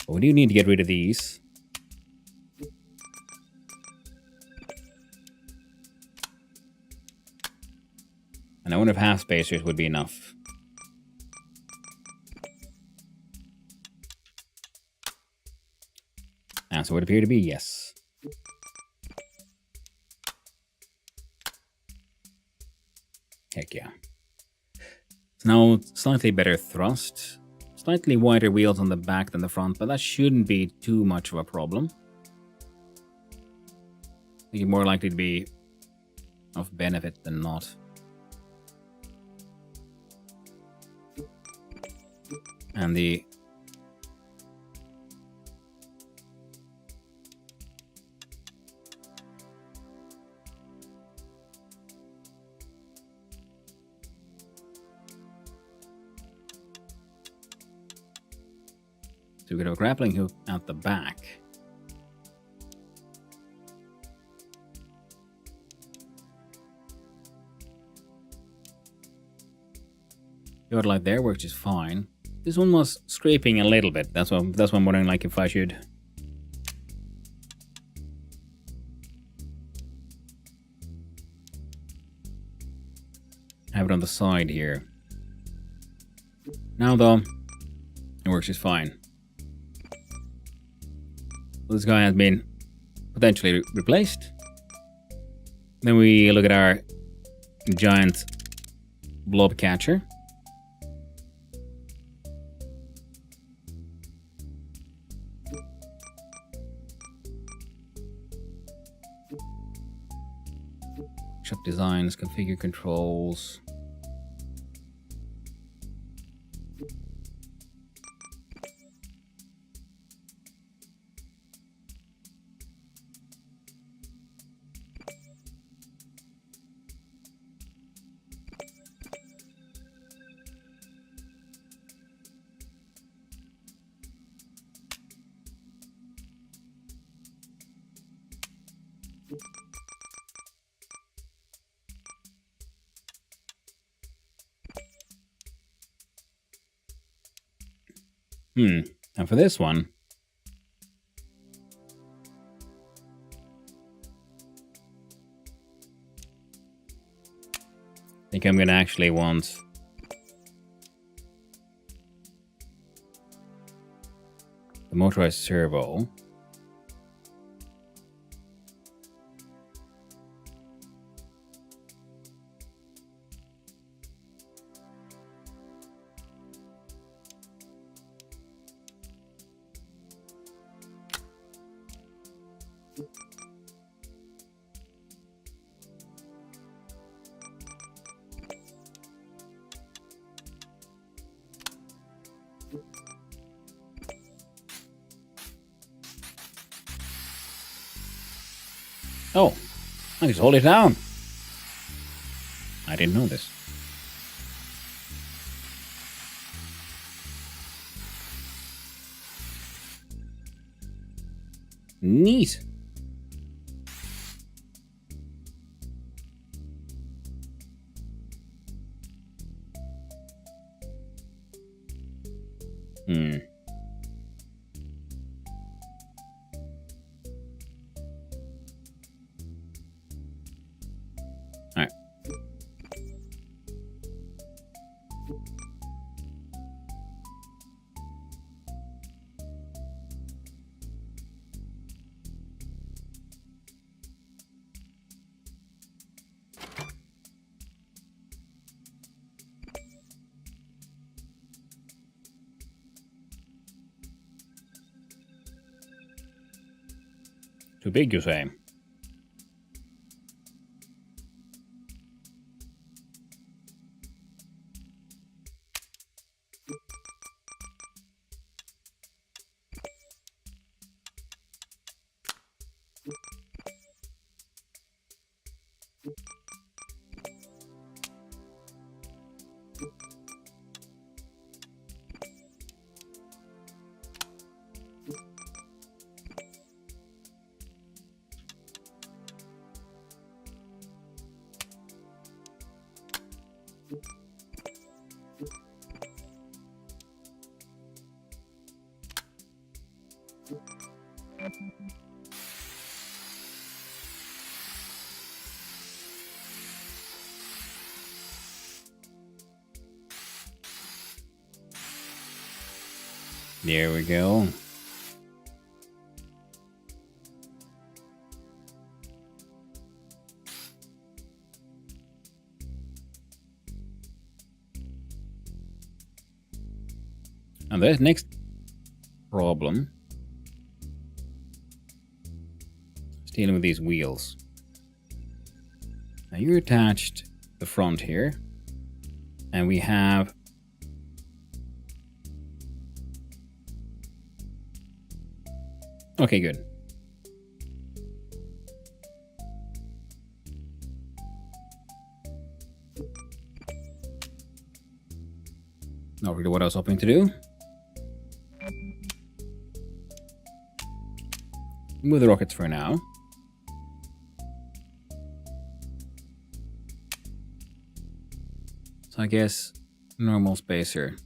But we do need to get rid of these. And I wonder if half spacers would be enough. Answer would appear to be yes. Heck yeah. So now, slightly better thrust. Slightly wider wheels on the back than the front, but that shouldn't be too much of a problem. I think it's more likely to be of benefit than not. And the... So we got a grappling hook at the back. The other light there works just fine. This one was scraping a little bit. That's why I'm wondering, like, if I should have it on the side here. Now though, it works just fine. This guy has been potentially replaced. Then we look at our giant blob catcher. Shop designs, configure controls. And for this one, think I'm gonna actually want the motorized servo. Oh, I can just hold it down. I didn't know this. Neat. Hmm. Alright. Too big, you say? There we go. And the next problem is dealing with these wheels. Now you're attached the front here, and we have okay, good. Not really what I was hoping to do. Move the rockets for now. So I guess normal spacer.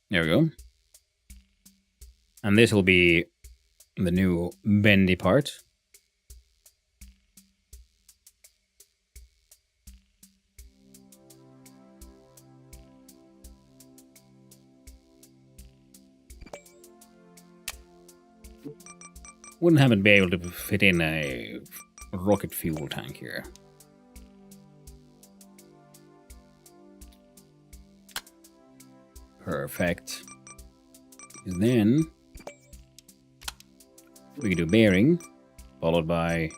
There we go. And this will be the new bendy part. Wouldn't have it be able to fit in a rocket fuel tank here. Perfect. And then we can do bearing, followed by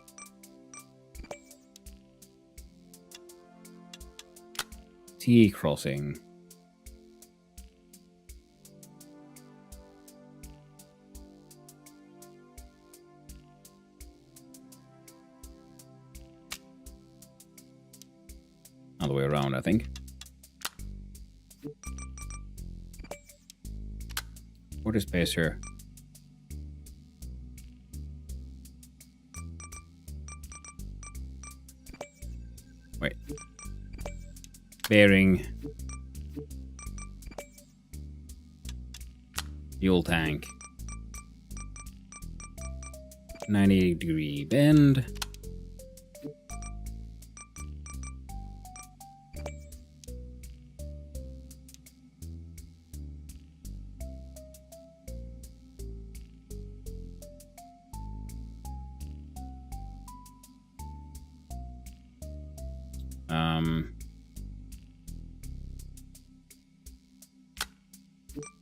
T crossing. All the way around, I think. What is spacer? Wait. Bearing. Fuel tank. 90-degree bend.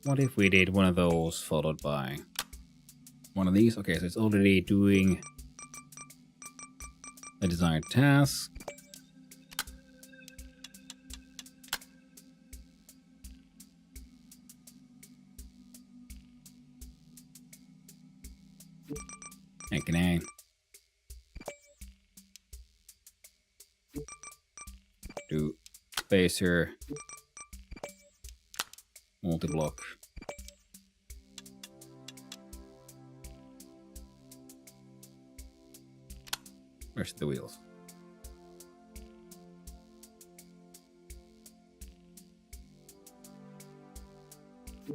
What if we did one of those followed by one of these? Okay, so it's already doing a desired task. Hey, can I do spacer multi-block? Where's the wheels?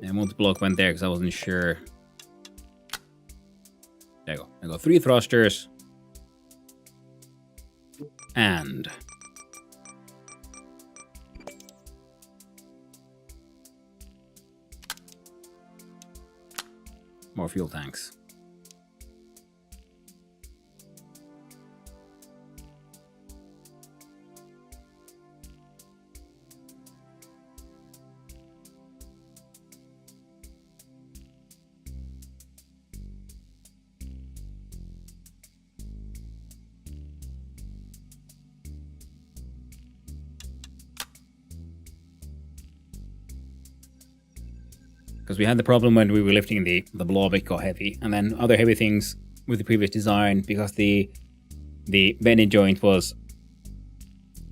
Yeah, multi-block went there because I wasn't sure. There you go. I got 3 thrusters. And more fuel tanks. Because we had the problem when we were lifting the blob, it got heavy, and then other heavy things with the previous design, because the bending joint was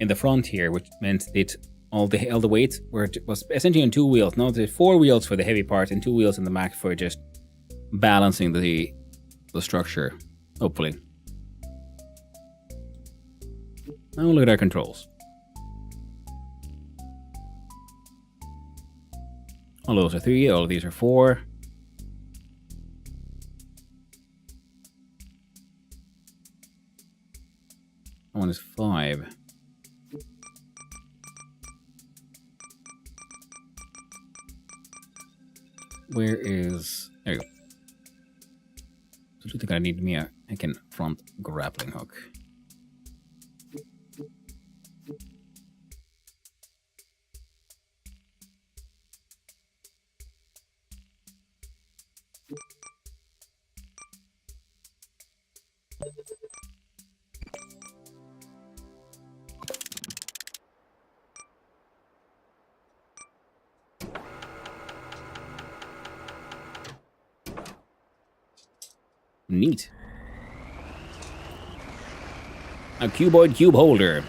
in the front here, which meant that all the weight was essentially on 2 wheels. Now there's 4 wheels for the heavy part and 2 wheels in the back for just balancing the structure, hopefully. Now look at our controls. All those are 3, all of these are 4. That one is 5. Where is... There you go. So I think I need me a front grappling hook. Neat. A cuboid cube holder.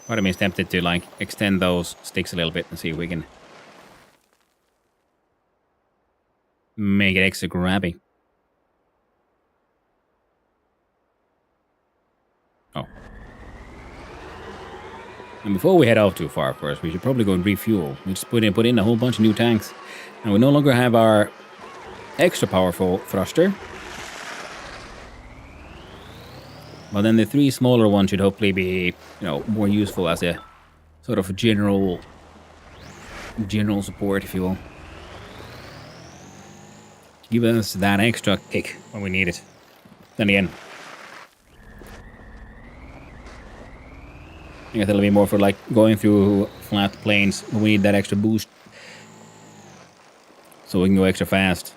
Part of me is tempted to like extend those sticks a little bit and see if we can make it extra grabby. Oh. And before we head off too far, of course, we should probably go and refuel. We just put in a whole bunch of new tanks. And we no longer have our extra powerful thruster. But then the 3 smaller ones should hopefully be, more useful as a sort of general support, if you will. Give us that extra kick when we need it. Then again, I guess that'll be more for like going through flat plains when we need that extra boost. So we can go extra fast.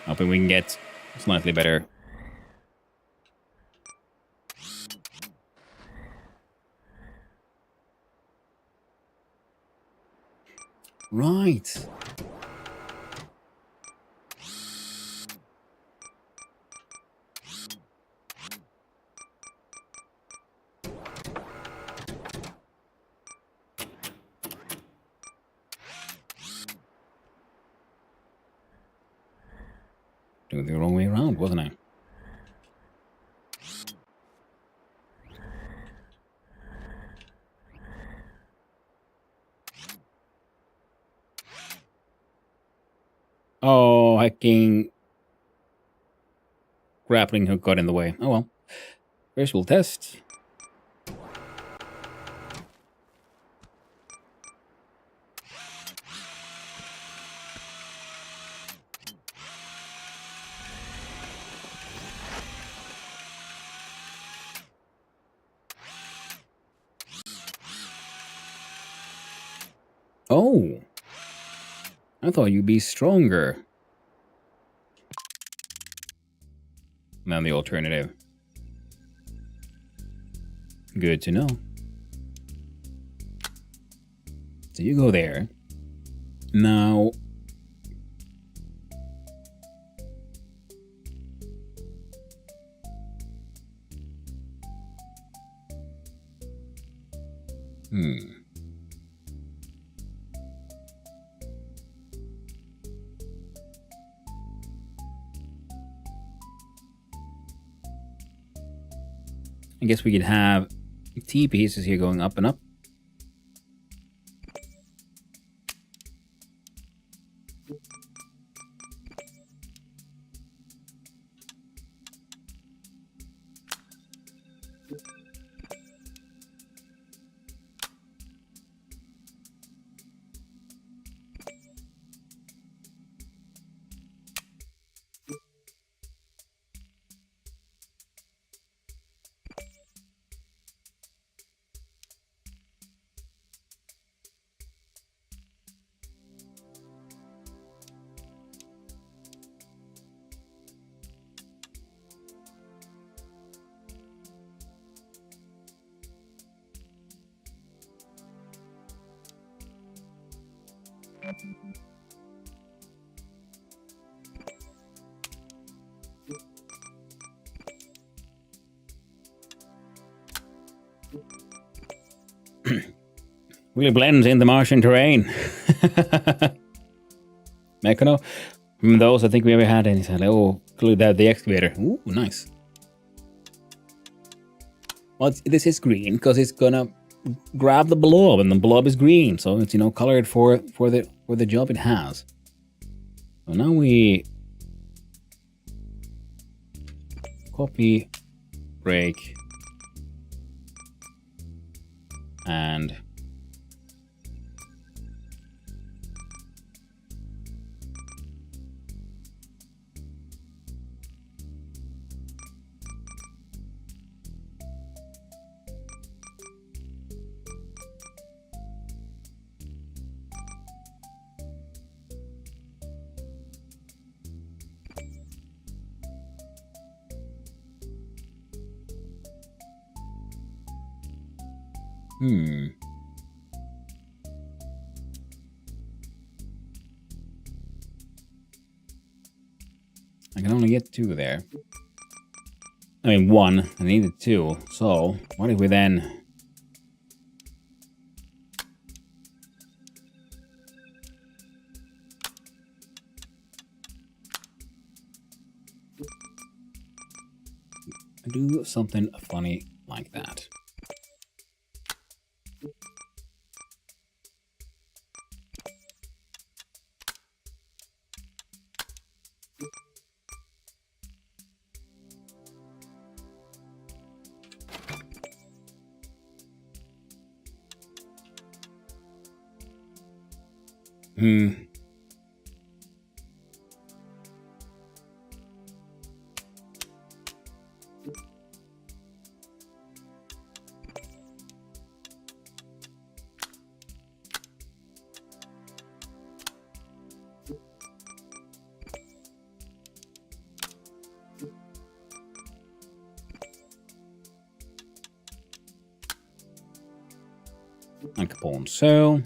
Hoping we can get slightly better Right. Doing the wrong way around, wasn't I? Oh, hacking grappling hook got in the way. Oh well. First we'll test. Oh. I thought you'd be stronger than the alternative. Good to know. So you go there. Now... I guess we could have T pieces here going up and up. Really blends in the Martian terrain. Mechano. From those, I think we ever had any. Oh, include that the excavator. Ooh, nice. Well, this is green because it's gonna grab the blob, and the blob is green, so it's colored for the job it has. So now we copy, break, and I can only get 2 there. I mean 1, I needed 2, so what if we then... do something funny like that. Like upon so.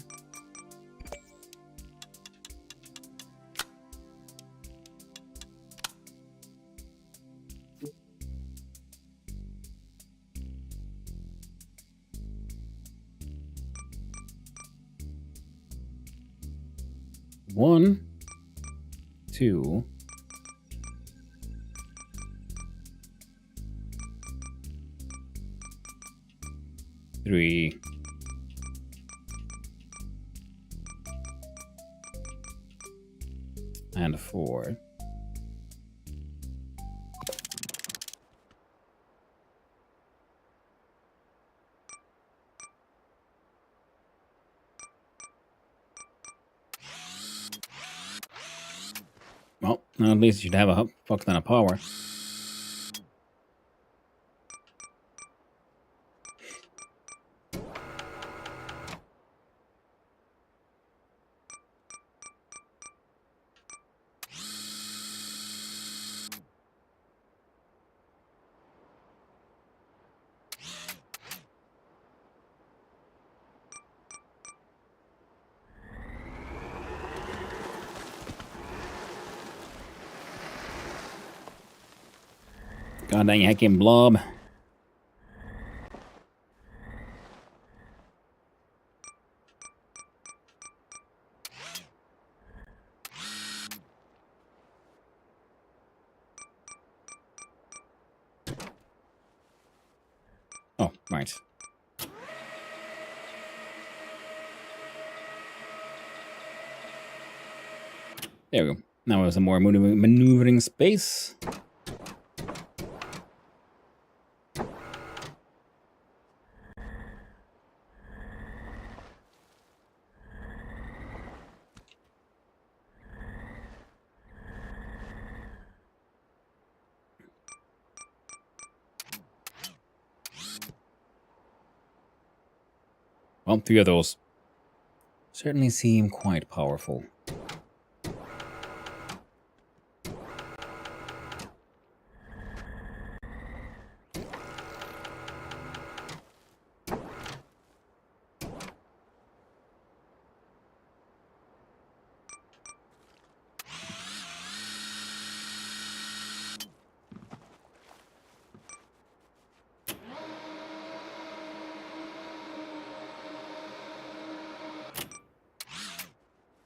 1, 2, 3, 4. Well, at least you should have a fuck ton of power. God dang heckin' blob. Oh, right. There we go. Now we have some more maneuvering space. Well, 3 of those certainly seem quite powerful.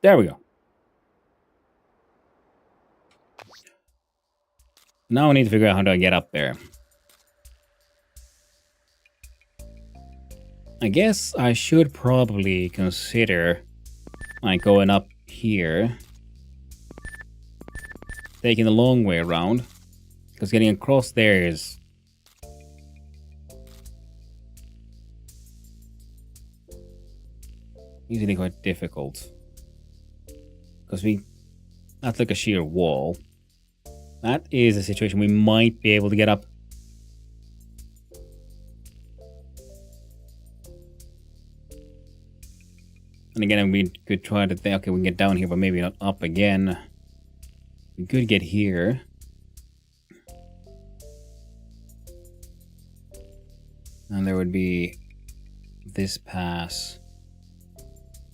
There we go. Now we need to figure out how to get up there. I guess I should probably consider like going up here, taking the long way around, because getting across there is usually quite difficult. Because that's like a sheer wall. That is a situation we might be able to get up. And again, we could try to think, okay, we can get down here, but maybe not up again. We could get here. And there would be this pass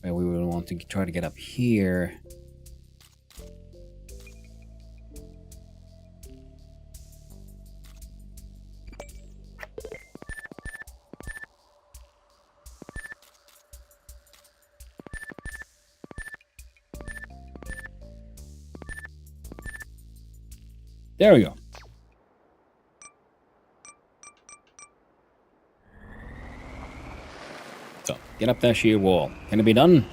where we would want to try to get up here. There we go. So, get up that sheer wall. Can it be done?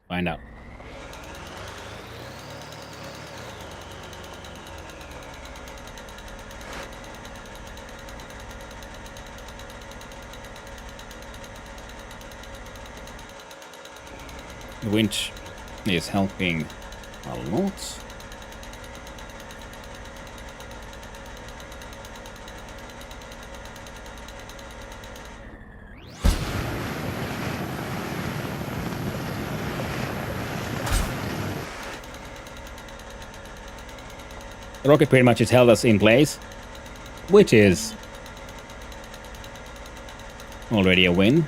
Find out. The winch is helping a lot. The rocket pretty much has held us in place, which is already a win.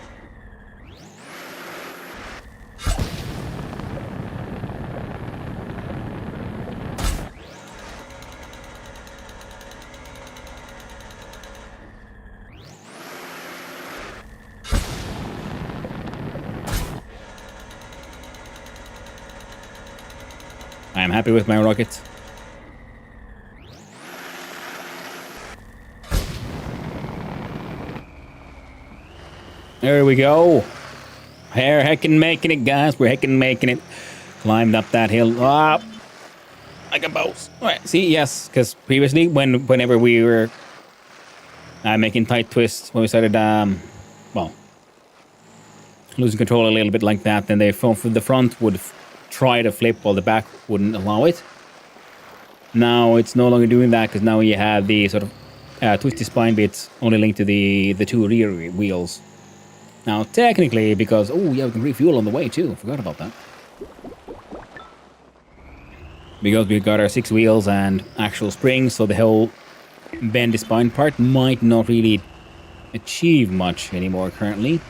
I am happy with my rocket. There we go. We're heckin' making it, guys. We're heckin' making it. Climbed up that hill. Ah, like a boss. Right. See, yes, because previously, whenever we were making tight twists, when we started, well, losing control a little bit like that, then the front would try to flip while the back wouldn't allow it. Now it's no longer doing that because now you have the sort of twisty spine bits only linked to the two rear wheels. Now, technically, because... Oh, yeah, we can refuel on the way, too. Forgot about that. Because we've got our 6 wheels and actual springs, so the whole bendy spine part might not really achieve much anymore currently.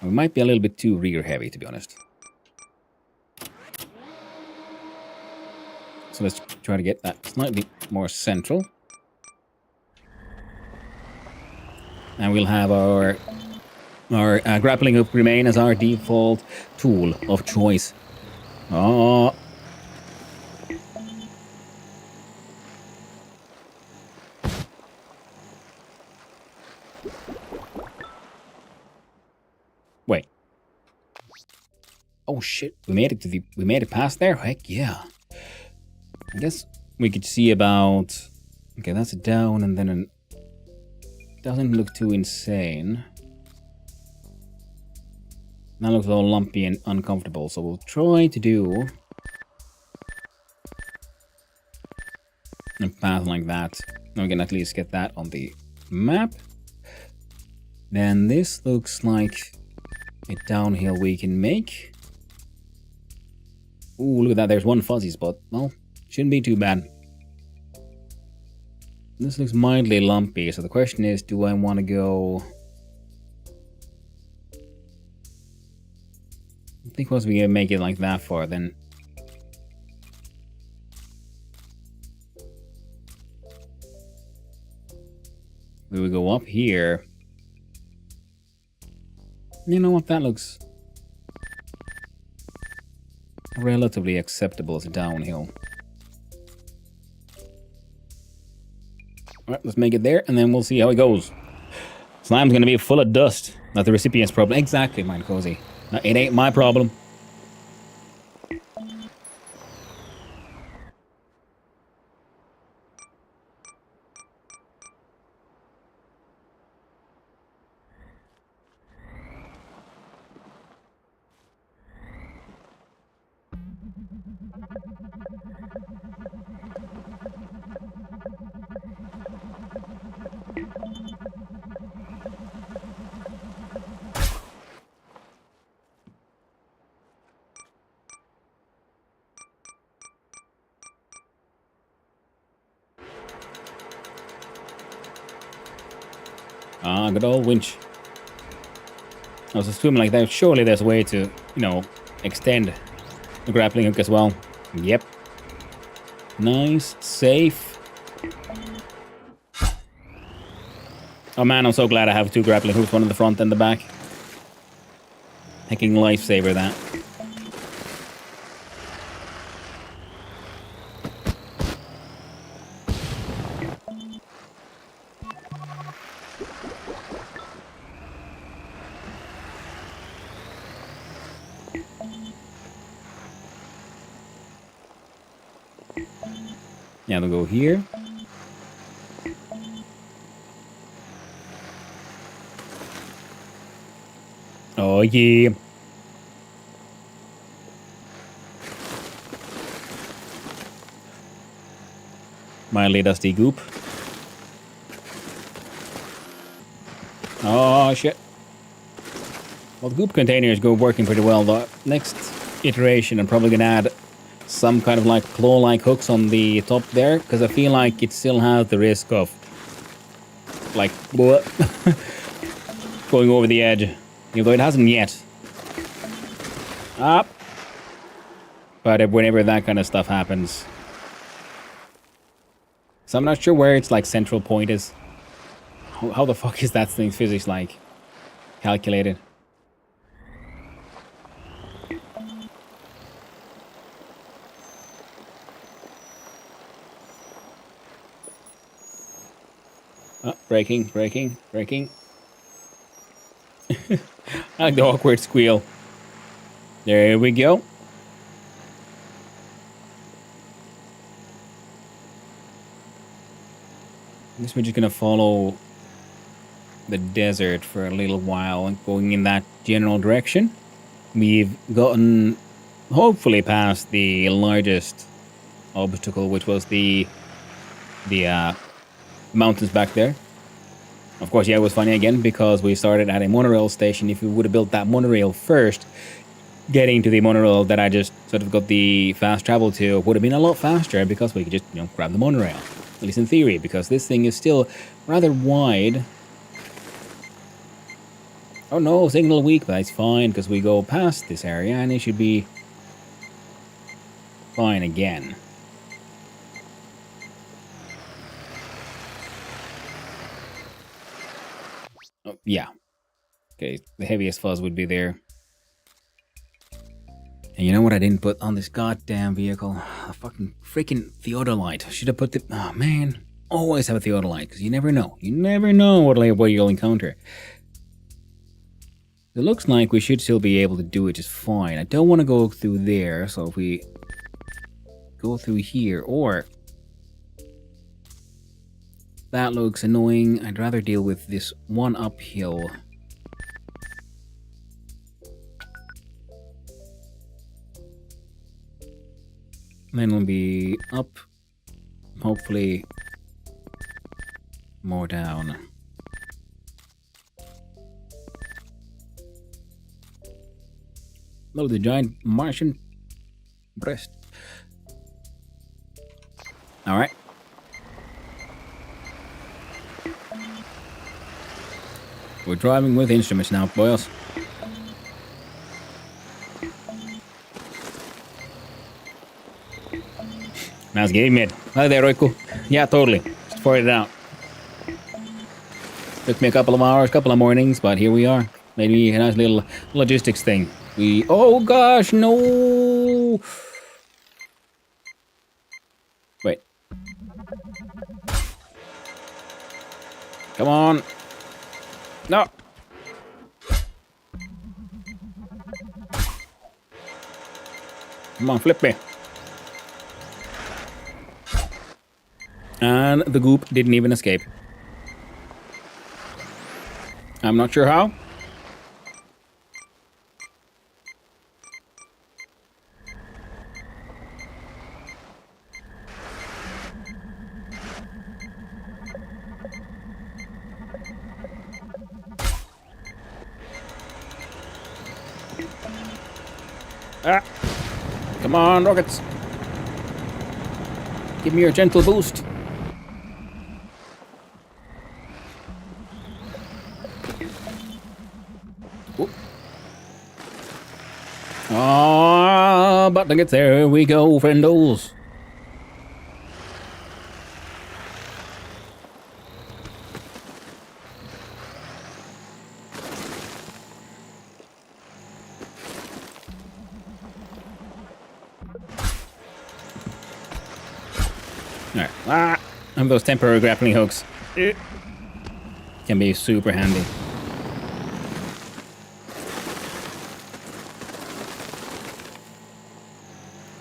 We might be a little bit too rear heavy, to be honest. So let's try to get that slightly more central. And we'll have our grappling hook remain as our default tool of choice. Oh. Wait. Oh shit! We made it past there. Heck yeah! I guess we could see about. Okay, that's a down, and then an. Doesn't look too insane. That looks all lumpy and uncomfortable, so we'll try to do a path like that. We can at least get that on the map. Then this looks like a downhill we can make. Ooh, look at that, there's one fuzzy spot. Well, shouldn't be too bad. This looks mildly lumpy, so the question is, do I want to go... I think once we make it like that far, then... we would go up here. You know what, that looks... relatively acceptable as a downhill. Alright, let's make it there, and then we'll see how it goes. Slime's gonna be full of dust. Not the recipient's problem. Exactly, Mine Cozy. It ain't my problem. Ah, good old winch. I was assuming like that. Surely there's a way to, you know, extend the grappling hook as well. Yep. Nice, safe. Oh man, I'm so glad I have 2 grappling hooks, one in the front and the back. Hecking lifesaver, that. Yeah, they'll go here. Oh yeah. Mildly dusty goop. Oh shit. Well, the goop containers go working pretty well. The next iteration, I'm probably gonna add some kind of like claw-like hooks on the top there, because I feel like it still has the risk of like going over the edge, even though it hasn't yet. Up. But whenever that kind of stuff happens, so I'm not sure where its like central point is. How the fuck is that thing's physics like calculated? Braking, braking, braking. I like the awkward squeal. There we go. I guess we're just gonna follow the desert for a little while and going in that general direction. We've gotten hopefully past the largest obstacle, which was the mountains back there. Of course, yeah, it was funny again because we started at a monorail station. If we would have built that monorail first, getting to the monorail that I just sort of got the fast travel to would have been a lot faster because we could just, grab the monorail. At least in theory, because this thing is still rather wide. Oh no, signal weak, but it's fine because we go past this area and it should be fine again. Oh, yeah. Okay, the heaviest fuzz would be there. And you know what I didn't put on this goddamn vehicle? A fucking freaking theodolite. Should have put the... Oh, man. Always have a theodolite, because you never know. You never know what you'll encounter. It looks like we should still be able to do it just fine. I don't want to go through there, so if we go through here, or... That looks annoying. I'd rather deal with this one uphill. Then we'll be up, hopefully more down. Oh, the giant Martian breast. Alright. We're driving with instruments now, boys. Nice game, mate. Hi there, Roiku. Yeah, totally. Just poured it out. Took me a couple of hours, couple of mornings, but here we are. Maybe a nice little logistics thing. Oh gosh, no! Wait. Come on. No. Come on, flip me. And the goop didn't even escape. I'm not sure how. Ah! Come on, rockets! Give me your gentle boost. Oh, but to get there we go, friendos. Alright. Ah! And those temporary grappling hooks. Can be super handy.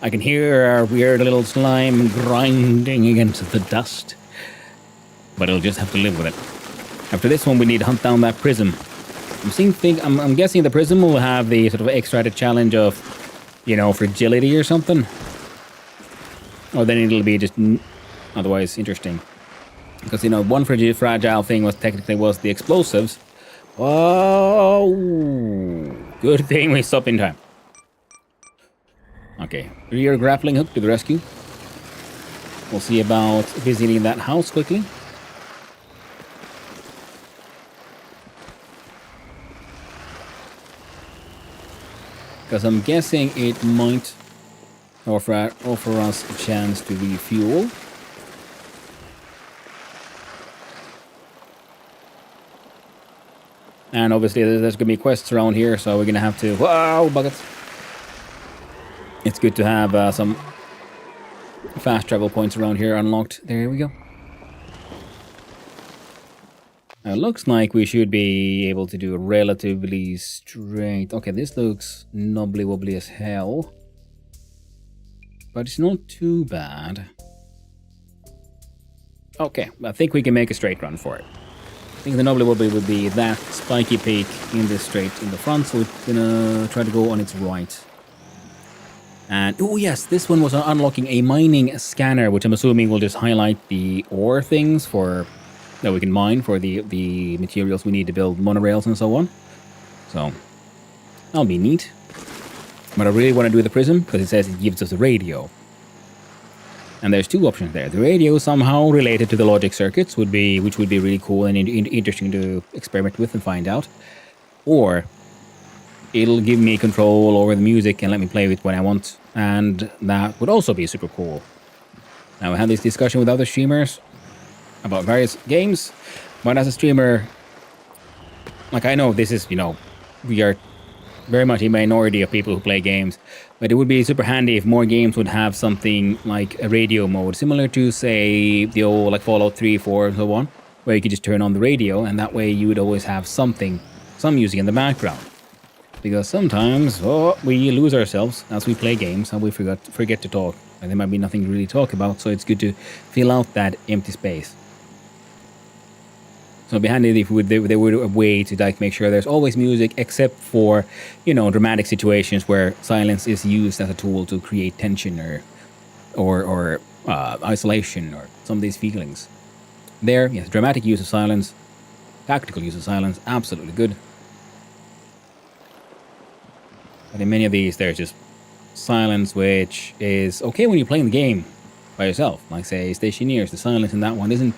I can hear our weird little slime grinding against the dust. But it'll just have to live with it. After this one, we need to hunt down that prism. I'm guessing the prism will have the sort of extra added challenge of, fragility or something. Or then it'll be just otherwise interesting. Because, one fragile thing was the explosives. Oh, good thing we stopped in time. Okay, rear grappling hook to the rescue. We'll see about visiting that house quickly. Because I'm guessing it might offer us a chance to refuel. And obviously there's going to be quests around here, so we're going to have to... Whoa, buckets! It's good to have some fast travel points around here unlocked. There we go. It looks like we should be able to do relatively straight. Okay, this looks knobbly wobbly as hell. But it's not too bad. Okay, I think we can make a straight run for it. I think the knobbly wobbly would be that spiky peak in this straight in the front, so we're gonna try to go on its right. And, oh yes, this one was unlocking a mining scanner, which I'm assuming will just highlight the ore things for that we can mine for the materials we need to build monorails and so on. So, that'll be neat. But I really want to do the prism, because it says it gives us a radio. And there's two options there. The radio somehow related to the logic circuits which would be really cool and interesting to experiment with and find out. Or it'll give me control over the music and let me play with when I want. And that would also be super cool. Now, I had this discussion with other streamers about various games. But as a streamer, like, I know this is, we are very much a minority of people who play games. But it would be super handy if more games would have something like a radio mode, similar to, say, the old like Fallout 3, 4, and so on, where you could just turn on the radio, and that way you would always have some music in the background. Because sometimes, we lose ourselves as we play games, and we forget to talk, and there might be nothing to really talk about, so it's good to fill out that empty space. So it'd be handy if there were a way to like make sure there's always music, except for, dramatic situations where silence is used as a tool to create tension or isolation or some of these feelings. There, yes, dramatic use of silence, tactical use of silence, absolutely good. But in many of these, there's just silence, which is okay when you're playing the game by yourself. Like, say, Stationeers, the silence in that one isn't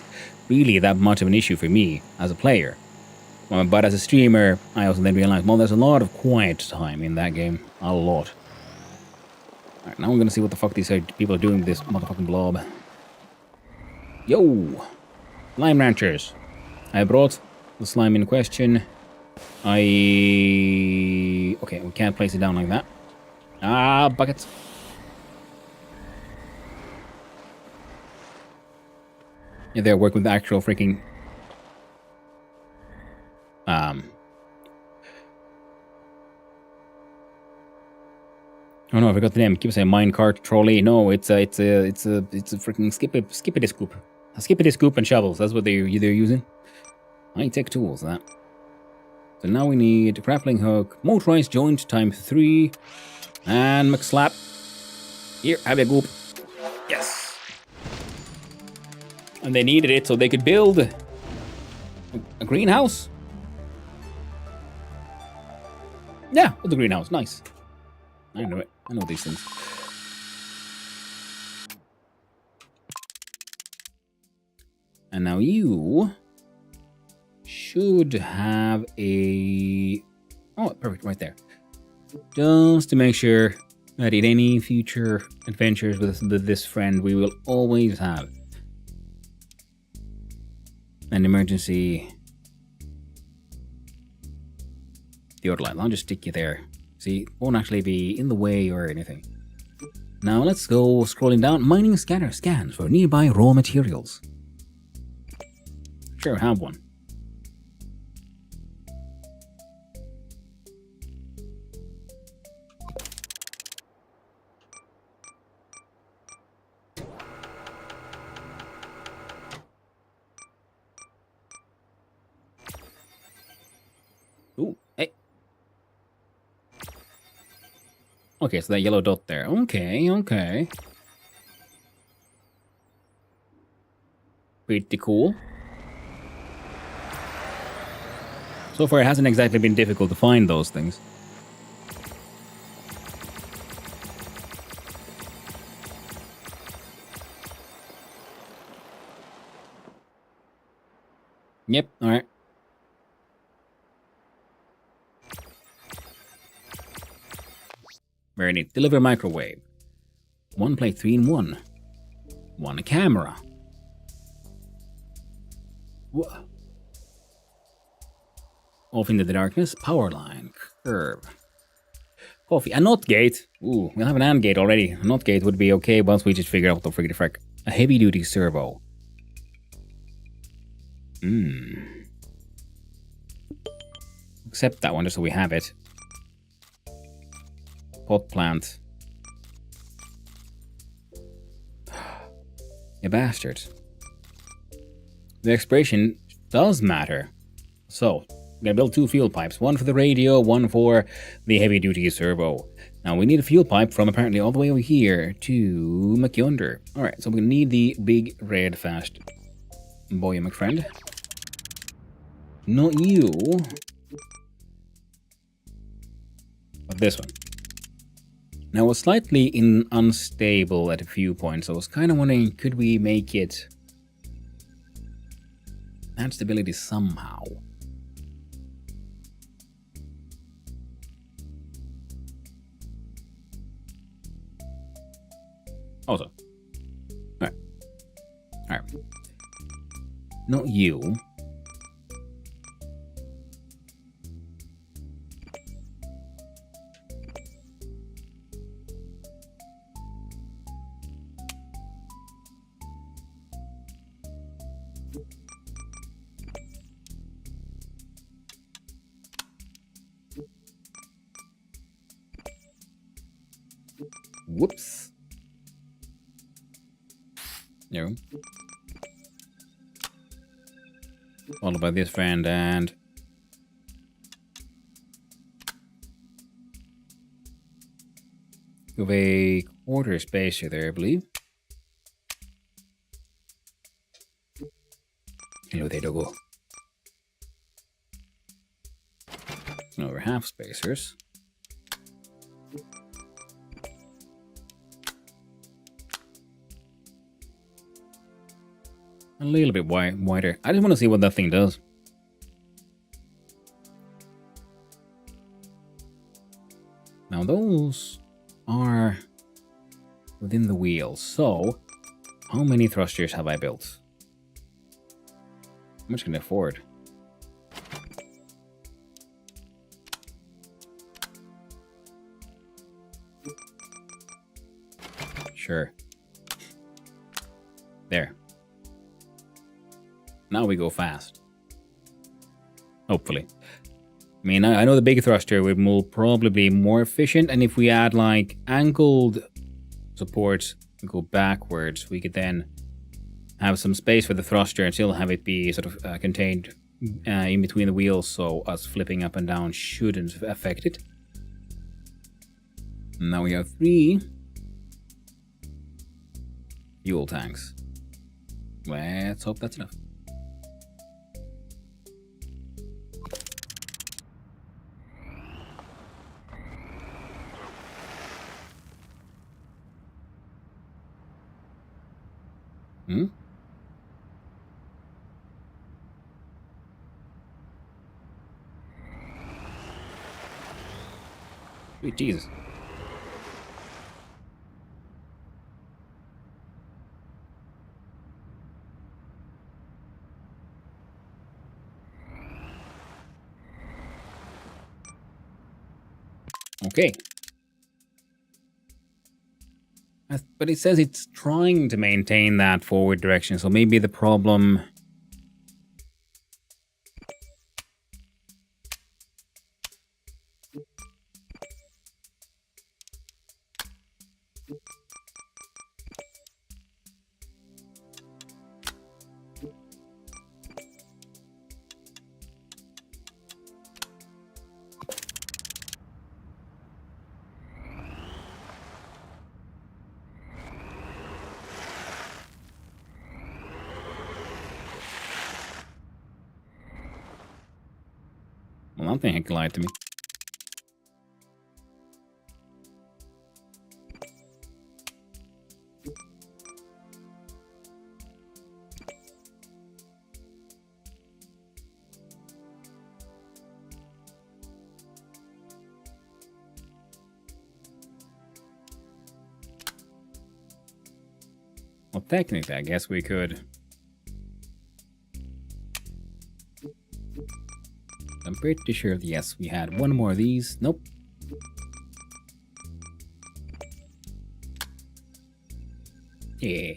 really that much of an issue for me as a player. But as a streamer, I also then realized, well, there's a lot of quiet time in that game. A lot. Alright, now we're gonna see what the fuck these people are doing with this motherfucking blob. Yo! Slime ranchers. I brought the slime in question. Okay, we can't place it down like that. Ah, buckets. Yeah, they're working with the actual freaking... Oh no, I forgot the name. Keep saying minecart trolley. No, it's a freaking skippity scoop. A skippity scoop and shovels. That's what they're using. High-tech tools, that. So now we need a grappling hook, motorized joint times 3, and McSlap. Here, have a goop. Yes. And they needed it so they could build a greenhouse. Yeah, with the greenhouse. Nice. I know it. I know these things. And now you should have a... Oh, perfect, right there. Just to make sure that in any future adventures with this friend, we will always have an emergency deodorant. I'll just stick you there. See, it won't actually be in the way or anything. Now let's go scrolling down. Mining scanner scans for nearby raw materials. Sure, have one. Ooh, hey. Okay, so that yellow dot there. Okay. Pretty cool. So far, it hasn't exactly been difficult to find those things. Yep, alright. Very neat. Deliver microwave. One plate 3-in-1. One camera. What? Off into the darkness. Power line. Curve. Coffee. A NOT gate. Ooh, we'll have an AND gate already. A NOT gate would be okay once we just figure out what the frick. A heavy duty servo. accept that one just so we have it. Pot plant. You bastards. The expiration does matter. So, we're gonna build 2 fuel pipes. One for the radio, one for the heavy duty servo. Now we need a fuel pipe from apparently all the way over here to McYonder. Alright, so we're gonna need the big red fast boy, my friend. Not you. But this one. Now, it was slightly unstable at a few points. I was kind of wondering, could we make it add stability somehow? Also. Alright. Alright. Not you. Whoops. No. Followed by this friend and you have a quarter spacer there, I believe. Hello there, doggo. Over half spacers. A little bit wider. I just want to see what that thing does. Now those are within the wheel. So, how many thrusters have I built? How much can I afford? Sure. There. Now we go fast. Hopefully. I mean, I know the big thruster will probably be more efficient, and if we add like angled supports and go backwards, we could then have some space for the thruster and still have it be sort of contained in between the wheels, so us flipping up and down shouldn't affect it. Now we have 3 fuel tanks. Let's hope that's enough. Hmm? Sweet Jesus. Okay. But it says it's trying to maintain that forward direction, so maybe the problem... Well, nothing heck lied to me. Well, technically, I guess we could. I'm pretty sure, yes, we had one more of these. Nope. Yeah.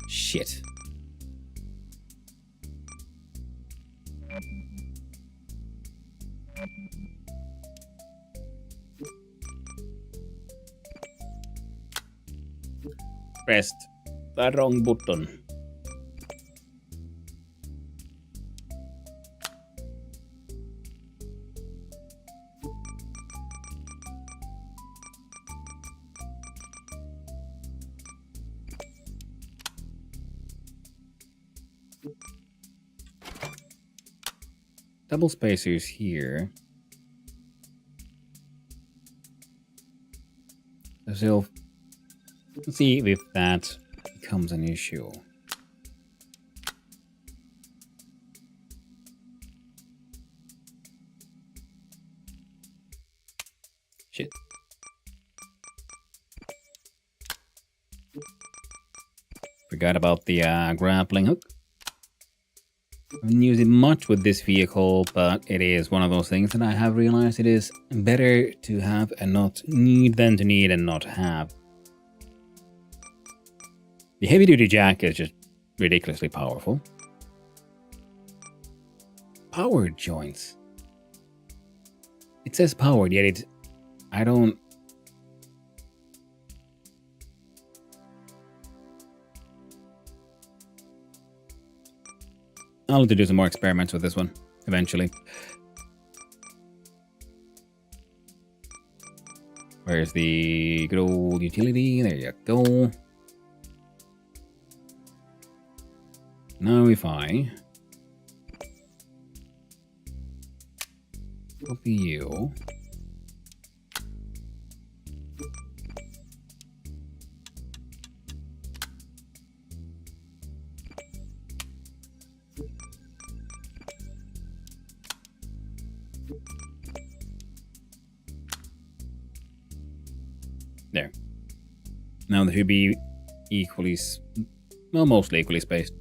Shit. Pressed the wrong button. Double spacers here. So let's see if that becomes an issue. Shit. Forgot about the grappling hook. I haven't used it much with this vehicle, but it is one of those things that I have realized it is better to have and not need than to need and not have. The heavy-duty jack is just ridiculously powerful. Powered joints. It says powered, yet it... I don't... I'll have to do some more experiments with this one, eventually. Where's the good old utility? There you go. Now if I... copy you... There. Now they should be equally, well, mostly equally spaced.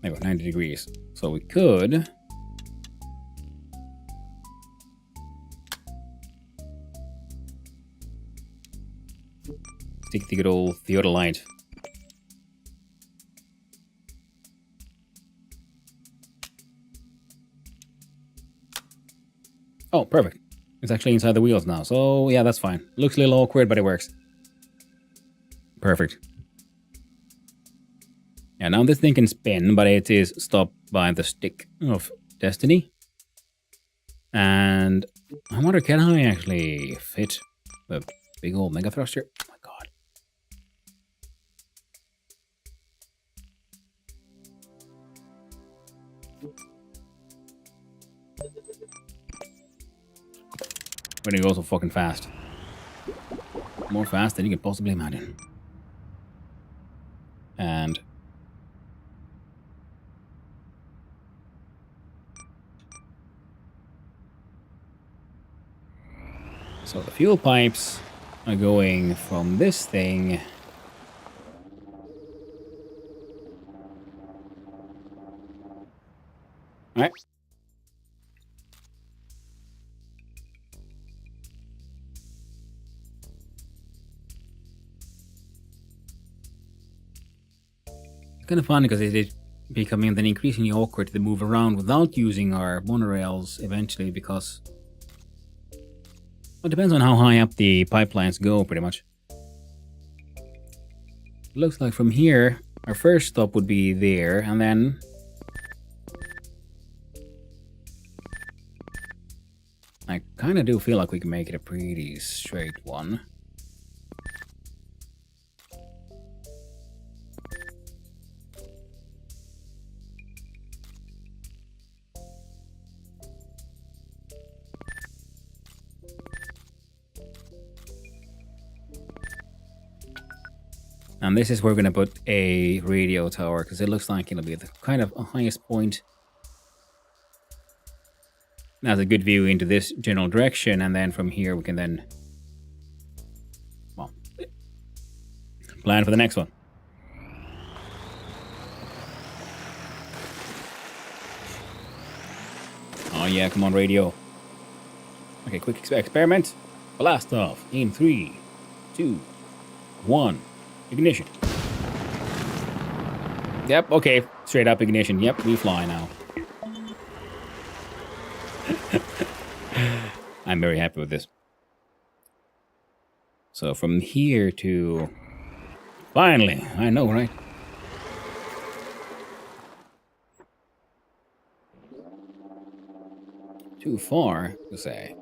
There we go, 90 degrees. So we could... stick the good old theodolite. Oh, perfect. It's actually inside the wheels now. So, yeah, that's fine. Looks a little awkward, but it works. Perfect. Yeah, now this thing can spin, but it is stopped by the stick of destiny. And I wonder, can I actually fit the big old mega thruster? Oh my god. When it goes so fucking fast. More fast than you can possibly imagine. And... so the fuel pipes are going from this thing... Alright. It's kind of funny because it is becoming then increasingly awkward to move around without using our monorails eventually, because it depends on how high up the pipelines go, pretty much. It looks like from here, our first stop would be there, and then... I kind of do feel like we can make it a pretty straight one. And this is where we're going to put a radio tower, because it looks like it'll be the kind of highest point. It has a good view into this general direction, and then from here we can then, well, plan for the next one. Oh yeah, come on radio. Okay, quick experiment. Blast off in 3, 2, 1. Ignition. Yep, okay. Straight up ignition. Yep, we fly now. I'm very happy with this. So from here to... Finally, I know, right? Too far to say.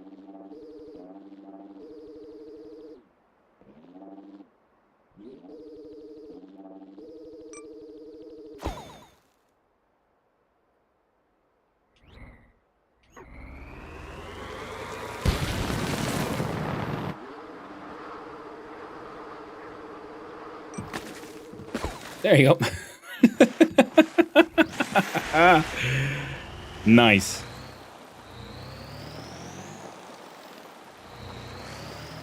There you go. Nice.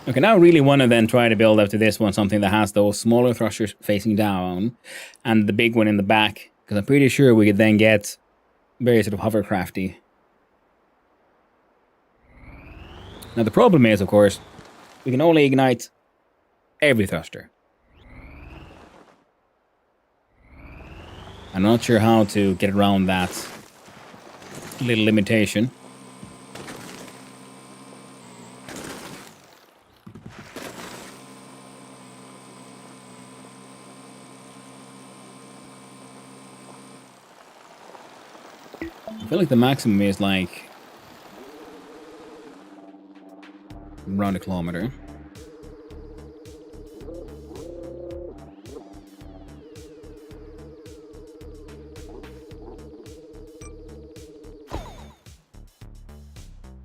Okay, now I really want to then try to build up to this one something that has those smaller thrusters facing down and the big one in the back, because I'm pretty sure we could then get very sort of hovercrafty. Now the problem is, of course, we can only ignite every thruster. I'm not sure how to get around that little limitation. I feel like the maximum is like around a kilometer.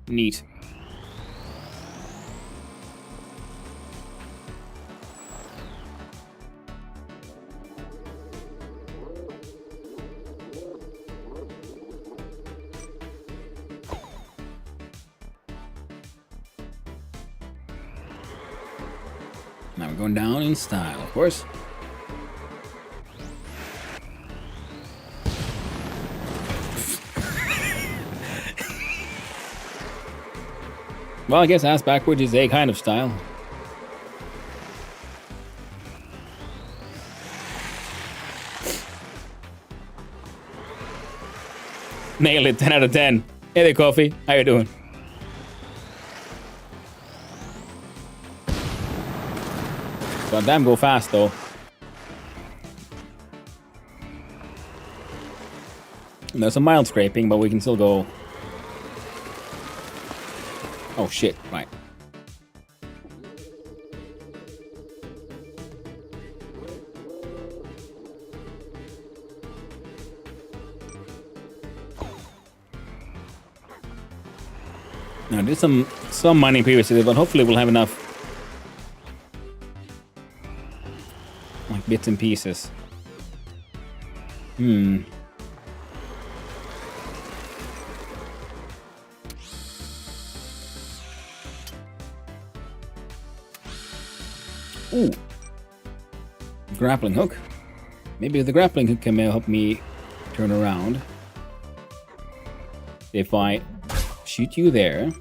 Neat. Now we're going down in style, of course. Well, I guess ass backwards is a kind of style. Nailed it, 10 out of 10. Hey there, Coffee. How you doing? God damn, go fast, though. There's some mild scraping, but we can still go. Oh, shit. Right. Now, I did some mining previously, but hopefully we'll have enough like bits and pieces. Ooh. Grappling hook. Maybe the grappling hook can help me turn around. If I shoot you there.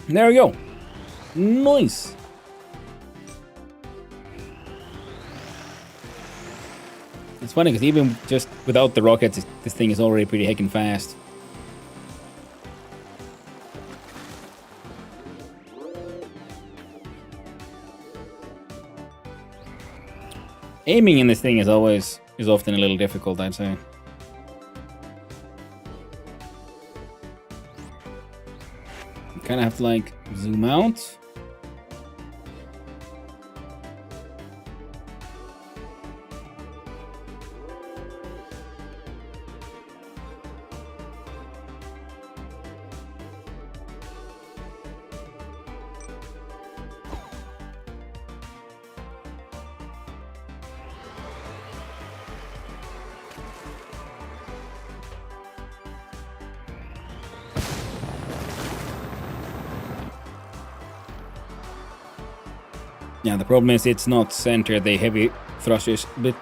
There we go. Nice. It's funny because even just without the rockets, this thing is already pretty heckin' fast. Aiming in this thing is often a little difficult, I'd say. You kind of have to like zoom out. Yeah, the problem is it's not centered. The heavy thrusters a bit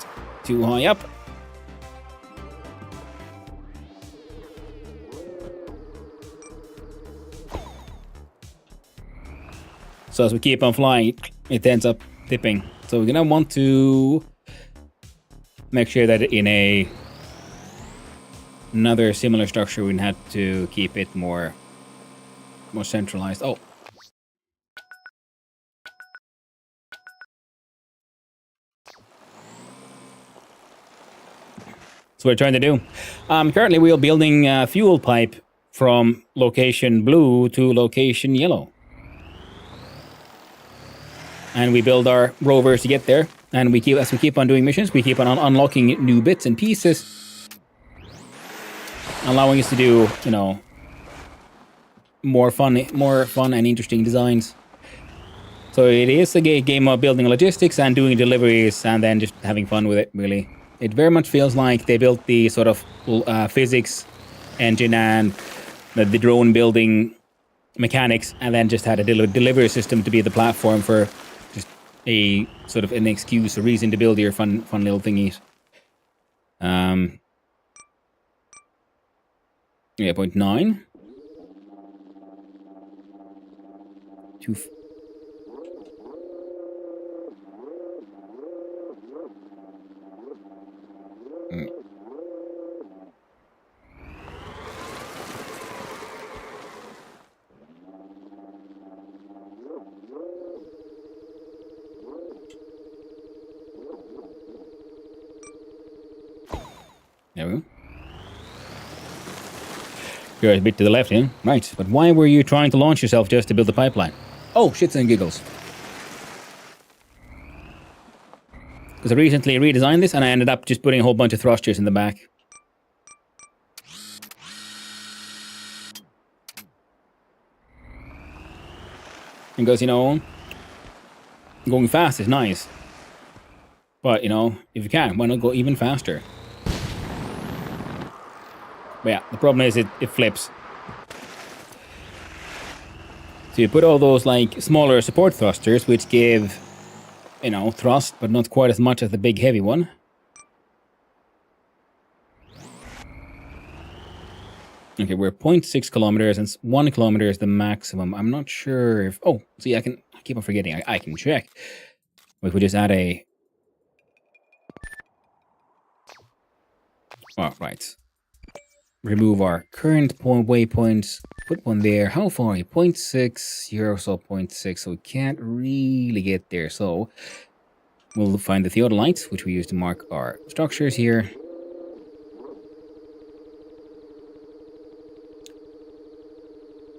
too high up. So as we keep on flying, it ends up tipping. So we're gonna want to make sure that in another similar structure, we had to keep it more centralized. Oh. That's what we're trying to do. Currently, we are building a fuel pipe from location blue to location yellow. And we build our rovers to get there. And as we keep on doing missions, we keep on unlocking new bits and pieces, allowing us to do, more fun and interesting designs. So it is a game of building logistics and doing deliveries and then just having fun with it, really. It very much feels like they built the sort of physics engine and the drone building mechanics and then just had a delivery system to be the platform for just a sort of an excuse, a reason to build your fun little thingies. Yeah, 0.9. There we go. You're a bit to the left, yeah? Right, but why were you trying to launch yourself just to build the pipeline? Oh, shits and giggles. Because I recently redesigned this and I ended up just putting a whole bunch of thrusters in the back. Because, going fast is nice. But, if you can, why not go even faster? But yeah, the problem is it flips. So you put all those, smaller support thrusters, which give, thrust, but not quite as much as the big heavy one. Okay, we're 0.6 kilometers, and 1 kilometer is the maximum. I'm not sure if... Oh, see, I keep on forgetting. I can check. If we just add a... Oh, right. Remove our current waypoints. Put one there. How far? 0.6. Here also 0.6. So we can't really get there. So we'll find the theodolites, which we use to mark our structures here.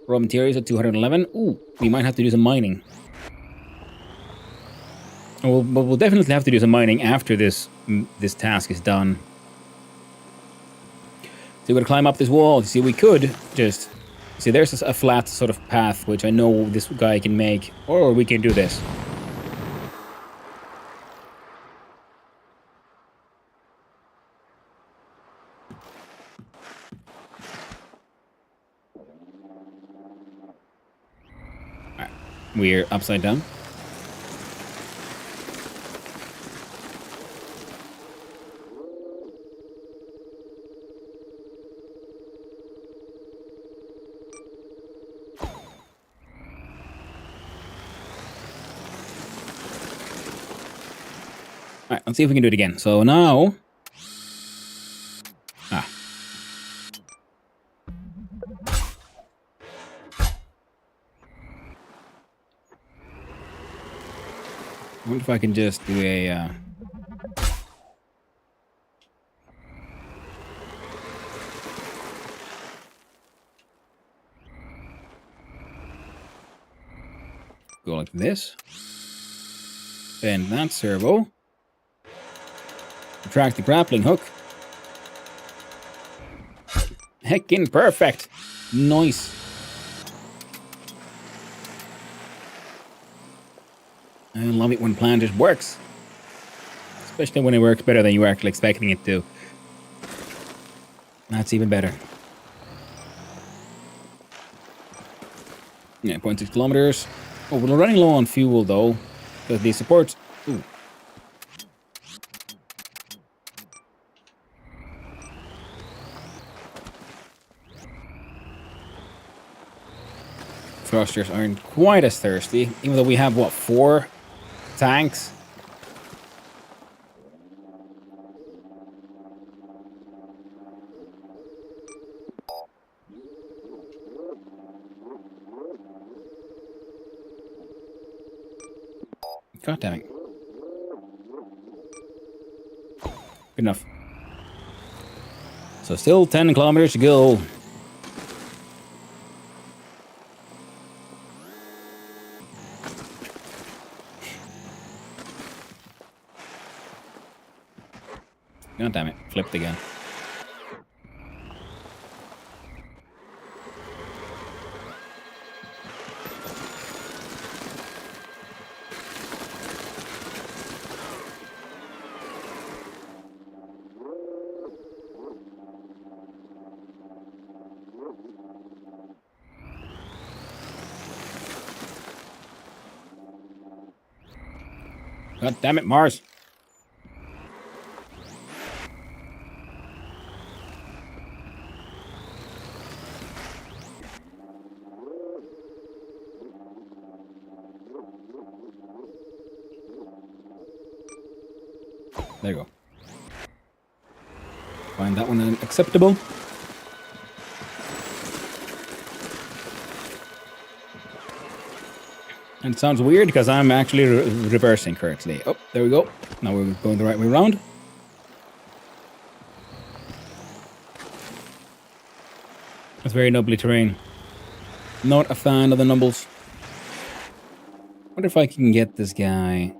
Raw materials at 211. Ooh, we might have to do some mining. We'll definitely have to do some mining after this task is done. So we're going to climb up this wall. See, we could just... See, there's a flat sort of path, which I know this guy can make. Or we can do this. Alright. We're upside down. Alright, let's see if we can do it again. So now... I wonder if I can just do a... Go like this. Bend that servo. Retract the grappling hook. Heckin' perfect. Nice. I love it when plan just works. Especially when it works better than you were actually expecting it to. That's even better. Yeah, 0.6 kilometers. Oh, we're running low on fuel though. Because the support... Ooh. thrusters aren't quite as thirsty, even though we have, what, 4 tanks? God damn it. Good enough. So still 10 kilometers to go. God damn it. Flipped again. God damn it, Mars. There you go. Find that one acceptable. And it sounds weird because I'm actually reversing correctly. Oh, there we go. Now we're going the right way around. That's very nubbly terrain. Not a fan of the nubbles. Wonder if I can get this guy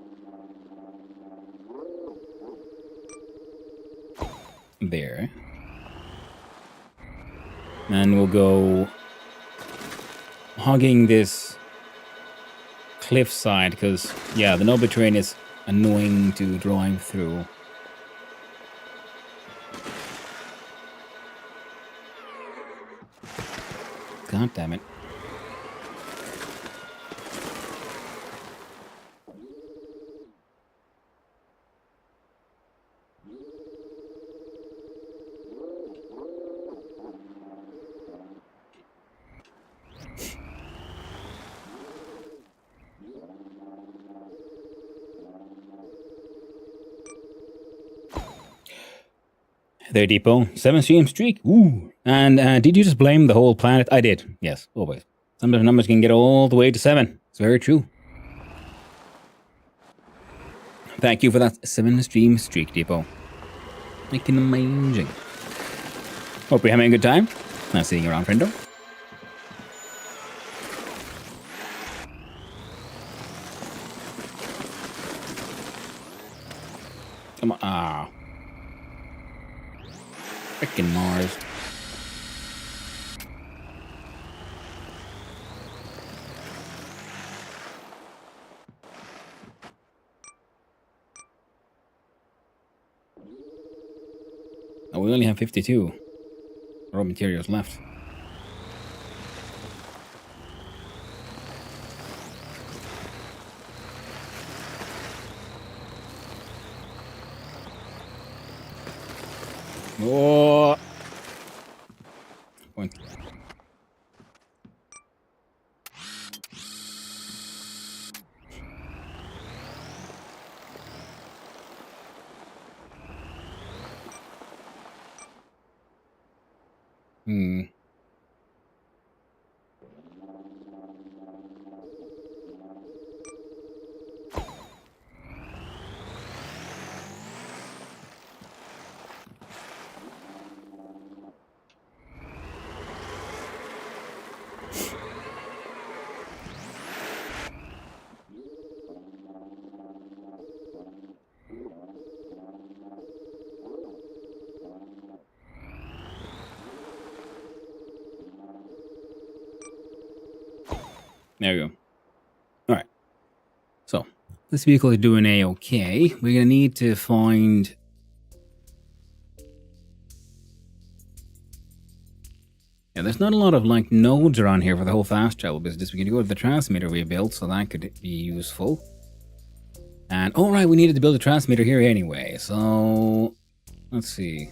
there. And we'll go hogging this cliffside because, yeah, the nubbly terrain is annoying to drive through. God damn it. There, Depot. 7 stream streak. Ooh. And did you just blame the whole planet? I did. Yes, always. Some of the numbers can get all the way to 7. It's very true. Thank you for that 7 stream streak, Depot. Making amazing. Hope you're having a good time. Nice seeing you around, friendo. Come on. Ah. Frickin' Mars. Oh, we only have 52 raw materials left. Oh. Point. There we go. All right. So this vehicle is doing A-okay. We're gonna need to find. Yeah, there's not a lot of like nodes around here for the whole fast travel business. We can go to the transmitter we built, so that could be useful. And all right, we needed to build a transmitter here anyway. So let's see.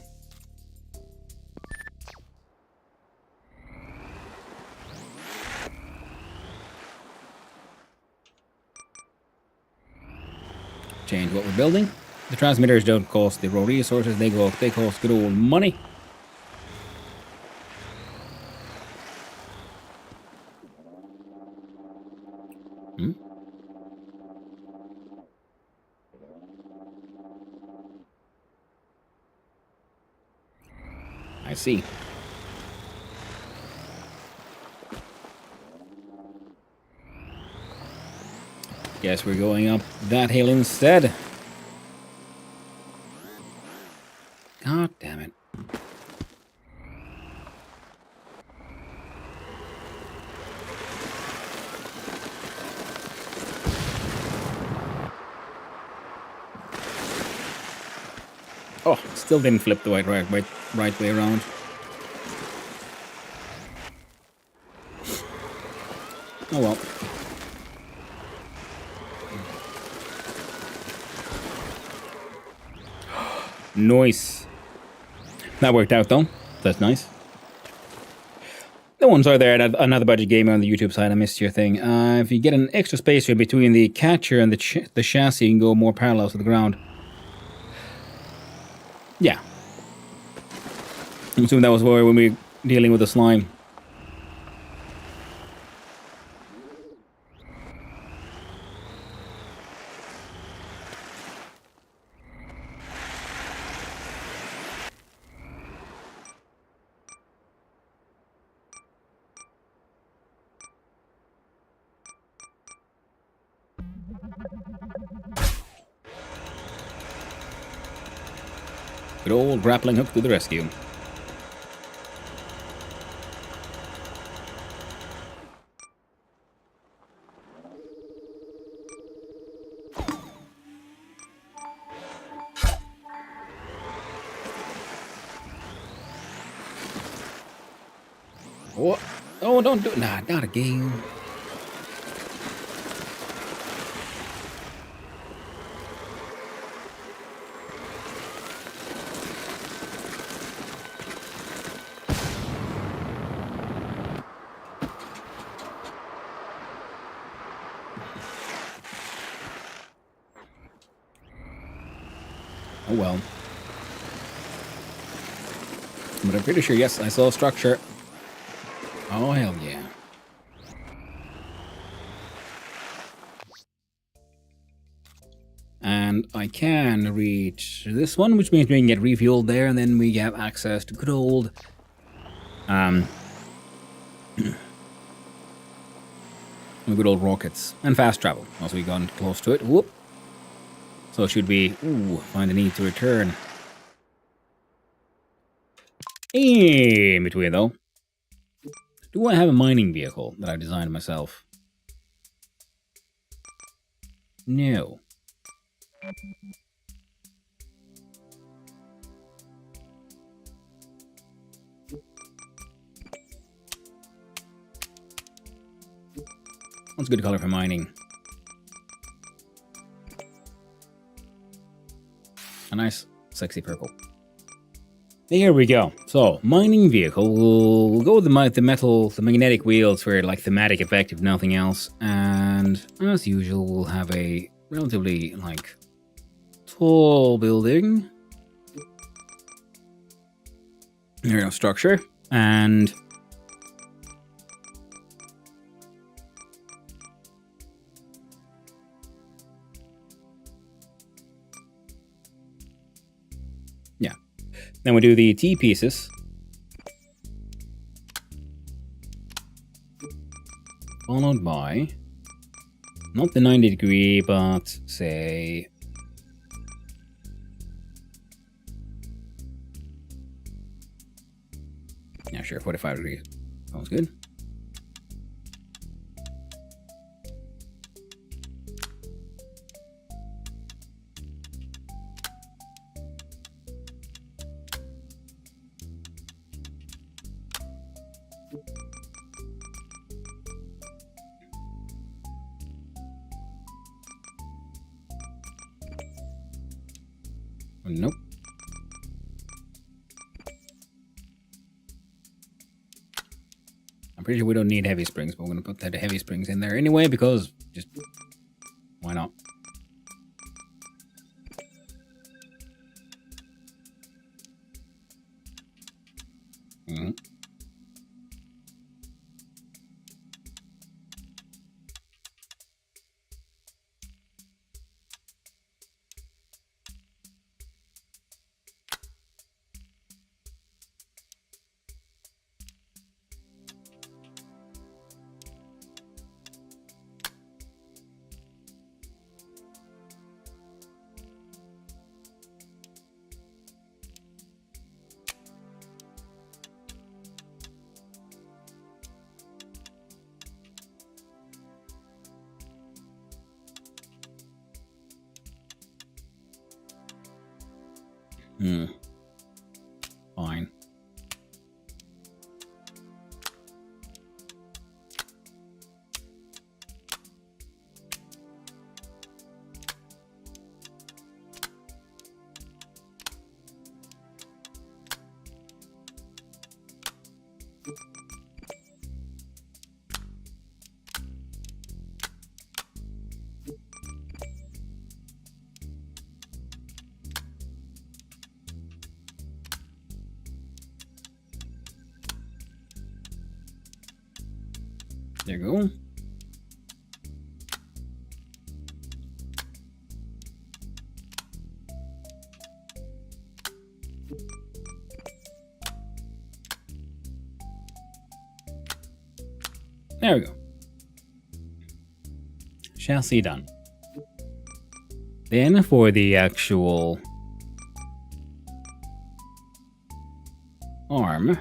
change what we're building. The transmitters don't cost the raw resources, they cost good old money. Hmm? I see. Guess we're going up that hill instead. God damn it. Oh, still didn't flip the right way around. Oh well. Nice. That worked out though. That's nice. The ones are there. Another budget gamer on the YouTube side. I missed your thing. If you get an extra space here between the catcher and the chassis, you can go more parallel to the ground. Yeah. I'm assuming that was where when we were dealing with the slime. Good old grappling hook to the rescue. What? Oh, don't do it. Nah, not again. Oh well. But I'm pretty sure, yes, I saw a structure. Oh, hell yeah. And I can reach this one, which means we can get refueled there, and then we have access to good old... good old rockets. And fast travel. Once we've gone close to it. Whoop. So should we... Ooh, find a need to return. In between, though. Do I have a mining vehicle that I designed myself? No. What's a good color for mining? A nice, sexy purple. Here we go. So, mining vehicle. We'll go with the magnetic wheels for like thematic effect, if nothing else. And as usual, we'll have a relatively like tall building. Here, structure, and yeah. Then we do the T pieces. Followed by, not the 90 degree, but say... Yeah, sure, 45 degrees. Sounds good. Nope. I'm pretty sure we don't need heavy springs, but we're going to put the heavy springs in there anyway, because just... why not? Hmm. Fine. There you go. There we go. Chassis done. Then for the actual arm.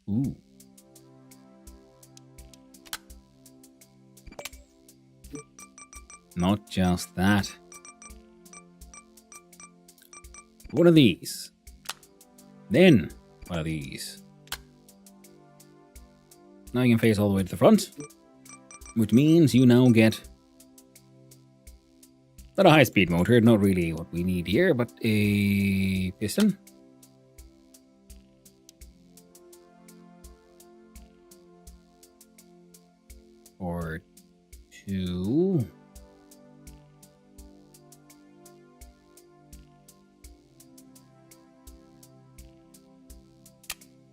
Ooh. Not just that. One of these. Then one of these. Now you can face all the way to the front, which means you now get not a high-speed motor, not really what we need here, but a piston. Or two.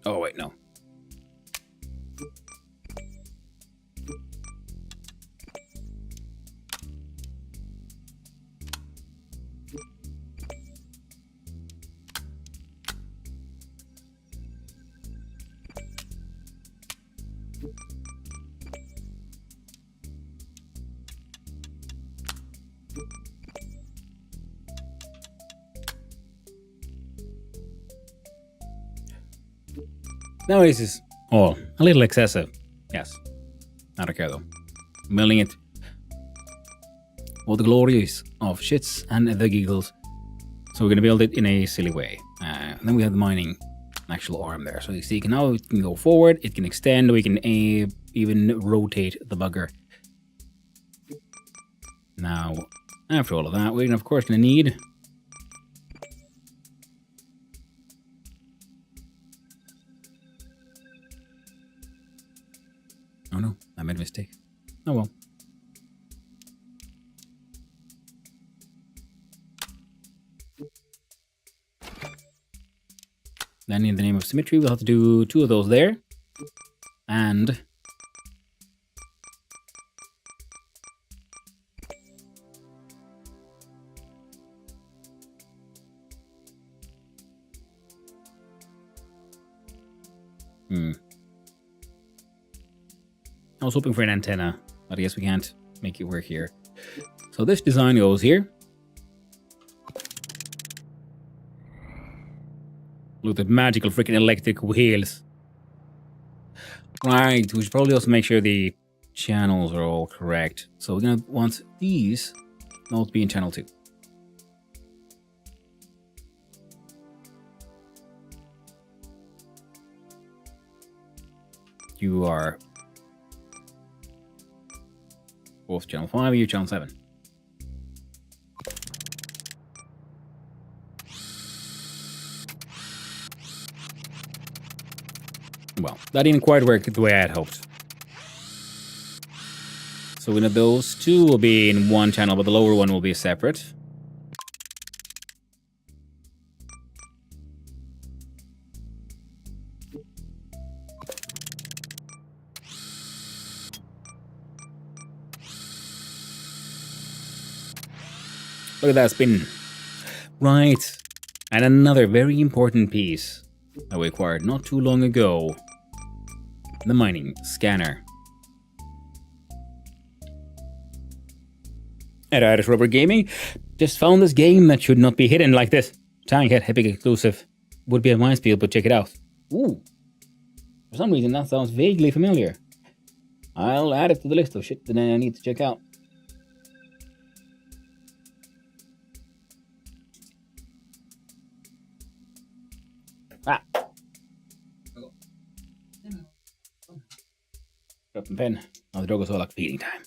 Oh, wait, no. Now this is a little excessive. Yes. I don't care though. Milling it for the glories of shits and the giggles. So we're gonna build it in a silly way. And then we have the mining actual arm there. So you see, now it can go forward, it can extend, we can even rotate the bugger. Now, after all of that, we're of course gonna need oh no, I made a mistake. Oh well. Then in the name of symmetry, we'll have to do 2 of those there. And I was hoping for an antenna, but I guess we can't make it work here. So this design goes here. Look at the magical freaking electric wheels. Right, we should probably also make sure the channels are all correct. So we're gonna want these all to be in channel 2. You are both channel 5, you channel 7. Well, that didn't quite work the way I had hoped. So we know those 2 will be in one channel, but the lower one will be separate. Look at that spin. Right. And another very important piece that we acquired not too long ago. The mining scanner. At Irish Rubber Gaming, just found this game that should not be hidden like this. Tanket Epic exclusive. Would be a minefield, but check it out. Ooh. For some reason that sounds vaguely familiar. I'll add it to the list of shit that I need to check out. Ah. Drop a pen. Now the dog is all like feeding time.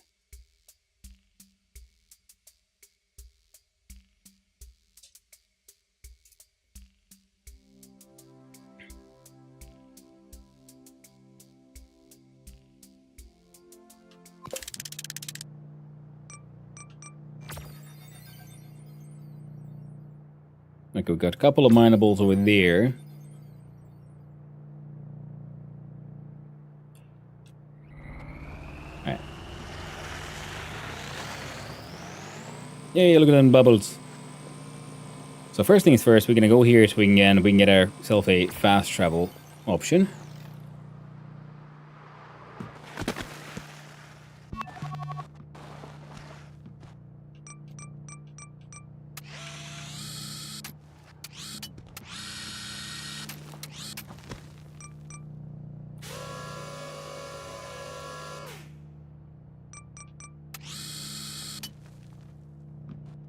Like we've got a couple of minables over there. Alright. Yay, look at them bubbles. So first things first, we're gonna go here so we can get ourselves a fast travel option.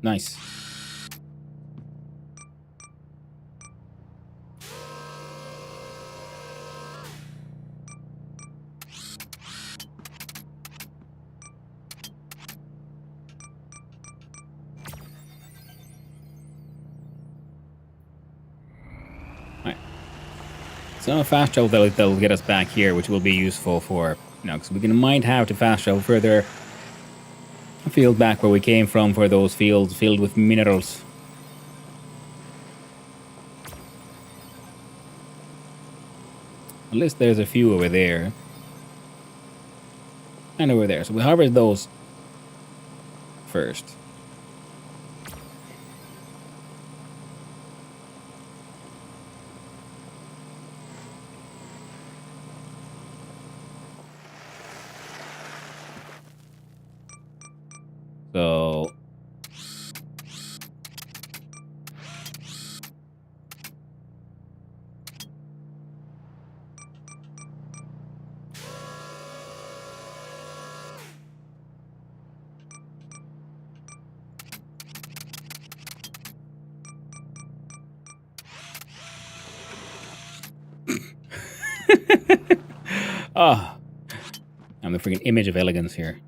Nice. Right. So a fast travel that'll get us back here, which will be useful for, because we might have to fast travel further afield back where we came from for those fields filled with minerals. At least there's a few over there. And over there. So we harvest those first. So ah, I'm the freaking image of elegance here.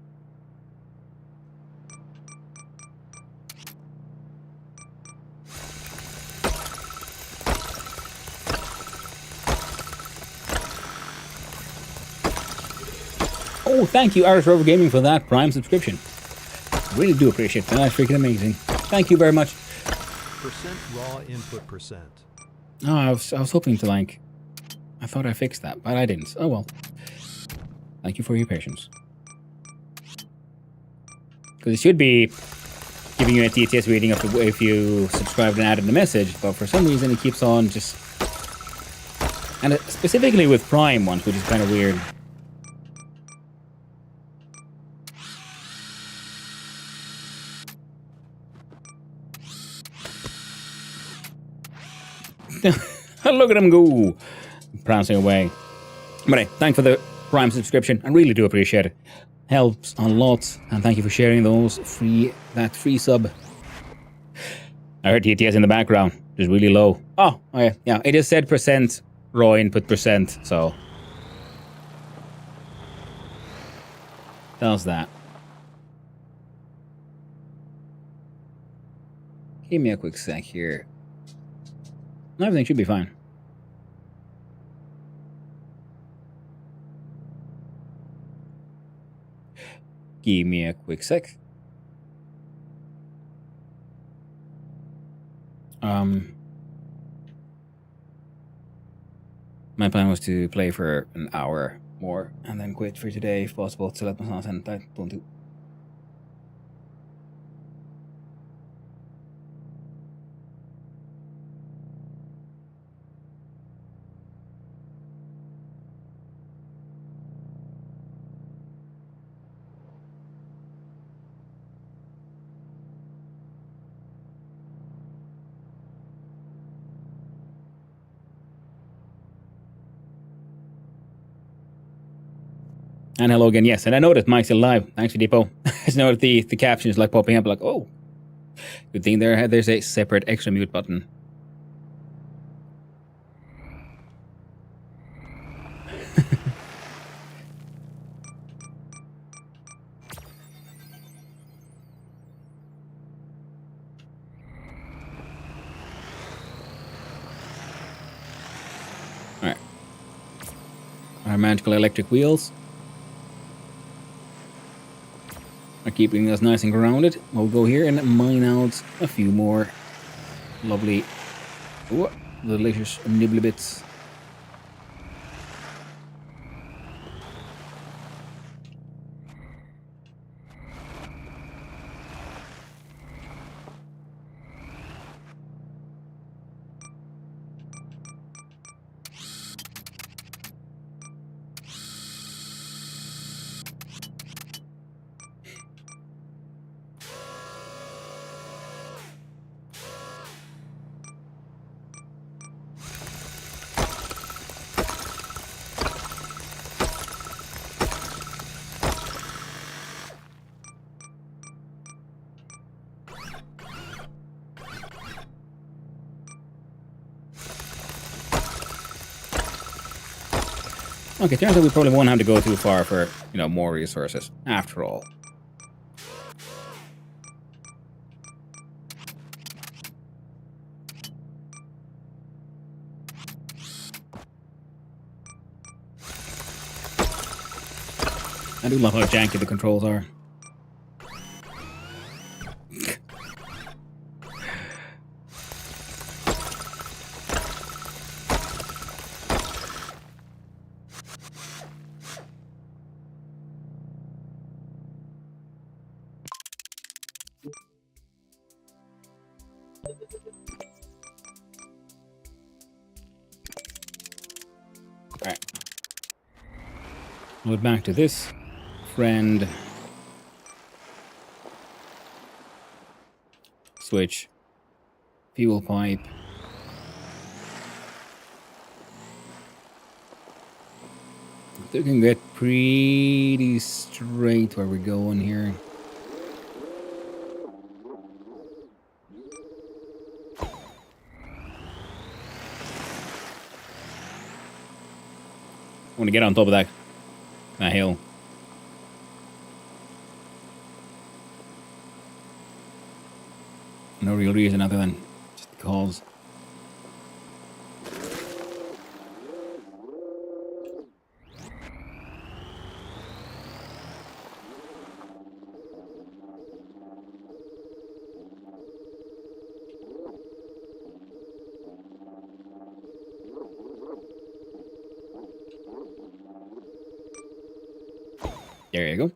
Oh, thank you, Irish Rover Gaming, for that Prime subscription. Really do appreciate that. That's freaking amazing. Thank you very much. Percent raw input percent. Oh, I was hoping to I thought I fixed that, but I didn't. Oh well. Thank you for your patience. Because it should be giving you a TTS reading if you subscribed and added a message, but for some reason it keeps on just... And specifically with Prime ones, which is kind of weird. Look at him go! Prancing away. But hey, thanks for the Prime subscription. I really do appreciate it. Helps a lot. And thank you for sharing that free sub. I heard TTS in the background. It's really low. Oh, okay. Yeah, it just said percent raw input percent, so. Tells that. Give me a quick sec here. Everything should be fine. Give me a quick sec. My plan was to play for an hour more and then quit for today if possible to let myself and I don't do. And hello again, yes. And I noticed Mike's still live. Thanks for Depot. I just noticed the caption is like popping up like, oh. Good thing there's a separate extra mute button. Alright. Our magical electric wheels are keeping us nice and grounded. We'll go here and mine out a few more lovely, delicious nibbly bits. Okay, turns out we probably won't have to go too far for, more resources, after all. I do love how janky the controls are. Alright. Load back to this friend. Switch. Fuel pipe. We can get pretty straight where we're going here. I want to get on top of that hill. No real reason other than just because. There you go.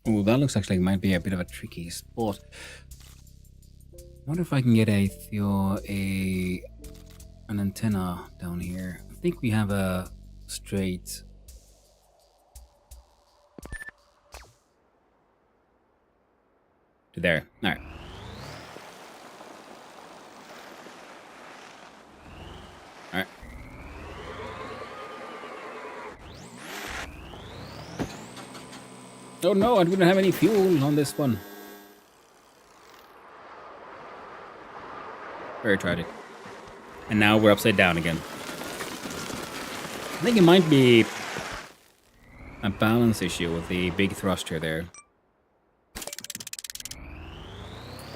Oh, that looks actually might be a bit of a tricky spot. I wonder if I can get an antenna down here. I think we have a straight. To there. All right. All right. Oh no, I didn't have any fuel on this one. Very tragic. And now we're upside down again. I think it might be a balance issue with the big thruster there.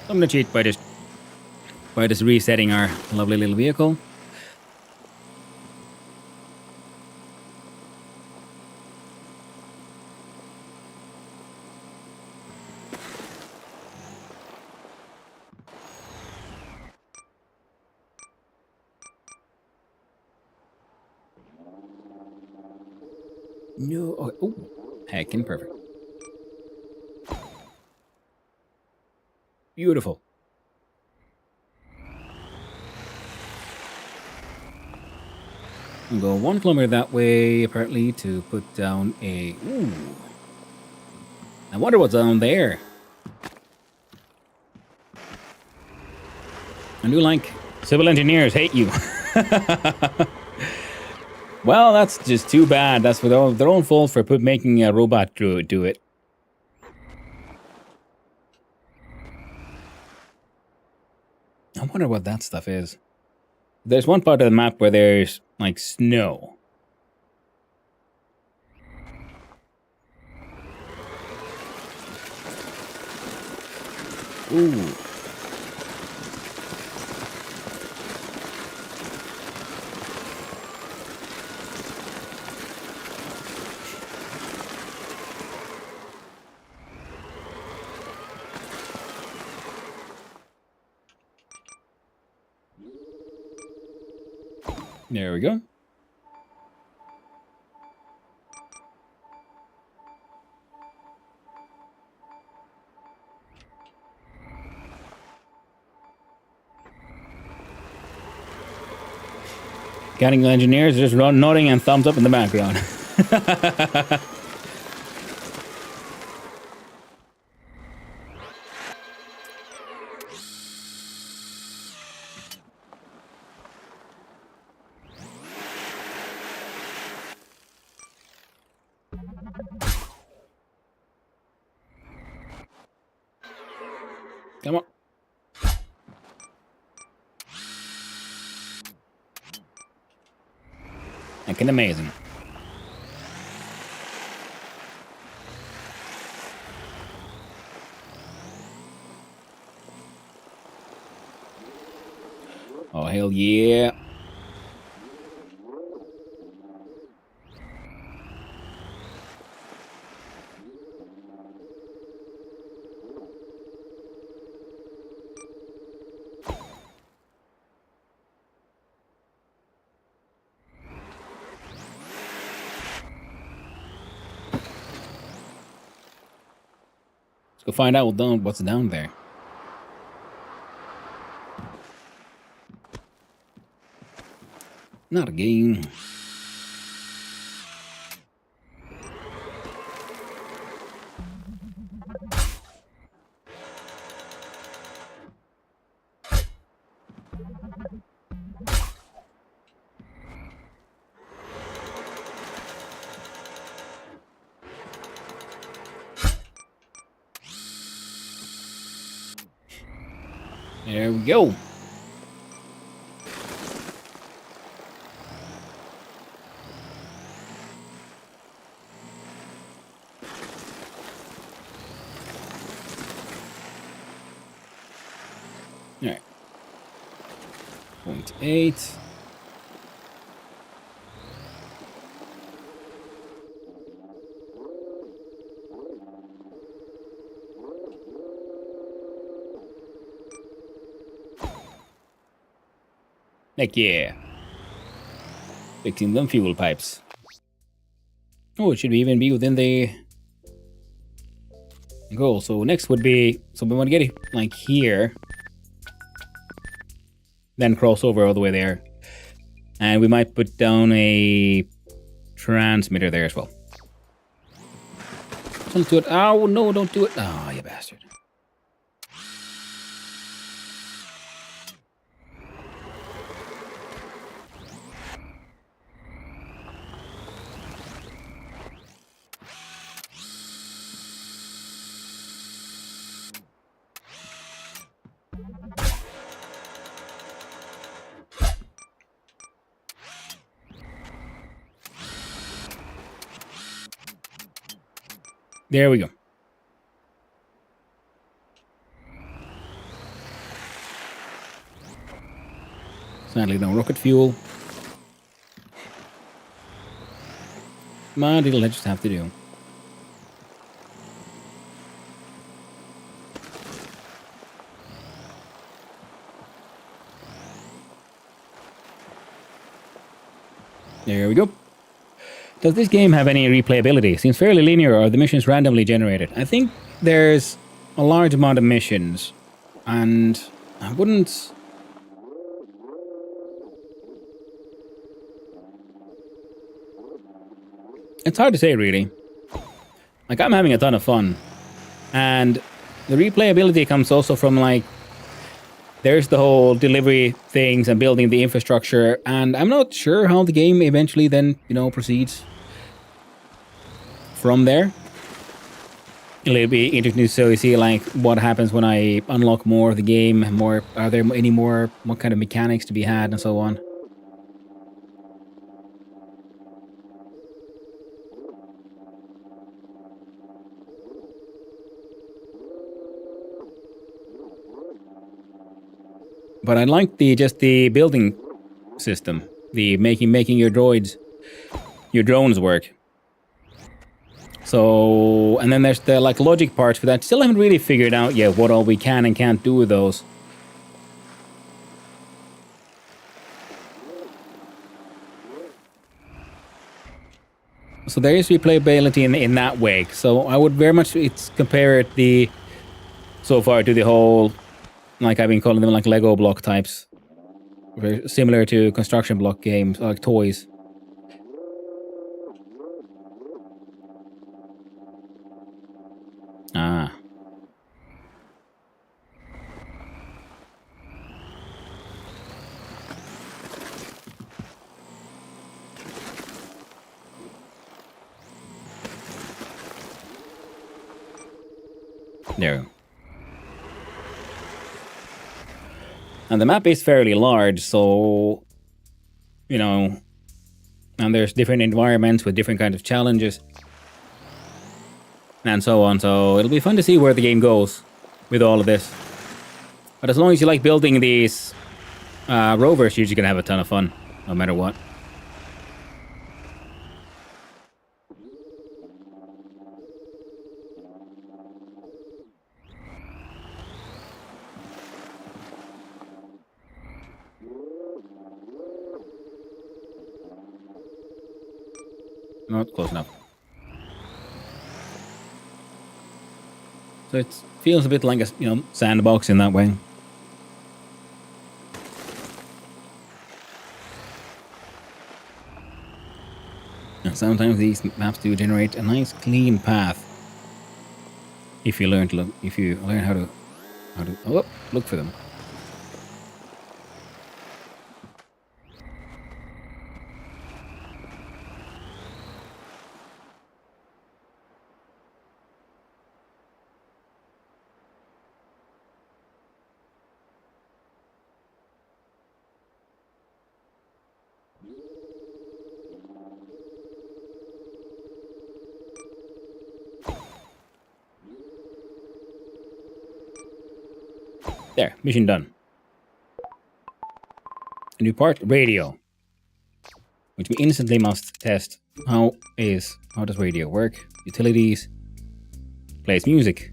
I'm gonna cheat by just resetting our lovely little vehicle. No, oh, heckin' perfect. Beautiful. We'll go 1 kilometer that way, apparently, to put down a... Ooh. I wonder what's down there. I do like civil engineers hate you. Well, that's just too bad. That's for their own fault for making a robot do it. I wonder what that stuff is. There's one part of the map where there's, like, snow. Ooh. There we go. Mechanical engineers just nodding and thumbs up in the background. Come on. Looking amazing. Oh, hell yeah. Let's go find out what's down there. Not a game. There we go. All right. 0.8. Heck yeah. Fixing them fuel pipes. Oh, it should even be within the goal. So next would be, so we want to get it like here. Then cross over all the way there. And we might put down a transmitter there as well. So let's do it. Oh, no, don't do it. Oh, you bastard. There we go. Sadly, no rocket fuel. But it'll just have to do. There we go. Does this game have any replayability? Seems fairly linear, or are the missions randomly generated? I think there's a large amount of missions, and I wouldn't... It's hard to say, really. Like, I'm having a ton of fun, and the replayability comes also from, like, there's the whole delivery things and building the infrastructure, and I'm not sure how the game eventually then, proceeds from there. It'll be interesting to see like what happens when I unlock more of the game, are there any more, what kind of mechanics to be had and so on. But I like the building system, the making your drones work. So, and then there's the like logic parts for that. Still haven't really figured out yet what all we can and can't do with those. So there is replayability in that way. So I would very much compare it so far to the whole, like I've been calling them like Lego block types. Very similar to construction block games, like toys. Ah. There. And the map is fairly large, so, and there's different environments with different kinds of challenges. And so on, so it'll be fun to see where the game goes with all of this. But as long as you like building these rovers, you're just gonna have a ton of fun, no matter what. Not close enough. So it feels a bit like a, sandbox in that way. And sometimes these maps do generate a nice clean path. If you learn how to look for them. There, mission done. A new part, radio. Which we instantly must test. How does radio work? Utilities. Plays music.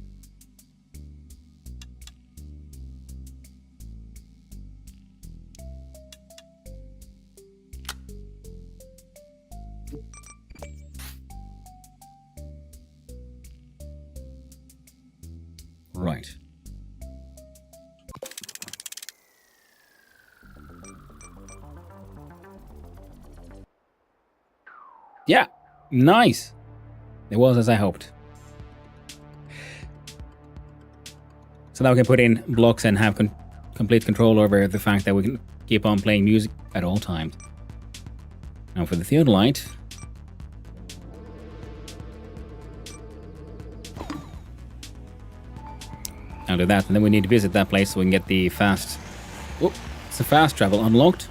Right. Yeah, nice. It was as I hoped. So now we can put in blocks and have complete control over the fact that we can keep on playing music at all times. Now for the theodolite. I'll do that, and then we need to visit that place so we can get the fast... Oh, it's a fast travel unlocked.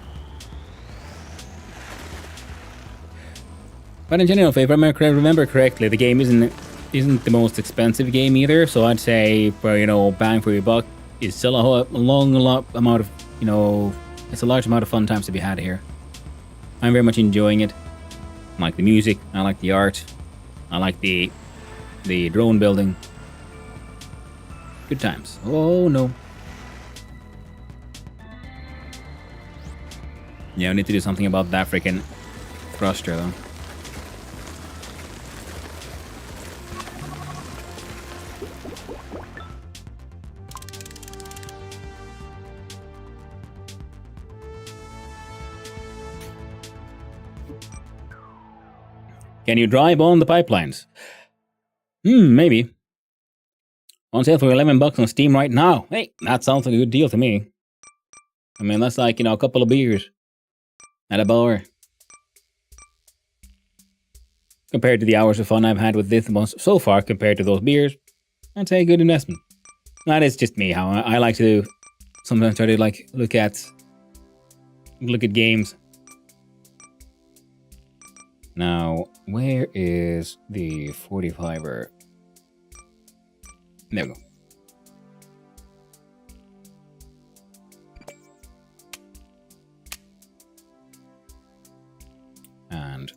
But in general, if I remember correctly, the game isn't the most expensive game either. So I'd say, for bang for your buck, is still a amount of, it's a large amount of fun times to be had here. I'm very much enjoying it. I like the music, I like the art, I like the drone building. Good times. Oh no. Yeah, I need to do something about that freaking thruster though. Can you drive on the pipelines? Maybe. On sale for $11 on Steam right now. Hey, that sounds like a good deal to me. I mean, that's like, a couple of beers at a bar. Compared to the hours of fun I've had with this one so far, compared to those beers, I'd say a good investment. That is just me, how I like to sometimes try to like look at games. Now, where is the 45er? There we go. And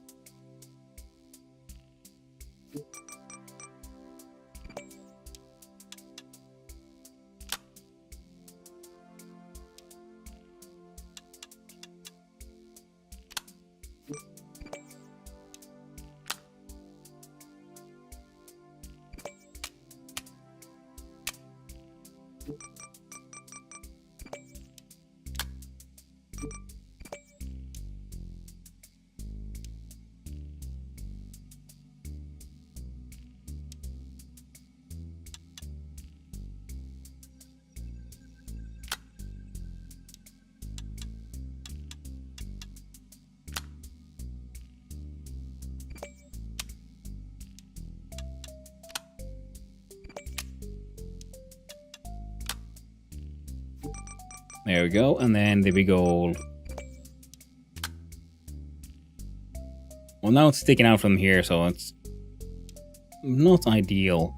there we go, and then the big old... Well, now it's sticking out from here, so it's not ideal.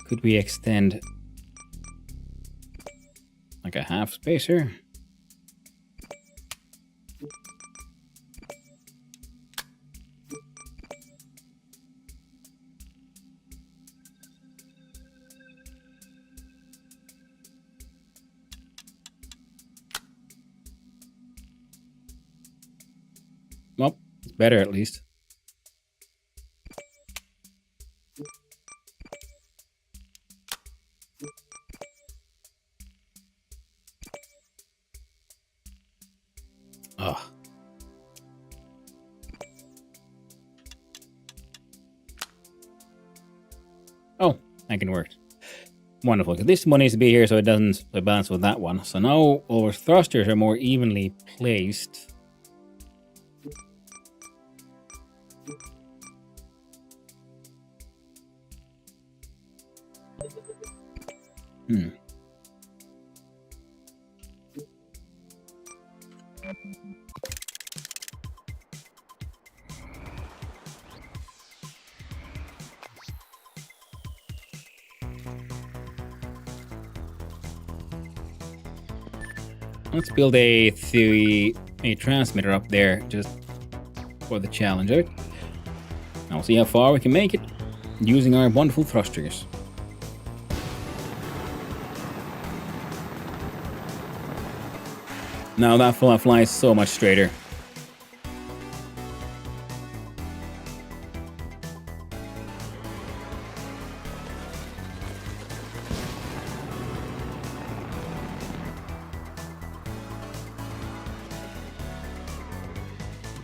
Could we extend like a half spacer? Well, it's better at least. Ugh. Oh, that can work. Wonderful, because this one needs to be here so it doesn't balance with that one. So now our thrusters are more evenly placed. Let's build a transmitter up there just for the Challenger. Now we'll see how far we can make it using our wonderful thrusters. Now that flies so much straighter.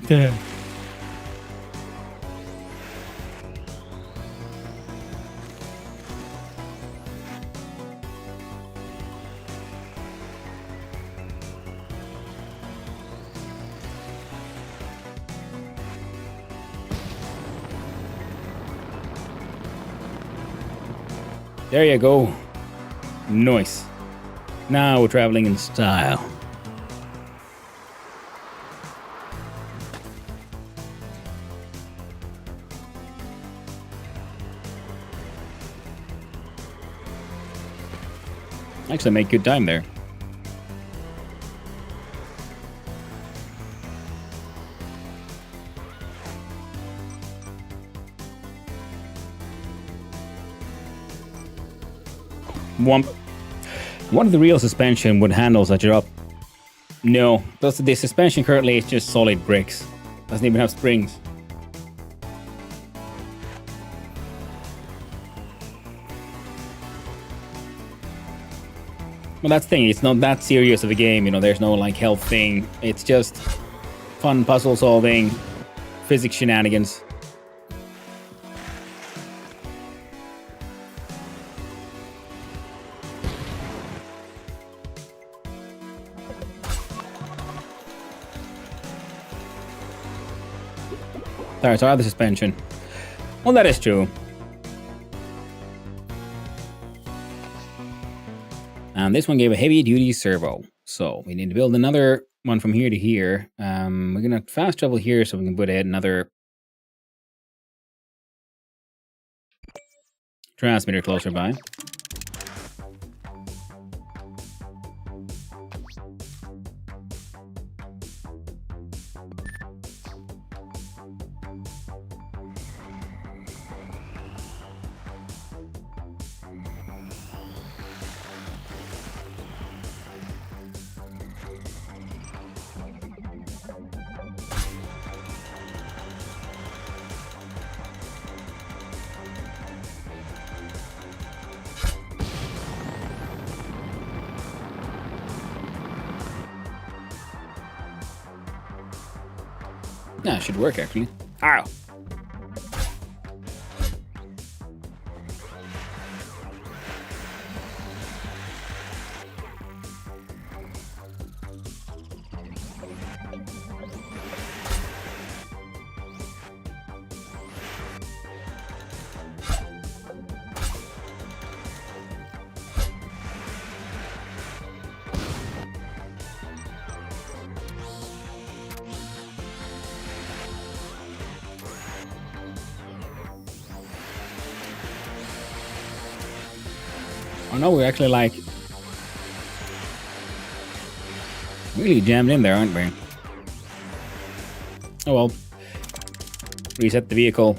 Yeah. There you go. Nice. Now we're traveling in style. Actually make good time there. One of the real suspension would handle such a drop. No, the suspension currently is just solid bricks. Doesn't even have springs. Well, that's the thing, it's not that serious of a game, you know, there's no like health thing. It's just fun puzzle solving, physics shenanigans. Tires are the suspension. Well, that is true. And this one gave a heavy-duty servo. So we need to build another one from here to here. We're going to fast travel here so we can put another transmitter closer by. Yeah, it should work actually. Ow! Oh no, we're actually like really jammed in there, aren't we? Oh well. Reset the vehicle.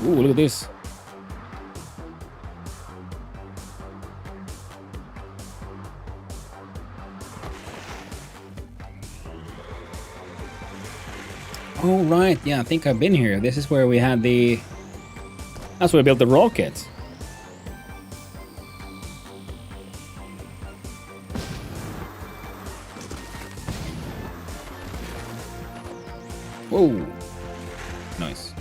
Ooh, look at this. Oh, right. Yeah, I think I've been here. This is where we had the... That's where we built the rockets. Whoa. Nice.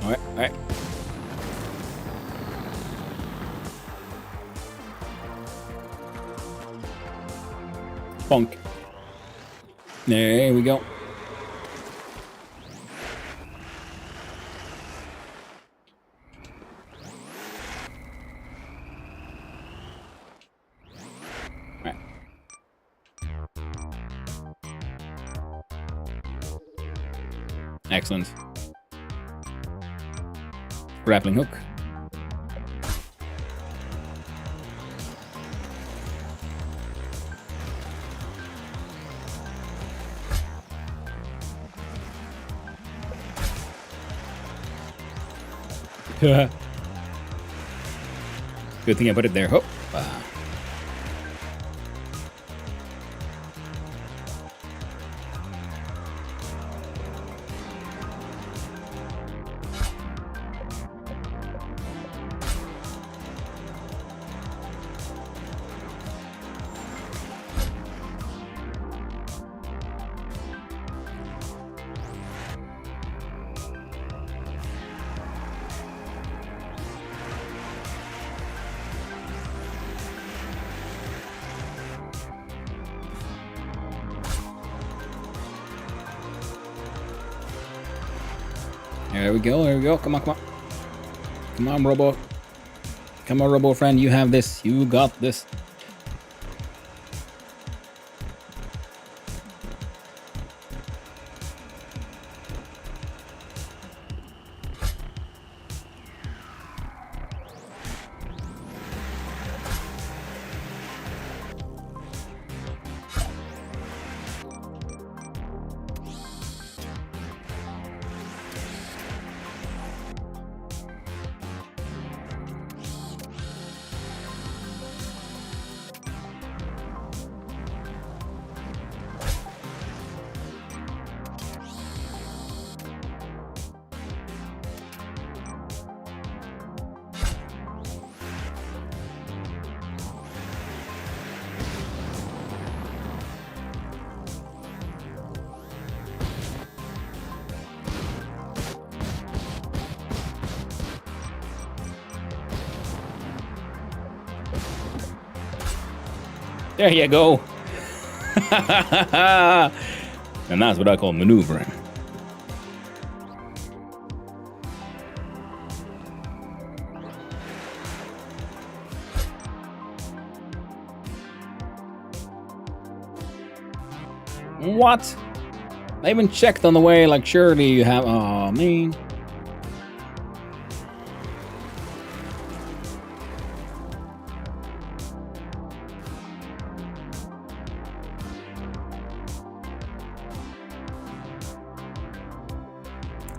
Alright, alright. Bonk. There we go. Alright. Excellent. Grappling hook. Good thing I put it there. Hop. There we go, there we go. Come on, come on. Come on, Robo. Come on, Robo friend. You have this. You got this. There you go. And that's what I call maneuvering. What? I even checked on the way, like, surely you have. Oh, man.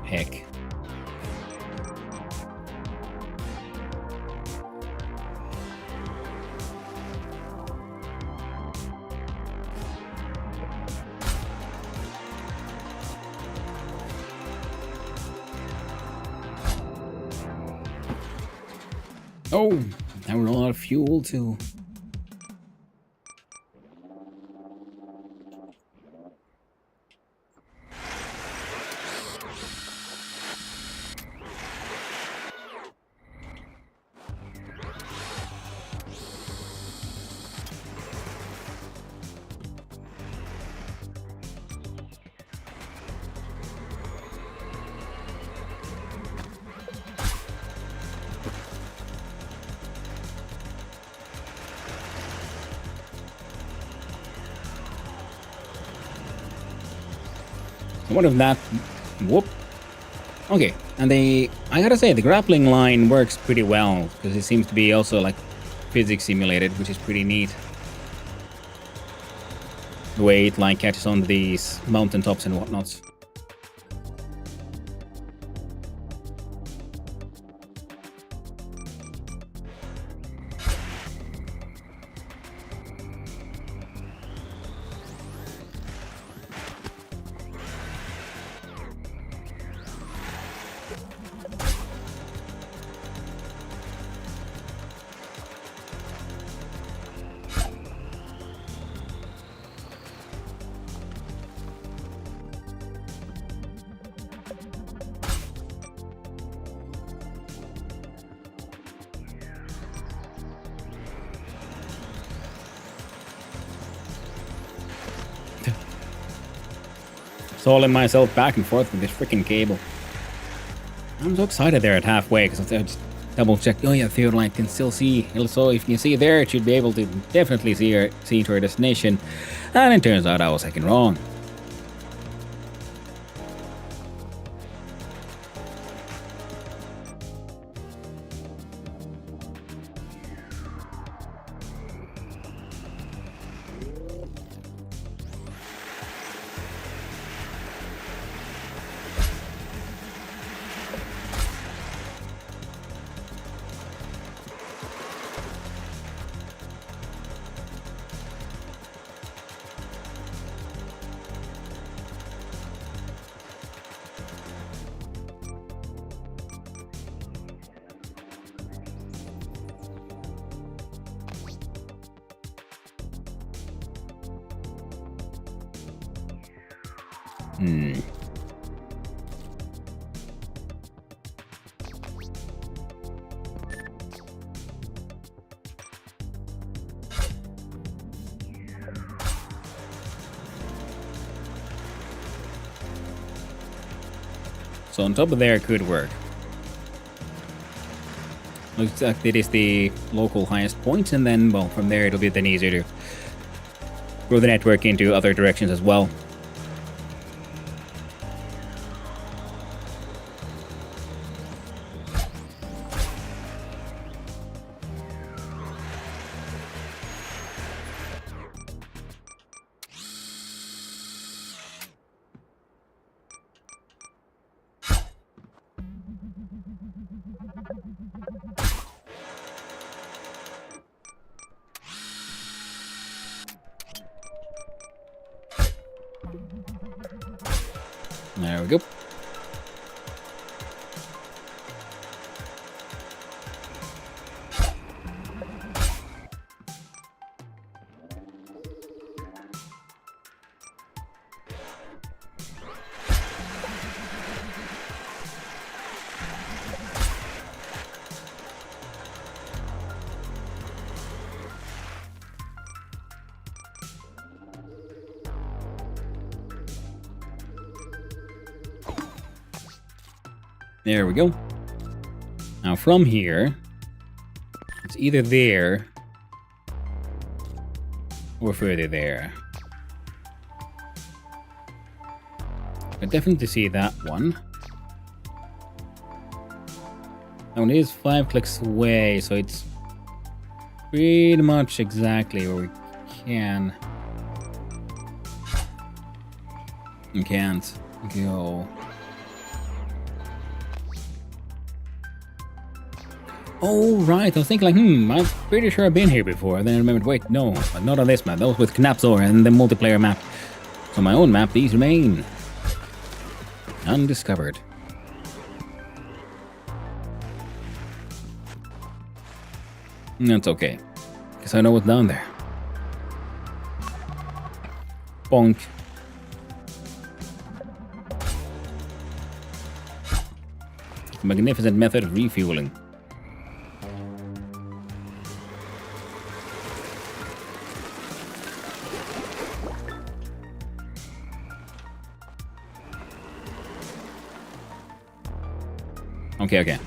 Heck. Oh, now we're all out of fuel too. What if that... Whoop. Okay, and I gotta say, the grappling line works pretty well, because it seems to be also, like, physics simulated, which is pretty neat. The way it, like, catches on these mountaintops and whatnots. Stalling myself back and forth with this freaking cable. I'm so excited there at halfway because I just double checked. Oh yeah, Theodolite can still see. So if you see there, it should be able to definitely see to our destination. And it turns out I was second wrong. So on top of there could work. Looks like it is the local highest point, and then, well, from there it'll be then easier to grow the network into other directions as well. There we go. There we go. Now from here, it's either there or further there. I definitely see that one. That one is 5 clicks away, so it's pretty much exactly where we can and can't go. Oh, right. I was thinking, like, I'm pretty sure I've been here before. And then I remembered, wait, no, not on this map. That was with Knapsor and the multiplayer map. So my own map, these remain undiscovered. That's okay, because I know what's down there. Bonk. A magnificent method of refueling. Okay.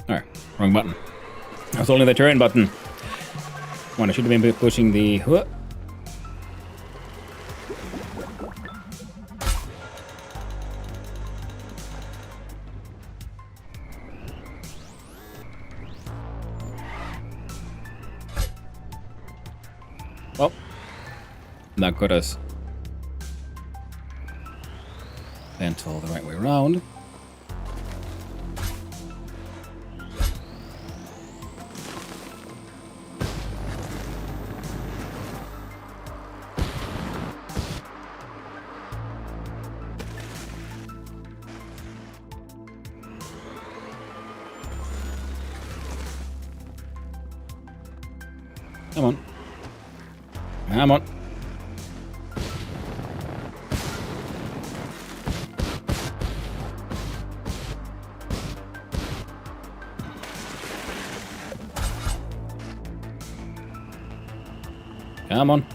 Alright, wrong button. I was holding the turn button. Come on, I should have been pushing the... Well, that got us bent all the right way around. Come on. Come on. Come on.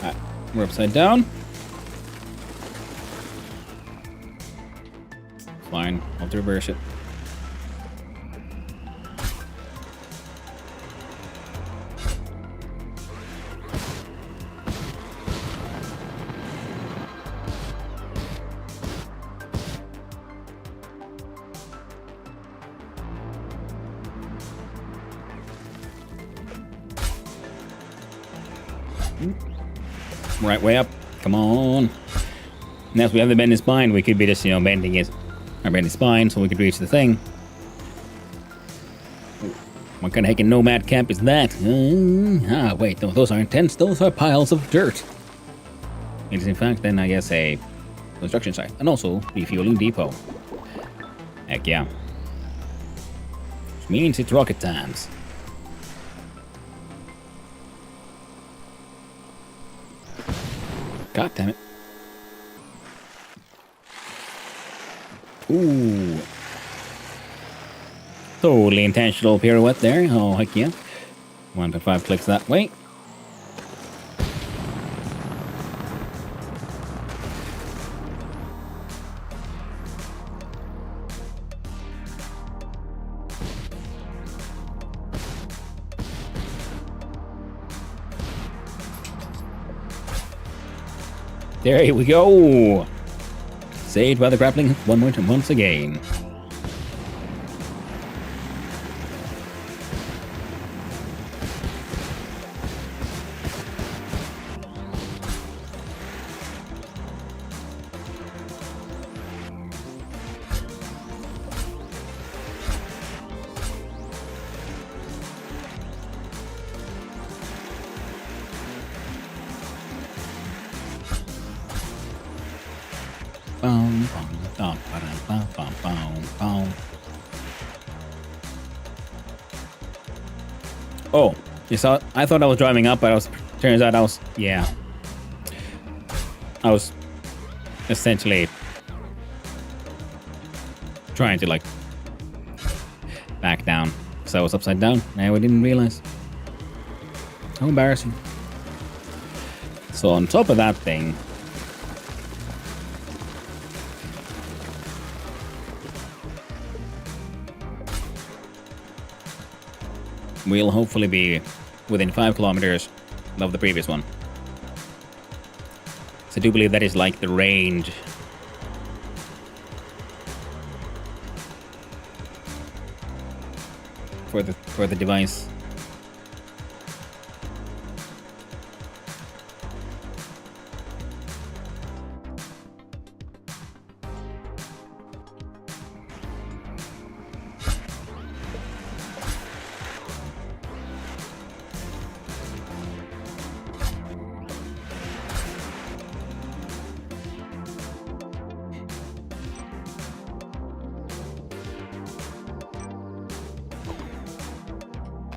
Alright, we're upside down. Fine, I'll have to reverse it. Right way up. Come on. Now we have the bending spine, we could be just, bending it. Our bending spine so we could reach the thing. What kind of heckin' nomad camp is that? Wait, no, those aren't tents, those are piles of dirt. It is in fact then, I guess, a construction site. And also, refueling depot. Heck yeah. Which means it's rocket times. God damn it. Ooh. Totally intentional pirouette there. Oh, heck yeah. 1 to 5 clicks that way. There we go. Saved by the grappling hook once again. Oh, you saw? I thought I was driving up, but I was. Turns out I was. Yeah. I was essentially trying to like back down, so I was upside down. Now I didn't realize. How embarrassing. So on top of that thing, we'll hopefully be within 5 kilometers of the previous one. So I do believe that is like the range. For the device.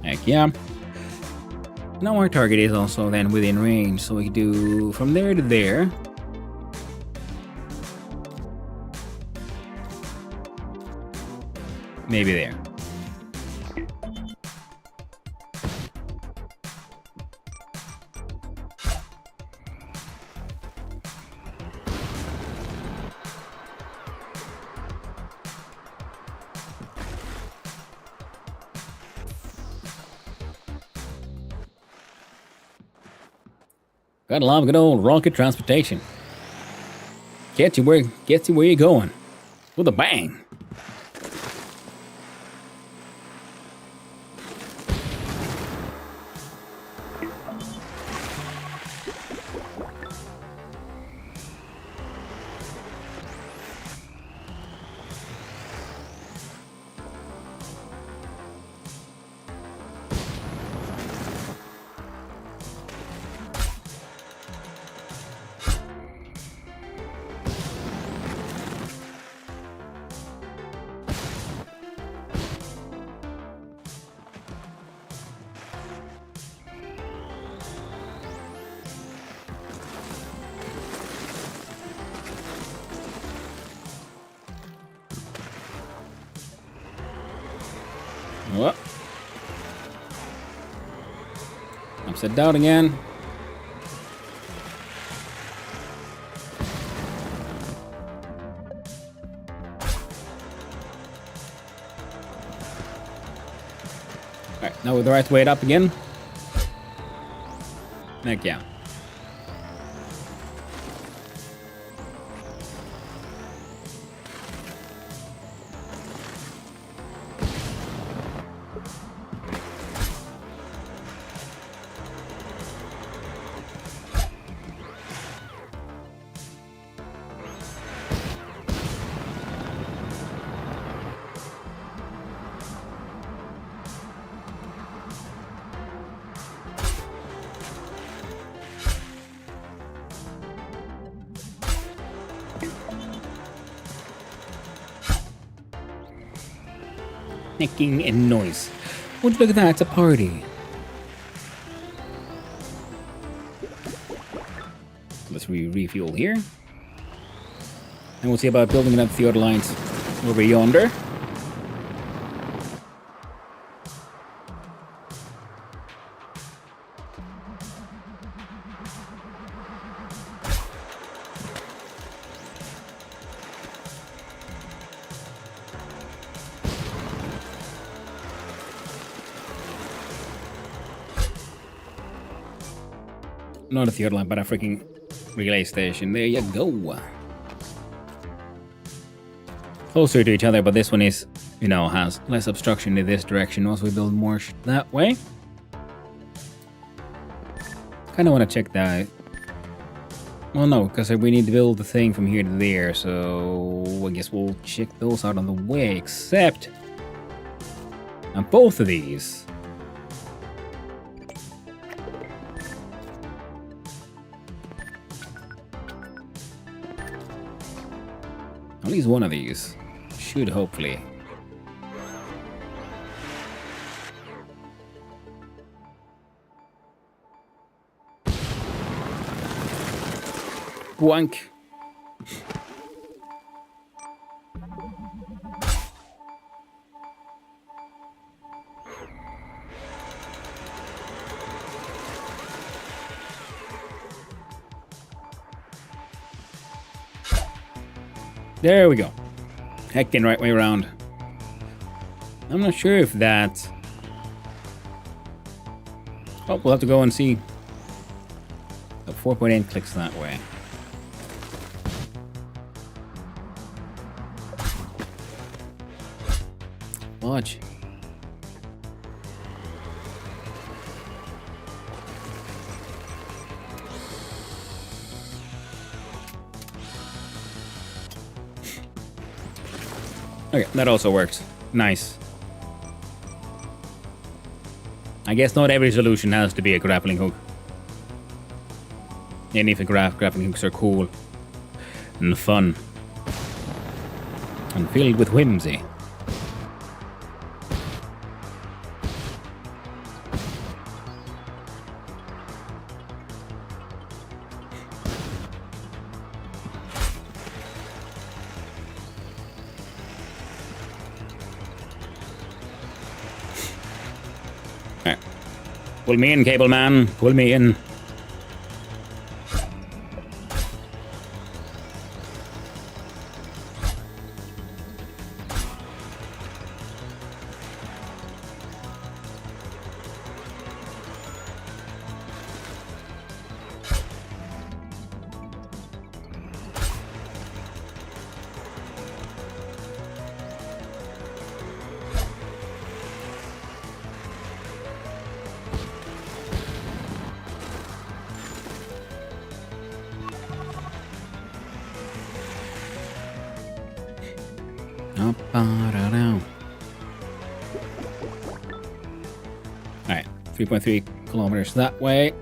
Heck yeah. Now our target is also then within range, so we can do from there to there. Maybe there. Gotta love good old rocket transportation. Gets you where you're going. With a bang. What? Upside down again. Alright, now with the right weight up again. Heck yeah. Nicking and noise. Would you look at that? It's a party. Let's refuel here. And we'll see about building another Theodore lines over yonder. Not a Theodore line, but a freaking relay station. There you go. Closer to each other, but this one is, you know, has less obstruction in this direction once we build more that way. Kind of want to check that. Well, no, because we need to build the thing from here to there, so I guess we'll check those out on the way, except on both of these. At least one of these should hopefully. Boink. There we go. Heckin' right way around. I'm not sure if that... Oh, we'll have to go and see. The 4.8 clicks that way. Watch. Okay, that also works. Nice. I guess not every solution has to be a grappling hook. Even if the grappling hooks are cool and fun and filled with whimsy. Alright. Pull me in, cable man. Pull me in. Alright, 3.3 kilometers that way.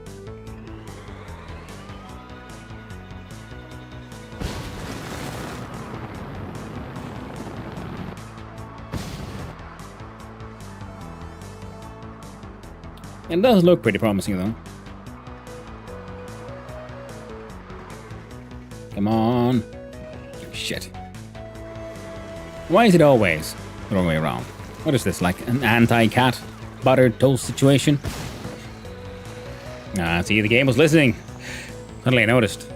It does look pretty promising though. Come on. Shit. Why is it always the wrong way around? What is this, like an anti-cat buttered toast situation? Ah, see, the game was listening. Suddenly I noticed.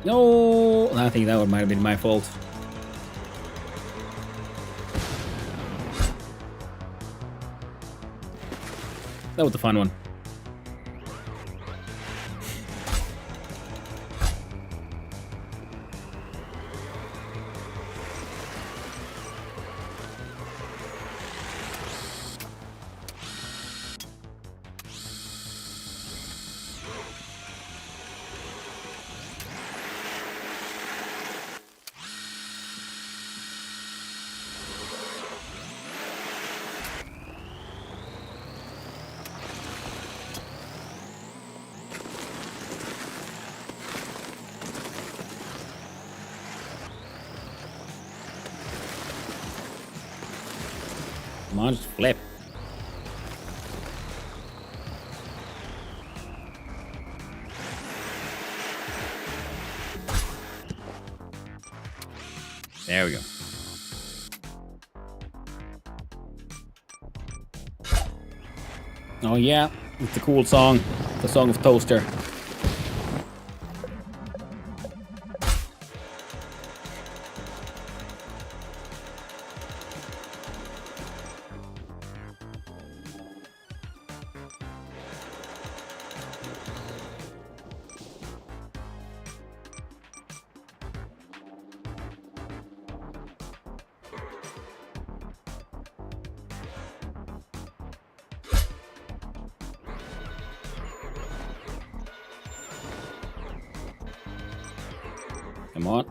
No, I think that might have been my fault. That was the fun one. Come on, just flip. There we go. Oh yeah, it's the cool song. The Song of Toaster. Come on.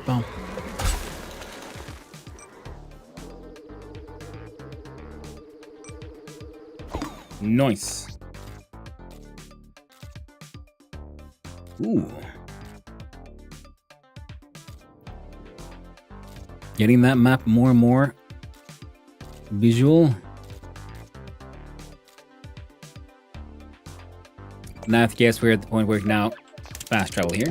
Bum. Nice. Ooh. Getting that map more and more visual. Now, I guess we're at the point where we can now fast travel here.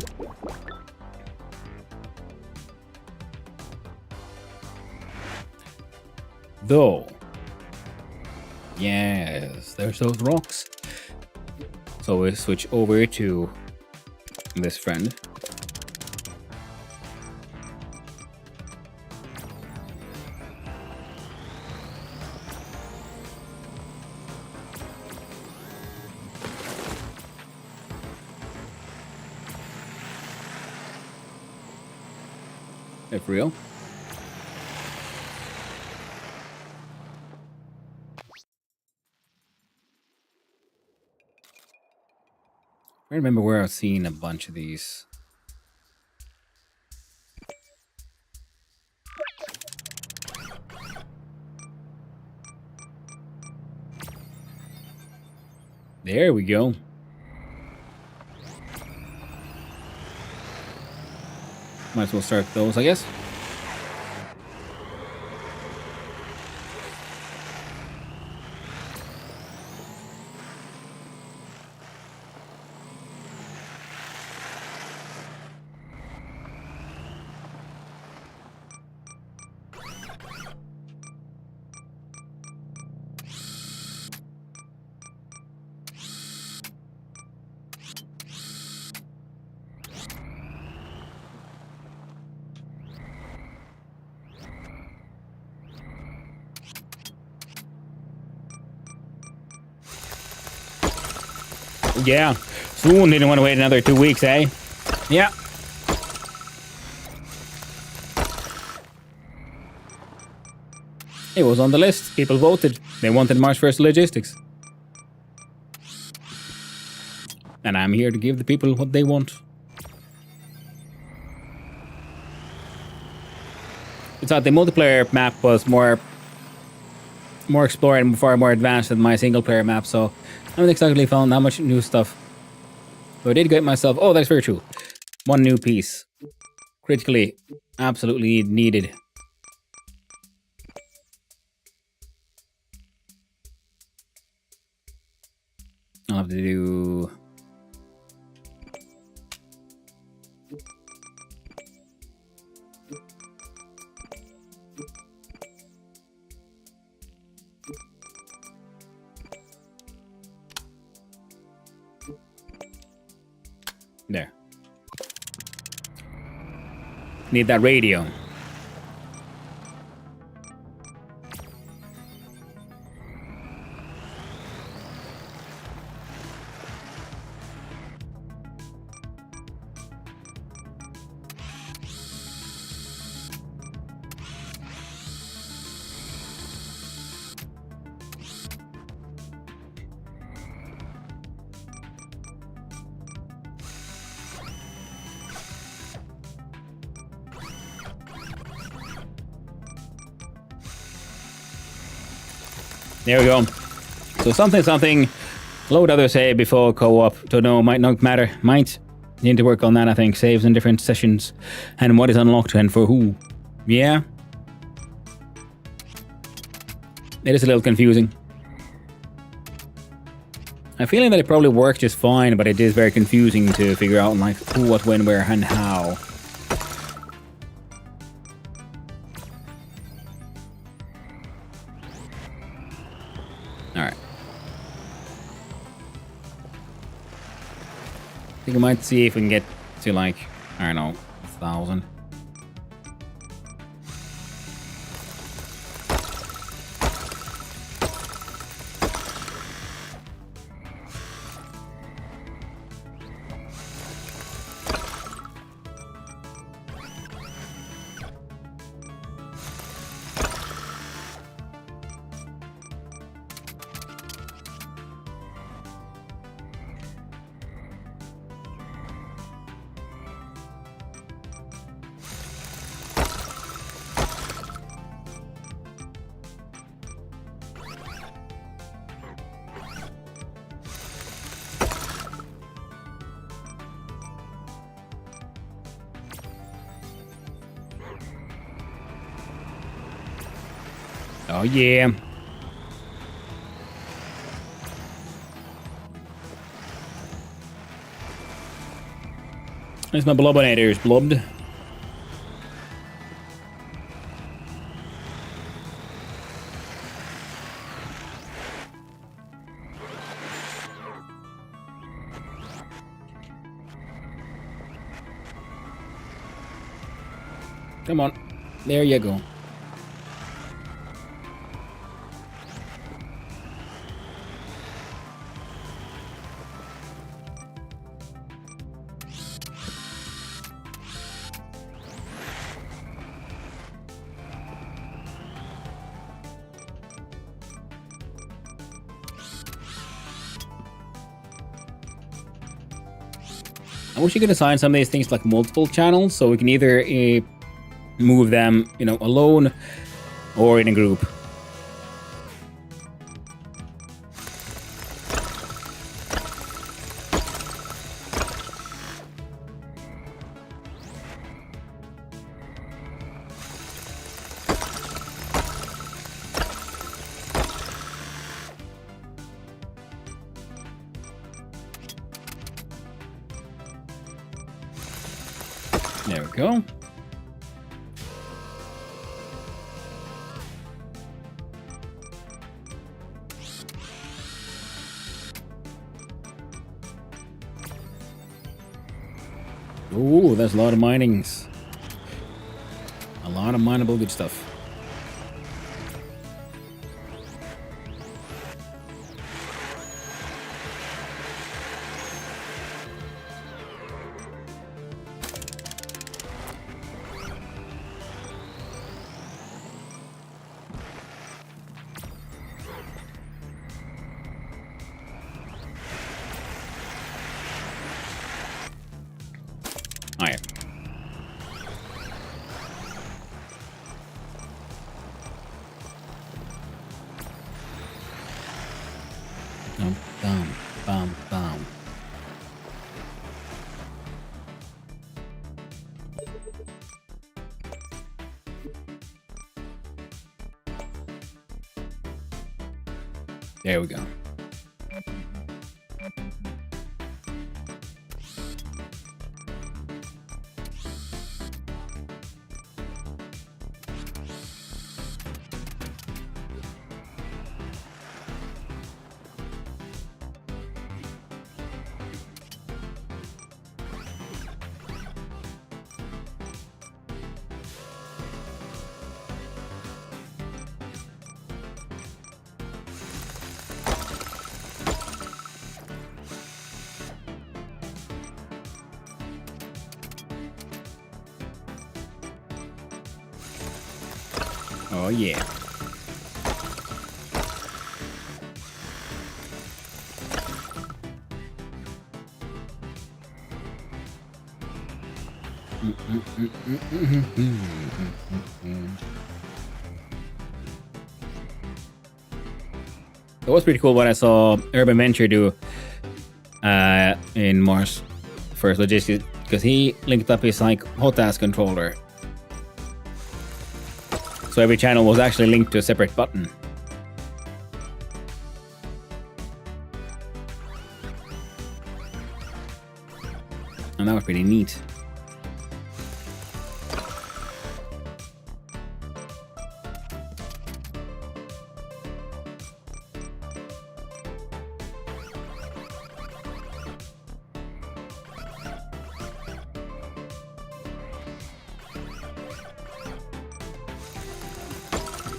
Though, yes, there's those rocks. So we'll switch over to this friend. If real. I remember where I've seen a bunch of these. There we go. Might as well start those, I guess. Yeah, soon didn't want to wait another 2 weeks, eh? Yeah. It was on the list. People voted. They wanted March 1st logistics. And I'm here to give the people what they want. It's thought the multiplayer map was more explored and far more advanced than my single player map, so I haven't exactly found that much new stuff. But I did get myself, oh, that's very true, one new piece. Critically, absolutely needed. I'll have to do... There. Need that radio. There we go. So something, load others say before co-op. Don't know, might not matter. Might need to work on that, I think. Saves in different sessions and what is unlocked and for who. Yeah. It is a little confusing. I'm feeling that it probably works just fine, but it is very confusing to figure out like who, what, when, where, and how. Alright. I think we might see if we can get to like, I don't know, 1,000. Oh yeah. There's my blobbinators, blubbed. Come on. There you go. I wish you could assign some of these things like multiple channels, so we can either move them, you know, alone or in a group. There we go. Ooh, there's a lot of minings. A lot of mineable good stuff. Alright. Bum, bum, bum, bum. There we go. Oh yeah. It was pretty cool what I saw Urban Venture do in Mars First Logistics, because he linked up his like hot ass controller. So every channel was actually linked to a separate button. And that was pretty neat.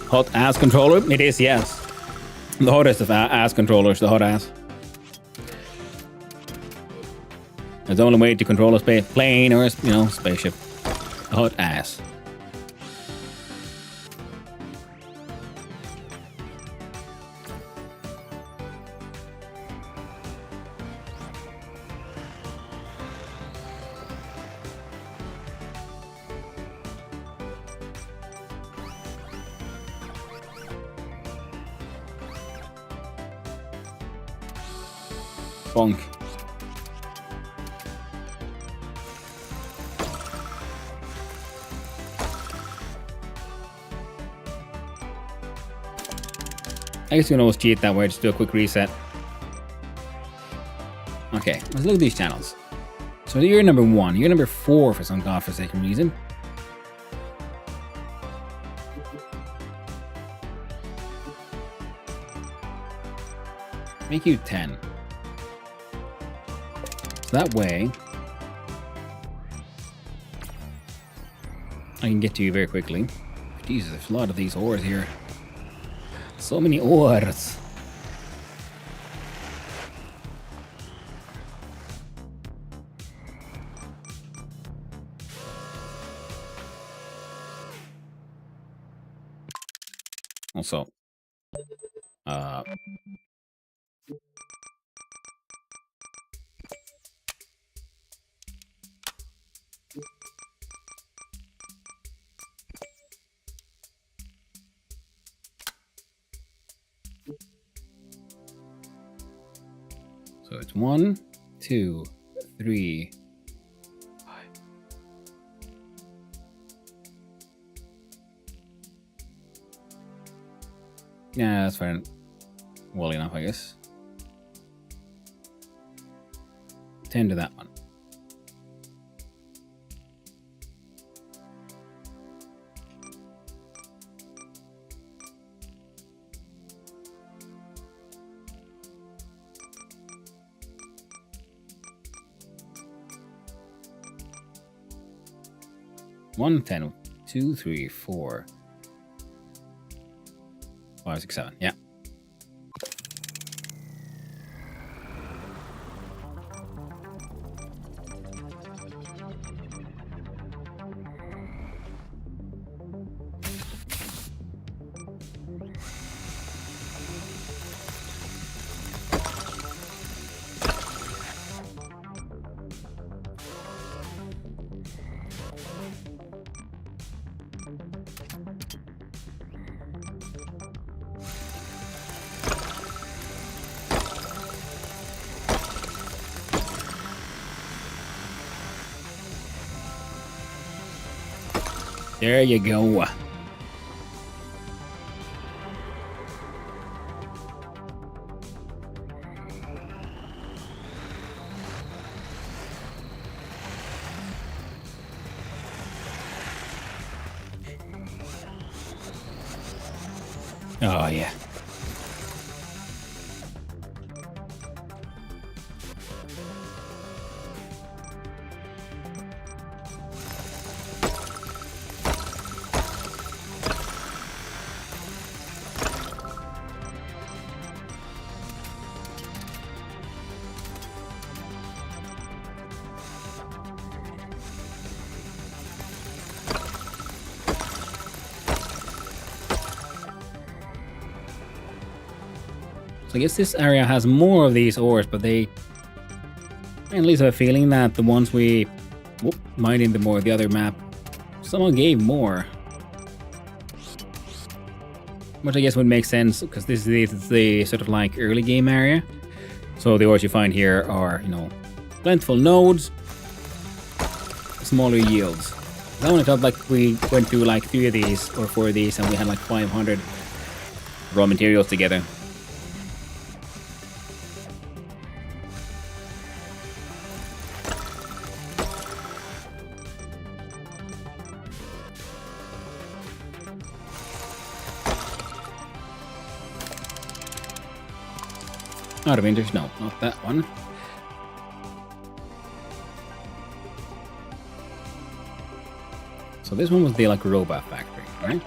Hot ass controller? It is, yes. The hottest of ass controllers, the hot ass. It's the only way to control a plane or a, you know, spaceship. A hot ass. Bonk. I guess you can always cheat that way. Just do a quick reset. Okay, let's look at these channels. So you're number 1. You're number 4 for some godforsaken reason. Make you 10. So that way, I can get to you very quickly. Jesus, there's a lot of these ores here. So many ores. Also, so it's 1, 2, 3, 5. Yeah, that's fine. Well enough, I guess. 10 to that one. One, 10, 2, 3, 4, 5, 6, 7. Yeah. There you go. Oh, yeah. So I guess this area has more of these ores, but I at least have a feeling that the ones we mined in the other map, someone gave more. Which I guess would make sense, because this is the sort of like early game area. So the ores you find here are, plentiful nodes, smaller yields. I only felt like we went through like 3 of these or 4 of these and we had like 500 raw materials together. Out of interest, no, not that one. So this one was the like robot factory, right?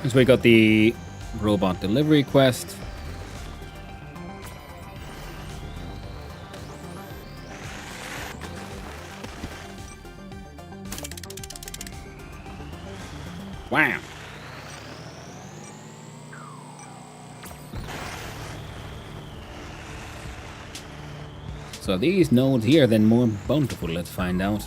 So we got the robot delivery quest. Wow. So these nodes here are then more bountiful, let's find out.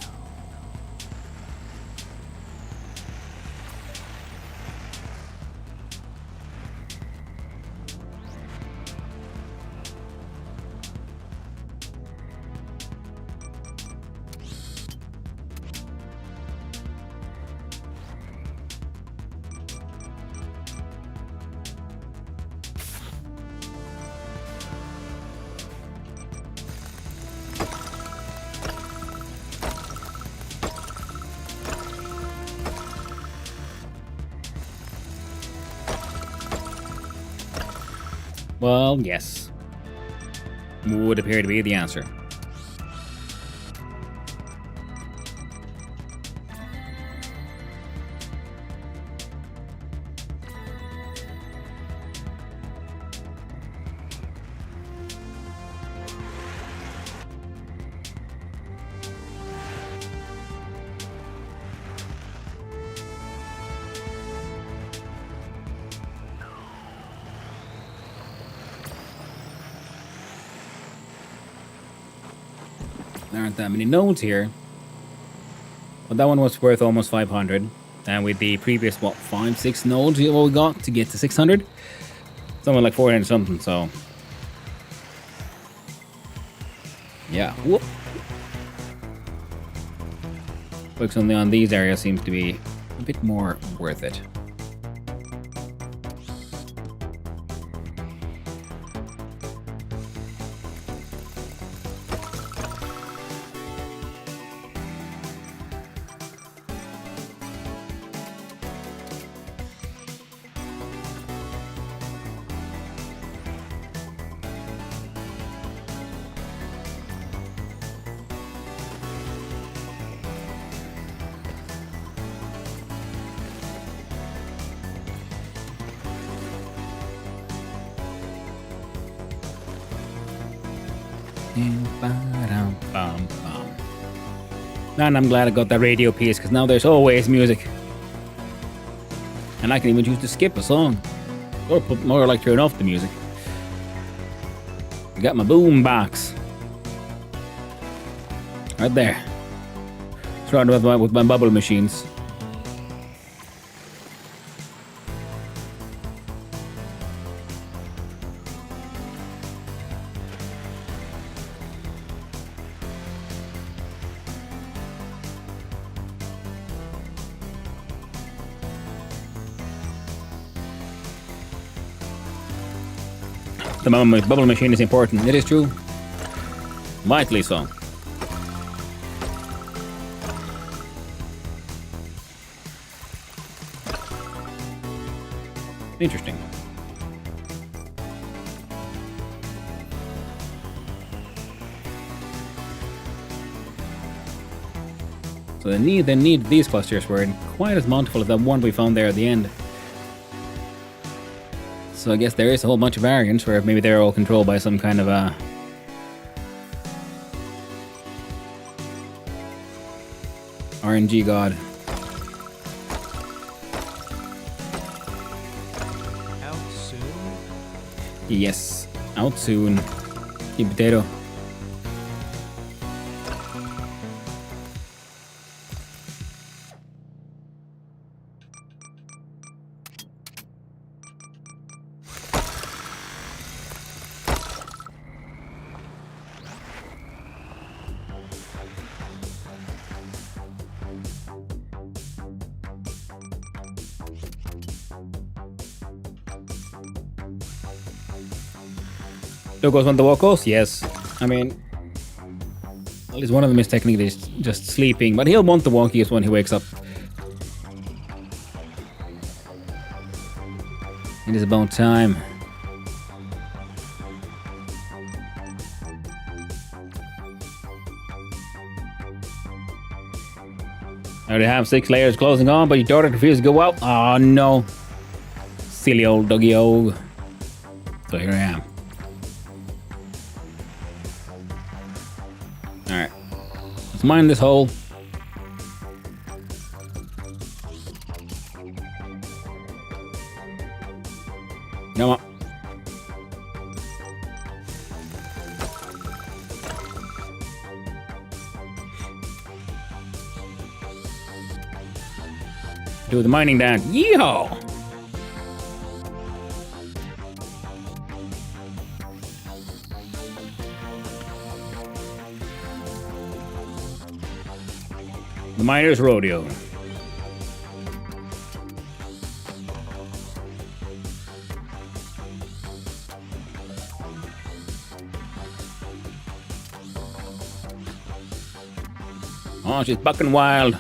Well, yes. Would appear to be the answer. There aren't that many nodes here. But that one was worth almost 500. And with the previous, what, 5, 6 nodes what we got to get to 600? Something like 400 something, so... yeah, whoop. Focusing on these areas seems to be a bit more worth it. And I'm glad I got that radio piece, because now there's always music. And I can even choose to skip a song. Or put more like turn off the music. I got my boom box. Right there. Surrounded with my bubble machines. The bubble machine is important. It is true. Vitally so. Interesting. So the need these clusters were quite as multiple as that one we found there at the end. So I guess there is a whole bunch of variants where maybe they're all controlled by some kind of RNG god. Out soon? Yes, out soon. Eat potato. Locos want the walkos? Yes. I mean, at least one of them is technically just sleeping, but he'll want the walkies when he wakes up. It is about time. I already have 6 layers closing on, but your daughter refused to go out. Oh no. Silly old doggy-o. So here I am. Alright. Let's mine this hole. Come on. Do the mining down. Yeehaw! The Miners Rodeo. Oh, she's bucking wild.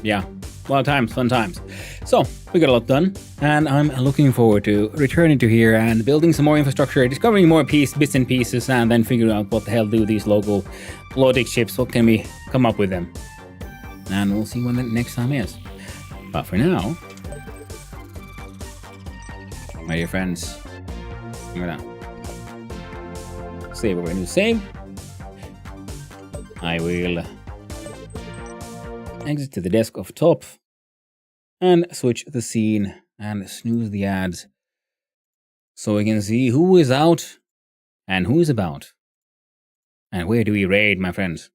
yeah, wild times, fun times. So we got a lot done, and I'm looking forward to returning to here and building some more infrastructure, discovering more bits and pieces, and then figuring out what the hell do these local logic chips. What can we come up with them? And we'll see when the next time is. But for now, my dear friends, I'm gonna save over a new save. I will exit to the desk off top and switch the scene and snooze the ads so we can see who is out and who is about. And where do we raid, my friends?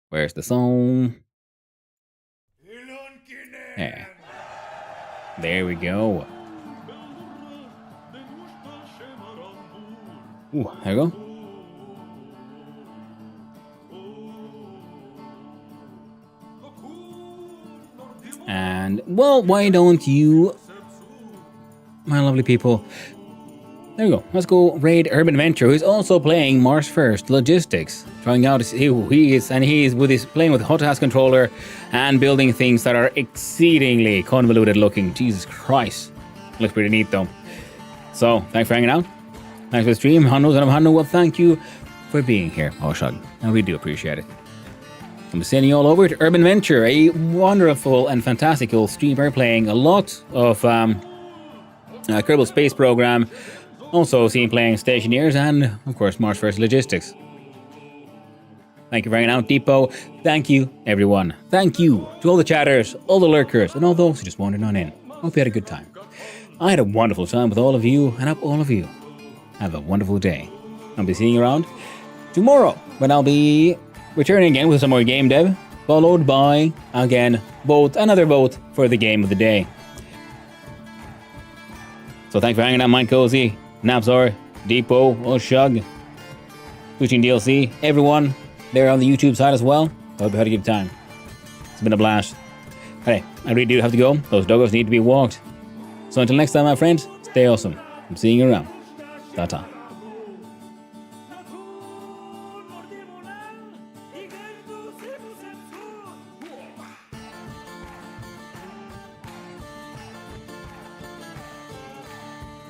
Where's the song? Yeah. There we go. Ooh, there we go. And, well, why don't you, my lovely people, there we go. Let's go raid Urban Venture, who's also playing March 1st Logistics, trying out who he is, and he is playing with Hot House Controller and building things that are exceedingly convoluted looking. Jesus Christ. Looks pretty neat though. So, thanks for hanging out. Thanks for the stream. Hanno, son of Hanno, well, thank you for being here, Oshag. And we do appreciate it. I'm sending you all over to Urban Venture, a wonderful and fantastical streamer playing a lot of Kerbal Space Program. Also seen playing Stationeers and, of course, March 1st Logistics. Thank you for hanging out, Depot. Thank you, everyone. Thank you to all the chatters, all the lurkers, and all those who just wandered on in. Hope you had a good time. I had a wonderful time with all of you, and I hope all of you have a wonderful day. I'll be seeing you around tomorrow, when I'll be returning again with some more game dev, followed by, again, another vote for the game of the day. So thanks for hanging out, Mike Cozy, Napzor, Depot, Oshug, Switching DLC, everyone there on the YouTube side as well. I hope you had a good time. It's been a blast. Hey, I really do have to go. Those doggos need to be walked. So until next time, my friends, stay awesome. I'm seeing you around. Ta-ta.